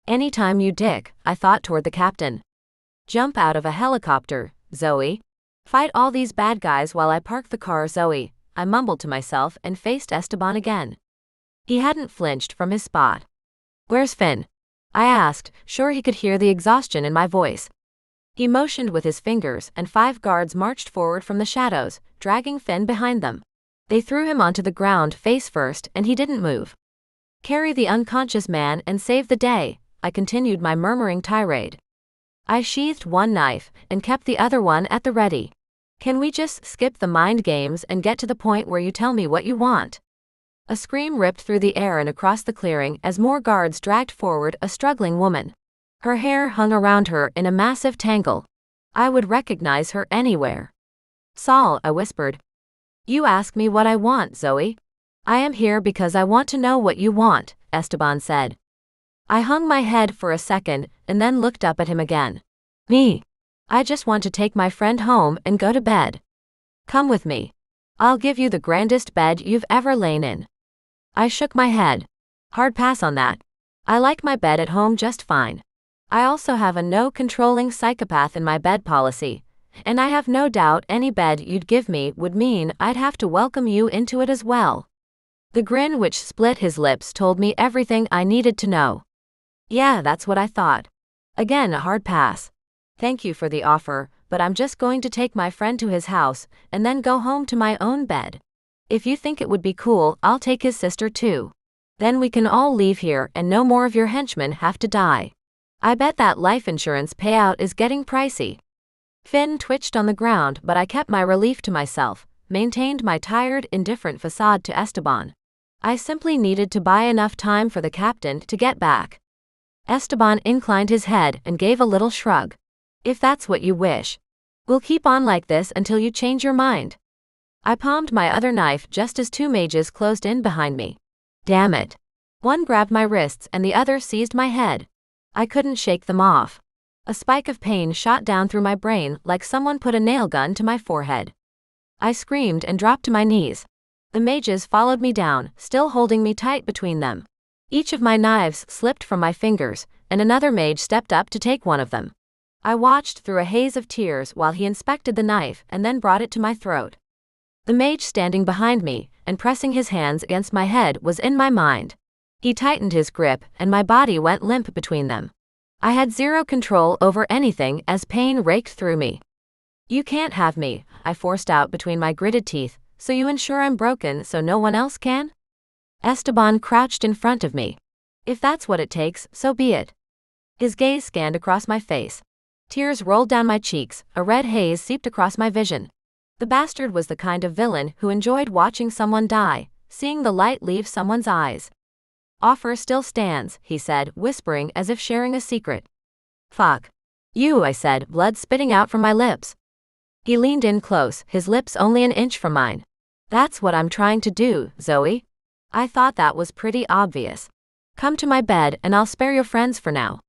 Anytime you dick, I thought toward the captain. Jump out of a helicopter, Zoey. Fight all these bad guys while I park the car, Zoey, I mumbled to myself and faced Esteban again. He hadn't flinched from his spot. Where's Finn? I asked, sure he could hear the exhaustion in my voice. He motioned with his fingers and 5 guards marched forward from the shadows, dragging Finn behind them. They threw him onto the ground face first and he didn't move. Carry the unconscious man and save the day, I continued my murmuring tirade. I sheathed one knife and kept the other one at the ready. Can we just skip the mind games and get to the point where you tell me what you want? A scream ripped through the air and across the clearing as more guards dragged forward a struggling woman. Her hair hung around her in a massive tangle. I would recognize her anywhere. Saul, I whispered. You ask me what I want, Zoey. I am here because I want to know what you want, Esteban said. I hung my head for a second and then looked up at him again. Me. I just want to take my friend home and go to bed. Come with me. I'll give you the grandest bed you've ever lain in. I shook my head. Hard pass on that. I like my bed at home just fine. I also have a no controlling psychopath in my bed policy, and I have no doubt any bed you'd give me would mean I'd have to welcome you into it as well. The grin which split his lips told me everything I needed to know. Yeah, that's what I thought. Again, a hard pass. Thank you for the offer, but I'm just going to take my friend to his house and then go home to my own bed. If you think it would be cool, I'll take his sister too. Then we can all leave here and no more of your henchmen have to die. I bet that life insurance payout is getting pricey. Finn twitched on the ground, but I kept my relief to myself, maintained my tired, indifferent facade to Esteban. I simply needed to buy enough time for the captain to get back. Esteban inclined his head and gave a little shrug. If that's what you wish. We'll keep on like this until you change your mind. I palmed my other knife just as two mages closed in behind me. Damn it. One grabbed my wrists and the other seized my head. I couldn't shake them off. A spike of pain shot down through my brain like someone put a nail gun to my forehead. I screamed and dropped to my knees. The mages followed me down, still holding me tight between them. Each of my knives slipped from my fingers, and another mage stepped up to take one of them. I watched through a haze of tears while he inspected the knife and then brought it to my throat. The mage standing behind me and pressing his hands against my head was in my mind. He tightened his grip and my body went limp between them. I had zero control over anything as pain raked through me. You can't have me, I forced out between my gritted teeth, so you ensure I'm broken so no one else can? Esteban crouched in front of me. If that's what it takes, so be it. His gaze scanned across my face. Tears rolled down my cheeks, a red haze seeped across my vision. The bastard was the kind of villain who enjoyed watching someone die, seeing the light leave someone's eyes. Offer still stands, he said, whispering as if sharing a secret. Fuck. You, I said, blood spitting out from my lips. He leaned in close, his lips only an inch from mine. That's what I'm trying to do, Zoey. I thought that was pretty obvious. Come to my bed and I'll spare your friends for now.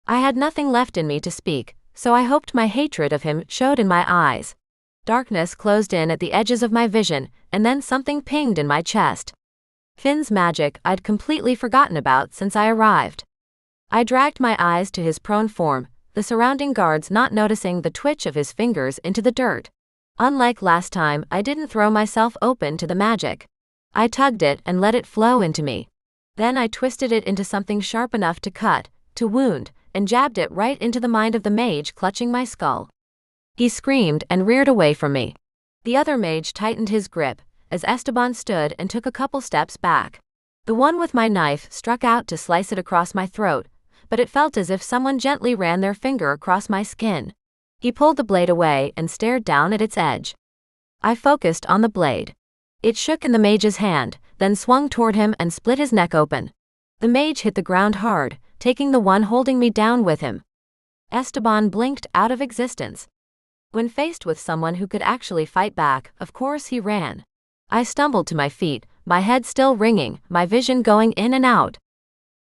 I had nothing left in me to speak, so I hoped my hatred of him showed in my eyes. Darkness closed in at the edges of my vision, and then something pinged in my chest. Finn's magic I'd completely forgotten about since I arrived. I dragged my eyes to his prone form, the surrounding guards not noticing the twitch of his fingers into the dirt. Unlike last time, I didn't throw myself open to the magic. I tugged it and let it flow into me. Then I twisted it into something sharp enough to cut, to wound, and jabbed it right into the mind of the mage clutching my skull. He screamed and reared away from me. The other mage tightened his grip, as Esteban stood and took a couple steps back. The one with my knife struck out to slice it across my throat, but it felt as if someone gently ran their finger across my skin. He pulled the blade away and stared down at its edge. I focused on the blade. It shook in the mage's hand, then swung toward him and split his neck open. The mage hit the ground hard, taking the one holding me down with him. Esteban blinked out of existence. When faced with someone who could actually fight back, of course he ran. I stumbled to my feet, my head still ringing, my vision going in and out.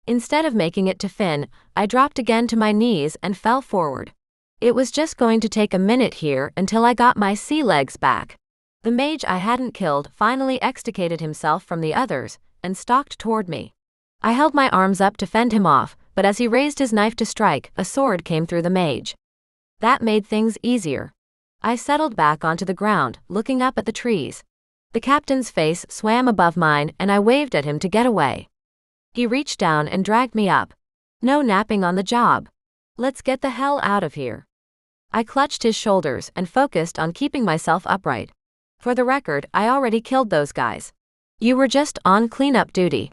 Instead of making it to Finn, I dropped again to my knees and fell forward. It was just going to take a minute here until I got my sea legs back. The mage I hadn't killed finally extricated himself from the others and stalked toward me. I held my arms up to fend him off, but as he raised his knife to strike, a sword came through the mage. That made things easier. I settled back onto the ground, looking up at the trees. The captain's face swam above mine and I waved at him to get away. He reached down and dragged me up. No napping on the job. Let's get the hell out of here. I clutched his shoulders and focused on keeping myself upright. For the record, I already killed those guys. You were just on cleanup duty.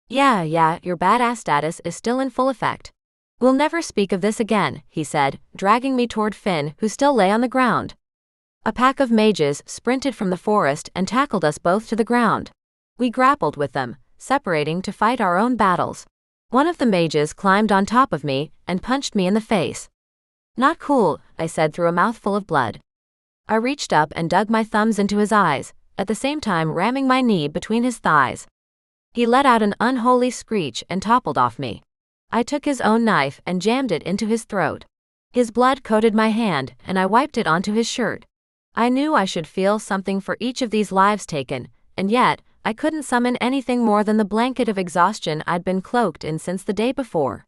Yeah, your badass status is still in full effect. We'll never speak of this again, he said, dragging me toward Finn, who still lay on the ground. A pack of mages sprinted from the forest and tackled us both to the ground. We grappled with them, separating to fight our own battles. One of the mages climbed on top of me and punched me in the face. Not cool, I said through a mouthful of blood. I reached up and dug my thumbs into his eyes, at the same time ramming my knee between his thighs. He let out an unholy screech and toppled off me. I took his own knife and jammed it into his throat. His blood coated my hand and I wiped it onto his shirt. I knew I should feel something for each of these lives taken, and yet, I couldn't summon anything more than the blanket of exhaustion I'd been cloaked in since the day before.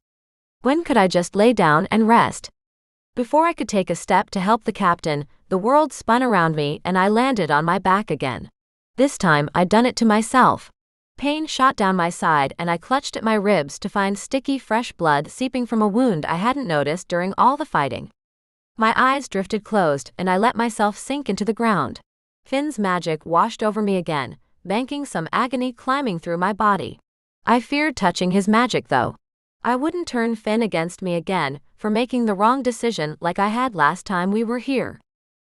When could I just lay down and rest? Before I could take a step to help the captain, the world spun around me and I landed on my back again. This time I'd done it to myself. Pain shot down my side and I clutched at my ribs to find sticky, fresh blood seeping from a wound I hadn't noticed during all the fighting. My eyes drifted closed and I let myself sink into the ground. Finn's magic washed over me again, banking some agony climbing through my body. I feared touching his magic though. I wouldn't turn Finn against me again for making the wrong decision like I had last time we were here.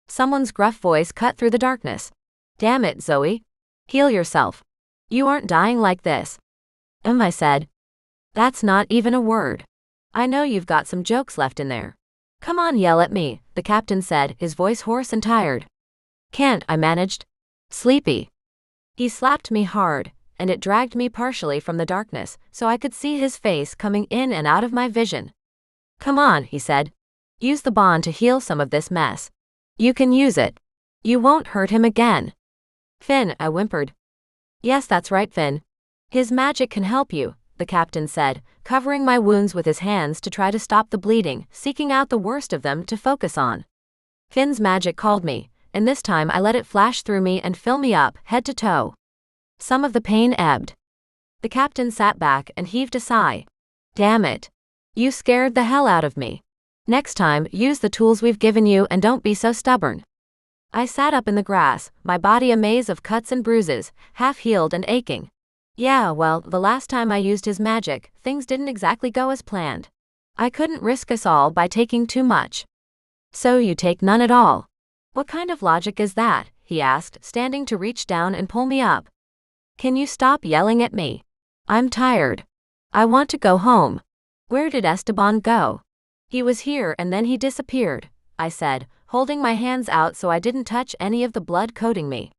Someone's gruff voice cut through the darkness. Damn it, Zoey. Heal yourself. You aren't dying like this. I said. That's not even a word. I know you've got some jokes left in there. Come on, yell at me, the captain said, his voice hoarse and tired. Can't, I managed. Sleepy. He slapped me hard, and it dragged me partially from the darkness so I could see his face coming in and out of my vision. Come on, he said. Use the bond to heal some of this mess. You can use it. You won't hurt him again. Finn, I whimpered. Yes, that's right, Finn. His magic can help you, the captain said, covering my wounds with his hands to try to stop the bleeding, seeking out the worst of them to focus on. Finn's magic called me, and this time I let it flash through me and fill me up, head to toe. Some of the pain ebbed. The captain sat back and heaved a sigh. Damn it. You scared the hell out of me. Next time, use the tools we've given you and don't be so stubborn. I sat up in the grass, my body a maze of cuts and bruises, half healed and aching. Yeah, well, the last time I used his magic, things didn't exactly go as planned. I couldn't risk us all by taking too much. So you take none at all. What kind of logic is that? He asked, standing to reach down and pull me up. Can you stop yelling at me? I'm tired. I want to go home. Where did Esteban go? He was here and then he disappeared, I said, holding my hands out so I didn't touch any of the blood coating me.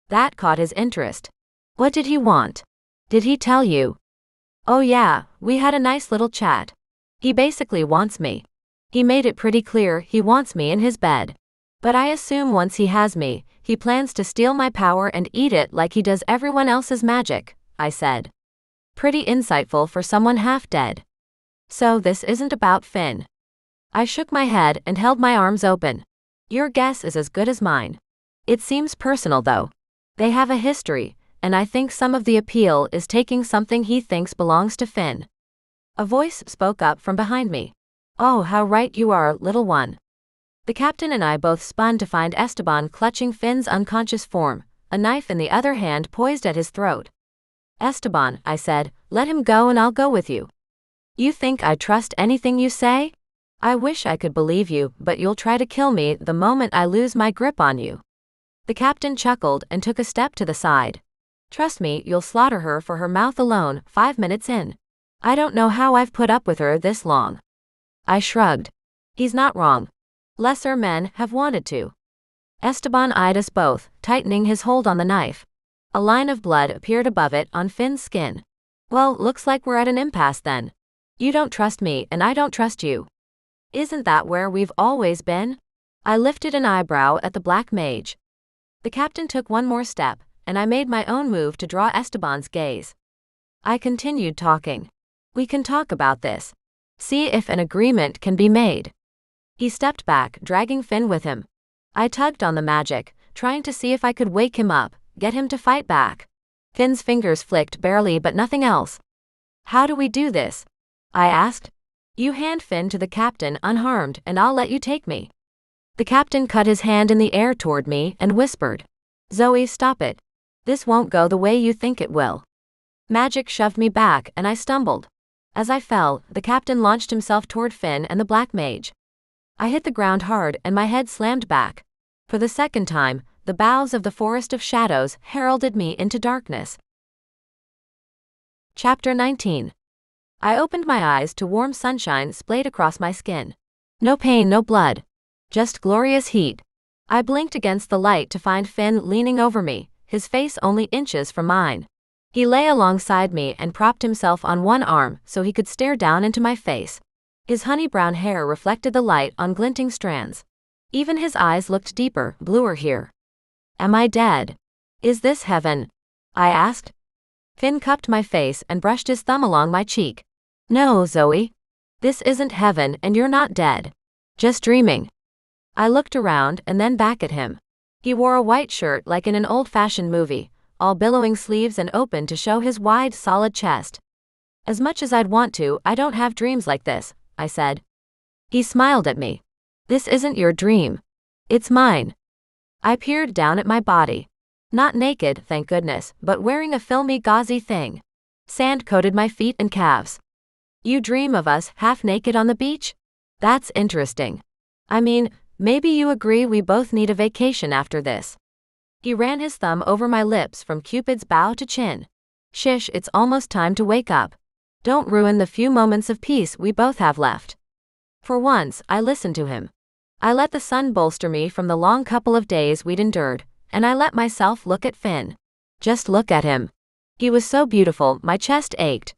That caught his interest. What did he want? Did he tell you? Oh yeah, we had a nice little chat. He basically wants me. He made it pretty clear he wants me in his bed. But I assume once he has me, he plans to steal my power and eat it like he does everyone else's magic, I said. Pretty insightful for someone half dead. So this isn't about Finn. I shook my head and held my arms open. Your guess is as good as mine. It seems personal though. They have a history, and I think some of the appeal is taking something he thinks belongs to Finn. A voice spoke up from behind me. Oh, how right you are, little one. The captain and I both spun to find Esteban clutching Finn's unconscious form, a knife in the other hand poised at his throat. Esteban, I said, let him go and I'll go with you. You think I trust anything you say? I wish I could believe you, but you'll try to kill me the moment I lose my grip on you. The captain chuckled and took a step to the side. Trust me, you'll slaughter her for her mouth alone, 5 minutes in. I don't know how I've put up with her this long. I shrugged. He's not wrong. Lesser men have wanted to. Esteban eyed us both, tightening his hold on the knife. A line of blood appeared above it on Finn's skin. Well, looks like we're at an impasse then. You don't trust me and I don't trust you. Isn't that where we've always been? I lifted an eyebrow at the black mage. The captain took one more step, and I made my own move to draw Esteban's gaze. I continued talking. We can talk about this. See if an agreement can be made. He stepped back, dragging Finn with him. I tugged on the magic, trying to see if I could wake him up, get him to fight back. Finn's fingers flicked barely but nothing else. How do we do this? I asked. You hand Finn to the captain unharmed and I'll let you take me. The captain cut his hand in the air toward me and whispered. Zoey, stop it. This won't go the way you think it will. Magic shoved me back and I stumbled. As I fell, the captain launched himself toward Finn and the black mage. I hit the ground hard and my head slammed back. For the second time, the boughs of the forest of shadows heralded me into darkness. Chapter 19. I opened my eyes to warm sunshine splayed across my skin. No pain, no blood. Just glorious heat. I blinked against the light to find Finn leaning over me, his face only inches from mine. He lay alongside me and propped himself on one arm so he could stare down into my face. His honey brown hair reflected the light on glinting strands. Even his eyes looked deeper, bluer here. Am I dead? Is this heaven? I asked. Finn cupped my face and brushed his thumb along my cheek. No, Zoey. This isn't heaven and you're not dead. Just dreaming. I looked around and then back at him. He wore a white shirt like in an old-fashioned movie, all billowing sleeves and open to show his wide, solid chest. "As much as I'd want to, I don't have dreams like this," I said. He smiled at me. "This isn't your dream. It's mine." I peered down at my body. Not naked, thank goodness, but wearing a filmy gauzy thing. Sand coated my feet and calves. "You dream of us half naked on the beach? That's interesting. I mean, maybe you agree we both need a vacation after this." He ran his thumb over my lips from Cupid's bow to chin. "Shish, it's almost time to wake up. Don't ruin the few moments of peace we both have left." For once, I listened to him. I let the sun bolster me from the long couple of days we'd endured, and I let myself look at Finn. Just look at him. He was so beautiful, my chest ached.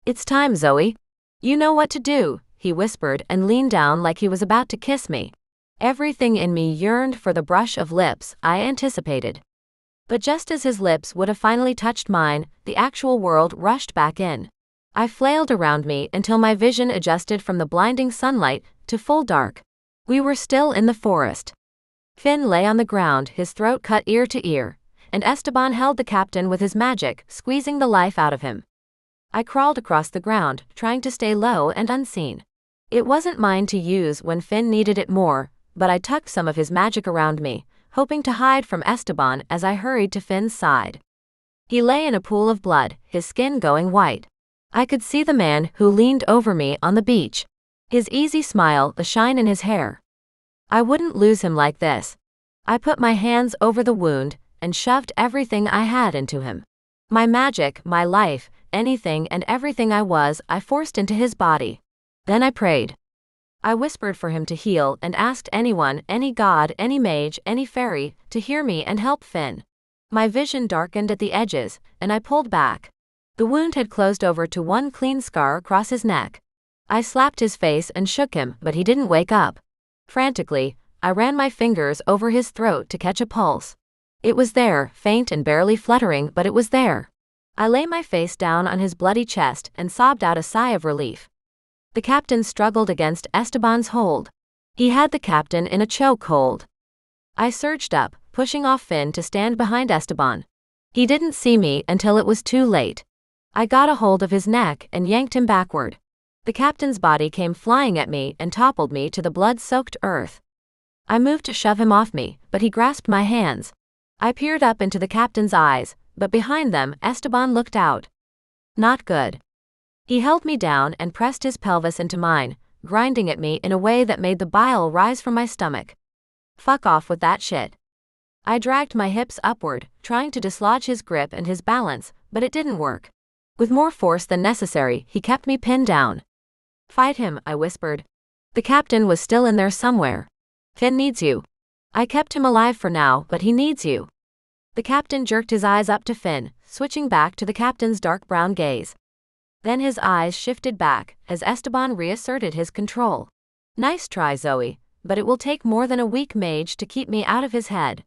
"It's time, Zoey. You know what to do," he whispered and leaned down like he was about to kiss me. Everything in me yearned for the brush of lips I anticipated. But just as his lips would have finally touched mine, the actual world rushed back in. I flailed around me until my vision adjusted from the blinding sunlight to full dark. We were still in the forest. Finn lay on the ground, his throat cut ear to ear, and Esteban held the captain with his magic, squeezing the life out of him. I crawled across the ground, trying to stay low and unseen. It wasn't mine to use when Finn needed it more, but I tucked some of his magic around me, hoping to hide from Esteban as I hurried to Finn's side. He lay in a pool of blood, his skin going white. I could see the man who leaned over me on the beach. His easy smile, the shine in his hair. I wouldn't lose him like this. I put my hands over the wound and shoved everything I had into him. My magic, my life, anything and everything I forced into his body. Then I prayed. I whispered for him to heal and asked anyone, any god, any mage, any fairy, to hear me and help Finn. My vision darkened at the edges, and I pulled back. The wound had closed over to one clean scar across his neck. I slapped his face and shook him, but he didn't wake up. Frantically, I ran my fingers over his throat to catch a pulse. It was there, faint and barely fluttering, but it was there. I lay my face down on his bloody chest and sobbed out a sigh of relief. The captain struggled against Esteban's hold. He had the captain in a choke hold. I surged up, pushing off Finn to stand behind Esteban. He didn't see me until it was too late. I got a hold of his neck and yanked him backward. The captain's body came flying at me and toppled me to the blood-soaked earth. I moved to shove him off me, but he grasped my hands. I peered up into the captain's eyes, but behind them, Esteban looked out. Not good. He held me down and pressed his pelvis into mine, grinding at me in a way that made the bile rise from my stomach. "Fuck off with that shit." I dragged my hips upward, trying to dislodge his grip and his balance, but it didn't work. With more force than necessary, he kept me pinned down. "Fight him," I whispered. The captain was still in there somewhere. "Finn needs you. I kept him alive for now, but he needs you." The captain jerked his eyes up to Finn, switching back to the captain's dark brown gaze. Then his eyes shifted back, as Esteban reasserted his control. "Nice try, Zoey, but it will take more than a weak mage to keep me out of his head.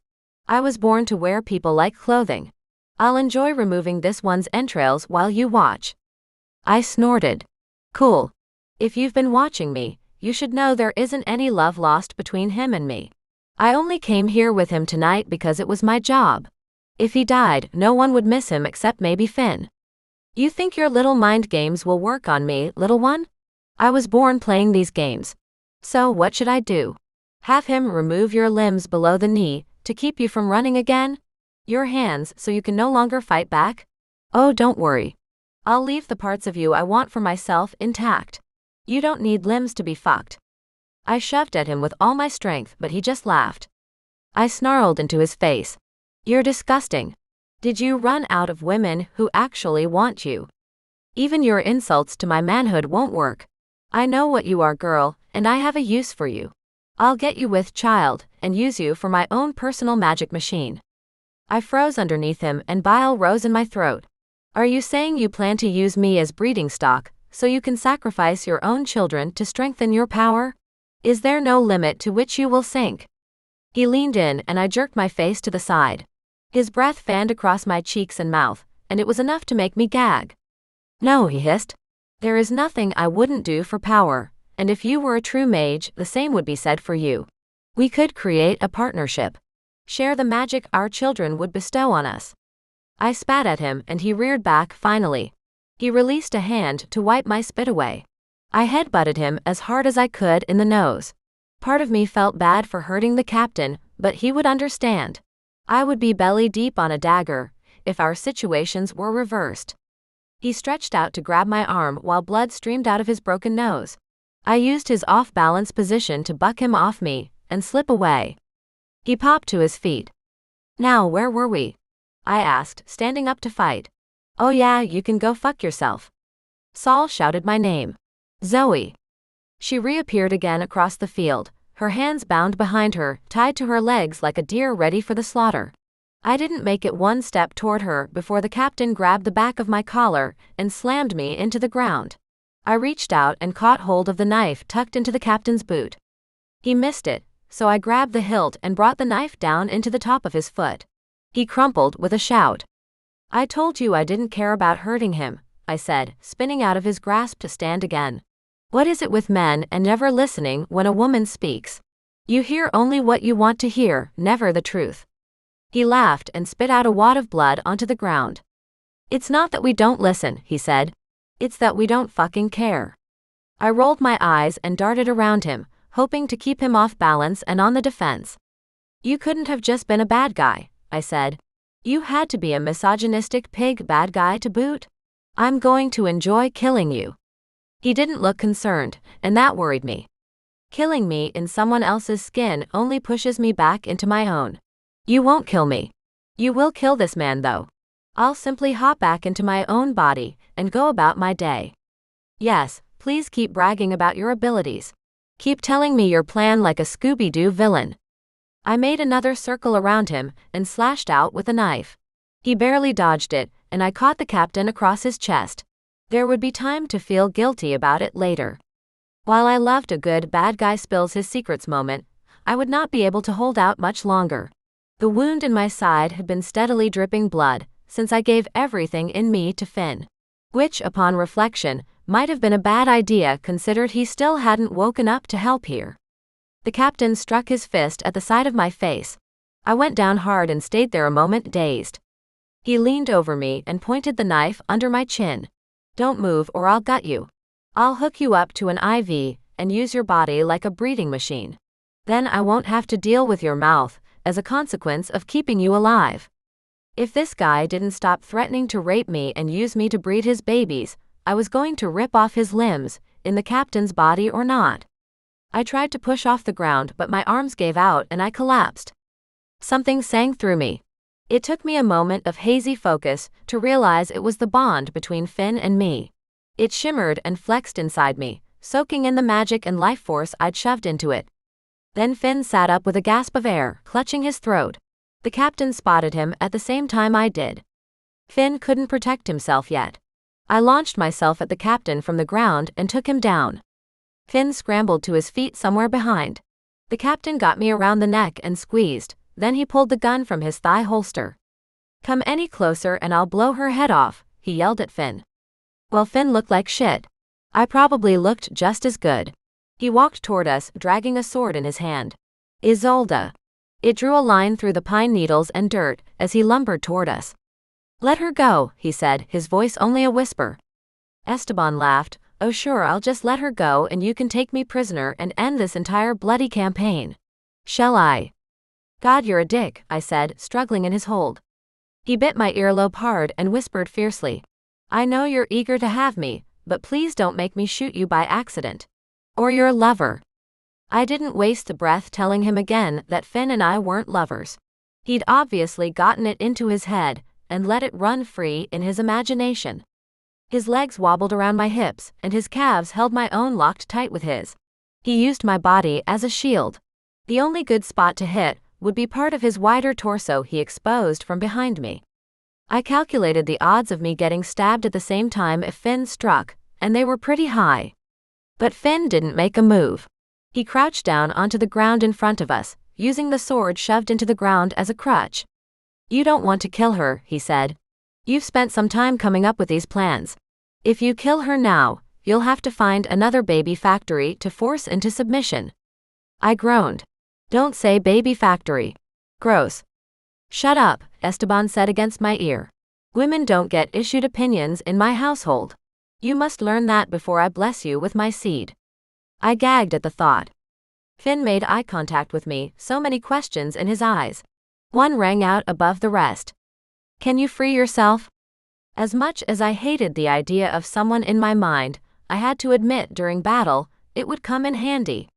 I was born to wear people like clothing. I'll enjoy removing this one's entrails while you watch." I snorted. "Cool. If you've been watching me, you should know there isn't any love lost between him and me. I only came here with him tonight because it was my job. If he died, no one would miss him except maybe Finn. You think your little mind games will work on me, little one? I was born playing these games. So what should I do? Have him remove your limbs below the knee to keep you from running again? Your hands so you can no longer fight back? Oh, don't worry. I'll leave the parts of you I want for myself intact. You don't need limbs to be fucked." I shoved at him with all my strength, but he just laughed. I snarled into his face. "You're disgusting. Did you run out of women who actually want you? Even your insults to my manhood won't work. I know what you are, girl, and I have a use for you. I'll get you with child, and use you for my own personal magic machine." I froze underneath him and bile rose in my throat. "Are you saying you plan to use me as breeding stock, so you can sacrifice your own children to strengthen your power? Is there no limit to which you will sink?" He leaned in and I jerked my face to the side. His breath fanned across my cheeks and mouth, and it was enough to make me gag. "No," he hissed. "There is nothing I wouldn't do for power, and if you were a true mage, the same would be said for you. We could create a partnership. Share the magic our children would bestow on us." I spat at him and he reared back finally. He released a hand to wipe my spit away. I headbutted him as hard as I could in the nose. Part of me felt bad for hurting the captain, but he would understand. I would be belly deep on a dagger if our situations were reversed. He stretched out to grab my arm while blood streamed out of his broken nose. I used his off-balance position to buck him off me and slip away. He popped to his feet. Now where were we? I asked, standing up to fight. Oh yeah, you can go fuck yourself. Saul shouted my name. Zoey. She reappeared again across the field, her hands bound behind her, tied to her legs like a deer ready for the slaughter. I didn't make it one step toward her before the captain grabbed the back of my collar and slammed me into the ground. I reached out and caught hold of the knife tucked into the captain's boot. He missed it, so I grabbed the hilt and brought the knife down into the top of his foot. He crumpled with a shout. I told you I didn't care about hurting him, I said, spinning out of his grasp to stand again. What is it with men and never listening when a woman speaks? You hear only what you want to hear, never the truth. He laughed and spit out a wad of blood onto the ground. It's not that we don't listen, he said. It's that we don't fucking care. I rolled my eyes and darted around him, hoping to keep him off balance and on the defense. You couldn't have just been a bad guy, I said. You had to be a misogynistic pig bad guy to boot. I'm going to enjoy killing you. He didn't look concerned, and that worried me. Killing me in someone else's skin only pushes me back into my own. You won't kill me. You will kill this man though. I'll simply hop back into my own body and go about my day. Yes, please keep bragging about your abilities. Keep telling me your plan like a Scooby-Doo villain. I made another circle around him and slashed out with a knife. He barely dodged it, and I caught the captain across his chest. There would be time to feel guilty about it later. While I loved a good bad guy spills his secrets moment, I would not be able to hold out much longer. The wound in my side had been steadily dripping blood since I gave everything in me to Finn. Which, upon reflection, might have been a bad idea considered he still hadn't woken up to help here. The captain struck his fist at the side of my face. I went down hard and stayed there a moment dazed. He leaned over me and pointed the knife under my chin. Don't move or I'll gut you. I'll hook you up to an IV and use your body like a breeding machine. Then I won't have to deal with your mouth as a consequence of keeping you alive. If this guy didn't stop threatening to rape me and use me to breed his babies, I was going to rip off his limbs, in the captain's body or not. I tried to push off the ground but my arms gave out and I collapsed. Something sang through me. It took me a moment of hazy focus to realize it was the bond between Finn and me. It shimmered and flexed inside me, soaking in the magic and life force I'd shoved into it. Then Finn sat up with a gasp of air, clutching his throat. The captain spotted him at the same time I did. Finn couldn't protect himself yet. I launched myself at the captain from the ground and took him down. Finn scrambled to his feet somewhere behind. The captain got me around the neck and squeezed, then he pulled the gun from his thigh holster. Come any closer and I'll blow her head off, he yelled at Finn. Well, Finn looked like shit. I probably looked just as good. He walked toward us, dragging a sword in his hand. Isolde. It drew a line through the pine needles and dirt as he lumbered toward us. Let her go, he said, his voice only a whisper. Esteban laughed. Oh sure, I'll just let her go and you can take me prisoner and end this entire bloody campaign. Shall I? God, you're a dick, I said, struggling in his hold. He bit my earlobe hard and whispered fiercely. I know you're eager to have me, but please don't make me shoot you by accident. Or your lover. I didn't waste a breath telling him again that Finn and I weren't lovers. He'd obviously gotten it into his head and let it run free in his imagination. His legs wobbled around my hips and his calves held my own locked tight with his. He used my body as a shield. The only good spot to hit would be part of his wider torso he exposed from behind me. I calculated the odds of me getting stabbed at the same time if Finn struck, and they were pretty high. But Finn didn't make a move. He crouched down onto the ground in front of us, using the sword shoved into the ground as a crutch. You don't want to kill her, he said. You've spent some time coming up with these plans. If you kill her now, you'll have to find another baby factory to force into submission. I groaned. Don't say baby factory. Gross. Shut up, Esteban said against my ear. Women don't get issued opinions in my household. You must learn that before I bless you with my seed. I gagged at the thought. Finn made eye contact with me, so many questions in his eyes. One rang out above the rest. Can you free yourself? As much as I hated the idea of someone in my mind, I had to admit during battle, it would come in handy.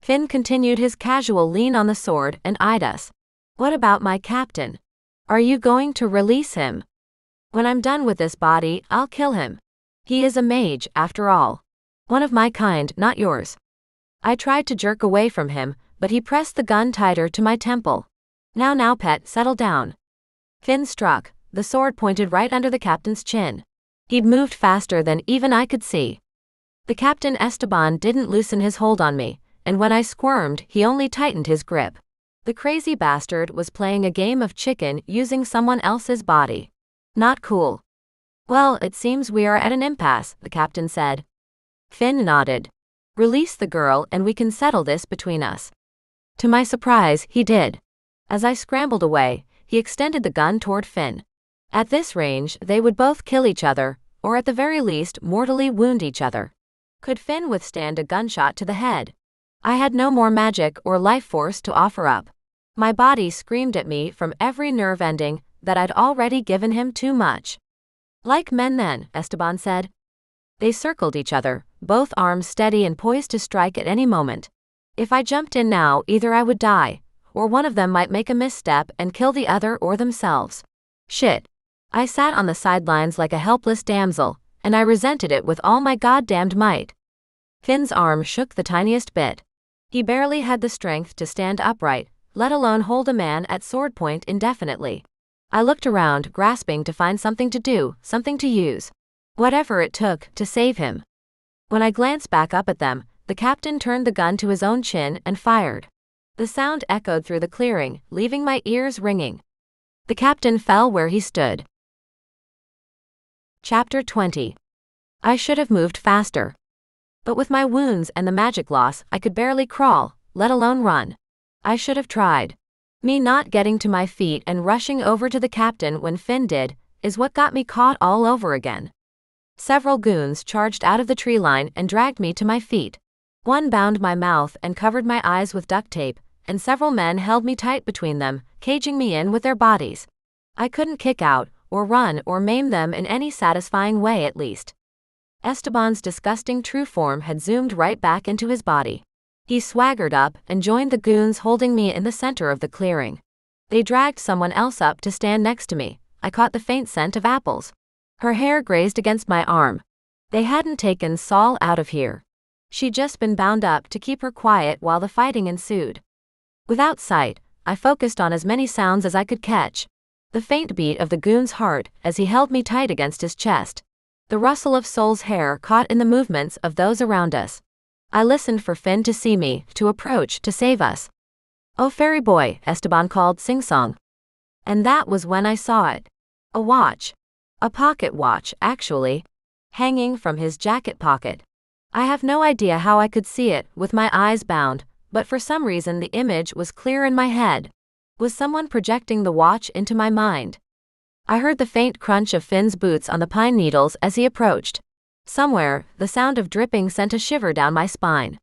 Finn continued his casual lean on the sword and eyed us. What about my captain? Are you going to release him? When I'm done with this body, I'll kill him. He is a mage, after all. One of my kind, not yours. I tried to jerk away from him, but he pressed the gun tighter to my temple. Now, pet, settle down. Finn struck, the sword pointed right under the captain's chin. He'd moved faster than even I could see. The captain Esteban didn't loosen his hold on me, and when I squirmed, he only tightened his grip. The crazy bastard was playing a game of chicken using someone else's body. Not cool. Well, it seems we are at an impasse, the captain said. Finn nodded. Release the girl and we can settle this between us. To my surprise, he did. As I scrambled away, he extended the gun toward Finn. At this range, they would both kill each other, or at the very least mortally wound each other. Could Finn withstand a gunshot to the head? I had no more magic or life force to offer up. My body screamed at me from every nerve ending that I'd already given him too much. Like men then, Esteban said. They circled each other, both arms steady and poised to strike at any moment. If I jumped in now, either I would die, or one of them might make a misstep and kill the other or themselves. Shit. I sat on the sidelines like a helpless damsel, and I resented it with all my goddamned might. Finn's arm shook the tiniest bit. He barely had the strength to stand upright, let alone hold a man at sword point indefinitely. I looked around, grasping to find something to do, something to use. Whatever it took to save him. When I glanced back up at them, the captain turned the gun to his own chin and fired. The sound echoed through the clearing, leaving my ears ringing. The captain fell where he stood. Chapter 20. I should have moved faster. But with my wounds and the magic loss, I could barely crawl, let alone run. I should have tried. Me not getting to my feet and rushing over to the captain when Finn did, is what got me caught all over again. Several goons charged out of the tree line and dragged me to my feet. One bound my mouth and covered my eyes with duct tape, and several men held me tight between them, caging me in with their bodies. I couldn't kick out, or run or maim them in any satisfying way at least. Esteban's disgusting true form had zoomed right back into his body. He swaggered up and joined the goons holding me in the center of the clearing. They dragged someone else up to stand next to me. I caught the faint scent of apples. Her hair grazed against my arm. They hadn't taken Saul out of here. She'd just been bound up to keep her quiet while the fighting ensued. Without sight, I focused on as many sounds as I could catch. The faint beat of the goon's heart as he held me tight against his chest. The rustle of Saul's hair caught in the movements of those around us. I listened for Finn to see me, to approach, to save us. "Oh, fairy boy," Esteban called sing-song. And that was when I saw it. A watch. A pocket watch, actually. Hanging from his jacket pocket. I have no idea how I could see it, with my eyes bound, but for some reason the image was clear in my head. Was someone projecting the watch into my mind? I heard the faint crunch of Finn's boots on the pine needles as he approached. Somewhere, the sound of dripping sent a shiver down my spine.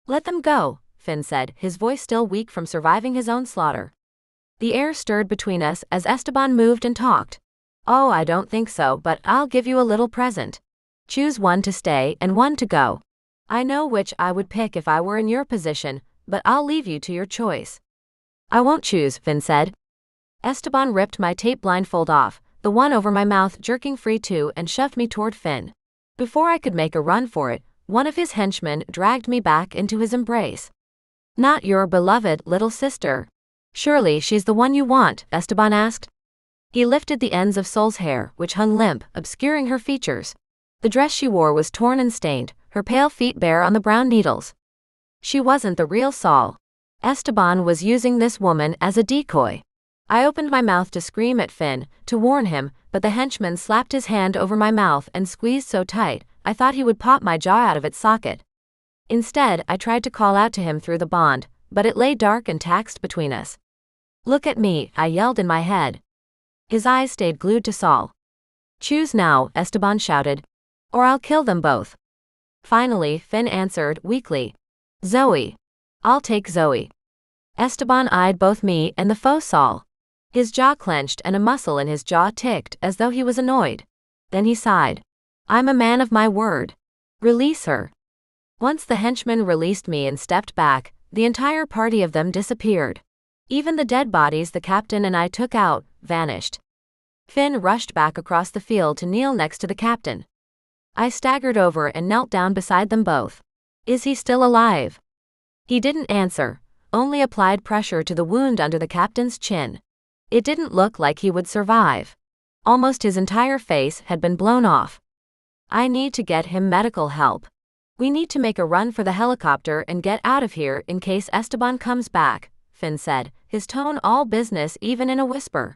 "Let them go," Finn said, his voice still weak from surviving his own slaughter. The air stirred between us as Esteban moved and talked. "Oh, I don't think so, but I'll give you a little present. Choose one to stay and one to go. I know which I would pick if I were in your position, but I'll leave you to your choice." "I won't choose," Finn said. Esteban ripped my tape blindfold off, the one over my mouth jerking free too, and shoved me toward Finn. Before I could make a run for it, one of his henchmen dragged me back into his embrace. "Not your beloved little sister. Surely she's the one you want?" Esteban asked. He lifted the ends of Sol's hair, which hung limp, obscuring her features. The dress she wore was torn and stained, her pale feet bare on the brown needles. She wasn't the real Sol. Esteban was using this woman as a decoy. I opened my mouth to scream at Finn, to warn him, but the henchman slapped his hand over my mouth and squeezed so tight, I thought he would pop my jaw out of its socket. Instead, I tried to call out to him through the bond, but it lay dark and taxed between us. "Look at me," I yelled in my head. His eyes stayed glued to Saul. "Choose now," Esteban shouted, "or I'll kill them both." Finally, Finn answered, weakly, "Zoey. I'll take Zoey." Esteban eyed both me and the faux Saul. His jaw clenched and a muscle in his jaw ticked as though he was annoyed. Then he sighed. "I'm a man of my word. Release her." Once the henchman released me and stepped back, the entire party of them disappeared. Even the dead bodies the captain and I took out vanished. Finn rushed back across the field to kneel next to the captain. I staggered over and knelt down beside them both. "Is he still alive?" He didn't answer, only applied pressure to the wound under the captain's chin. It didn't look like he would survive. Almost his entire face had been blown off. "I need to get him medical help. We need to make a run for the helicopter and get out of here in case Esteban comes back," Finn said, his tone all business even in a whisper.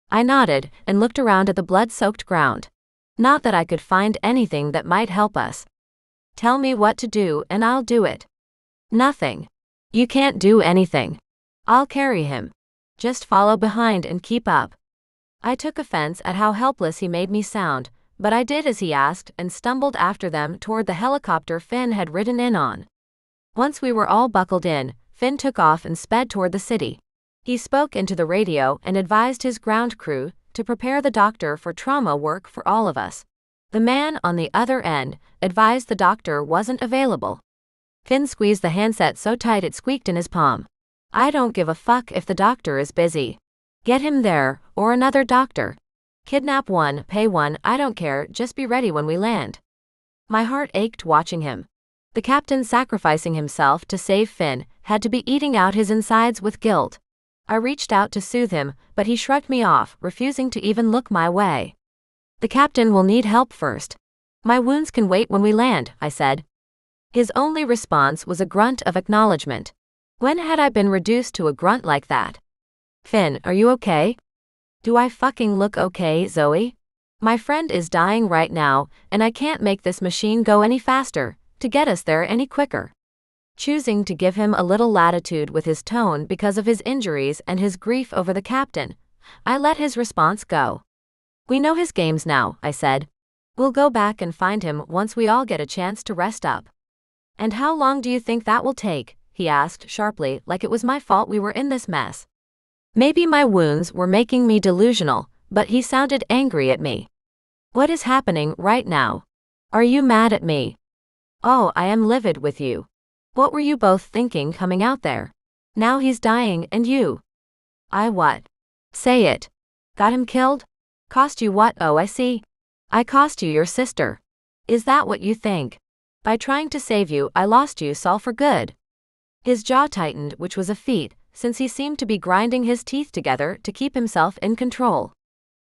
I nodded and looked around at the blood-soaked ground. Not that I could find anything that might help us. "Tell me what to do and I'll do it." "Nothing. You can't do anything. I'll carry him. Just follow behind and keep up." I took offense at how helpless he made me sound, but I did as he asked and stumbled after them toward the helicopter Finn had ridden in on. Once we were all buckled in, Finn took off and sped toward the city. He spoke into the radio and advised his ground crew to prepare the doctor for trauma work for all of us. The man on the other end advised the doctor wasn't available. Finn squeezed the handset so tight it squeaked in his palm. "I don't give a fuck if the doctor is busy. Get him there, or another doctor. Kidnap one, pay one, I don't care, just be ready when we land." My heart ached watching him. The captain sacrificing himself to save Finn had to be eating out his insides with guilt. I reached out to soothe him, but he shrugged me off, refusing to even look my way. "The captain will need help first. My wounds can wait when we land," I said. His only response was a grunt of acknowledgement. When had I been reduced to a grunt like that? "Finn, are you okay?" "Do I fucking look okay, Zoey? My friend is dying right now, and I can't make this machine go any faster, to get us there any quicker." Choosing to give him a little latitude with his tone because of his injuries and his grief over the captain, I let his response go. "We know his games now," I said. "We'll go back and find him once we all get a chance to rest up." "And how long do you think that will take?" he asked sharply, like it was my fault we were in this mess. Maybe my wounds were making me delusional, but he sounded angry at me. "What is happening right now? Are you mad at me?" "Oh, I am livid with you. What were you both thinking coming out there? Now he's dying and you." "I what? Say it. Got him killed? Cost you what? Oh, I see. I cost you your sister. Is that what you think? By trying to save you, I lost you, Saul, for good." His jaw tightened, which was a feat, since he seemed to be grinding his teeth together to keep himself in control.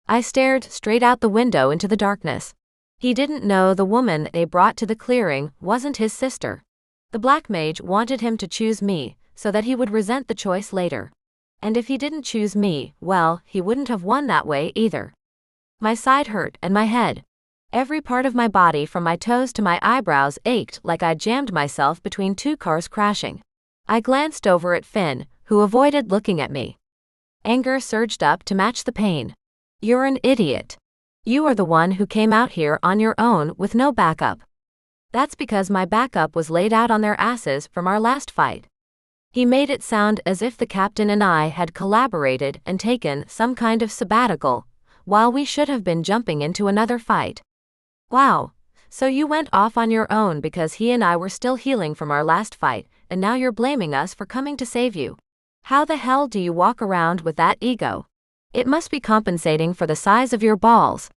I stared straight out the window into the darkness. He didn't know the woman they brought to the clearing wasn't his sister. The black mage wanted him to choose me, so that he would resent the choice later. And if he didn't choose me, well, he wouldn't have won that way either. My side hurt and my head. Every part of my body from my toes to my eyebrows ached like I'd jammed myself between two cars crashing. I glanced over at Finn, who avoided looking at me. Anger surged up to match the pain. "You're an idiot. You are the one who came out here on your own with no backup." "That's because my backup was laid out on their asses from our last fight." He made it sound as if the captain and I had collaborated and taken some kind of sabbatical, while we should have been jumping into another fight. "Wow, so you went off on your own because he and I were still healing from our last fight, and now you're blaming us for coming to save you. How the hell do you walk around with that ego? It must be compensating for the size of your balls."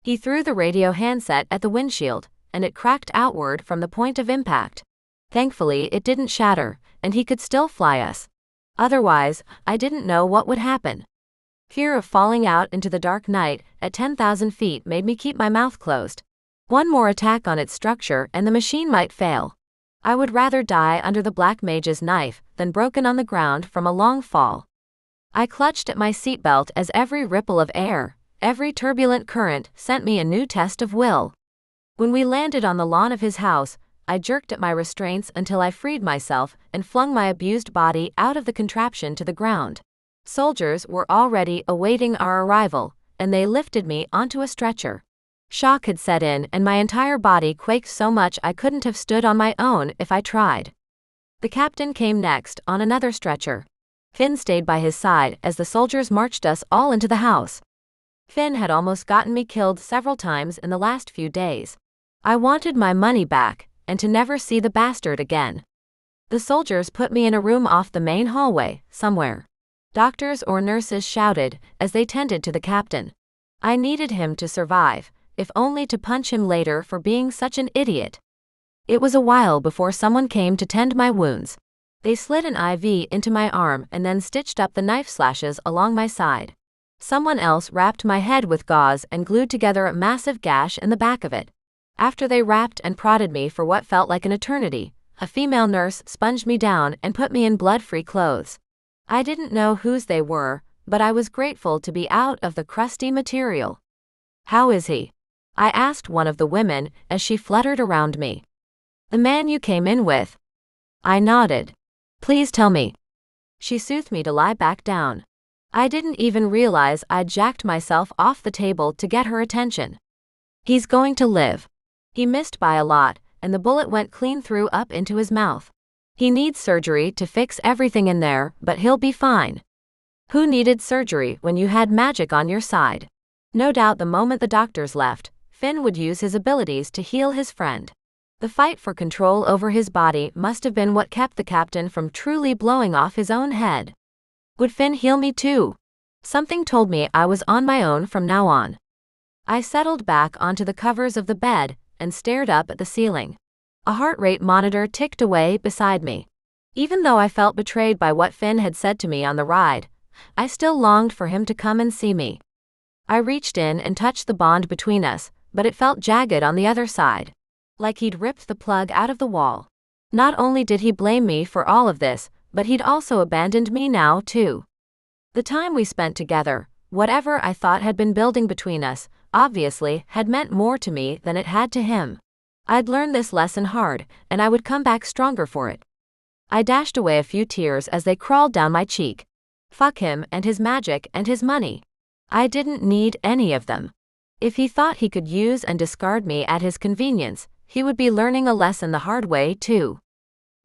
He threw the radio handset at the windshield, and it cracked outward from the point of impact. Thankfully, it didn't shatter, and he could still fly us. Otherwise, I didn't know what would happen. Fear of falling out into the dark night at 10,000 feet made me keep my mouth closed. One more attack on its structure and the machine might fail. I would rather die under the black mage's knife than broken on the ground from a long fall. I clutched at my seatbelt as every ripple of air, every turbulent current sent me a new test of will. When we landed on the lawn of his house, I jerked at my restraints until I freed myself and flung my abused body out of the contraption to the ground. Soldiers were already awaiting our arrival, and they lifted me onto a stretcher. Shock had set in and my entire body quaked so much I couldn't have stood on my own if I tried. The captain came next on another stretcher. Finn stayed by his side as the soldiers marched us all into the house. Finn had almost gotten me killed several times in the last few days. I wanted my money back, and to never see the bastard again. The soldiers put me in a room off the main hallway, somewhere. Doctors or nurses shouted as they tended to the captain. I needed him to survive, if only to punch him later for being such an idiot. It was a while before someone came to tend my wounds. They slid an IV into my arm and then stitched up the knife slashes along my side. Someone else wrapped my head with gauze and glued together a massive gash in the back of it. After they wrapped and prodded me for what felt like an eternity, a female nurse sponged me down and put me in blood-free clothes. I didn't know whose they were, but I was grateful to be out of the crusty material. "How is he?" I asked one of the women as she fluttered around me. "The man you came in with." I nodded. "Please tell me." She soothed me to lie back down. I didn't even realize I'd jacked myself off the table to get her attention. "He's going to live. He missed by a lot, and the bullet went clean through up into his mouth. He needs surgery to fix everything in there, but he'll be fine." Who needed surgery when you had magic on your side? No doubt the moment the doctors left, Finn would use his abilities to heal his friend. The fight for control over his body must have been what kept the captain from truly blowing off his own head. Would Finn heal me too? Something told me I was on my own from now on. I settled back onto the covers of the bed and stared up at the ceiling. A heart rate monitor ticked away beside me. Even though I felt betrayed by what Finn had said to me on the ride, I still longed for him to come and see me. I reached in and touched the bond between us, but it felt jagged on the other side. Like he'd ripped the plug out of the wall. Not only did he blame me for all of this, but he'd also abandoned me now, too. The time we spent together, whatever I thought had been building between us, obviously had meant more to me than it had to him. I'd learned this lesson hard, and I would come back stronger for it. I dashed away a few tears as they crawled down my cheek. Fuck him and his magic and his money. I didn't need any of them. If he thought he could use and discard me at his convenience, he would be learning a lesson the hard way, too.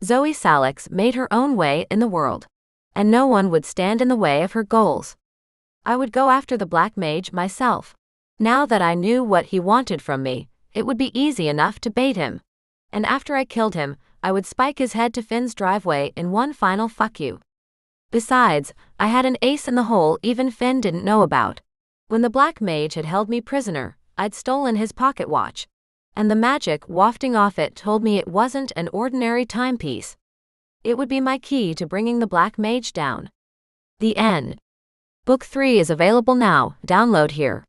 Zoey Salix made her own way in the world, and no one would stand in the way of her goals. I would go after the Black Mage myself. Now that I knew what he wanted from me, it would be easy enough to bait him. And after I killed him, I would spike his head to Finn's driveway in one final fuck you. Besides, I had an ace in the hole even Finn didn't know about. When the Black Mage had held me prisoner, I'd stolen his pocket watch. And the magic wafting off it told me it wasn't an ordinary timepiece. It would be my key to bringing the Black Mage down. The end. Book 3 is available now. Download here.